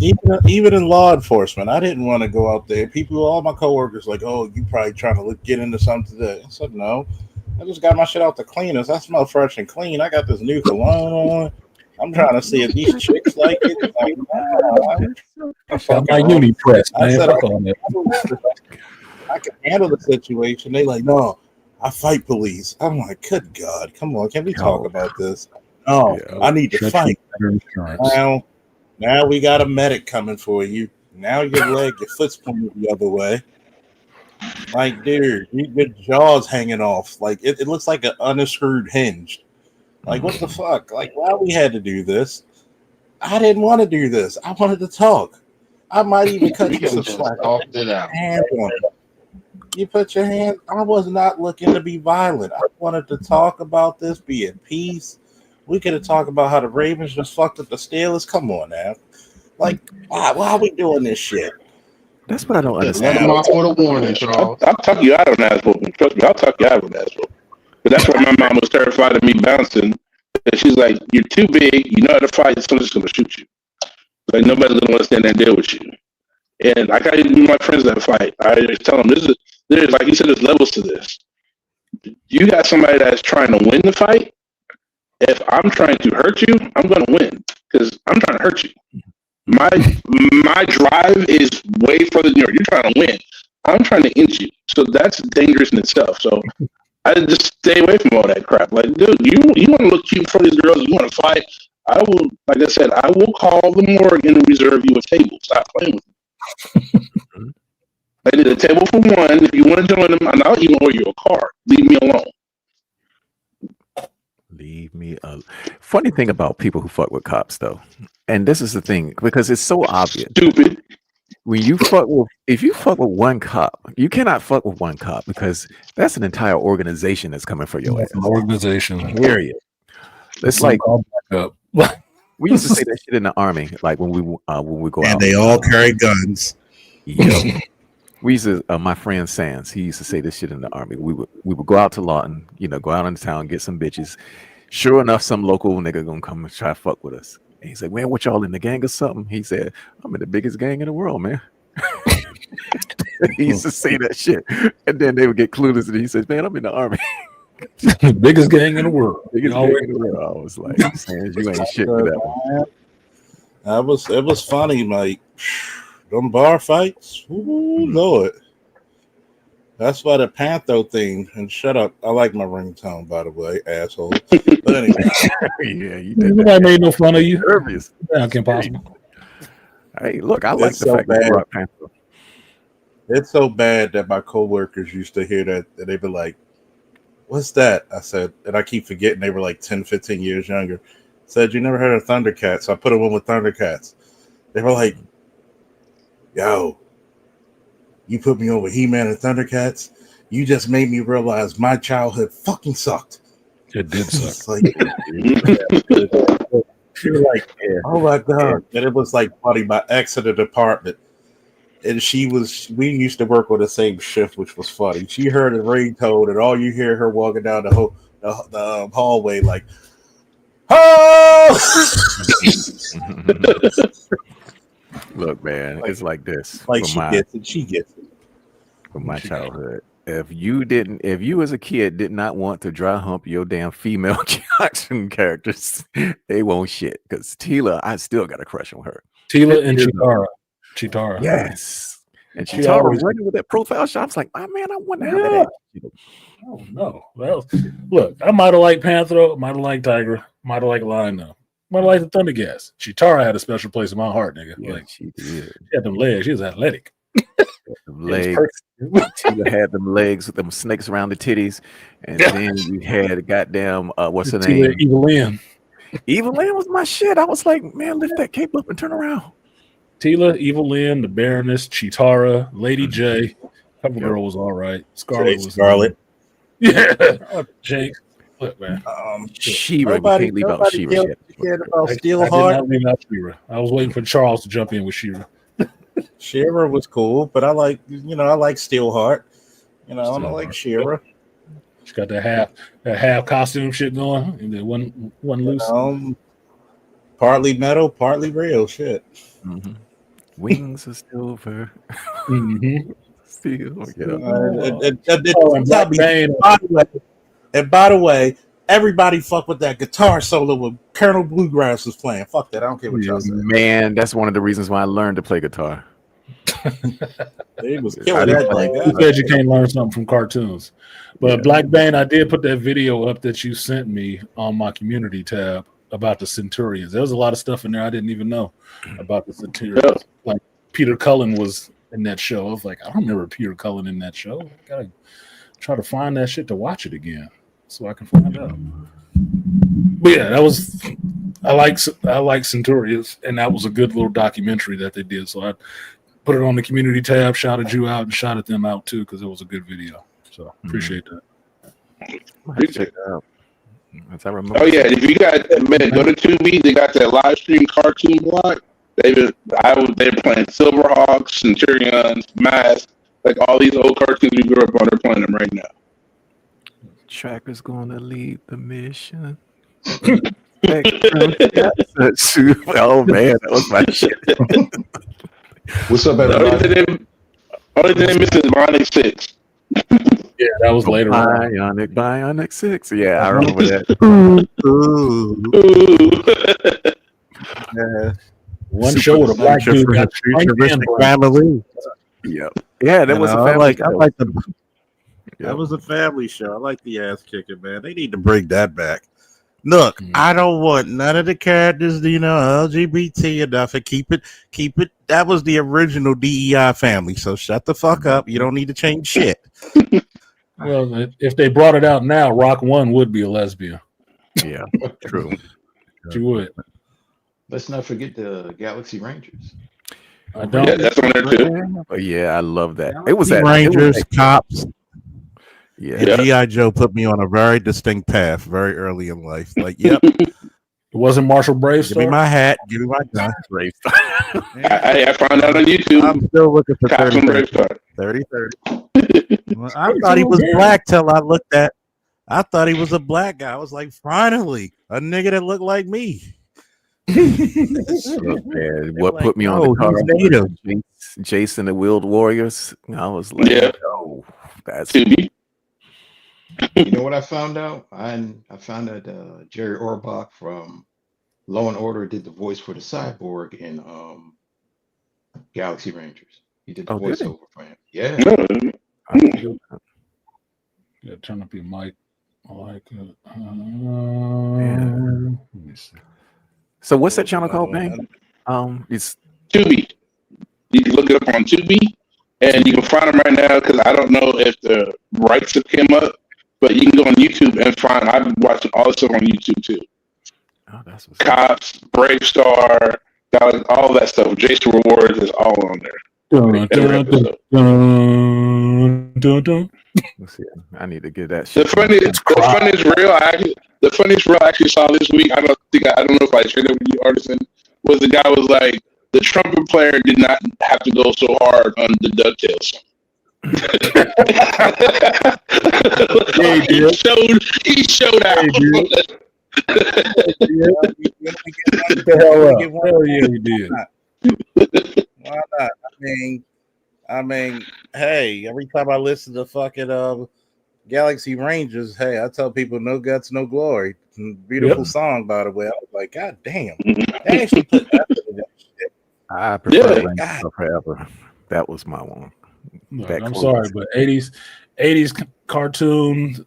Even in law enforcement, I didn't want to go out there. All my coworkers, like, oh, you probably trying to get into something today. I said, no. I just got my shit out the cleaners. I smell fresh and clean. I got this new cologne on. I'm trying to see if these chicks like it. Like, my uni press. I said, I can handle the situation. They like, no, I fight police. I'm like, good God, come on, can we talk about this? No, I need to fight. Now we got a medic coming for you. Now your foot's pointed the other way. Like, dude, your jaw's hanging off. Like, it looks like an unscrewed hinge. Like, what the fuck? Like, why we had to do this? I didn't want to do this. I wanted to talk. I might even cut you some slack. You put your hand. I was not looking to be violent. I wanted to talk about this, be at peace. We could have talked about how the Ravens just fucked up the Steelers. Come on now. Like, why are we doing this shit? That's what I don't understand. Let them off with a warning, Charles. I'll talk you out of an ass whooping. Trust me, I'll talk you out of an ass whooping. But that's why my mom was terrified of me bouncing. And she's like, you're too big. You know how to fight. Someone's just going to shoot you. Like, nobody's going to want to stand there and deal with you. And like I do my friends that fight, I just tell them, there's like you said, there's levels to this. You got somebody that's trying to win the fight. If I'm trying to hurt you, I'm going to win because I'm trying to hurt you. My drive is way further than yours. You're trying to win. I'm trying to end you. So that's dangerous in itself. So I just stay away from all that crap. Like, dude, you want to look cute for these girls, you want to fight, I will, like I said, I will call the morgue and reserve you a table. Stop playing with me. I did a table for one. If you want to join them, and I'll even order you a car. Leave me alone. Leave me alone. Funny thing about people who fuck with cops, though, and this is the thing, because it's so obvious. Stupid. When if you fuck with one cop, you cannot fuck with one cop because that's an entire organization that's coming for your ass. An organization. Period. It's like we used to say that shit in the Army, like when we go out. And they all carry guns. Yeah. We used to, my friend Sands, he used to say this shit in the Army. We would go out to Lawton, go out into town, get some bitches. Sure enough, some local nigga gonna come and try to fuck with us. And he's like, man, what y'all in the gang or something? He said, I'm in the biggest gang in the world, man. He used to say that shit. And then they would get clueless and he says, man, I'm in the Army. Biggest gang in the world. Biggest gang in the world. I was like, Sands, you ain't shit for that one. It was funny, like them bar fights. Ooh, Lord. That's why the Panther thing, and shut up. I like my ringtone, by the way, asshole. But anyway. Yeah, you did. Nobody made no fun of you. Nervous. Yeah, impossible. Hey, look, I like the fact that you rock Panther. It's so bad that my coworkers used to hear that, and they'd be like, what's that? I said, and I keep forgetting they were like 10, 15 years younger. Said, you never heard of Thundercats? So I put them on with Thundercats. They were like, yo, you put me on with He-Man and Thundercats? You just made me realize my childhood fucking sucked. It did suck. It's like, she was like, oh my God. And it was like, buddy, my ex in the department. And we used to work on the same shift, which was funny. She heard a ringtone, and all you hear her walking down the hallway like, oh! Look, man, it's like this. Like she gets it. From my childhood. If you as a kid did not want to dry hump your damn female Jackson characters, they won't shit. Because Tila, I still got a crush on her. Tila and Chitara. Yes. And Chitara running with that profile shot. I was like, oh man, I wonder how that is. Oh no. Well, look, I might have liked Panthro, might have liked Tiger, might have liked Lionel, might have liked the Thundercats. Chitara had a special place in my heart, nigga. Yeah, like she did. She had them legs. She was athletic. Them legs. Tila had them legs with them snakes around the titties. And then you had a goddamn what's her name? Evil Lynn. Evil Lynn was my shit. I was like, man, lift that cape up and turn around. Tila, Evil Lynn, the Baroness, Chitara, Lady J. Cover Girl was all right. Scarlet. Yeah. Jake. Look, man. She-Ra. We can't leave out She-Ra. Cared about I did Steelheart. not leave out She-Ra. I was waiting for Charles to jump in with She-Ra. She-Ra was cool, but I like Steelheart. I don't like She-Ra. She got that half costume shit going, and then one loose. Partly metal, partly real shit. Mm-hmm. Wings of silver. Mm-hmm. And by the way, everybody fuck with that guitar solo when Colonel Bluegrass was playing. Fuck that. I don't care what y'all say. Man, that's one of the reasons why I learned to play guitar. He was killing that. You said you can't learn something from cartoons. But Black Bane, I did put that video up that you sent me on my community tab about the Centurions. There was a lot of stuff in there I didn't even know about the Centurions. Like Peter Cullen was in that show. I was like, I don't remember Peter Cullen in that show. I gotta try to find that shit to watch it again so I can find out. But yeah, that was I like Centurions, and that was a good little documentary that they did. So I put it on the community tab, shouted you out, and shouted them out too because it was a good video. So appreciate that. Appreciate that. As I remember. Oh yeah, if you got man, go to Tubi. They got that live stream cartoon block. They're playing Silverhawks, Centurions, Mask, like all these old cartoons we grew up on. They're playing them right now. Tracker's gonna lead the mission. Oh man, that was my shit. What's up, everybody? Only thing missing is Bionic 6. Yeah, that was later on. Bionic 6. Yeah, I remember that. One show with a black dude got futuristic family. Yep. Yeah, that was a family. That was a family show. I like the ass kicking, man. They need to bring that back. Look, I don't want none of the characters, LGBT enough, and keep it. That was the original DEI family. So shut the fuck up. You don't need to change shit. Well, if they brought it out now, Rock One would be a lesbian. Yeah, true. She would. Let's not forget the Galaxy Rangers. I don't. Yeah, that's on there too. But yeah, I love that. It was that Rangers, cops. Yeah. G.I. Joe put me on a very distinct path very early in life. Like, yep. It wasn't Marshall Bravestar? Give me my hat. Give me my gun. I found out on YouTube. I'm still looking for 30-30. Well, I thought he was black till I looked at. I thought he was a black guy. I was like, finally, a nigga that looked like me. Man, what put me on the car? Jason the Wheeled Warriors. I was like, oh, that's Tubi. You know what I found out? I found out Jerry Orbach from Law and Order did the voice for the cyborg in Galaxy Rangers. He did the voiceover for him. Yeah. Yeah, turn up your mic. I like it. Let me see. So what's that channel called, man? It's Tubi. You can look it up on Tubi, and you can find them right now because I don't know if the rights have come up. But you can go on YouTube and find. I've been watching all this stuff on YouTube too. Oh, that's what's Cops, Brave Star, all that stuff. Jason Rewards is all on there. Every episode. Let's see. I need to get that The shit. funniest reel I actually saw this week. I don't know if I shared it with you, Artisan. Was the guy was like, the trumpet player did not have to go so hard on the DuckTales song. He showed out. Hell yeah, he did. Why not? I mean, hey, every time I listen to fucking Galaxy Rangers, hey, I tell people no guts, no glory. Beautiful song, by the way. I was like, God damn. They actually put that in that shit. I prefer Rangers Forever. That was my one. Look, I'm sorry, but 80s cartoons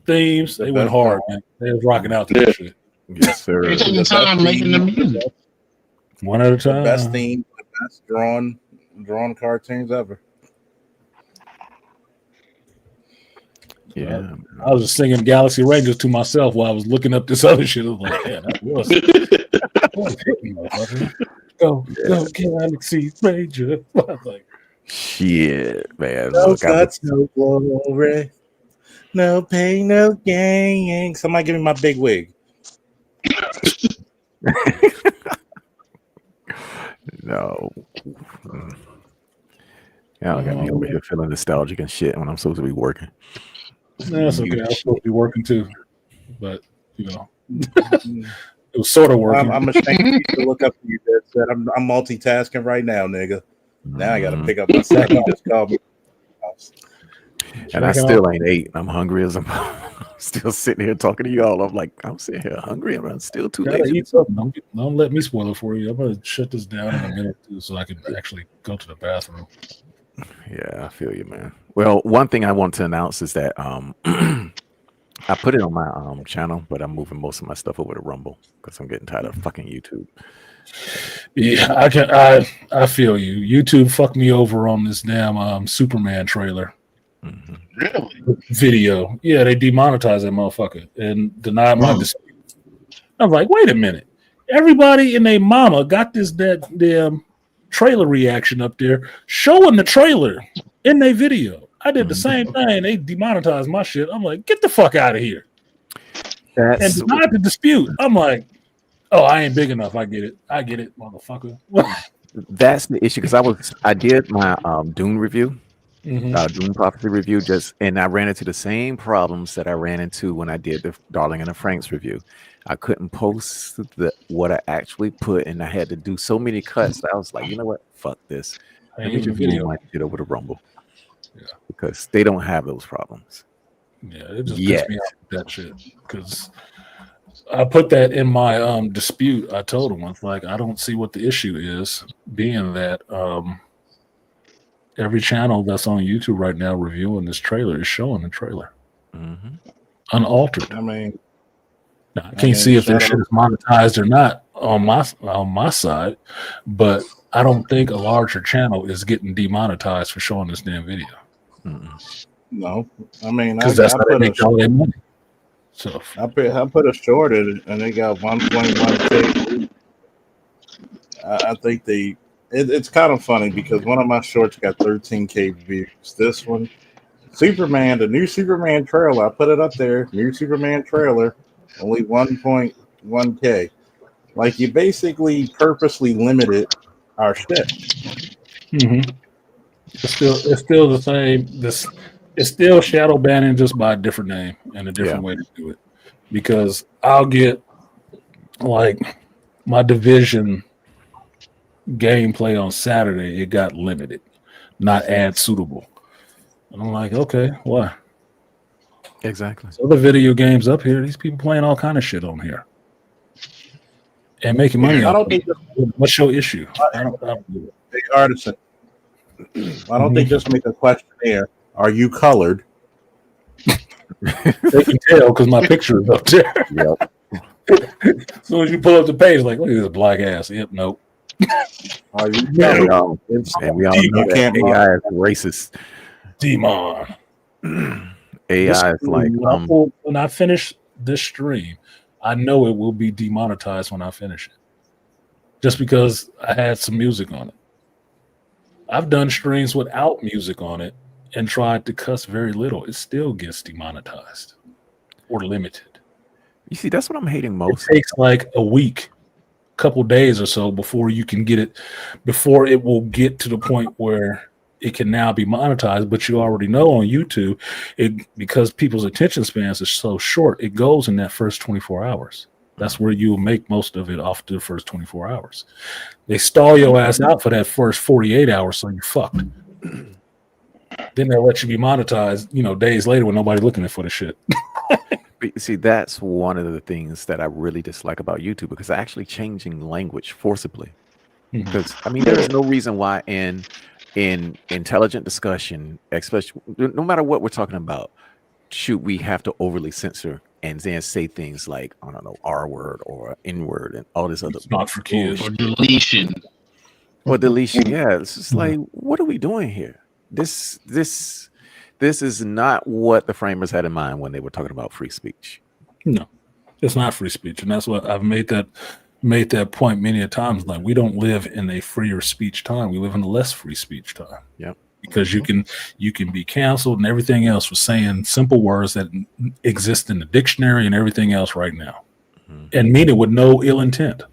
themes, they went hard, man. They was rocking out to that shit. Yes, sir. They're taking time making the music. One at a time. The best theme, the best drawn cartoons ever. Yeah, I was just singing Galaxy Rangers to myself while I was looking up this other shit. I was like, yeah, that was hitting, motherfucker. Go Galaxy Ranger. I was like, shit, man. No guts, no glory. No pain, no gain. Somebody give me my big wig. No. Y'all got me over here feeling nostalgic and shit when I'm supposed to be working. That's okay. I was supposed to be working too, but you know, it was sort of working. I'm ashamed to look up to you. That I'm multitasking right now, nigga. Now I got to pick up my son. He just called me. And I still ain't ate. I'm hungry as I'm still sitting here talking to y'all. I'm like, I'm sitting here hungry. I'm still too lazy. Eat something. Don't let me spoil it for you. I'm gonna shut this down in a minute too, so I can actually go to the bathroom. Yeah, I feel you, man. Well, one thing I want to announce is that I put it on my channel, but I'm moving most of my stuff over to Rumble because I'm getting tired of fucking YouTube. Yeah, I feel you. YouTube fucked me over on this damn Superman trailer. Mm-hmm. Really? Video. Yeah, they demonetized that motherfucker and denied my dispute. I'm like, wait a minute. Everybody and their mama got this damn trailer reaction up there showing the trailer in their video. I did the same thing. They demonetized my shit. I'm like, get the fuck out of here. And denied the dispute. I'm like, oh, I ain't big enough. I get it, motherfucker. That's the issue because I did my Dune review. Dune Prophecy review and I ran into the same problems that I ran into when I did the Darling and the Franks review. I couldn't post what I actually put, and I had to do so many cuts. I was like, you know what? Fuck this. Let me just move my shit over to Rumble. Yeah, because they don't have those problems. Yeah, it just pissed me off with that shit because I put that in my dispute. I told them, I was like, I don't see what the issue is, being that every channel that's on YouTube right now reviewing this trailer is showing the trailer unaltered. I mean, now, I can't see if their shit is monetized or not on my side, but I don't think a larger channel is getting demonetized for showing this damn video. No, I mean, because that's how they make all their money. So I put a short in it, and they got 1.1K. I think it's kind of funny because one of my shorts got 13K views. This one, Superman, the new Superman trailer, I put it up there. New Superman trailer, only 1.1K. Like, you basically purposely limited our shit. It's still the same. It's still shadow banning, just by a different name and a different way to do it. Because I'll get like my Division gameplay on Saturday, it got limited, not ad suitable. And I'm like, okay, why? Exactly. So the video games up here, these people playing all kind of shit on here and making money. What's your issue? I don't do it. Big artisan. Why don't they just make a questionnaire? Are you colored? They can tell because my picture is up there. Yep. As soon as you pull up the page, like, look at this black ass. Yep, nope. Are you? We all know that AI is racist. Demon. AI is like when I finish this stream, I know it will be demonetized when I finish it, just because I had some music on it. I've done streams without music on it and tried to cuss very little. It still gets demonetized or limited. You see, that's what I'm hating most. It takes like a week, couple days or so before you can get it, before it will get to the point where it can now be monetized. But you already know on YouTube, because people's attention spans are so short, it goes in that first 24 hours. That's where you'll make most of it off the first 24 hours. They stall your ass out for that first 48 hours, so you're fucked. Then they'll let you be monetized, days later when nobody's looking for the shit. But see, that's one of the things that I really dislike about YouTube, because they're actually changing language forcibly. Because I mean, there is no reason why in intelligent discussion, especially no matter what we're talking about, should we have to overly censor and then say things like, I don't know, R word or N word and all this other. It's not for kids. Or deletion. Or deletion. Yeah, it's just like, what are we doing here? This is not what the framers had in mind when they were talking about free speech. No, it's not free speech, and that's what I've made that point many a times. Like, we don't live in a freer speech time; we live in a less free speech time. Yep. Because you can be canceled and everything else for saying simple words that exist in the dictionary and everything else right now, and mean it with no ill intent.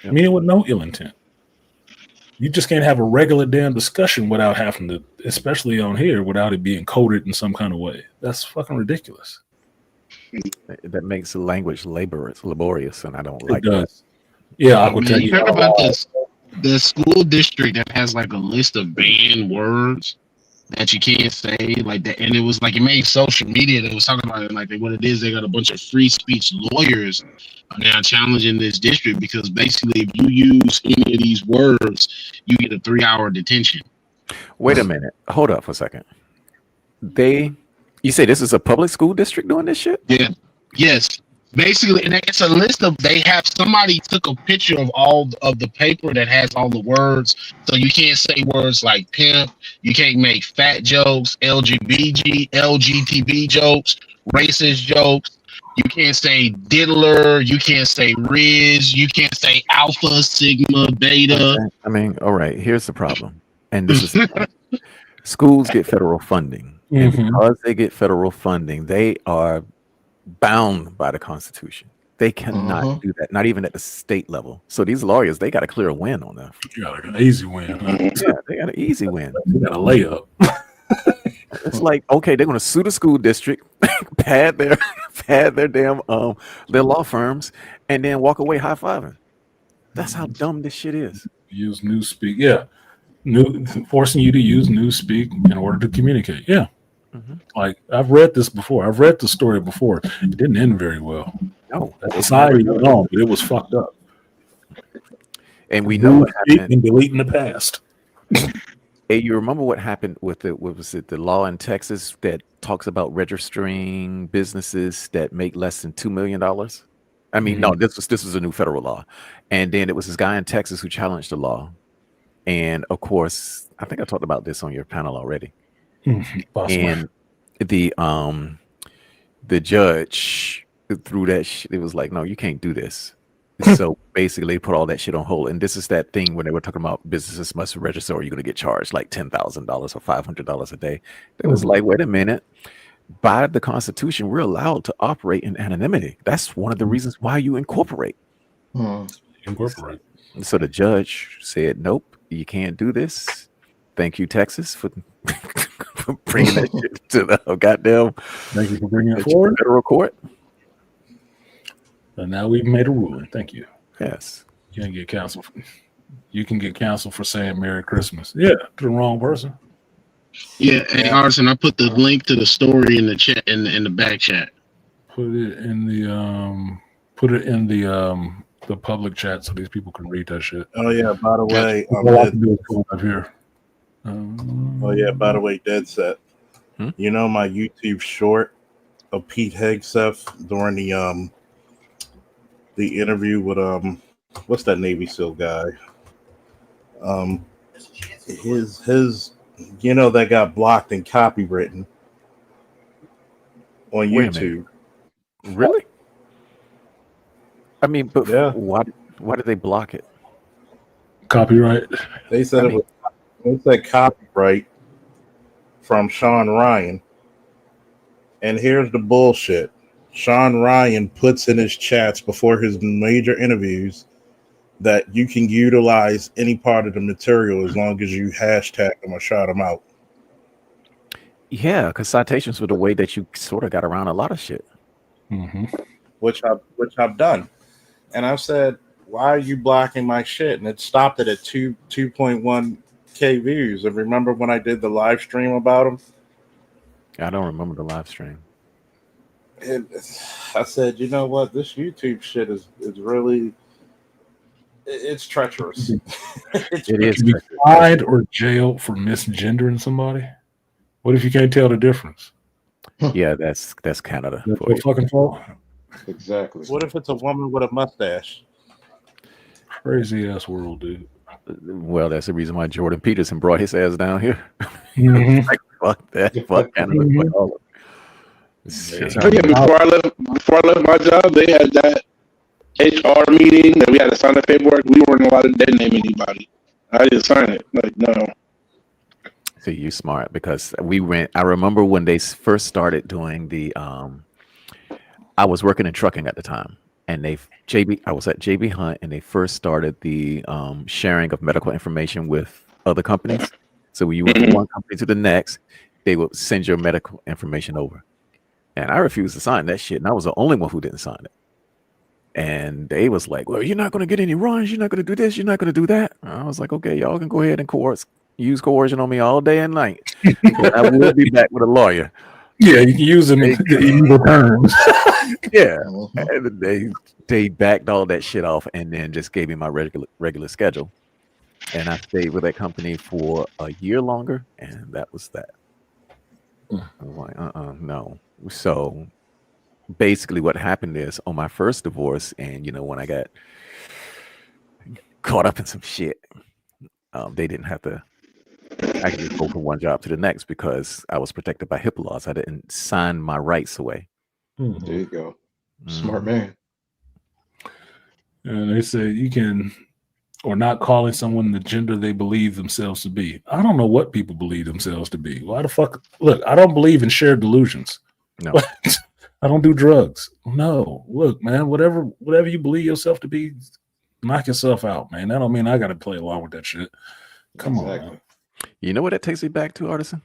Yep. Mean it with no ill intent. You just can't have a regular damn discussion without having to, especially on here, without it being coded in some kind of way. That's fucking ridiculous. That makes the language laborious, and I don't like does. that. Yeah, I would tell You you. heard about this? The school district that has like a list of banned words that you can't say, like that, and it was like it made social media that was talking about it. Like what it is, they got a bunch of free speech lawyers are now challenging this district because basically, if you use any of these words, you get a 3-hour detention. Wait a minute, hold up for a second. You say this is a public school district doing this shit? Yeah. Yes. Basically, and it's a list of, they have, somebody took a picture of all of the paper that has all the words. So you can't say words like pimp, you can't make fat jokes, LGTB jokes, racist jokes. You can't say diddler, you can't say Riz, you can't say alpha, sigma, beta. Okay. I mean, all right, here's the problem. And this is schools get federal funding. And because they get federal funding, they are bound by the Constitution. They cannot do that, not even at the state level. So these lawyers, they got to clear a win on that. You got an easy win. Huh? Yeah, they got an easy win. They got a layup. It's like, okay, they're going to sue the school district, pad their damn their law firms, and then walk away high fiving. That's how dumb this shit is. Use Newspeak, yeah. Forcing you to use Newspeak in order to communicate, yeah. Like, I've read this before. I've read the story before. It didn't end very well. No, society went on, but it was fucked up. And we know what happened. And deleting the past. Hey, you remember what happened with the law in Texas that talks about registering businesses that make less than $2 million? I mean, no, this was a new federal law. And then it was this guy in Texas who challenged the law. And of course, I think I talked about this on your panel already. And the judge threw that shit. It was like, no, you can't do this. So basically, they put all that shit on hold. And this is that thing when they were talking about businesses must register, or you're going to get charged like $10,000 or $500 a day. It was like, wait a minute. By the Constitution, we're allowed to operate in anonymity. That's one of the reasons why you incorporate. Incorporate. So the judge said, nope, you can't do this. Thank you, Texas, for bringing that shit to the goddamn. Thank you for bringing it forward. Federal court. And now we've made a ruling. Thank you. Yes. You can get canceled. You can get canceled for saying Merry Christmas. Yeah, to the wrong person. Yeah, hey Artisan, I put the link to the story in the chat in the back chat. Put it in the public chat so these people can read that shit. Oh yeah, by the way, by the way, Dead Set. You know my YouTube short of Pete Hegseth during the interview with what's that Navy SEAL guy? His that got blocked and copywritten. on Wait a minute. YouTube. Really? I mean, but Yeah. why did they block it? Copyright. They said they said copyright from Sean Ryan. And here's the bullshit. Sean Ryan puts in his chats before his major interviews that you can utilize any part of the material as long as you hashtag them or shout them out. Yeah, because citations were the way that you sort of got around a lot of shit. Mm-hmm. Which I've done. And I've said, why are you blocking my shit? And it stopped it at 2.1K views. And remember when I did the live stream about him? I don't remember the live stream. I said, you know what? This YouTube shit is really, it's treacherous. It is. Be fined or jailed for misgendering somebody. What if you can't tell the difference? Yeah, that's Canada. That's your fucking fault. Exactly. What if it's a woman with a mustache? Crazy ass world, dude. Well, that's the reason why Jordan Peterson brought his ass down here. Mm-hmm. Like, fuck that. Fuck Canada. Fuck all of it. Before I left my job, they had that HR meeting that we had to sign the paperwork. We weren't allowed to dead name anybody. I didn't sign it. Like, no. See, you smart because I remember when they first started doing the I was working in trucking at the time, and I was at JB Hunt, and they first started the sharing of medical information with other companies. So when you went from one company to the next, they would send your medical information over. And I refused to sign that shit, and I was the only one who didn't sign it. And they was like, well, you're not going to get any runs. You're not going to do this. You're not going to do that. And I was like, okay, y'all can go ahead and use coercion on me all day and night. But I will be back with a lawyer. Yeah, you can use them in evil terms. Yeah. And they backed all that shit off and then just gave me my regular schedule. And I stayed with that company for a year longer, and that was that. I was like, no. So basically what happened is on my first divorce, and when I got caught up in some shit, they didn't have to actually go from one job to the next because I was protected by HIPAA laws. I didn't sign my rights away. There you go. Smart man. And they say you can, or not calling someone the gender they believe themselves to be. I don't know what people believe themselves to be. Why the fuck? Look, I don't believe in shared delusions. No. I don't do drugs. No. Look, man, whatever you believe yourself to be, knock yourself out, man. That don't mean I got to play along with that shit. Come on, man. You know what that takes me back to, Artisan?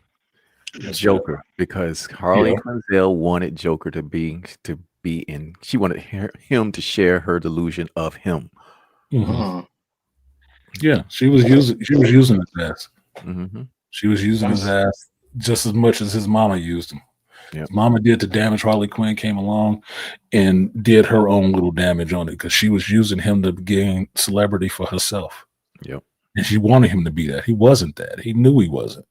Joker, because Harley Quinzel wanted Joker to be in. She wanted him to share her delusion of him. Mm-hmm. Yeah, she was using his ass. Mm-hmm. She was using his ass just as much as his mama used him. Yep. His mama did the damage. Harley Quinn came along and did her own little damage on it because she was using him to gain celebrity for herself. Yep. And she wanted him to be that. He wasn't that. He knew he wasn't.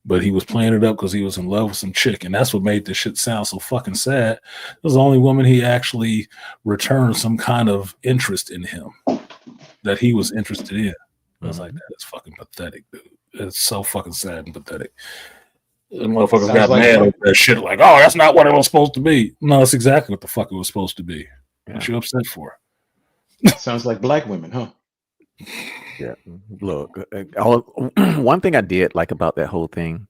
But he was playing it up because he was in love with some chick. And that's what made this shit sound so fucking sad. It was the only woman he actually returned some kind of interest in him that he was interested in. I was like, that's fucking pathetic, dude. It's so fucking sad and pathetic. The motherfuckers got mad over that shit like, oh, that's not what it was supposed to be. No, that's exactly what the fuck it was supposed to be. What you upset for? Sounds like black women, huh? Yeah. Look, one thing I did like about that whole thing,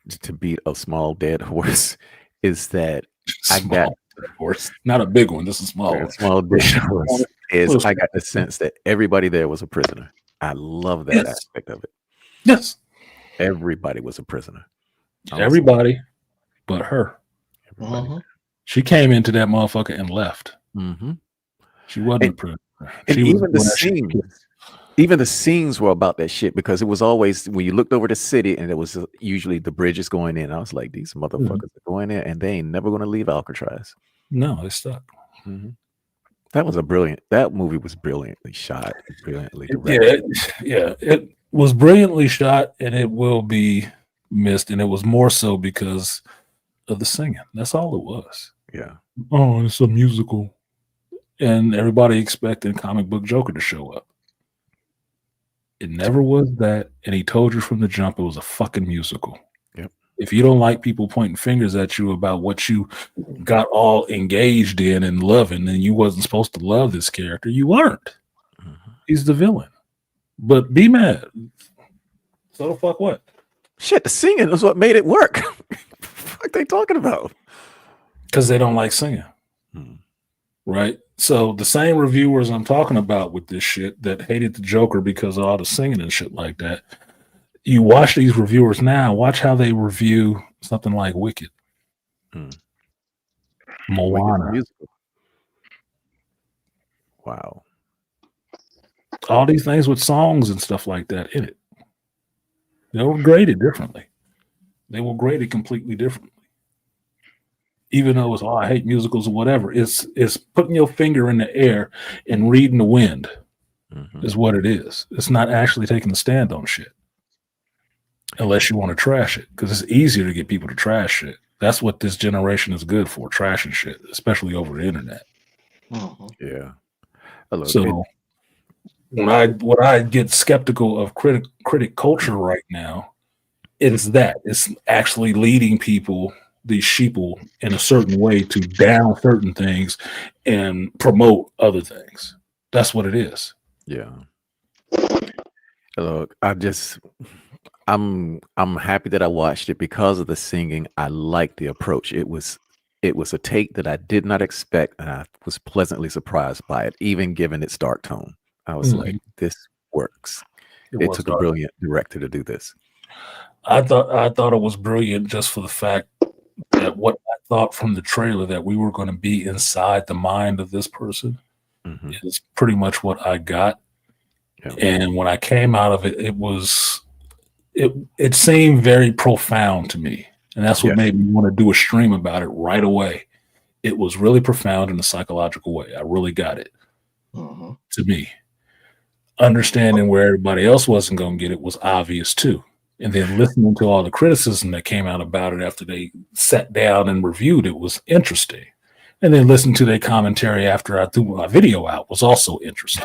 to beat a small dead horse, is that I got horse, not a big one. This is small. A small dead horse. Is I got the sense that everybody there was a prisoner. I love that aspect of it. Yes, everybody was a prisoner. Everybody, but her. She came into that motherfucker and left. Mm-hmm. She wasn't a prisoner. And even the scenes were about that shit because it was always when you looked over the city and it was usually the bridges going in. I was like, these motherfuckers are going in and they ain't never going to leave Alcatraz. No, they stuck. Mm-hmm. That movie was brilliantly shot, brilliantly directed. It was brilliantly shot, and it will be missed. And it was more so because of the singing. That's all it was. Yeah. Oh, it's a musical, and everybody expected comic book Joker to show up. It never was that, and he told you from the jump it was a fucking musical. Yep. If you don't like people pointing fingers at you about what you got all engaged in and loving, then you wasn't supposed to love this character. You weren't. He's the villain. But be mad. So the fuck what? Shit, the singing is what made it work. What they talking about? Because they don't like singing. Right? So the same reviewers I'm talking about with this shit that hated the Joker because of all the singing and shit like that, you watch these reviewers now, watch how they review something like Wicked. Moana. Wicked wow. All these things with songs and stuff like that in it. They were graded differently. They were graded completely differently. Even though it's, I hate musicals or whatever, it's putting your finger in the air and reading the wind is what it is. It's not actually taking a stand on shit. Unless you want to trash it, because it's easier to get people to trash shit. That's what this generation is good for, trashing shit, especially over the internet. Yeah. So when I get skeptical of critic culture right now, it's actually leading people, these sheeple, in a certain way to down certain things and promote other things. That's what it is. Yeah. Look, I'm happy that I watched it because of the singing. I liked the approach. It was a take that I did not expect, and I was pleasantly surprised by it, even given its dark tone. I was like, this works. It took a brilliant director to do this. I thought it was brilliant just for the fact that what I thought from the trailer that we were going to be inside the mind of this person is pretty much what I got. Yeah. And when I came out of it, it seemed very profound to me. And that's what made me want to do a stream about it right away. It was really profound in a psychological way. I really got it. To me. Understanding where everybody else wasn't going to get it was obvious too. And then listening to all the criticism that came out about it after they sat down and reviewed it was interesting. And then listening to their commentary after I threw my video out was also interesting.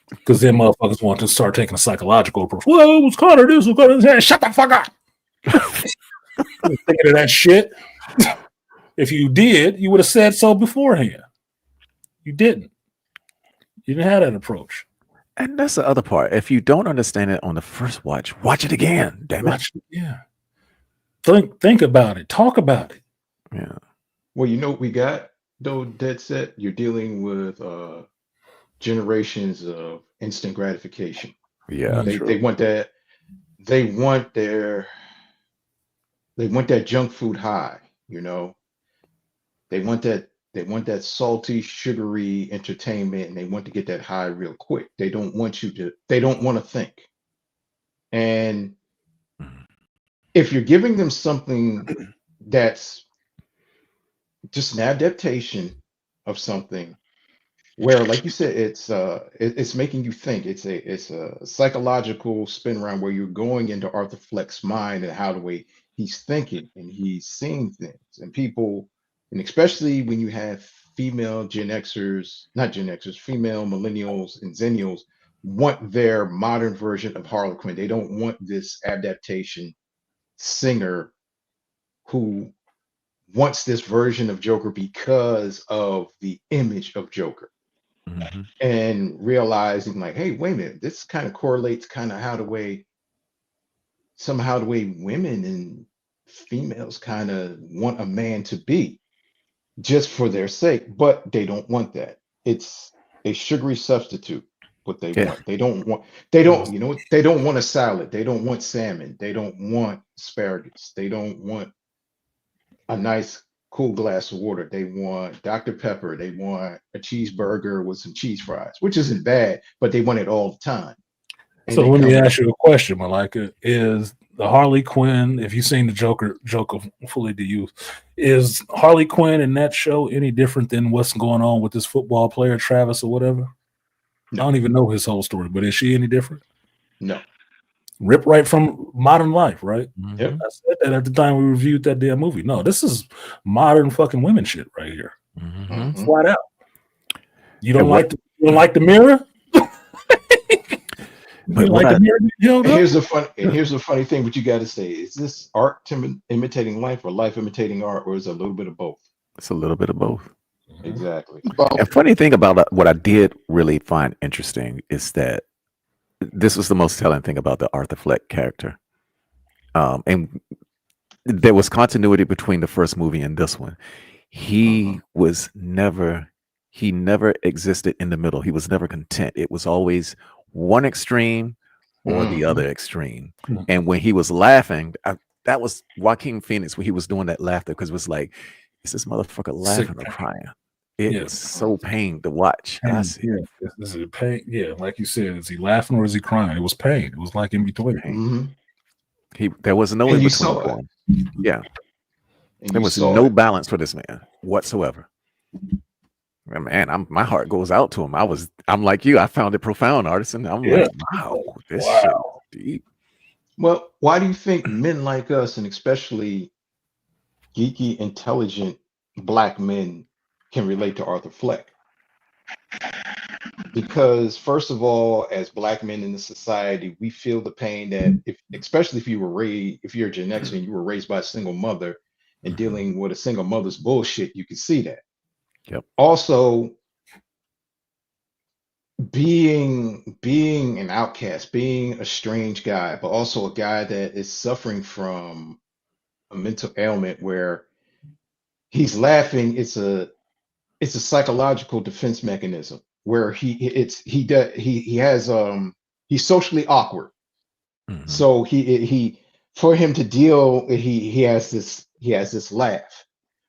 Because then motherfuckers want to start taking a psychological approach. Well, it was Connor this, was Connor that. Shut the fuck up. Thinking of that shit. If you did, you would have said so beforehand. You didn't. You didn't have that approach. And that's the other part. If you don't understand it on the first watch it again. Damn it. Yeah. Think about it. Talk about it. Yeah. Well, you know what we got, though, Dead Set? You're dealing with generations of instant gratification. Yeah. They want that. They want that junk food high, you know. They want that salty, sugary entertainment, and they want to get that high real quick. They don't want to think. And if you're giving them something that's just an adaptation of something where, like you said, it's making you think. It's a psychological spin around where you're going into Arthur Fleck's mind and how the way he's thinking and he's seeing things. And people, and especially when you have female Gen Xers, not Gen Xers, female millennials and zennials want their modern version of Harley Quinn. They don't want this adaptation singer who wants this version of Joker because of the image of Joker. And realizing like, hey, wait a minute, this kind of correlates kind of somehow the way women and females kind of want a man to be just for their sake, but they don't want that. It's a sugary substitute, what they want. They don't want a salad. They don't want salmon. They don't want asparagus. They don't want a nice cool glass of water. They want Dr. Pepper. They want a cheeseburger with some cheese fries, which isn't bad, but they want it all the time. And so let me ask you a question, Malika. Is the Harley Quinn, if you've seen the Joker fully to use, is Harley Quinn in that show any different than what's going on with this football player, Travis or whatever? No. I don't even know his whole story, but is she any different? No. Rip right from modern life, right? Yep. I said that at the time we reviewed that damn movie. No, this is modern fucking women shit right here. Flat out. You don't like the mirror? But what I here's the funny thing. What you got to say is this art imitating life or life imitating art, or is it a little bit of both? It's a little bit of both. Exactly. And funny thing about what I did really find interesting is that this was the most telling thing about the Arthur Fleck character. And there was continuity between the first movie and this one. He never existed in the middle. He was never content. It was always one extreme or the other extreme. And when he was laughing, that was Joaquin Phoenix when he was doing that laughter, because it was like, is this motherfucker laughing or crying? It was so pain to watch. Is it pain? Yeah, like you said, is he laughing or is he crying? It was pain. It was like in between. There was no in between for him. Yeah. There was no balance for this man whatsoever. Man, my heart goes out to him. I'm like you. I found it profound, Artisan. I'm like, wow, this shit is deep. Well, why do you think men like us, and especially geeky, intelligent Black men, can relate to Arthur Fleck? Because first of all, as Black men in the society, we feel the pain that, especially if you're a Gen X and you were raised by a single mother and dealing with a single mother's bullshit, you can see that. Yep. Also, being an outcast, being a strange guy, but also a guy that is suffering from a mental ailment where he's laughing. It's a psychological defense mechanism where he's socially awkward. So he for him to deal, he has this laugh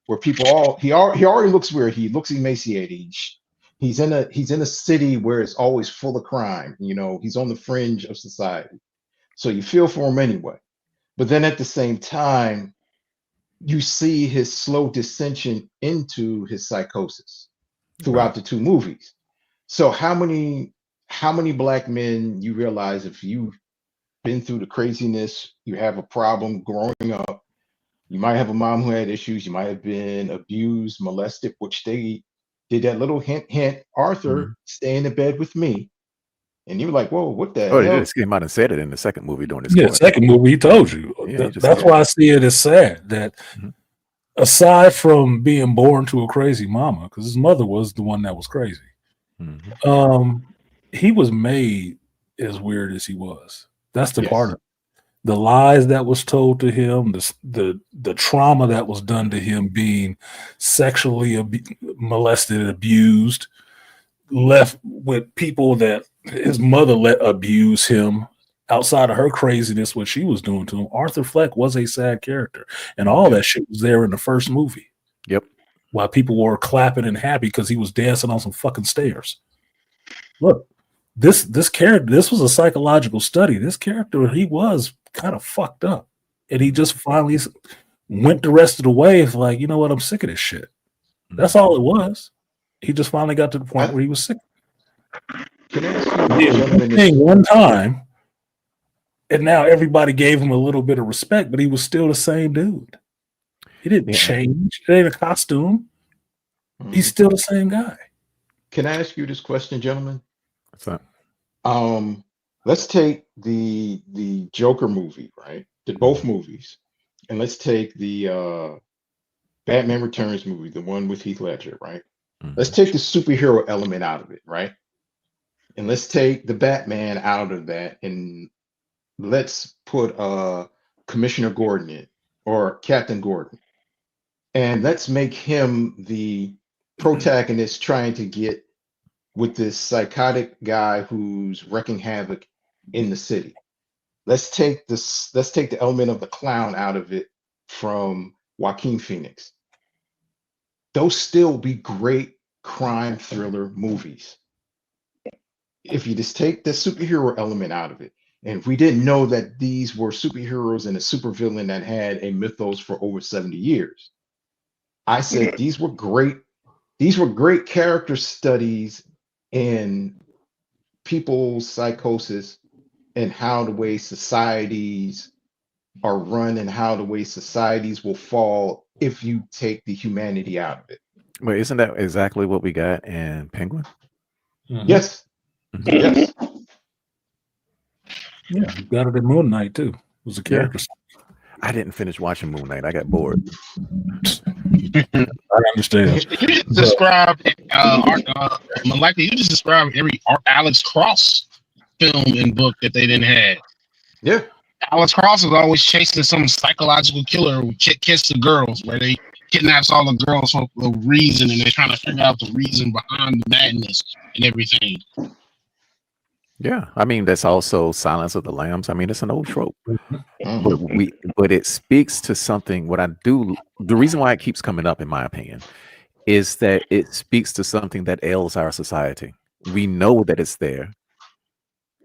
where he already looks weird. He looks emaciated. He's in a city where it's always full of crime. He's on the fringe of society. So you feel for him anyway. But then at the same time, you see his slow descension into his psychosis throughout the two movies. So how many Black men you realize, if you've been through the craziness, you have a problem growing up, you might have a mom who had issues, you might have been abused, molested, which they did that little hint, Arthur, stay in the bed with me. And you're like, whoa, what the hell? He just came out and said it in the second movie during his court. Second movie, he told you. That's why I see it as sad that aside from being born to a crazy mama, because his mother was the one that was crazy, he was made as weird as he was. That's the part of it. The lies that was told to him, the trauma that was done to him, being sexually molested and abused, left with people that his mother let abuse him outside of her craziness, what she was doing to him. Arthur Fleck was a sad character, and all that shit was there in the first movie. Yep. While people were clapping and happy because he was dancing on some fucking stairs. Look, this character, this was a psychological study. This character, he was kind of fucked up, and he just finally went the rest of the way. It's like, you know what, I'm sick of this shit. That's all it was. He just finally got to the point where he was sick. Can I ask you one time, and now everybody gave him a little bit of respect, but he was still the same dude. He didn't change. It ain't a costume. He's still the same guy. Can I ask you this question, gentlemen? What's that? Let's take the Joker movie, right? Both movies, and let's take the Batman Returns movie, the one with Heath Ledger, right? Let's take the superhero element out of it, right? And let's take the Batman out of that, and let's put Commissioner Gordon in, or Captain Gordon, and let's make him the protagonist trying to get with this psychotic guy who's wreaking havoc in the city. Let's take the element of the clown out of it from Joaquin Phoenix. Those still be great crime thriller movies. If you just take the superhero element out of it, and if we didn't know that these were superheroes and a supervillain that had a mythos for over 70 years, I said these were great character studies in people's psychosis and how the way societies are run and how the way societies will fall if you take the humanity out of it. Well, isn't that exactly what we got in Penguin? Yes. Yes. Yeah, you got it in Moon Knight too. It was a Yeah. character. I didn't finish watching Moon Knight. I got bored. I understand. You just described, Malika, you just described every Alex Cross film and book that they didn't have. Yeah. Alex Cross is always chasing some psychological killer who kiss the girls, where they kidnaps all the girls for a reason, and they're trying to figure out the reason behind the madness and everything. Yeah, I mean that's also Silence of the Lambs. I mean it's an old trope, Mm-hmm. but it speaks to something. What I do, the reason why it keeps coming up, in my opinion, is that it speaks to something that ails our society. We know that it's there,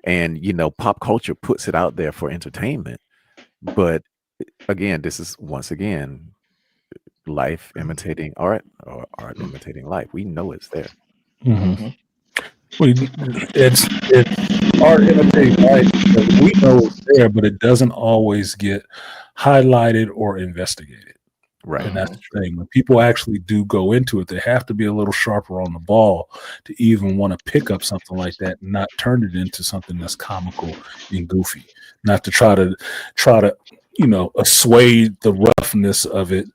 and pop culture puts it out there for entertainment. But again, this is once again life imitating art, or art imitating life. We know it's there. Mm-hmm. It's art imitating life. We know it's there, but it doesn't always get highlighted or investigated. Right. And that's the thing. When people actually do go into it, they have to be a little sharper on the ball to even want to pick up something like that and not turn it into something that's comical and goofy. Not to try to assuage the roughness of it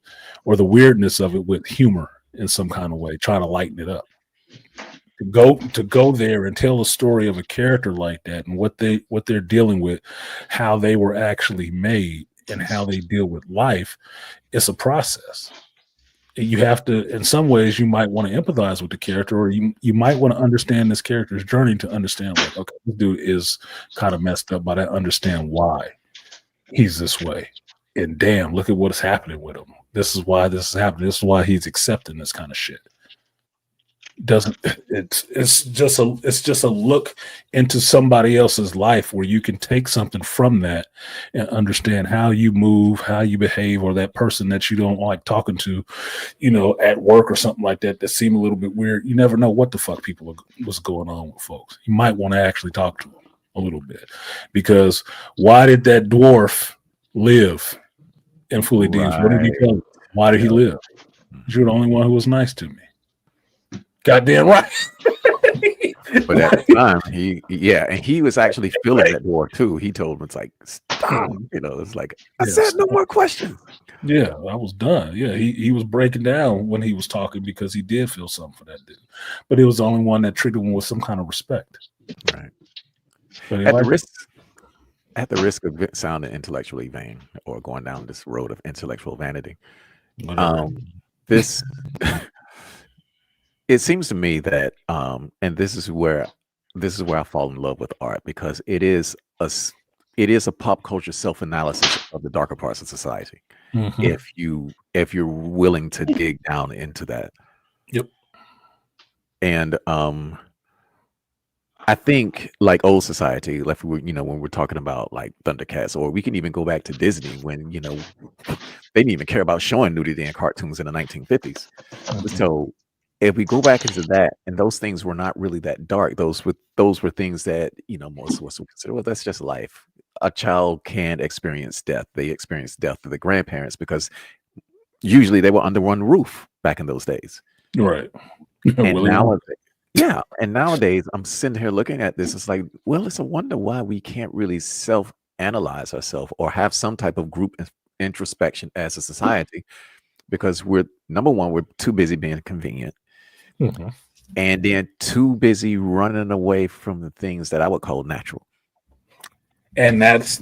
or the weirdness of it with humor in some kind of way, try to lighten it up. To go there and tell a story of a character like that and what they're dealing with, how they were actually made and how they deal with life, it's a process. You have to, in some ways, you might want to empathize with the character, or you might want to understand this character's journey to understand, like, okay, this dude is kind of messed up, but I understand why he's this way. And damn, look at what's happening with him. This is why this is happening. This is why he's accepting this kind of shit. It's just a look into somebody else's life where you can take something from that and understand how you move, how you behave, or that person that you don't like talking to, at work or something like that seem a little bit weird. You never know what the fuck what's going on with folks. You might want to actually talk to them a little bit, because why did that dwarf live in Fully Deems? What did he tell you? Why did he live? You're the only one who was nice to me. Goddamn right. But at the time, he was actually feeling that war too. He told him, it's like, stop. It's like, I said no more questions. Yeah, I was done. Yeah, he was breaking down when he was talking because he did feel something for that dude. But it was the only one that treated him with some kind of respect. Right. But At the risk of sounding intellectually vain or going down this road of intellectual vanity, it seems to me that, and this is where I fall in love with art, because it is a pop culture self-analysis of the darker parts of society. Mm-hmm. If you're willing to dig down into that. Yep. And I think, like old society, like when we're talking about like Thundercats, or we can even go back to Disney when they didn't even care about showing nudity in cartoons in the 1950s. Mm-hmm. So if we go back into that, and those things were not really that dark. Those were things that most of us would consider, well, that's just life. A child can experience death. They experience death through the grandparents because usually they were under one roof back in those days. Right. And nowadays I'm sitting here looking at this. It's like, well, it's a wonder why we can't really self-analyze ourselves or have some type of group introspection as a society, because we're too busy being convenient. Mm-hmm. And then too busy running away from the things that I would call natural. And that's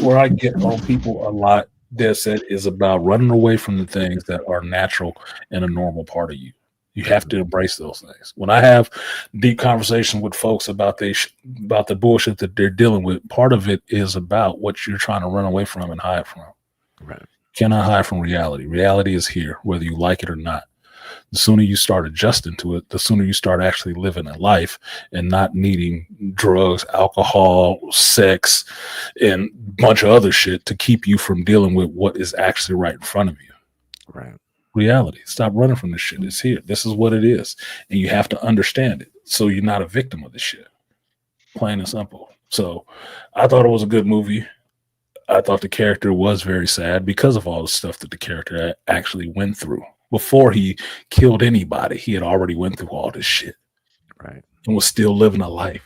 where I get on people a lot. That said is about running away from the things that are natural and a normal part of you. You have to embrace those things. When I have deep conversations with folks about the bullshit that they're dealing with, part of it is about what you're trying to run away from and hide from. Right. Cannot hide from reality. Reality is here, whether you like it or not. The sooner you start adjusting to it, the sooner you start actually living a life and not needing drugs, alcohol, sex, and a bunch of other shit to keep you from dealing with what is actually right in front of you. Right. Reality. Stop running from this shit. It's here. This is what it is. And you have to understand it so you're not a victim of this shit. Plain and simple. So I thought it was a good movie. I thought the character was very sad because of all the stuff that the character actually went through. Before he killed anybody, he had already went through all this shit. Right. And was still living a life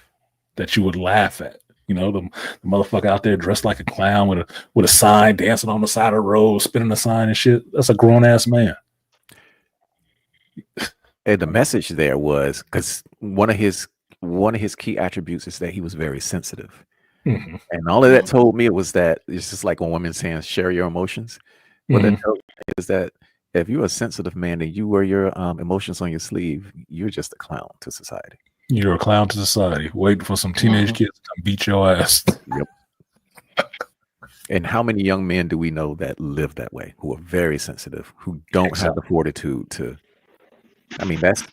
that you would laugh at You know, the motherfucker out there dressed like a clown with a sign, dancing on the side of the road, spinning a sign and shit. That's a grown ass man. And the message there was because one of his key attributes is that he was very sensitive. Mm-hmm. And all of that told me was that it's just like when women saying share your emotions. What that tells me is that if you're a sensitive man and you wear your emotions on your sleeve, you're just a clown to society. You're a clown to society, waiting for some teenage kids to come beat your ass. Yep. And how many young men do we know that live that way, who are very sensitive, who don't have the fortitude to? I mean, that's.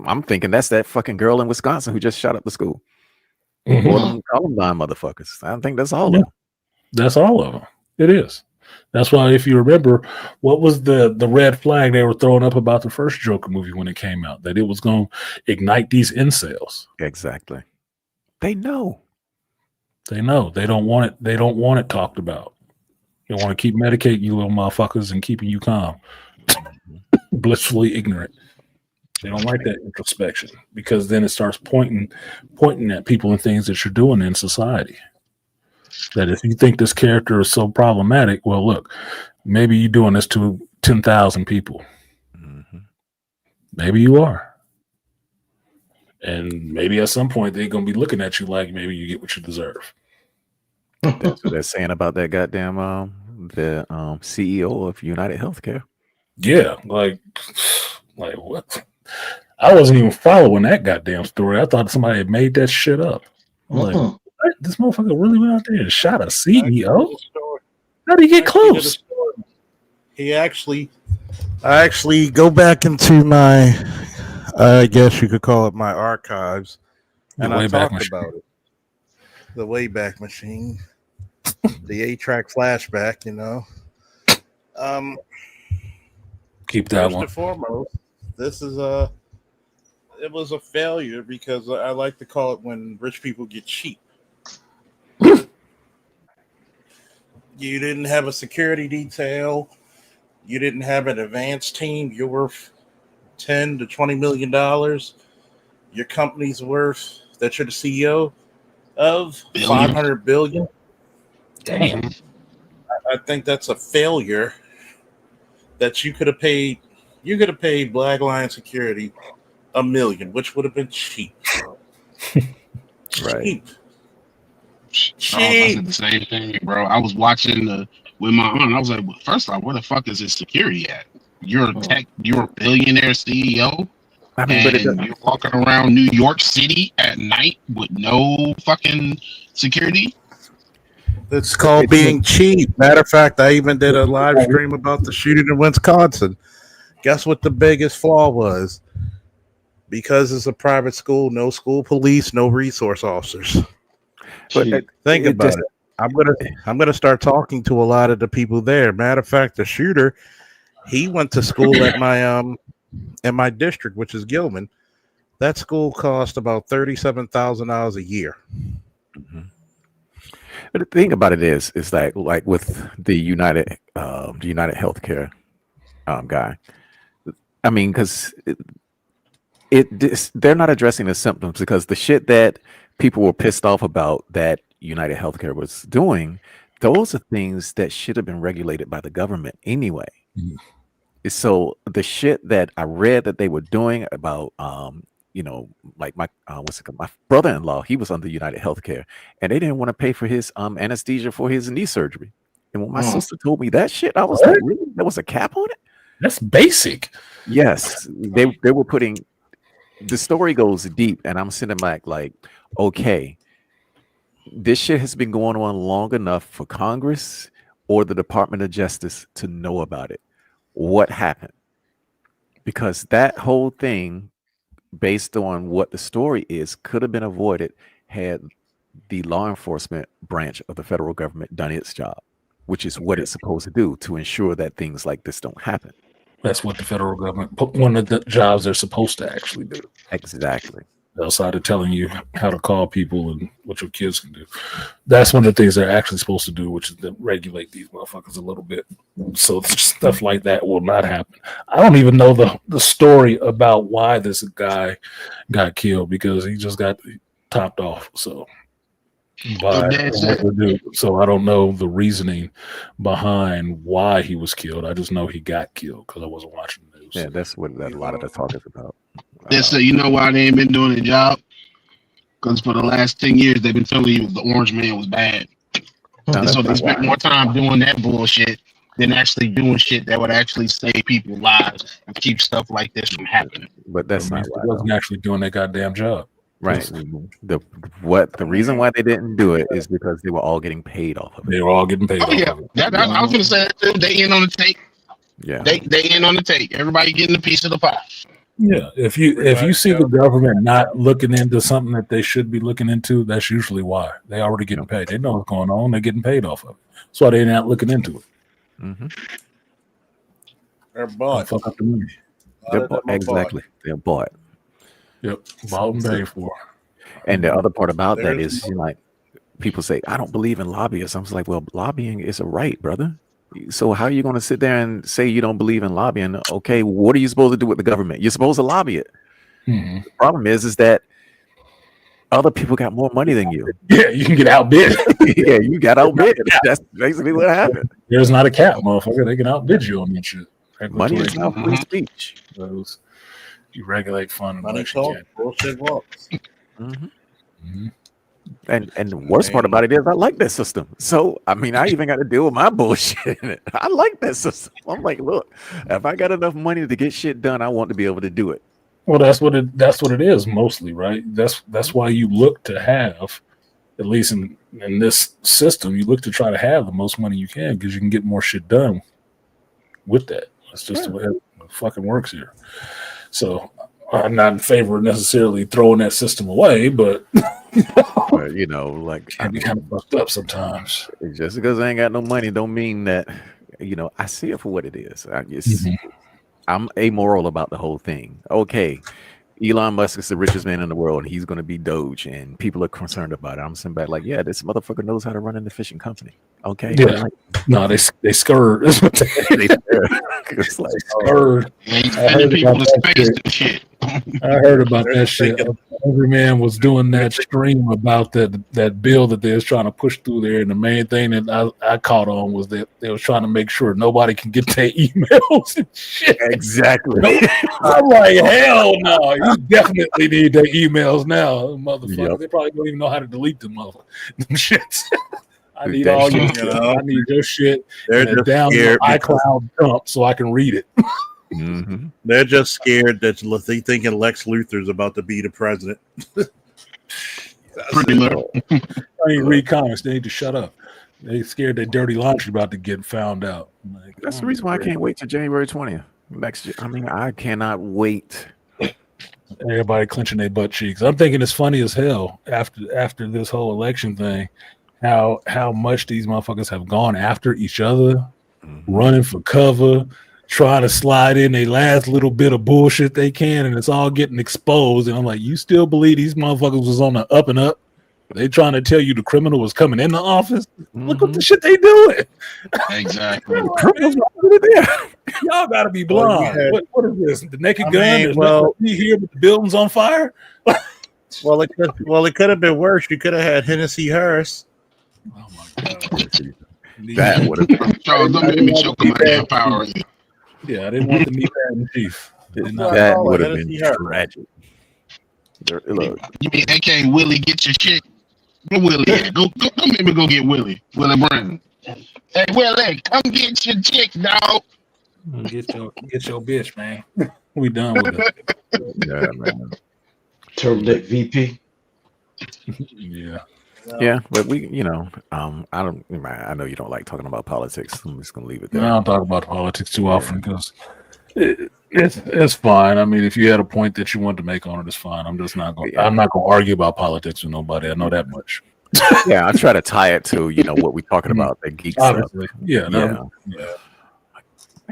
I'm thinking that's that fucking girl in Wisconsin who just shot up the school. Mm-hmm. Or them Columbine motherfuckers. I don't think that's all of them. That's all of them. It is. That's why, if you remember, what was the red flag they were throwing up about the first Joker movie when it came out? That it was going to ignite these incels. Exactly. They know. They know. They don't want it. They don't want it talked about. They want to keep medicating you little motherfuckers and keeping you calm, blissfully ignorant. They don't like that introspection because then it starts pointing at people and things that you're doing in society. That if you think this character is so problematic, well, look, maybe you're doing this to 10,000 people. Mm-hmm. Maybe you are. And maybe at some point they're going to be looking at you like maybe you get what you deserve. That's what they're saying about that goddamn the CEO of United Healthcare. Yeah, like what? I wasn't even following that goddamn story. I thought somebody had made that shit up. I'm like, what? This motherfucker really went out there and shot a CEO? How did he get close? I actually go back into my, I guess you could call it my archives, and I talked about it. The Wayback Machine, the 8-track flashback, you know. Keep that first one. and foremost, this is it was a failure because I like to call it when rich people get cheap. You didn't have a security detail. You didn't have an advanced team. You're worth $10 to $20 million. Your company's worth, that you're the CEO of, $500 billion. Damn. I think that's a failure that you could have paid. You could have paid Black Lion Security $1 million, which would have been cheap. Right. Charles, I said the same thing, bro. I was watching with my aunt. I was like, well, first off, where the fuck is his security at? You're a billionaire CEO. I mean, and you're walking around New York City at night with no fucking security. It's called being cheap. Matter of fact, I even did a live stream about the shooting in Wisconsin. Guess what the biggest flaw was? Because it's a private school, no school police, no resource officers. But think about it. I'm gonna start talking to a lot of the people there. Matter of fact, the shooter, he went to school at my in my district, which is Gilman. That school cost about $37,000 a year. Mm-hmm. But the thing about it is like with the United Healthcare guy. I mean, because they're not addressing the symptoms, because the shit that people were pissed off about that United Healthcare was doing, those are things that should have been regulated by the government anyway. Mm-hmm. So the shit that I read that they were doing about, like my brother-in-law, he was under United Healthcare, and they didn't want to pay for his anesthesia for his knee surgery. And when my sister told me that shit, I was like, really? There was a cap on it? That's basic. Yes, they were putting. The story goes deep, and I'm sitting back like, okay, this shit has been going on long enough for Congress or the Department of Justice to know about it. What happened? Because that whole thing, based on what the story is, could have been avoided had the law enforcement branch of the federal government done its job, which is what it's supposed to do to ensure that things like this don't happen. That's what the federal government, one of the jobs they're supposed to actually do. Exactly. Outside of telling you how to call people and what your kids can do. That's one of the things they're actually supposed to do, which is to regulate these motherfuckers a little bit. So stuff like that will not happen. I don't even know the story about why this guy got killed, because he just got topped off. So by what they do. So I don't know the reasoning behind why he was killed. I just know he got killed because I wasn't watching the news. Yeah, that's what a lot of the talk is about. So you know why they ain't been doing their job? Because for the last 10 years they've been telling you the Orange Man was bad. And so they spent more time doing that bullshit than actually doing shit that would actually save people's lives and keep stuff like this from happening. But that's not why. He wasn't actually doing their goddamn job. Right. The reason why they didn't do it is because they were all getting paid off of it. They were all getting paid off of it. I was gonna say that too. They in on the take. Yeah. They in on the take. Everybody getting a piece of the pie. Yeah. If you see the government not looking into something that they should be looking into, that's usually why. They already getting paid. They know what's going on. They're getting paid off of it. That's why they're not looking into it. Mm-hmm. They're bought. Fuck up the money. They're bought. Exactly. They're bought. Yep. Bought and paid for. And the other part about that is, like, people say, I don't believe in lobbyists. I was like, well, lobbying is a right, brother. So how are you going to sit there and say you don't believe in lobbying? Okay, what are you supposed to do with the government? You're supposed to lobby it. Mm-hmm. The problem is that other people got more money than you. Yeah, you can get outbid. Yeah, you got outbid. That's basically what happened. There's not a cap, motherfucker. They can outbid you on that shit. Money is not free speech. Those you regulate fun. Money talk, bullshit walks. Mm-hmm. Mm-hmm. And the worst part about it is I like that system. So I mean, I even got to deal with my bullshit in it. I like that system. I'm like, look, if I got enough money to get shit done, I want to be able to do it. Well, that's what it is mostly, right? That's why you look to have, at least in this system, you look to try to have the most money you can because you can get more shit done with that. That's just the way it fucking works here. So I'm not in favor of necessarily throwing that system away, but you know, like can be kind of fucked up sometimes. Just because I ain't got no money don't mean that, you know, I see it for what it is. I'm amoral about the whole thing. Okay, Elon Musk is the richest man in the world, and he's going to be Doge, and people are concerned about it. I'm sitting back like, yeah, this motherfucker knows how to run an efficient company. Okay, yeah, no, they scared. That's what they it's like scared. I heard about that shit. Every man was doing that stream about that bill that they was trying to push through there, and the main thing that I caught on was that they was trying to make sure nobody can get their emails and shit. Exactly. I'm like, hell no, you definitely need their emails now, motherfucker. Yep. They probably don't even know how to delete them shits. I need all your shit. I need your shit. They're down the iCloud dump so I can read it. Mm-hmm. They're just scared that they thinking Lex Luthor's about to be the president. Pretty little. I ain't read comics. They need to shut up. They scared that dirty laundry about to get found out. Like, that's the reason why I can't wait till January 20th. Next year. I mean, I cannot wait. Everybody clenching their butt cheeks. I'm thinking it's funny as hell after this whole election thing, how much these motherfuckers have gone after each other, running for cover, trying to slide in a last little bit of bullshit they can, and it's all getting exposed. And I'm like, you still believe these motherfuckers was on the up and up? They trying to tell you the criminal was coming in the office? Look what the shit they doing. Exactly. Criminals already there. Y'all gotta be blind. What is this? The naked gun? Well, you here with the buildings on fire? Well, it could have been worse. You could have had Hennessy Harris. Oh my god. That would have been. Charles, don't make me choke on my damn power. Yeah, I didn't want to meet that in chief. That would have been tragic. Look. You mean AK Willie, get your shit? Go Willie, go make me go get Willie Brown. Hey Willie, come get your chick, dog. Get your bitch, man. We done with it. Yeah, man. Turtleneck VP. Yeah. Yeah, but we, you know, I know you don't like talking about politics. I'm just gonna leave it there. I don't talk about politics too often because it's fine. I mean, if you had a point that you wanted to make on it, it's fine. I'm just not going. I'm not going to argue about politics with nobody. I know that much. Yeah, I try to tie it to what we're talking about, the geek Obviously. stuff. Yeah.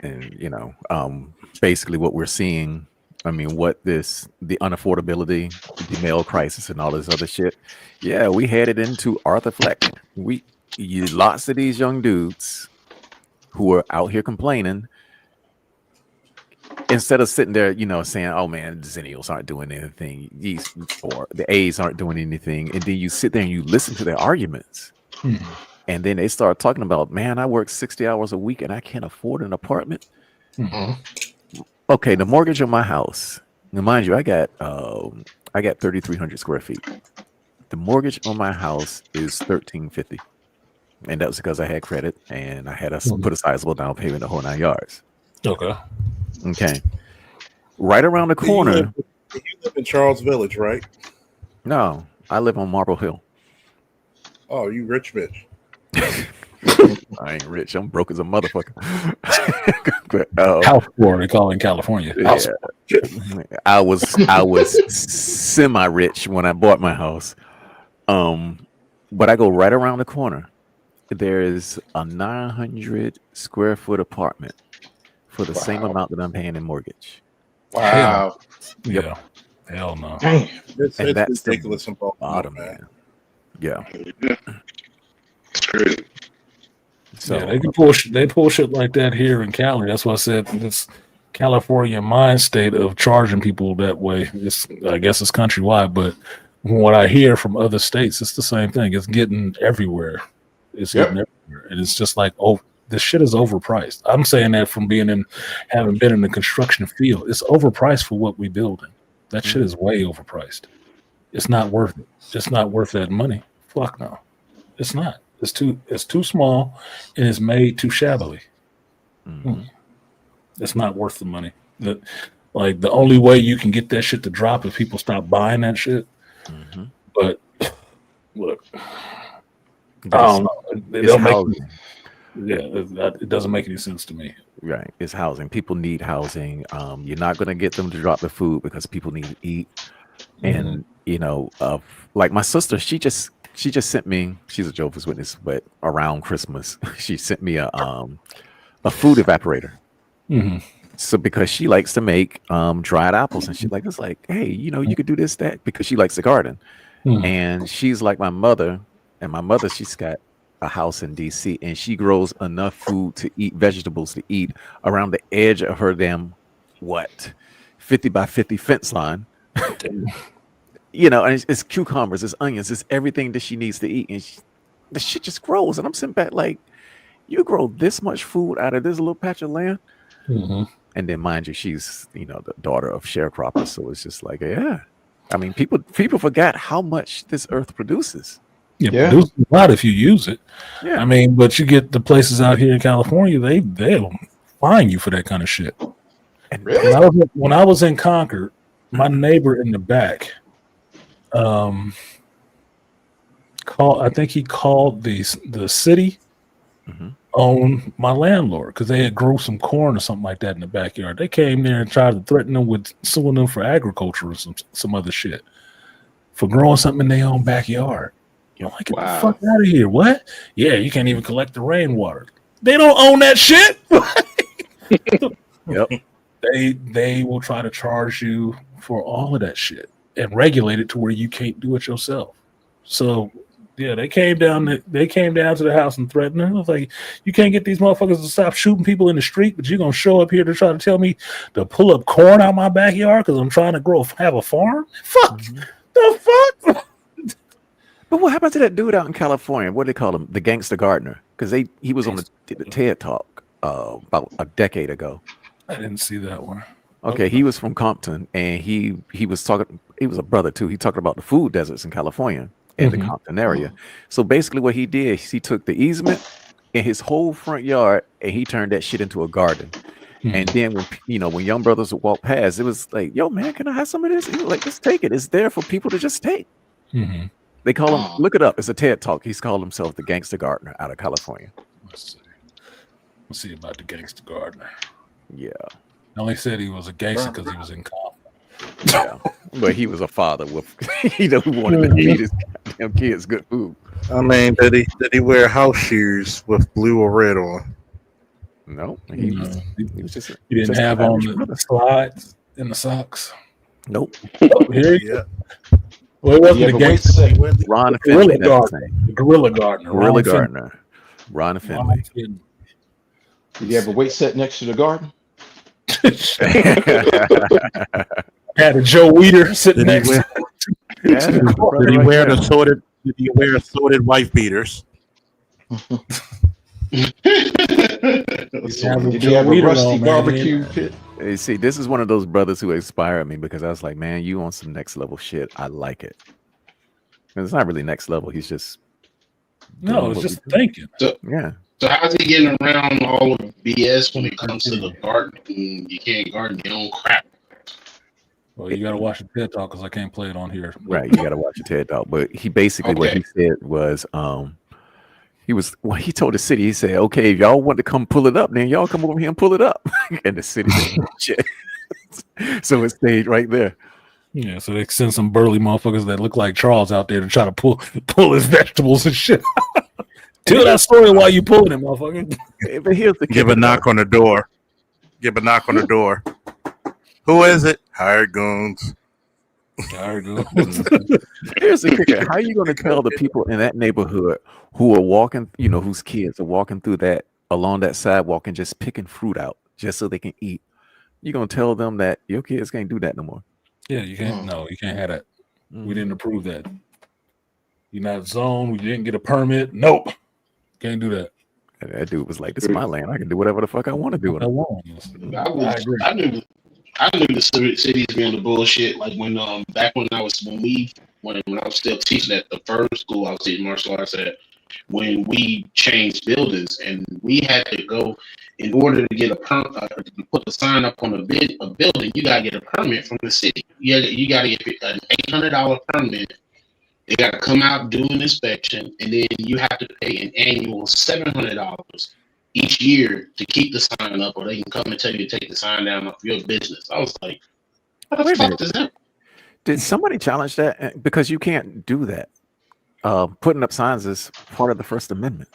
And basically what we're seeing. I mean, the unaffordability, the male crisis, and all this other shit. Yeah, we headed into Arthur Fleck. Lots of these young dudes who are out here complaining instead of sitting there, saying, "Oh man, the Zennials aren't doing anything, or the A's aren't doing anything," and then you sit there and you listen to their arguments, and then they start talking about, "Man, I work 60 hours a week and I can't afford an apartment." Okay, the mortgage on my house. Now, mind you, I got 3,300 square feet. The mortgage on my house is $1,350, and that was because I had credit and I had put a sizable down payment, the whole 9 yards. Okay. Right around the corner. You live in Charles Village, right? No, I live on Marble Hill. Oh, you rich bitch. I ain't rich. I'm broke as a motherfucker. House poor, they call it in California. Yeah. I was semi-rich when I bought my house. But I go right around the corner. There is a 900 square foot apartment for the same amount that I'm paying in mortgage. Wow. Yep. Yeah. Hell no. Damn. It's that's ridiculous in bottom, man. Yeah. It's crazy. So yeah, they pull shit like that here in Cali. That's why I said this California mind state of charging people that way. I guess it's countrywide, but what I hear from other states, it's the same thing. It's getting everywhere. It's getting everywhere, and it's just like, oh, this shit is overpriced. I'm saying that from having been in the construction field. It's overpriced for what we building. That shit is way overpriced. It's not worth it. It's not worth that money. Fuck no, it's not. It's too small, and it's made too shabbily. It's not worth the money. The only way you can get that shit to drop is people stop buying that shit. But look, I don't know. It doesn't make any sense to me. Right, it's housing. People need housing. You're not going to get them to drop the food because people need to eat. And like my sister, she just sent me. She's a Jehovah's Witness, but around Christmas, she sent me a food evaporator. So because she likes to make dried apples, and she's like, it's like, hey, you could do this, that, because she likes to garden. And she's like my mother, and my mother, she's got a house in DC, and she grows enough food to eat, vegetables to eat around the edge of her damn 50 by 50 fence line. And it's cucumbers, it's onions, it's everything that she needs to eat, and the shit just grows. And I'm sitting back like, you grow this much food out of this little patch of land? And then, mind you, she's the daughter of sharecroppers, so it's just like, yeah. I mean, people forgot how much this earth produces. Yeah, produces a lot if you use it. Yeah, I mean, but you get the places out here in California, they'll fine you for that kind of shit. And really? When I was in Concord, my neighbor in the back, I think he called the city on my landlord because they had grew some corn or something like that in the backyard. They came there and tried to threaten them with suing them for agriculture or some other shit for growing something in their own backyard. Like, get the fuck out of here. What? Yeah, you can't even collect the rainwater. They don't own that shit. Yep. They will try to charge you for all of that shit and regulate it to where you can't do it yourself. So yeah, they came down to the house and threatened her. I was like, you can't get these motherfuckers to stop shooting people in the street, but you're gonna show up here to try to tell me to pull up corn out my backyard because I'm trying to have a farm? Fuck the fuck. But what happened to that dude out in California? What do they call him? The gangster gardener? Because he was on the TED Talk about a decade ago. I didn't see that one. Okay, he was from Compton, and he was talking. He was a brother too. He talked about the food deserts in California and the Compton area. So basically, what he did, he took the easement in his whole front yard, and he turned that shit into a garden. And then when young brothers would walk past, it was like, "Yo, man, can I have some of this?" And he was like, "Just take it. It's there for people to just take." They call him. Look it up. It's a TED Talk. He's called himself the Gangster Gardener out of California. Let's see about the Gangster Gardener. Yeah. I only said he was a gangster because he was in Compton. Yeah, but he was a father with who wanted to feed his goddamn kids good food. I mean, did he wear house shoes with blue or red on? No, he was just. He didn't have on the slides in the socks. Nope. Here you go. Well, it wasn't the gangster. Ron Finley. The Gorilla Gardener. Gorilla Gardener. Ron Finley. Did you have a weight set next to the garden? Had a Joe Weider sitting Did he next. wear? Did he wear the sorted? Did he wear sorted wife beaters? Did he have a rusty barbecue pit? Hey, see, this is one of those brothers who inspired me because I was like, man, you on some next level shit. I like it. And it's not really next level. He's just No, it's just thinking. So, yeah. So how's he getting around all of BS when it comes to the gardening? You can't garden your own crap. Well, you got to watch the TED Talk because I can't play it on here. Right, you got to watch the TED Talk. But he basically what he said was, he told the city, he said, okay, if y'all want to come pull it up, then y'all come over here and pull it up. And the city said, so it stayed right there. Yeah, so they send some burly motherfuckers that look like Charles out there to try to pull his vegetables and shit. Tell that story while you pulling it, motherfucker. But here's the Give a knock on the door. Give a knock on the door. Who is it? Hired goons. Hired goons. Here's the kicker. How are you going to tell the people in that neighborhood who are walking, whose kids are walking through along that sidewalk and just picking fruit out just so they can eat? You're going to tell them that your kids can't do that no more. Yeah, you can't. No, you can't have that. We didn't approve that. You're not zoned. We didn't get a permit. Nope. Can't do that. And that dude was like, this is my land. I can do whatever the fuck I want to do. I knew the cities being the bullshit. Like when I was still teaching at the first school I was teaching martial arts at, when we changed buildings and we had to go in order to get a permit to put the sign up on a building, you gotta get a permit from the city. You gotta get an $800 permit. They got to come out, do an inspection, and then you have to pay an annual $700 each year to keep the sign up, or they can come and tell you to take the sign down off your business. I was like, what the fuck is that? Did somebody challenge that? Because you can't do that. Putting up signs is part of the First Amendment.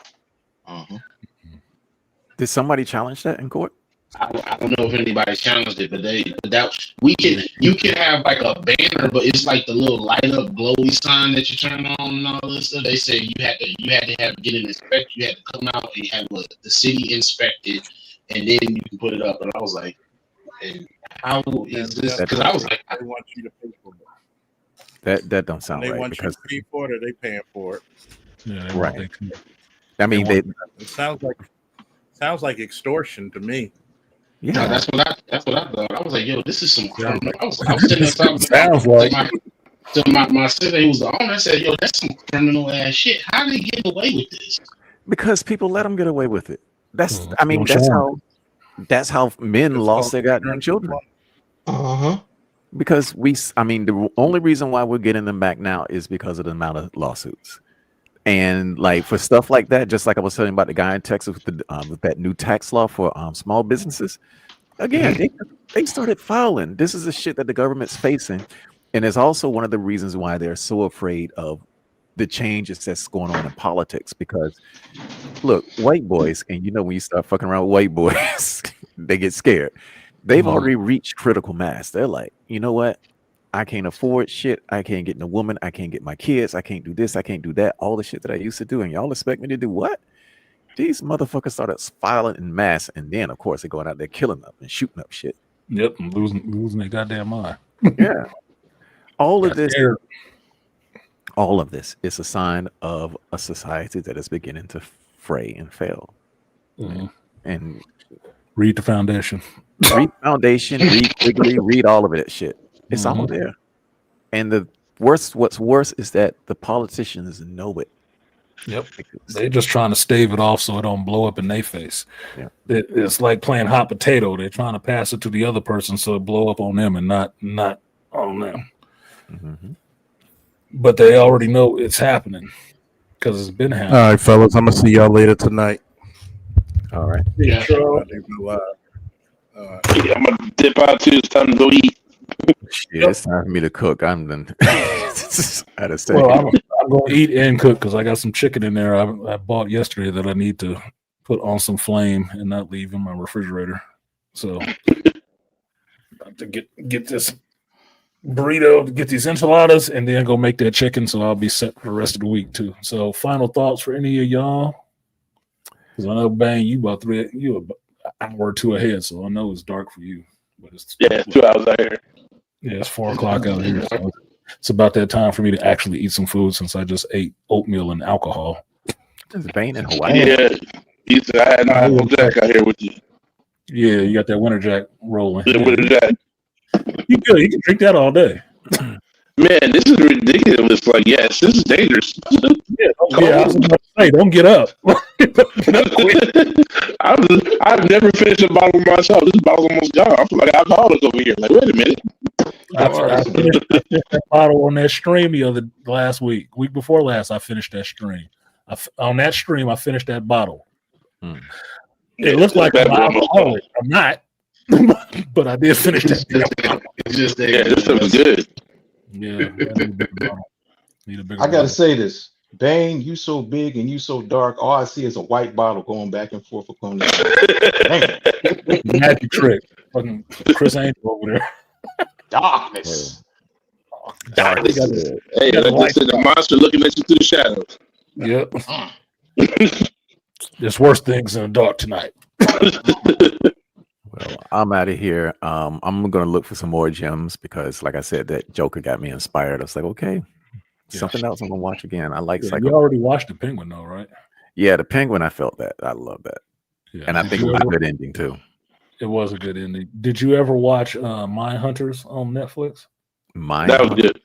Did somebody challenge that in court? I don't know if anybody challenged it, but you can have like a banner, but it's like the little light up glowy sign that you turn on and all this stuff. They said you had to get an inspection. You had to come out and have the city inspected, and then you can put it up. And I was like, and how is this? Because I was like, they want you to pay for it. That don't sound they right. Want because you to pay for it, or they paying for it. Yeah, right. I mean, it sounds like extortion to me. Yeah, no, that's what I thought. I was like, yo, this is some criminal. I was sitting there talking to my sister who was the owner. I said, yo, that's some criminal ass shit. How they get away with this? Because people let them get away with it. That's how men lost their goddamn children. Because the only reason why we're getting them back now is because of the amount of lawsuits. And like for stuff like that, just like I was telling you about the guy in Texas with that new tax law for small businesses, again, they started filing. This is the shit that the government's facing. And it's also one of the reasons why they're so afraid of the changes that's going on in politics. Because look, white boys, and when you start fucking around with white boys, they get scared. They've already reached critical mass. They're like, you know what? I can't afford shit. I can't get no woman. I can't get my kids. I can't do this. I can't do that. All the shit that I used to do. And y'all expect me to do what? These motherfuckers started filing in mass. And then, of course, they're going out there killing up and shooting up shit. Yep. And losing their goddamn mind. Yeah. All of this is a sign of a society that is beginning to fray and fail. And read the foundation. Read Foundation, read Quigley, read all of it shit. It's all there. And what's worse is that the politicians know it. Yep. They're just trying to stave it off so it don't blow up in their face. Yeah. It's like playing hot potato. They're trying to pass it to the other person so it blow up on them and not on them. But they already know it's happening because it's been happening. All right, fellas. I'm gonna see y'all later tonight. All right. Yeah. I'm gonna dip out too. It's time to go eat. Yeah, it's time for me to cook. I'm done. I'm going to eat and cook because I got some chicken in there I bought yesterday that I need to put on some flame and not leave in my refrigerator. So to get this burrito, get these enchiladas, and then go make that chicken. So I'll be set for the rest of the week too. So final thoughts for any of y'all? Because I know, Bang, you an hour or two ahead, so I know it's dark for you. Yeah, it's 2 hours out here. Yeah, it's 4 o'clock out here. So it's about that time for me to actually eat some food since I just ate oatmeal and alcohol. It's Bane in Hawaii. Yeah, I had my Apple Jack out here with you. Yeah, you got that Winter Jack rolling. The Winter Jack. You good? You can drink that all day. Man, this is ridiculous. Like, yes, this is dangerous. Yeah, I was about to say, don't get up. I've never finished a bottle myself. This bottle's almost gone. I feel like alcoholic over here. Like, wait a minute. I finished that bottle on that stream last week before last. I finished that stream. On that stream, I finished that bottle. It looks like I'm alcoholic. I'm not, but I did finish that. This stuff is good. Yeah, I gotta say this. Bane, you so big and you so dark. All I see is a white bottle going back and forth upon the magic trick. Fucking Chris Angel over there. Darkness. Darkness. Hey, that's just the monster looking at you through the shadows. Yep. There's worse things in the dark tonight. Well, I'm out of here. I'm gonna look for some more gems because, like I said, that Joker got me inspired. I was like, okay, something else I'm gonna watch again. I like. You already watched the Penguin, though, right? Yeah, the Penguin. I felt that. I love that, and I think it was a good ending too. It was a good ending. Did you ever watch Mind Hunters on Netflix? That was good.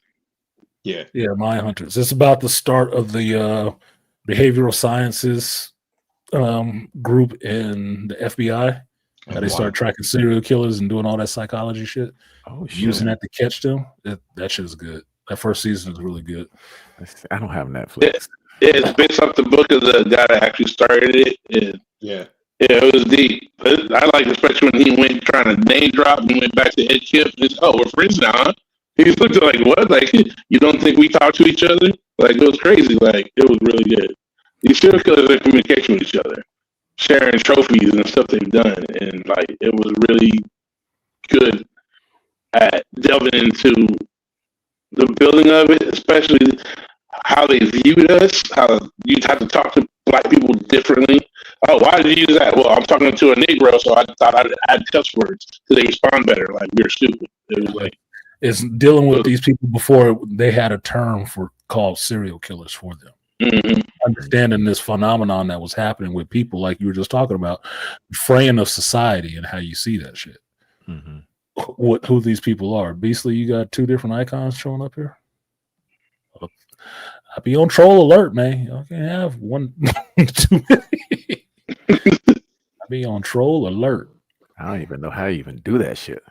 Yeah, Mind Hunters. It's about the start of the behavioral sciences group in the FBI. How they start tracking serial killers and doing all that psychology shit. Oh, shit. Using that to catch them. That shit is good. That first season is really good. I don't have Netflix. It's based off the book of the guy that actually started it. And it was deep. I like especially when he went trying to name drop and went back to Ed Kemp. We're friends now, huh? He looked at like, what? Like, you don't think we talk to each other? Like, it was crazy. Like, it was really good. These serial killers are in communication with each other, sharing trophies and stuff they've done, and like it was really good at delving into the building of it, especially how they viewed us. How you have to talk to Black people differently. Oh, why did you use that? Well, I'm talking to a Negro, so I thought I'd add cuss words because they respond better. Like we're stupid. It was like it's dealing with these people before they had a term called serial killers for them. Mm-hmm. Understanding this phenomenon that was happening with people, like you were just talking about, fraying of society and how you see that shit. Who these people are. Beastly, you got 2 different icons showing up here. I be on troll alert, man. I can't have one, too many. I be on troll alert. I don't even know how you even do that shit.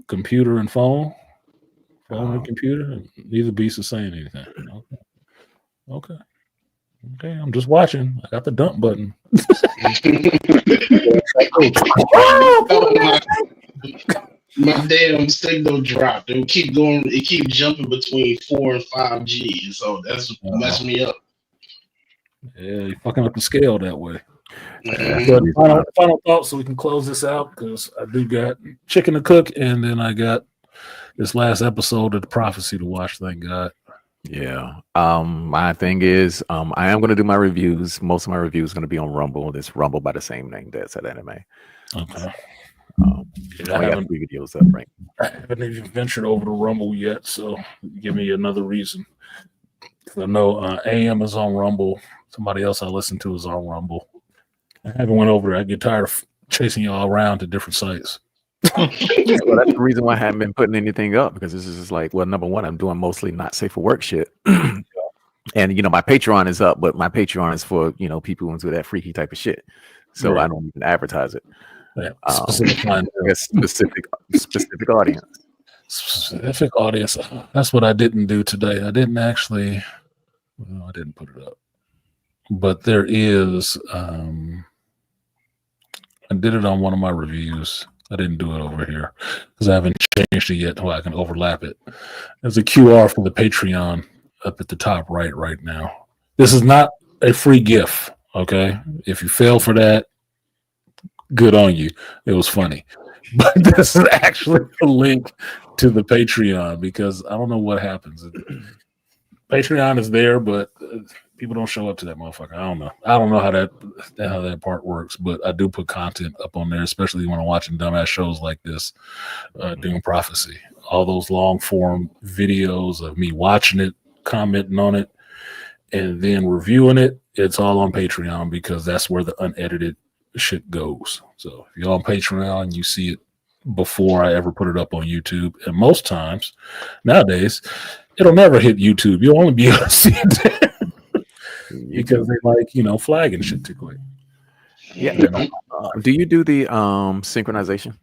Computer and phone and computer. Neither beast is saying anything. Okay. I'm just watching. I got the dump button. My damn signal dropped. It keep going. It keep jumping between 4 and 5G, so that's messing me up. Yeah, you're fucking up the scale that way. Mm-hmm. But final thoughts so we can close this out because I do got chicken to cook, and then I got this last episode of the prophecy to watch. Thank God. Yeah. My thing is, I am going to do my reviews. Most of my reviews going to be on Rumble. It's Rumble by the same name, Dead Set Anime. Okay. I got 3 videos up, right? I haven't even ventured over to Rumble yet, so give me another reason. I know AM is on Rumble. Somebody else I listen to is on Rumble. I haven't went over there. I get tired of chasing y'all around to different sites. Well, that's the reason why I haven't been putting anything up, because this is just like, well, number one, I'm doing mostly not safe for work shit. And my Patreon is up, but my Patreon is for people who do that freaky type of shit. So I don't even advertise it. Yeah, specific audience. Specific audience. That's what I didn't do today. I didn't actually. Well, I didn't put it up, but there is. I did it on one of my reviews. I didn't do it over here because I haven't changed it yet. I can overlap it. There's a QR for the Patreon up at the top right now. This is not a free gift. Okay, if you fail for that, good on you. It was funny. But this is actually a link to the Patreon because I don't know what happens. Patreon is there, but people don't show up to that motherfucker. I don't know how that part works, but I do put content up on there, especially when I'm watching dumbass shows like this, Dune Prophecy. All those long form videos of me watching it, commenting on it, and then reviewing it. It's all on Patreon because that's where the unedited shit goes. So if you're on Patreon, you see it before I ever put it up on YouTube. And most times nowadays, it'll never hit YouTube. You'll only be able to see it there because they like, flagging shit too quick. Yeah. Do you do the synchronization?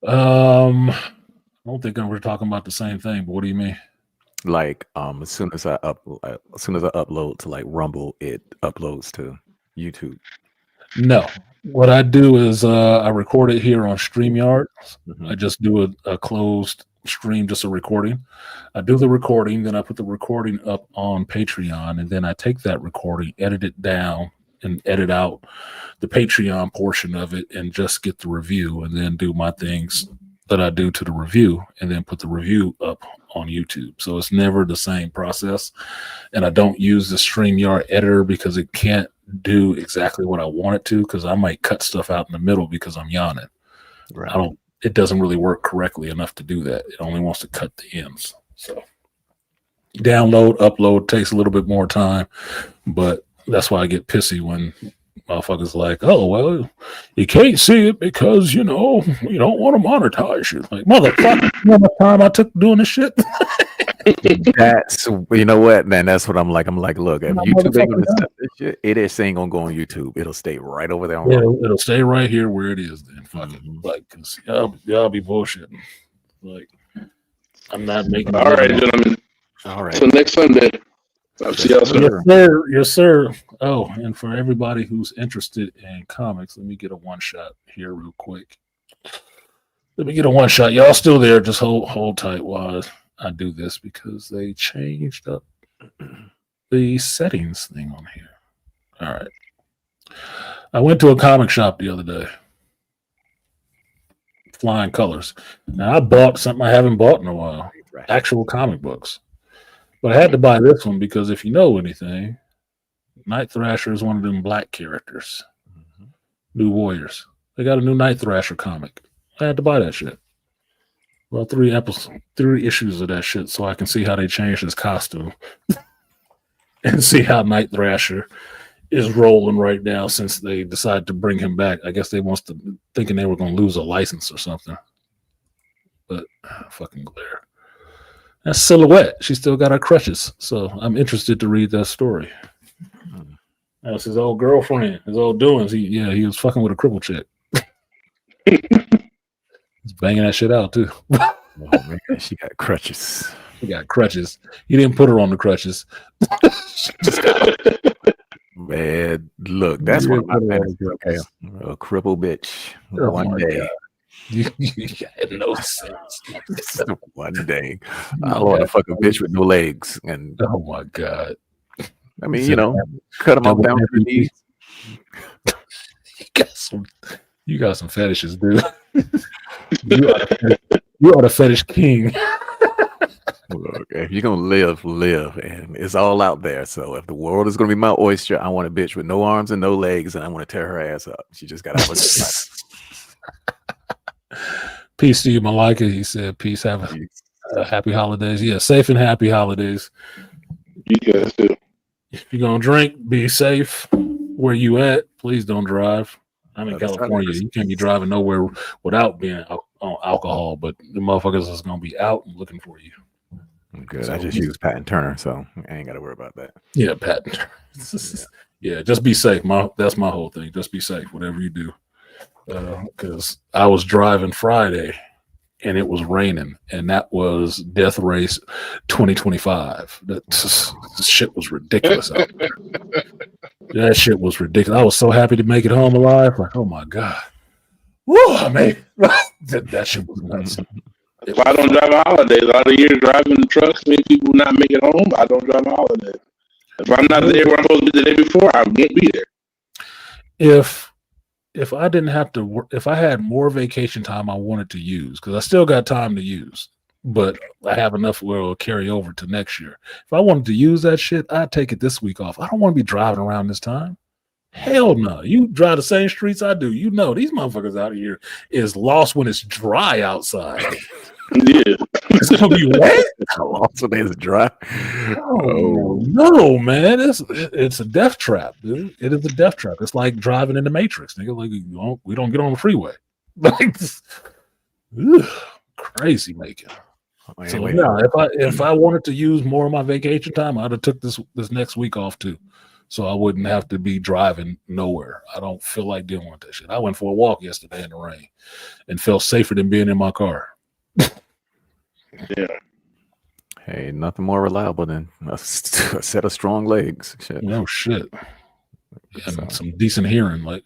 I don't think we're talking about the same thing, but what do you mean? Like as soon as I upload to like Rumble, it uploads to YouTube. No. What I do is I record it here on StreamYard. I just do a closed stream, just a recording. I do the recording, then I put the recording up on Patreon, and then I take that recording, edit it down, and edit out the Patreon portion of it, and just get the review, and then do my things that I do to the review, and then put the review up on YouTube. So it's never the same process. And I don't use the StreamYard editor because it can't do exactly what I want it to, because I might cut stuff out in the middle because I'm yawning. Right. It doesn't really work correctly enough to do that. It only wants to cut the ends. So download, upload takes a little bit more time, but that's why I get pissy when motherfuckers like, oh, well, you can't see it because, we don't want to monetize you. Like, motherfucker, you know how much time I took doing this shit? That's, you know what, man, that's what I'm like. I'm like, look, if YouTube ain't gonna stop this shit, it is ain't gonna go on YouTube. It'll stay right over there. It'll stay right here where it is then. Fuck it. Like, cause y'all be bullshitting. Like, I'm not making all right, gentlemen. All right. So next Sunday. I'll see y'all soon. Yes, sir. Yes, sir. Oh, and for everybody who's interested in comics, let me get a one shot here real quick. Let me get a one shot. Y'all still there? Just hold tight while I do this because they changed up the settings thing on here. All right. I went to a comic shop the other day. Flying Colors. Now I bought something I haven't bought in a while. Actual comic books. But I had to buy this one because if you know anything, Night Thrasher is one of them black characters. New Warriors. They got a new Night Thrasher comic. I had to buy that shit. Well, 3 issues of that shit so I can see how they changed his costume and see how Night Thrasher is rolling right now since they decided to bring him back. I guess they thinking they were going to lose a license or something. But fucking glare. That's Silhouette. She still got her crutches. So I'm interested to read that story. That's his old girlfriend, his old doings. He was fucking with a crippled chick. He's banging that shit out too. Oh, man, she got crutches. She got crutches. He didn't put her on the crutches. Man, look, that's one of my fantasies. Okay, a crippled bitch. Oh, one day. God. You got no sense. One day, I want to fuck a bitch with no legs. And oh my God. I mean, cut them off down to the knees. You got some fetishes, dude. You are the fetish king. Look, if you're gonna live, and it's all out there. So if the world is gonna be my oyster, I want a bitch with no arms and no legs, and I want to tear her ass up. She just got out. Peace to you, Malika. He said, peace. Have a happy holidays. Yeah, safe and happy holidays. You guys too. If you're going to drink, be safe. Where you at? Please don't drive. I'm in California. You can't be driving nowhere without being on alcohol, but the motherfuckers is going to be out and looking for you. Good. So, I just use Pat and Turner, so I ain't got to worry about that. Yeah, Pat and Turner. Yeah, just be safe. That's my whole thing. Just be safe, whatever you do. Because I was driving Friday and it was raining, and that was Death Race 2025. This shit was ridiculous out there. That shit was ridiculous. I was so happy to make it home alive. Like, oh my God. Whoa, man. that shit was nuts. If I don't drive on holidays, all the years driving trucks, many people not make it home. I don't drive on holidays. If I'm not there where I'm supposed to be the day before, I won't be there. If I didn't have to work, if I had more vacation time I wanted to use, because I still got time to use, but I have enough where it'll carry over to next year. If I wanted to use that shit, I'd take it this week off. I don't want to be driving around this time. Hell no. You drive the same streets I do. You know these motherfuckers out here is lost when it's dry outside. Yeah. It's gonna be wet. Lost when it's dry. Oh no, man. It's a death trap, dude. It is a death trap. It's like driving in the Matrix, nigga. Like we don't get on the freeway. Like crazy making. So no, if I wanted to use more of my vacation time, I'd have took this next week off too. So I wouldn't have to be driving nowhere. I don't feel like dealing with that shit. I went for a walk yesterday in the rain and felt safer than being in my car. Yeah. Hey, nothing more reliable than a set of strong legs. Shit. No shit. And some decent hearing, like.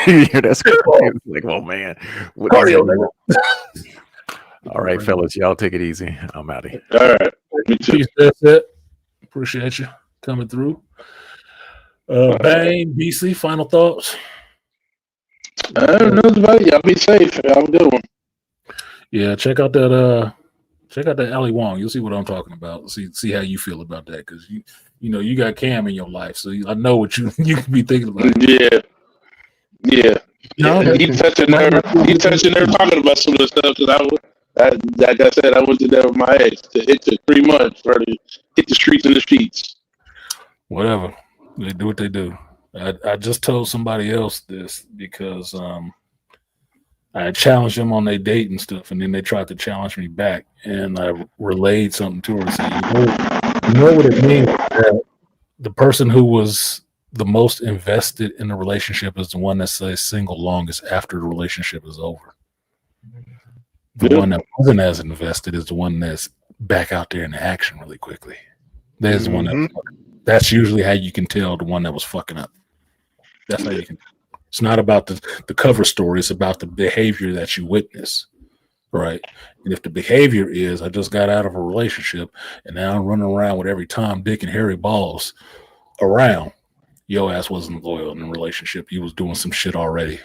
Yeah, that's crazy. Like, oh man. Cardio, all right, fellas, y'all take it easy. I'm out of here. All right. Me too. Peace, that's it. Appreciate you coming through. Bang, BC, final thoughts. I don't know about it. Y'all be safe. Have a good one. Yeah, check out that Ali Wong. You'll see what I'm talking about. See how you feel about that, because you know you got Cam in your life, so I know what you can be thinking about. Yeah. No, you touching her talking about some of the stuff because like I said, I went to that with my ex. It took 3 months for her to hit the streets and the sheets. Whatever. They do what they do. I just told somebody else this because I challenged them on their date and stuff, and then they tried to challenge me back, and I relayed something to her saying, you know what it means that the person who was the most invested in the relationship is the one that stays single longest after the relationship is over. The one that wasn't as invested is the one that's back out there in the action really quickly. There's the one that's usually how you can tell the one that was fucking up. That's how you can. It's not about the cover story. It's about the behavior that you witness, right? And if the behavior is, I just got out of a relationship and now I'm running around with every Tom, Dick, and Harry balls around, your ass wasn't loyal in the relationship. You was doing some shit already.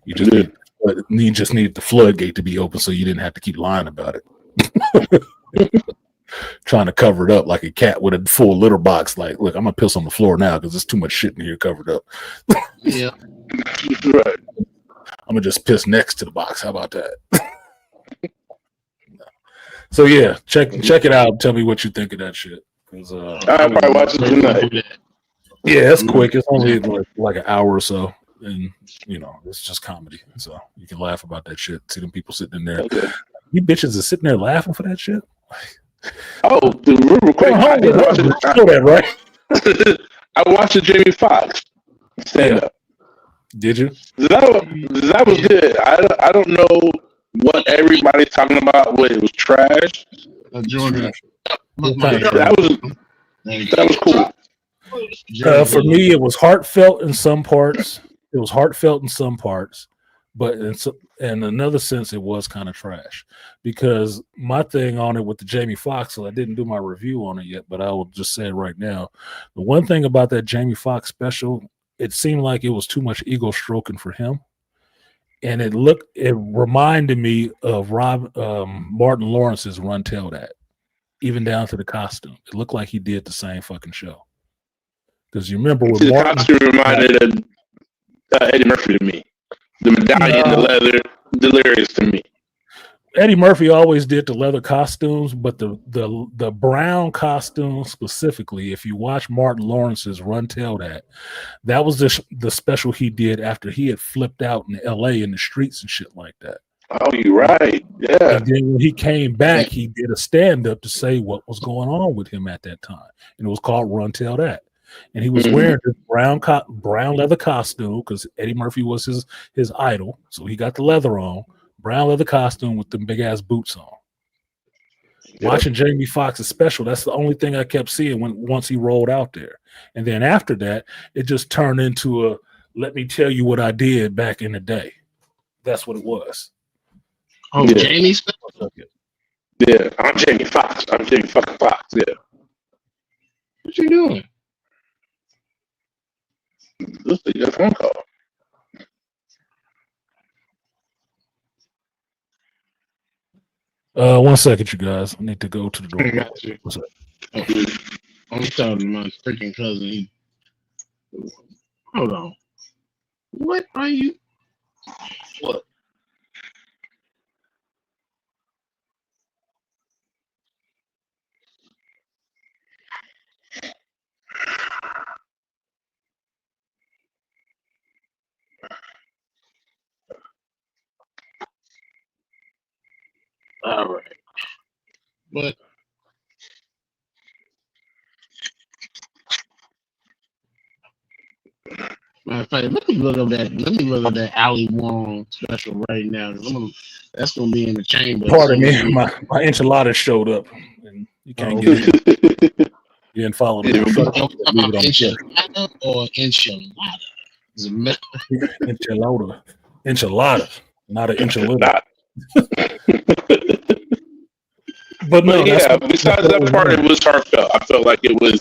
You just needed the floodgate to be open so you didn't have to keep lying about it. Trying to cover it up like a cat with a full litter box. Like, look, I'm gonna piss on the floor now because there's too much shit in here covered up. Yeah, right. I'm gonna just piss next to the box. How about that? So yeah, check it out. Tell me what you think of that shit. I'll probably watch it tonight. Yeah, it's quick. It's only like an hour or so, and you know it's just comedy, so you can laugh about that shit. See them people sitting in there. Okay. You bitches are sitting there laughing for that shit. Oh, real quick, I did watch it. Know that, right? I watched the Jamie Foxx stand up. Did you? That was good. I don't know what everybody's talking about. What it was trash. Jordan. That was cool. For me, it was heartfelt in some parts. It was heartfelt in some parts, but in another sense, it was kind of trash. Because my thing on it with the Jamie Foxx, so I didn't do my review on it yet, but I will just say it right now. The one thing about that Jamie Foxx special, it seemed like it was too much ego stroking for him, and it reminded me of Martin Lawrence's Run Tell That, even down to the costume. It looked like he did the same fucking show. Because you remember when the costume reminded of Eddie Murphy to me. The medallion, the leather, delirious to me. Eddie Murphy always did the leather costumes, but the brown costume specifically, if you watch Martin Lawrence's Run Tell that was the special he did after he had flipped out in LA in the streets and shit like that. Oh, you're right. Yeah. And then when he came back, he did a stand-up to say what was going on with him at that time. And it was called Run Tell That. And he was wearing this brown leather costume because Eddie Murphy was his idol. So he got the leather on, brown leather costume with them big ass boots on. Yep. Watching Jamie Foxx's special, that's the only thing I kept seeing once he rolled out there. And then after that, it just turned into a let me tell you what I did back in the day. That's what it was. Oh, yeah. Jamie's special? Yeah, I'm Jamie Foxx. I'm Jamie fucking Foxx. Yeah. What you doing? Let's take that phone call. 1 second, you guys. I need to go to the door. Got you. What's up? I'm telling my freaking cousin. Hold on. What are you? What? All right. But matter of fact, let me look up that. Let me look at that Ali Wong special right now. That's gonna be in the chamber. Pardon me, my enchilada showed up, and you can't get in. You didn't follow the instructions. Enchilada or enchilada? Enchilada, not an enchilada. But yeah, besides that part, it was heartfelt. I felt like it was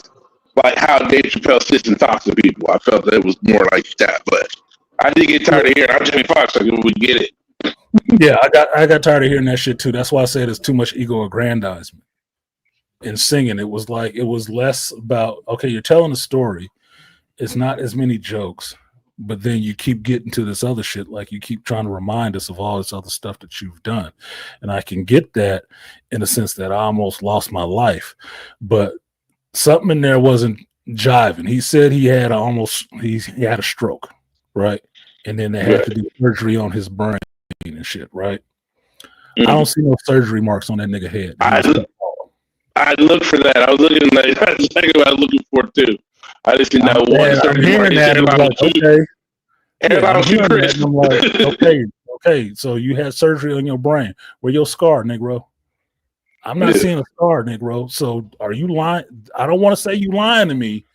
like how Dave Chappelle sits and talks to people. I felt that it was more like that. But I did get tired of hearing. I'm Jamie Foxx. Like, we get it. Yeah, I got tired of hearing that shit too. That's why I said it's too much ego aggrandizement in singing. It was less about, okay, you're telling a story. It's not as many jokes, but then you keep getting to this other shit. Like you keep trying to remind us of all this other stuff that you've done. And I can get that in the sense that I almost lost my life, but something in there wasn't jiving. He said he had he had a stroke, right? And then they had to do surgery on his brain and shit, right? I don't see no surgery marks on that nigga head. I looked for that. I was looking like that's exactly what I was looking for too. I just didn't know one I'm hearing that. I'm like, okay. I'm hearing that and I'm like, okay. So you had surgery on your brain. Where your scar, Negro? I'm not seeing a scar, Negro. So are you lying? I don't want to say you lying to me,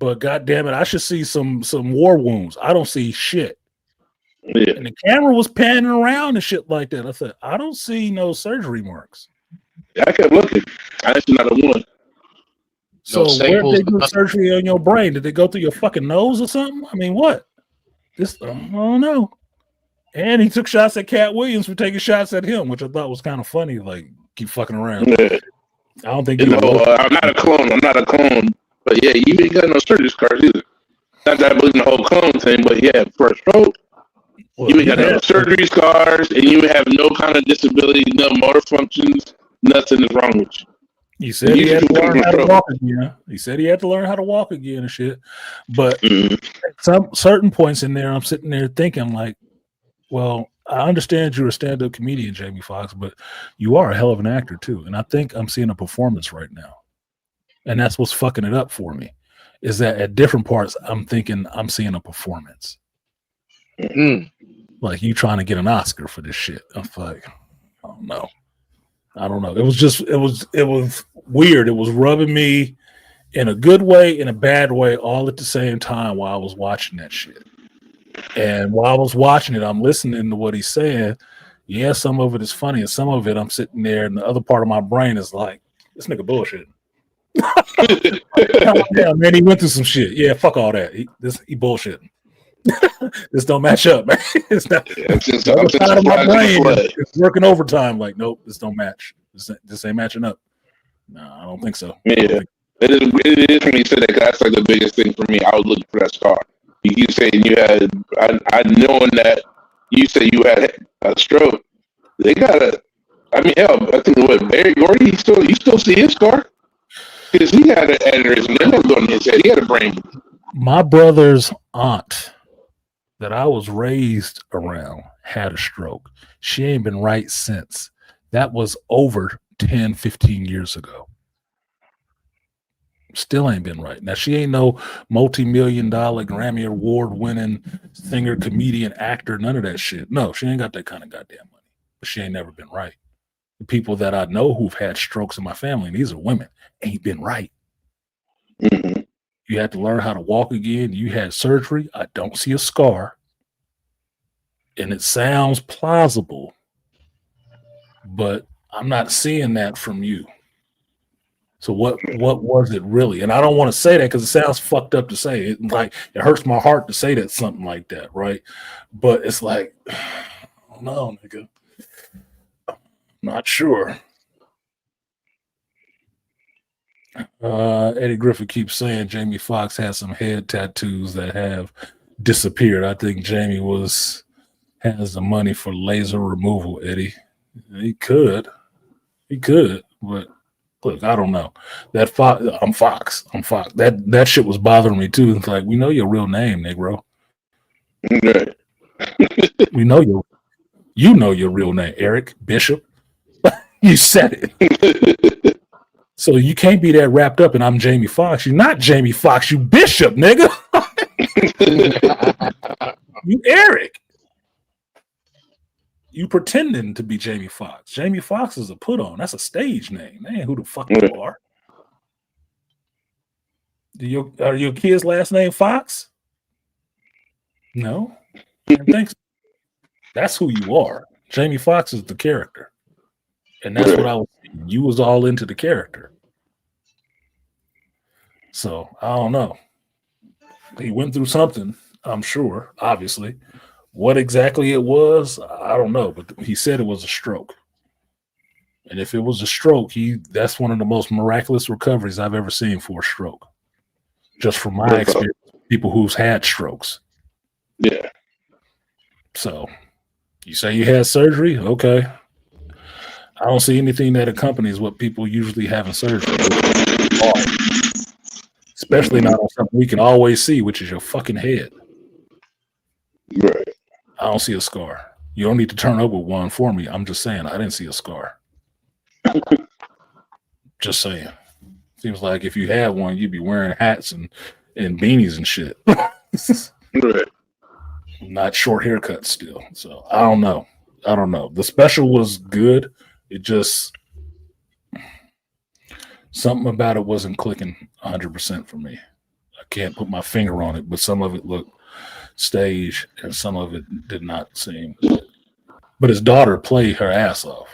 but God damn it, I should see some war wounds. I don't see shit. Yeah. And the camera was panning around and shit like that. I said, I don't see no surgery marks. Yeah, I kept looking. I actually not a one. So where did they do surgery on your brain? Did they go through your fucking nose or something? I mean, what? This I don't know. And he took shots at Cat Williams for taking shots at him, which I thought was kind of funny. Like, keep fucking around. Yeah. I don't think I'm not a clone. But yeah, you ain't got no surgery scars either. Not that I believe in the whole clone thing, but yeah, for a stroke, you ain't got no surgery scars, and you have no kind of disability, no motor functions, nothing is wrong with you. He said he had to learn how to walk again. He said he had to learn how to walk again and shit. But some certain points in there, I'm sitting there thinking like, well, I understand you're a stand-up comedian, Jamie Foxx, but you are a hell of an actor too. And I think I'm seeing a performance right now. And that's what's fucking it up for me. Is that at different parts, I'm thinking I'm seeing a performance. Like you trying to get an Oscar for this shit. I'm like, I don't know. It was weird. It was rubbing me in a good way, in a bad way, all at the same time while I was watching that shit. And while I was watching it, I'm listening to what he's saying. Yeah, some of it is funny, and some of it I'm sitting there, and the other part of my brain is like, this nigga bullshit. Yeah, man, he went through some shit. Yeah, fuck all that. He bullshitting. This don't match up, man. It's not. The other side of my brain is working overtime. Like, nope, this don't match. This ain't matching up. No, I don't think so. Yeah, it is when you said that. Cause that's like the biggest thing for me. I was looking for that scar. You saying you had, I knowing that you said you had a stroke. They got a. I mean, hell, I think what Barry Gordy, you still see his scar because he had an aneurysm. They never going in his head. He had a brain. My brother's aunt that I was raised around had a stroke. She ain't been right since. That was over 10, 15 years ago. Still ain't been right. Now, she ain't no multi-million-dollar Grammy Award-winning singer, comedian, actor, none of that shit. No, she ain't got that kind of goddamn money. But she ain't never been right. The people that I know who've had strokes in my family, and these are women, ain't been right. Mm-hmm. You had to learn how to walk again. You had surgery. I don't see a scar. And it sounds plausible, but I'm not seeing that from you. So what was it really? And I don't want to say that because it sounds fucked up to say it. Like it hurts my heart to say that something like that, right? But it's like, no, nigga. Not sure. Eddie Griffin keeps saying Jamie Foxx has some head tattoos that have disappeared. I think Jamie has the money for laser removal, Eddie. He could, but look, I don't know. I'm Fox. That shit was bothering me too. It's like, we know your real name, Negro. Right. We know you know your real name, Eric Bishop. You said it. So you can't be that wrapped up, and I'm Jamie Foxx. You're not Jamie Foxx. You Bishop, nigga. You Eric. You pretending to be Jamie Foxx. Jamie Foxx is a put on. That's a stage name. That ain't who the fuck you are. Are your kids' last name Fox? No. I don't think so. That's who you are. Jamie Foxx is the character. And that's what I was saying. You was all into the character. So I don't know. He went through something, I'm sure, obviously. What exactly it was, I don't know, but he said it was a stroke. And if it was a stroke, that's one of the most miraculous recoveries I've ever seen for a stroke. Just from my experience, people who's had strokes. Yeah. So you say you had surgery? Okay. I don't see anything that accompanies what people usually have in surgery. Especially not on something we can always see, which is your fucking head. Right. I don't see a scar. You don't need to turn over one for me. I'm just saying, I didn't see a scar. Just saying. Seems like if you had one, you'd be wearing hats and beanies and shit. Right. Not short haircuts still. So I don't know. The special was good. It just something about it wasn't clicking 100% for me. I can't put my finger on it, but some of it looked stage and some of it did not seem good. But his daughter played her ass off.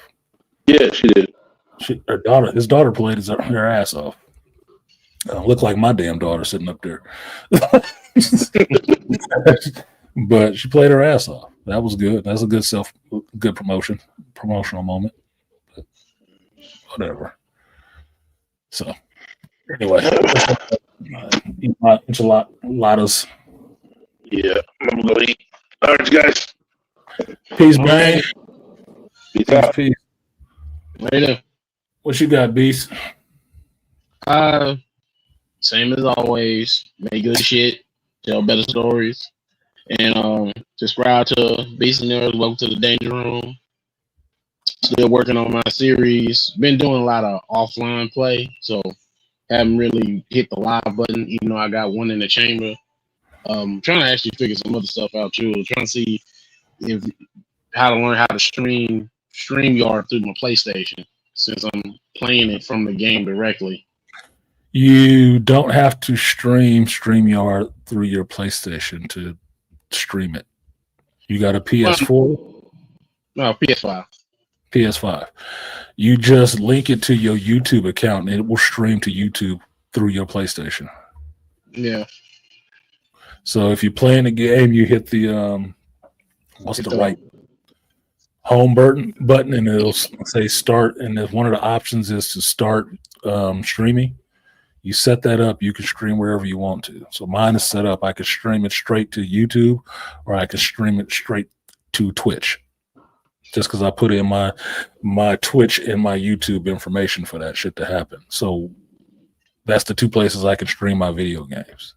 Yeah, she did. His daughter played her ass off. Looked like my damn daughter sitting up there. But she played her ass off. That was good. That's a good promotional moment. But whatever. So anyway, eat my enchiladas. Yeah, I'm gonna eat. All right, guys. Peace, Bang. Peace out. Peace. Later. What you got, Beast? Same as always. Make good shit. Tell better stories. And subscribe to Beast and Nerds. Welcome to the Danger Room. Still working on my series. Been doing a lot of offline play, so haven't really hit the live button, even though I got one in the chamber. Trying to actually figure some other stuff out too. Trying to see how to learn how to stream StreamYard through my PlayStation, since I'm playing it from the game directly. You don't have to stream StreamYard through your PlayStation to stream it. You got a PS4? No, PS5. PS5. You just link it to your YouTube account and it will stream to YouTube through your PlayStation. Yeah. So if you're playing a game, you hit the right home button and it'll say start, and if one of the options is to start streaming. You set that up, you can stream wherever you want to. So mine is set up. I could stream it straight to YouTube or I could stream it straight to Twitch. Just because I put in my Twitch and my YouTube information for that shit to happen. So that's the two places I can stream my video games.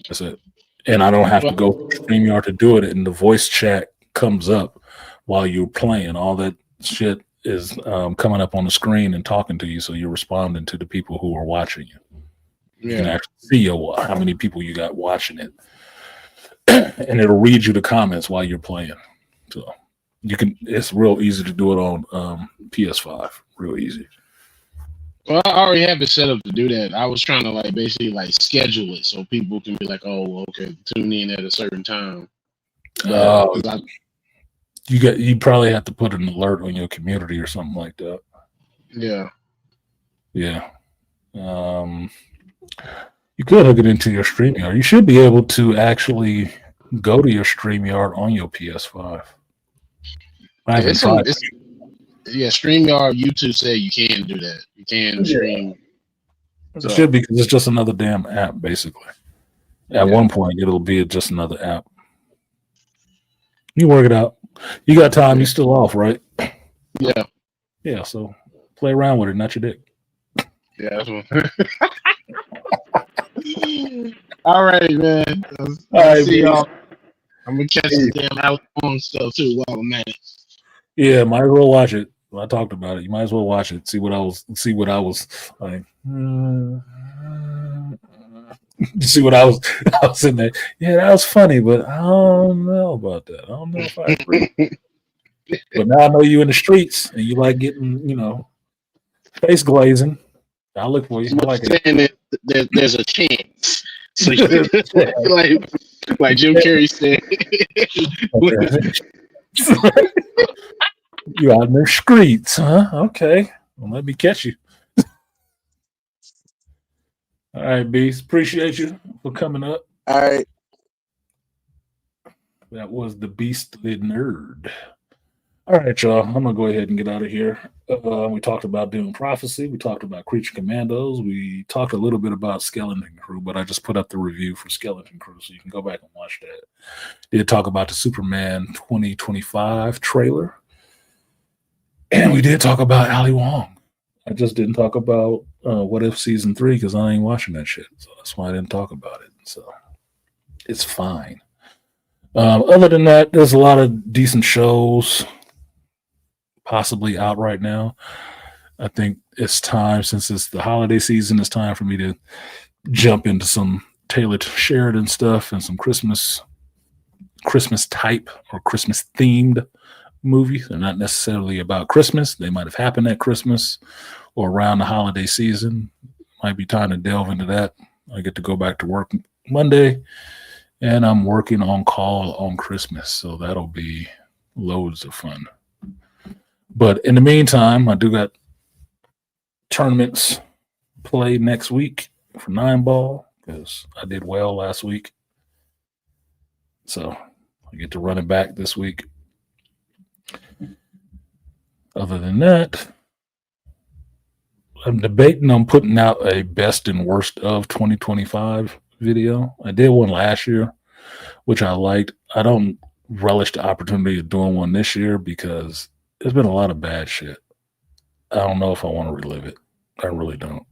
That's it. And I don't have to go to StreamYard to do it. And the voice chat comes up while you're playing. All that shit is coming up on the screen and talking to you, so you're responding to the people who are watching you. You can actually see how many people you got watching it, and it'll read you the comments while you're playing. So it's real easy to do it on PS5. Real easy. Well, I already have it set up to do that. I was trying to basically schedule it so people can be like, oh, okay, tune in at a certain time. You probably have to put an alert on your community or something like that. Yeah. Yeah. You could hook it into your StreamYard. You should be able to actually go to your StreamYard on your PS5. It's Yeah, StreamYard, YouTube said you can do that. You can stream. It should be because it's just another damn app, basically. At one point, it'll be just another app. You work it out. You got time. You're still off, right? Yeah. Yeah. So play around with it, not your dick. Yeah. That's what... All right, man. I'll see y'all. I'm gonna catch some damn Alex Wong stuff too while I'm at it. Yeah, might as well watch it. I talked about it. You might as well watch it. See what I was like. See what I was in there. Yeah, that was funny, but I don't know about that. I don't know if I agree. But now I know you in the streets and you like getting, face glazing. I'll look for you. I like it. There's a chance. So like Jim Carrey said. You out in the streets, huh? Okay. Well, let me catch you. All right, Beast. Appreciate you for coming up. All right. That was the Beastly Nerd. All right, y'all. I'm gonna go ahead and get out of here. We talked about Dune Prophecy. We talked about Creature Commandos. We talked a little bit about Skeleton Crew, but I just put up the review for Skeleton Crew, so you can go back and watch that. Did talk about the Superman 2025 trailer, and we did talk about Ali Wong. I just didn't talk about What If Season 3 because I ain't watching that shit, so that's why I didn't talk about it. So it's fine. Other than that, there's a lot of decent shows possibly out right now. I think it's time, since it's the holiday season, it's time for me to jump into some Taylor Sheridan stuff and some Christmas type or Christmas themed movies. They're not necessarily about Christmas. They might have happened at Christmas or around the holiday season. Might be time to delve into that. I get to go back to work Monday, and I'm working on call on Christmas, so that'll be loads of fun. But in the meantime, I do got tournaments played next week for 9-ball because I did well last week. So I get to run it back this week. Other than that, I'm debating on putting out a best and worst of 2025 video. I did one last year, which I liked. I don't relish the opportunity of doing one this year because there's been a lot of bad shit. I don't know if I want to relive it. I really don't.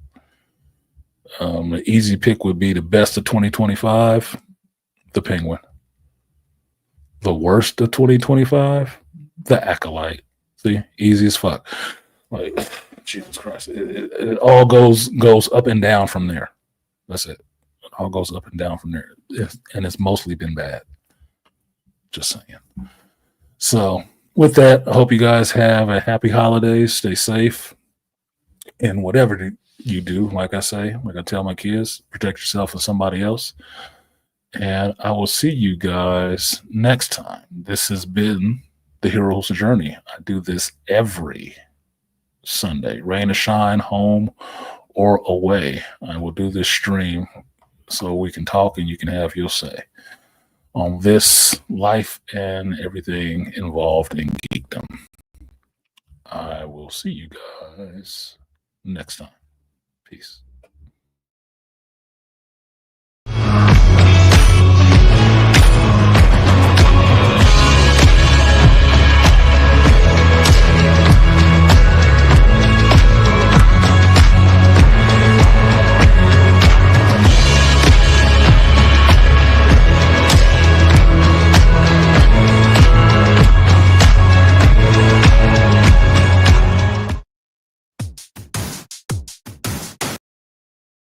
The easy pick would be the best of 2025, The Penguin. The worst of 2025, The Acolyte. See, easy as fuck. Like, Jesus Christ. It all goes up and down from there. That's it. It all goes up and down from there. And it's mostly been bad. Just saying. So, with that, I hope you guys have a happy holidays. Stay safe. And whatever you do, like I tell my kids, protect yourself and somebody else. And I will see you guys next time. This has been The Hero's Journey. I do this every Sunday, rain or shine, home or away. I will do this stream so we can talk and you can have your say on this life and everything involved in geekdom. I will see you guys next time. Peace.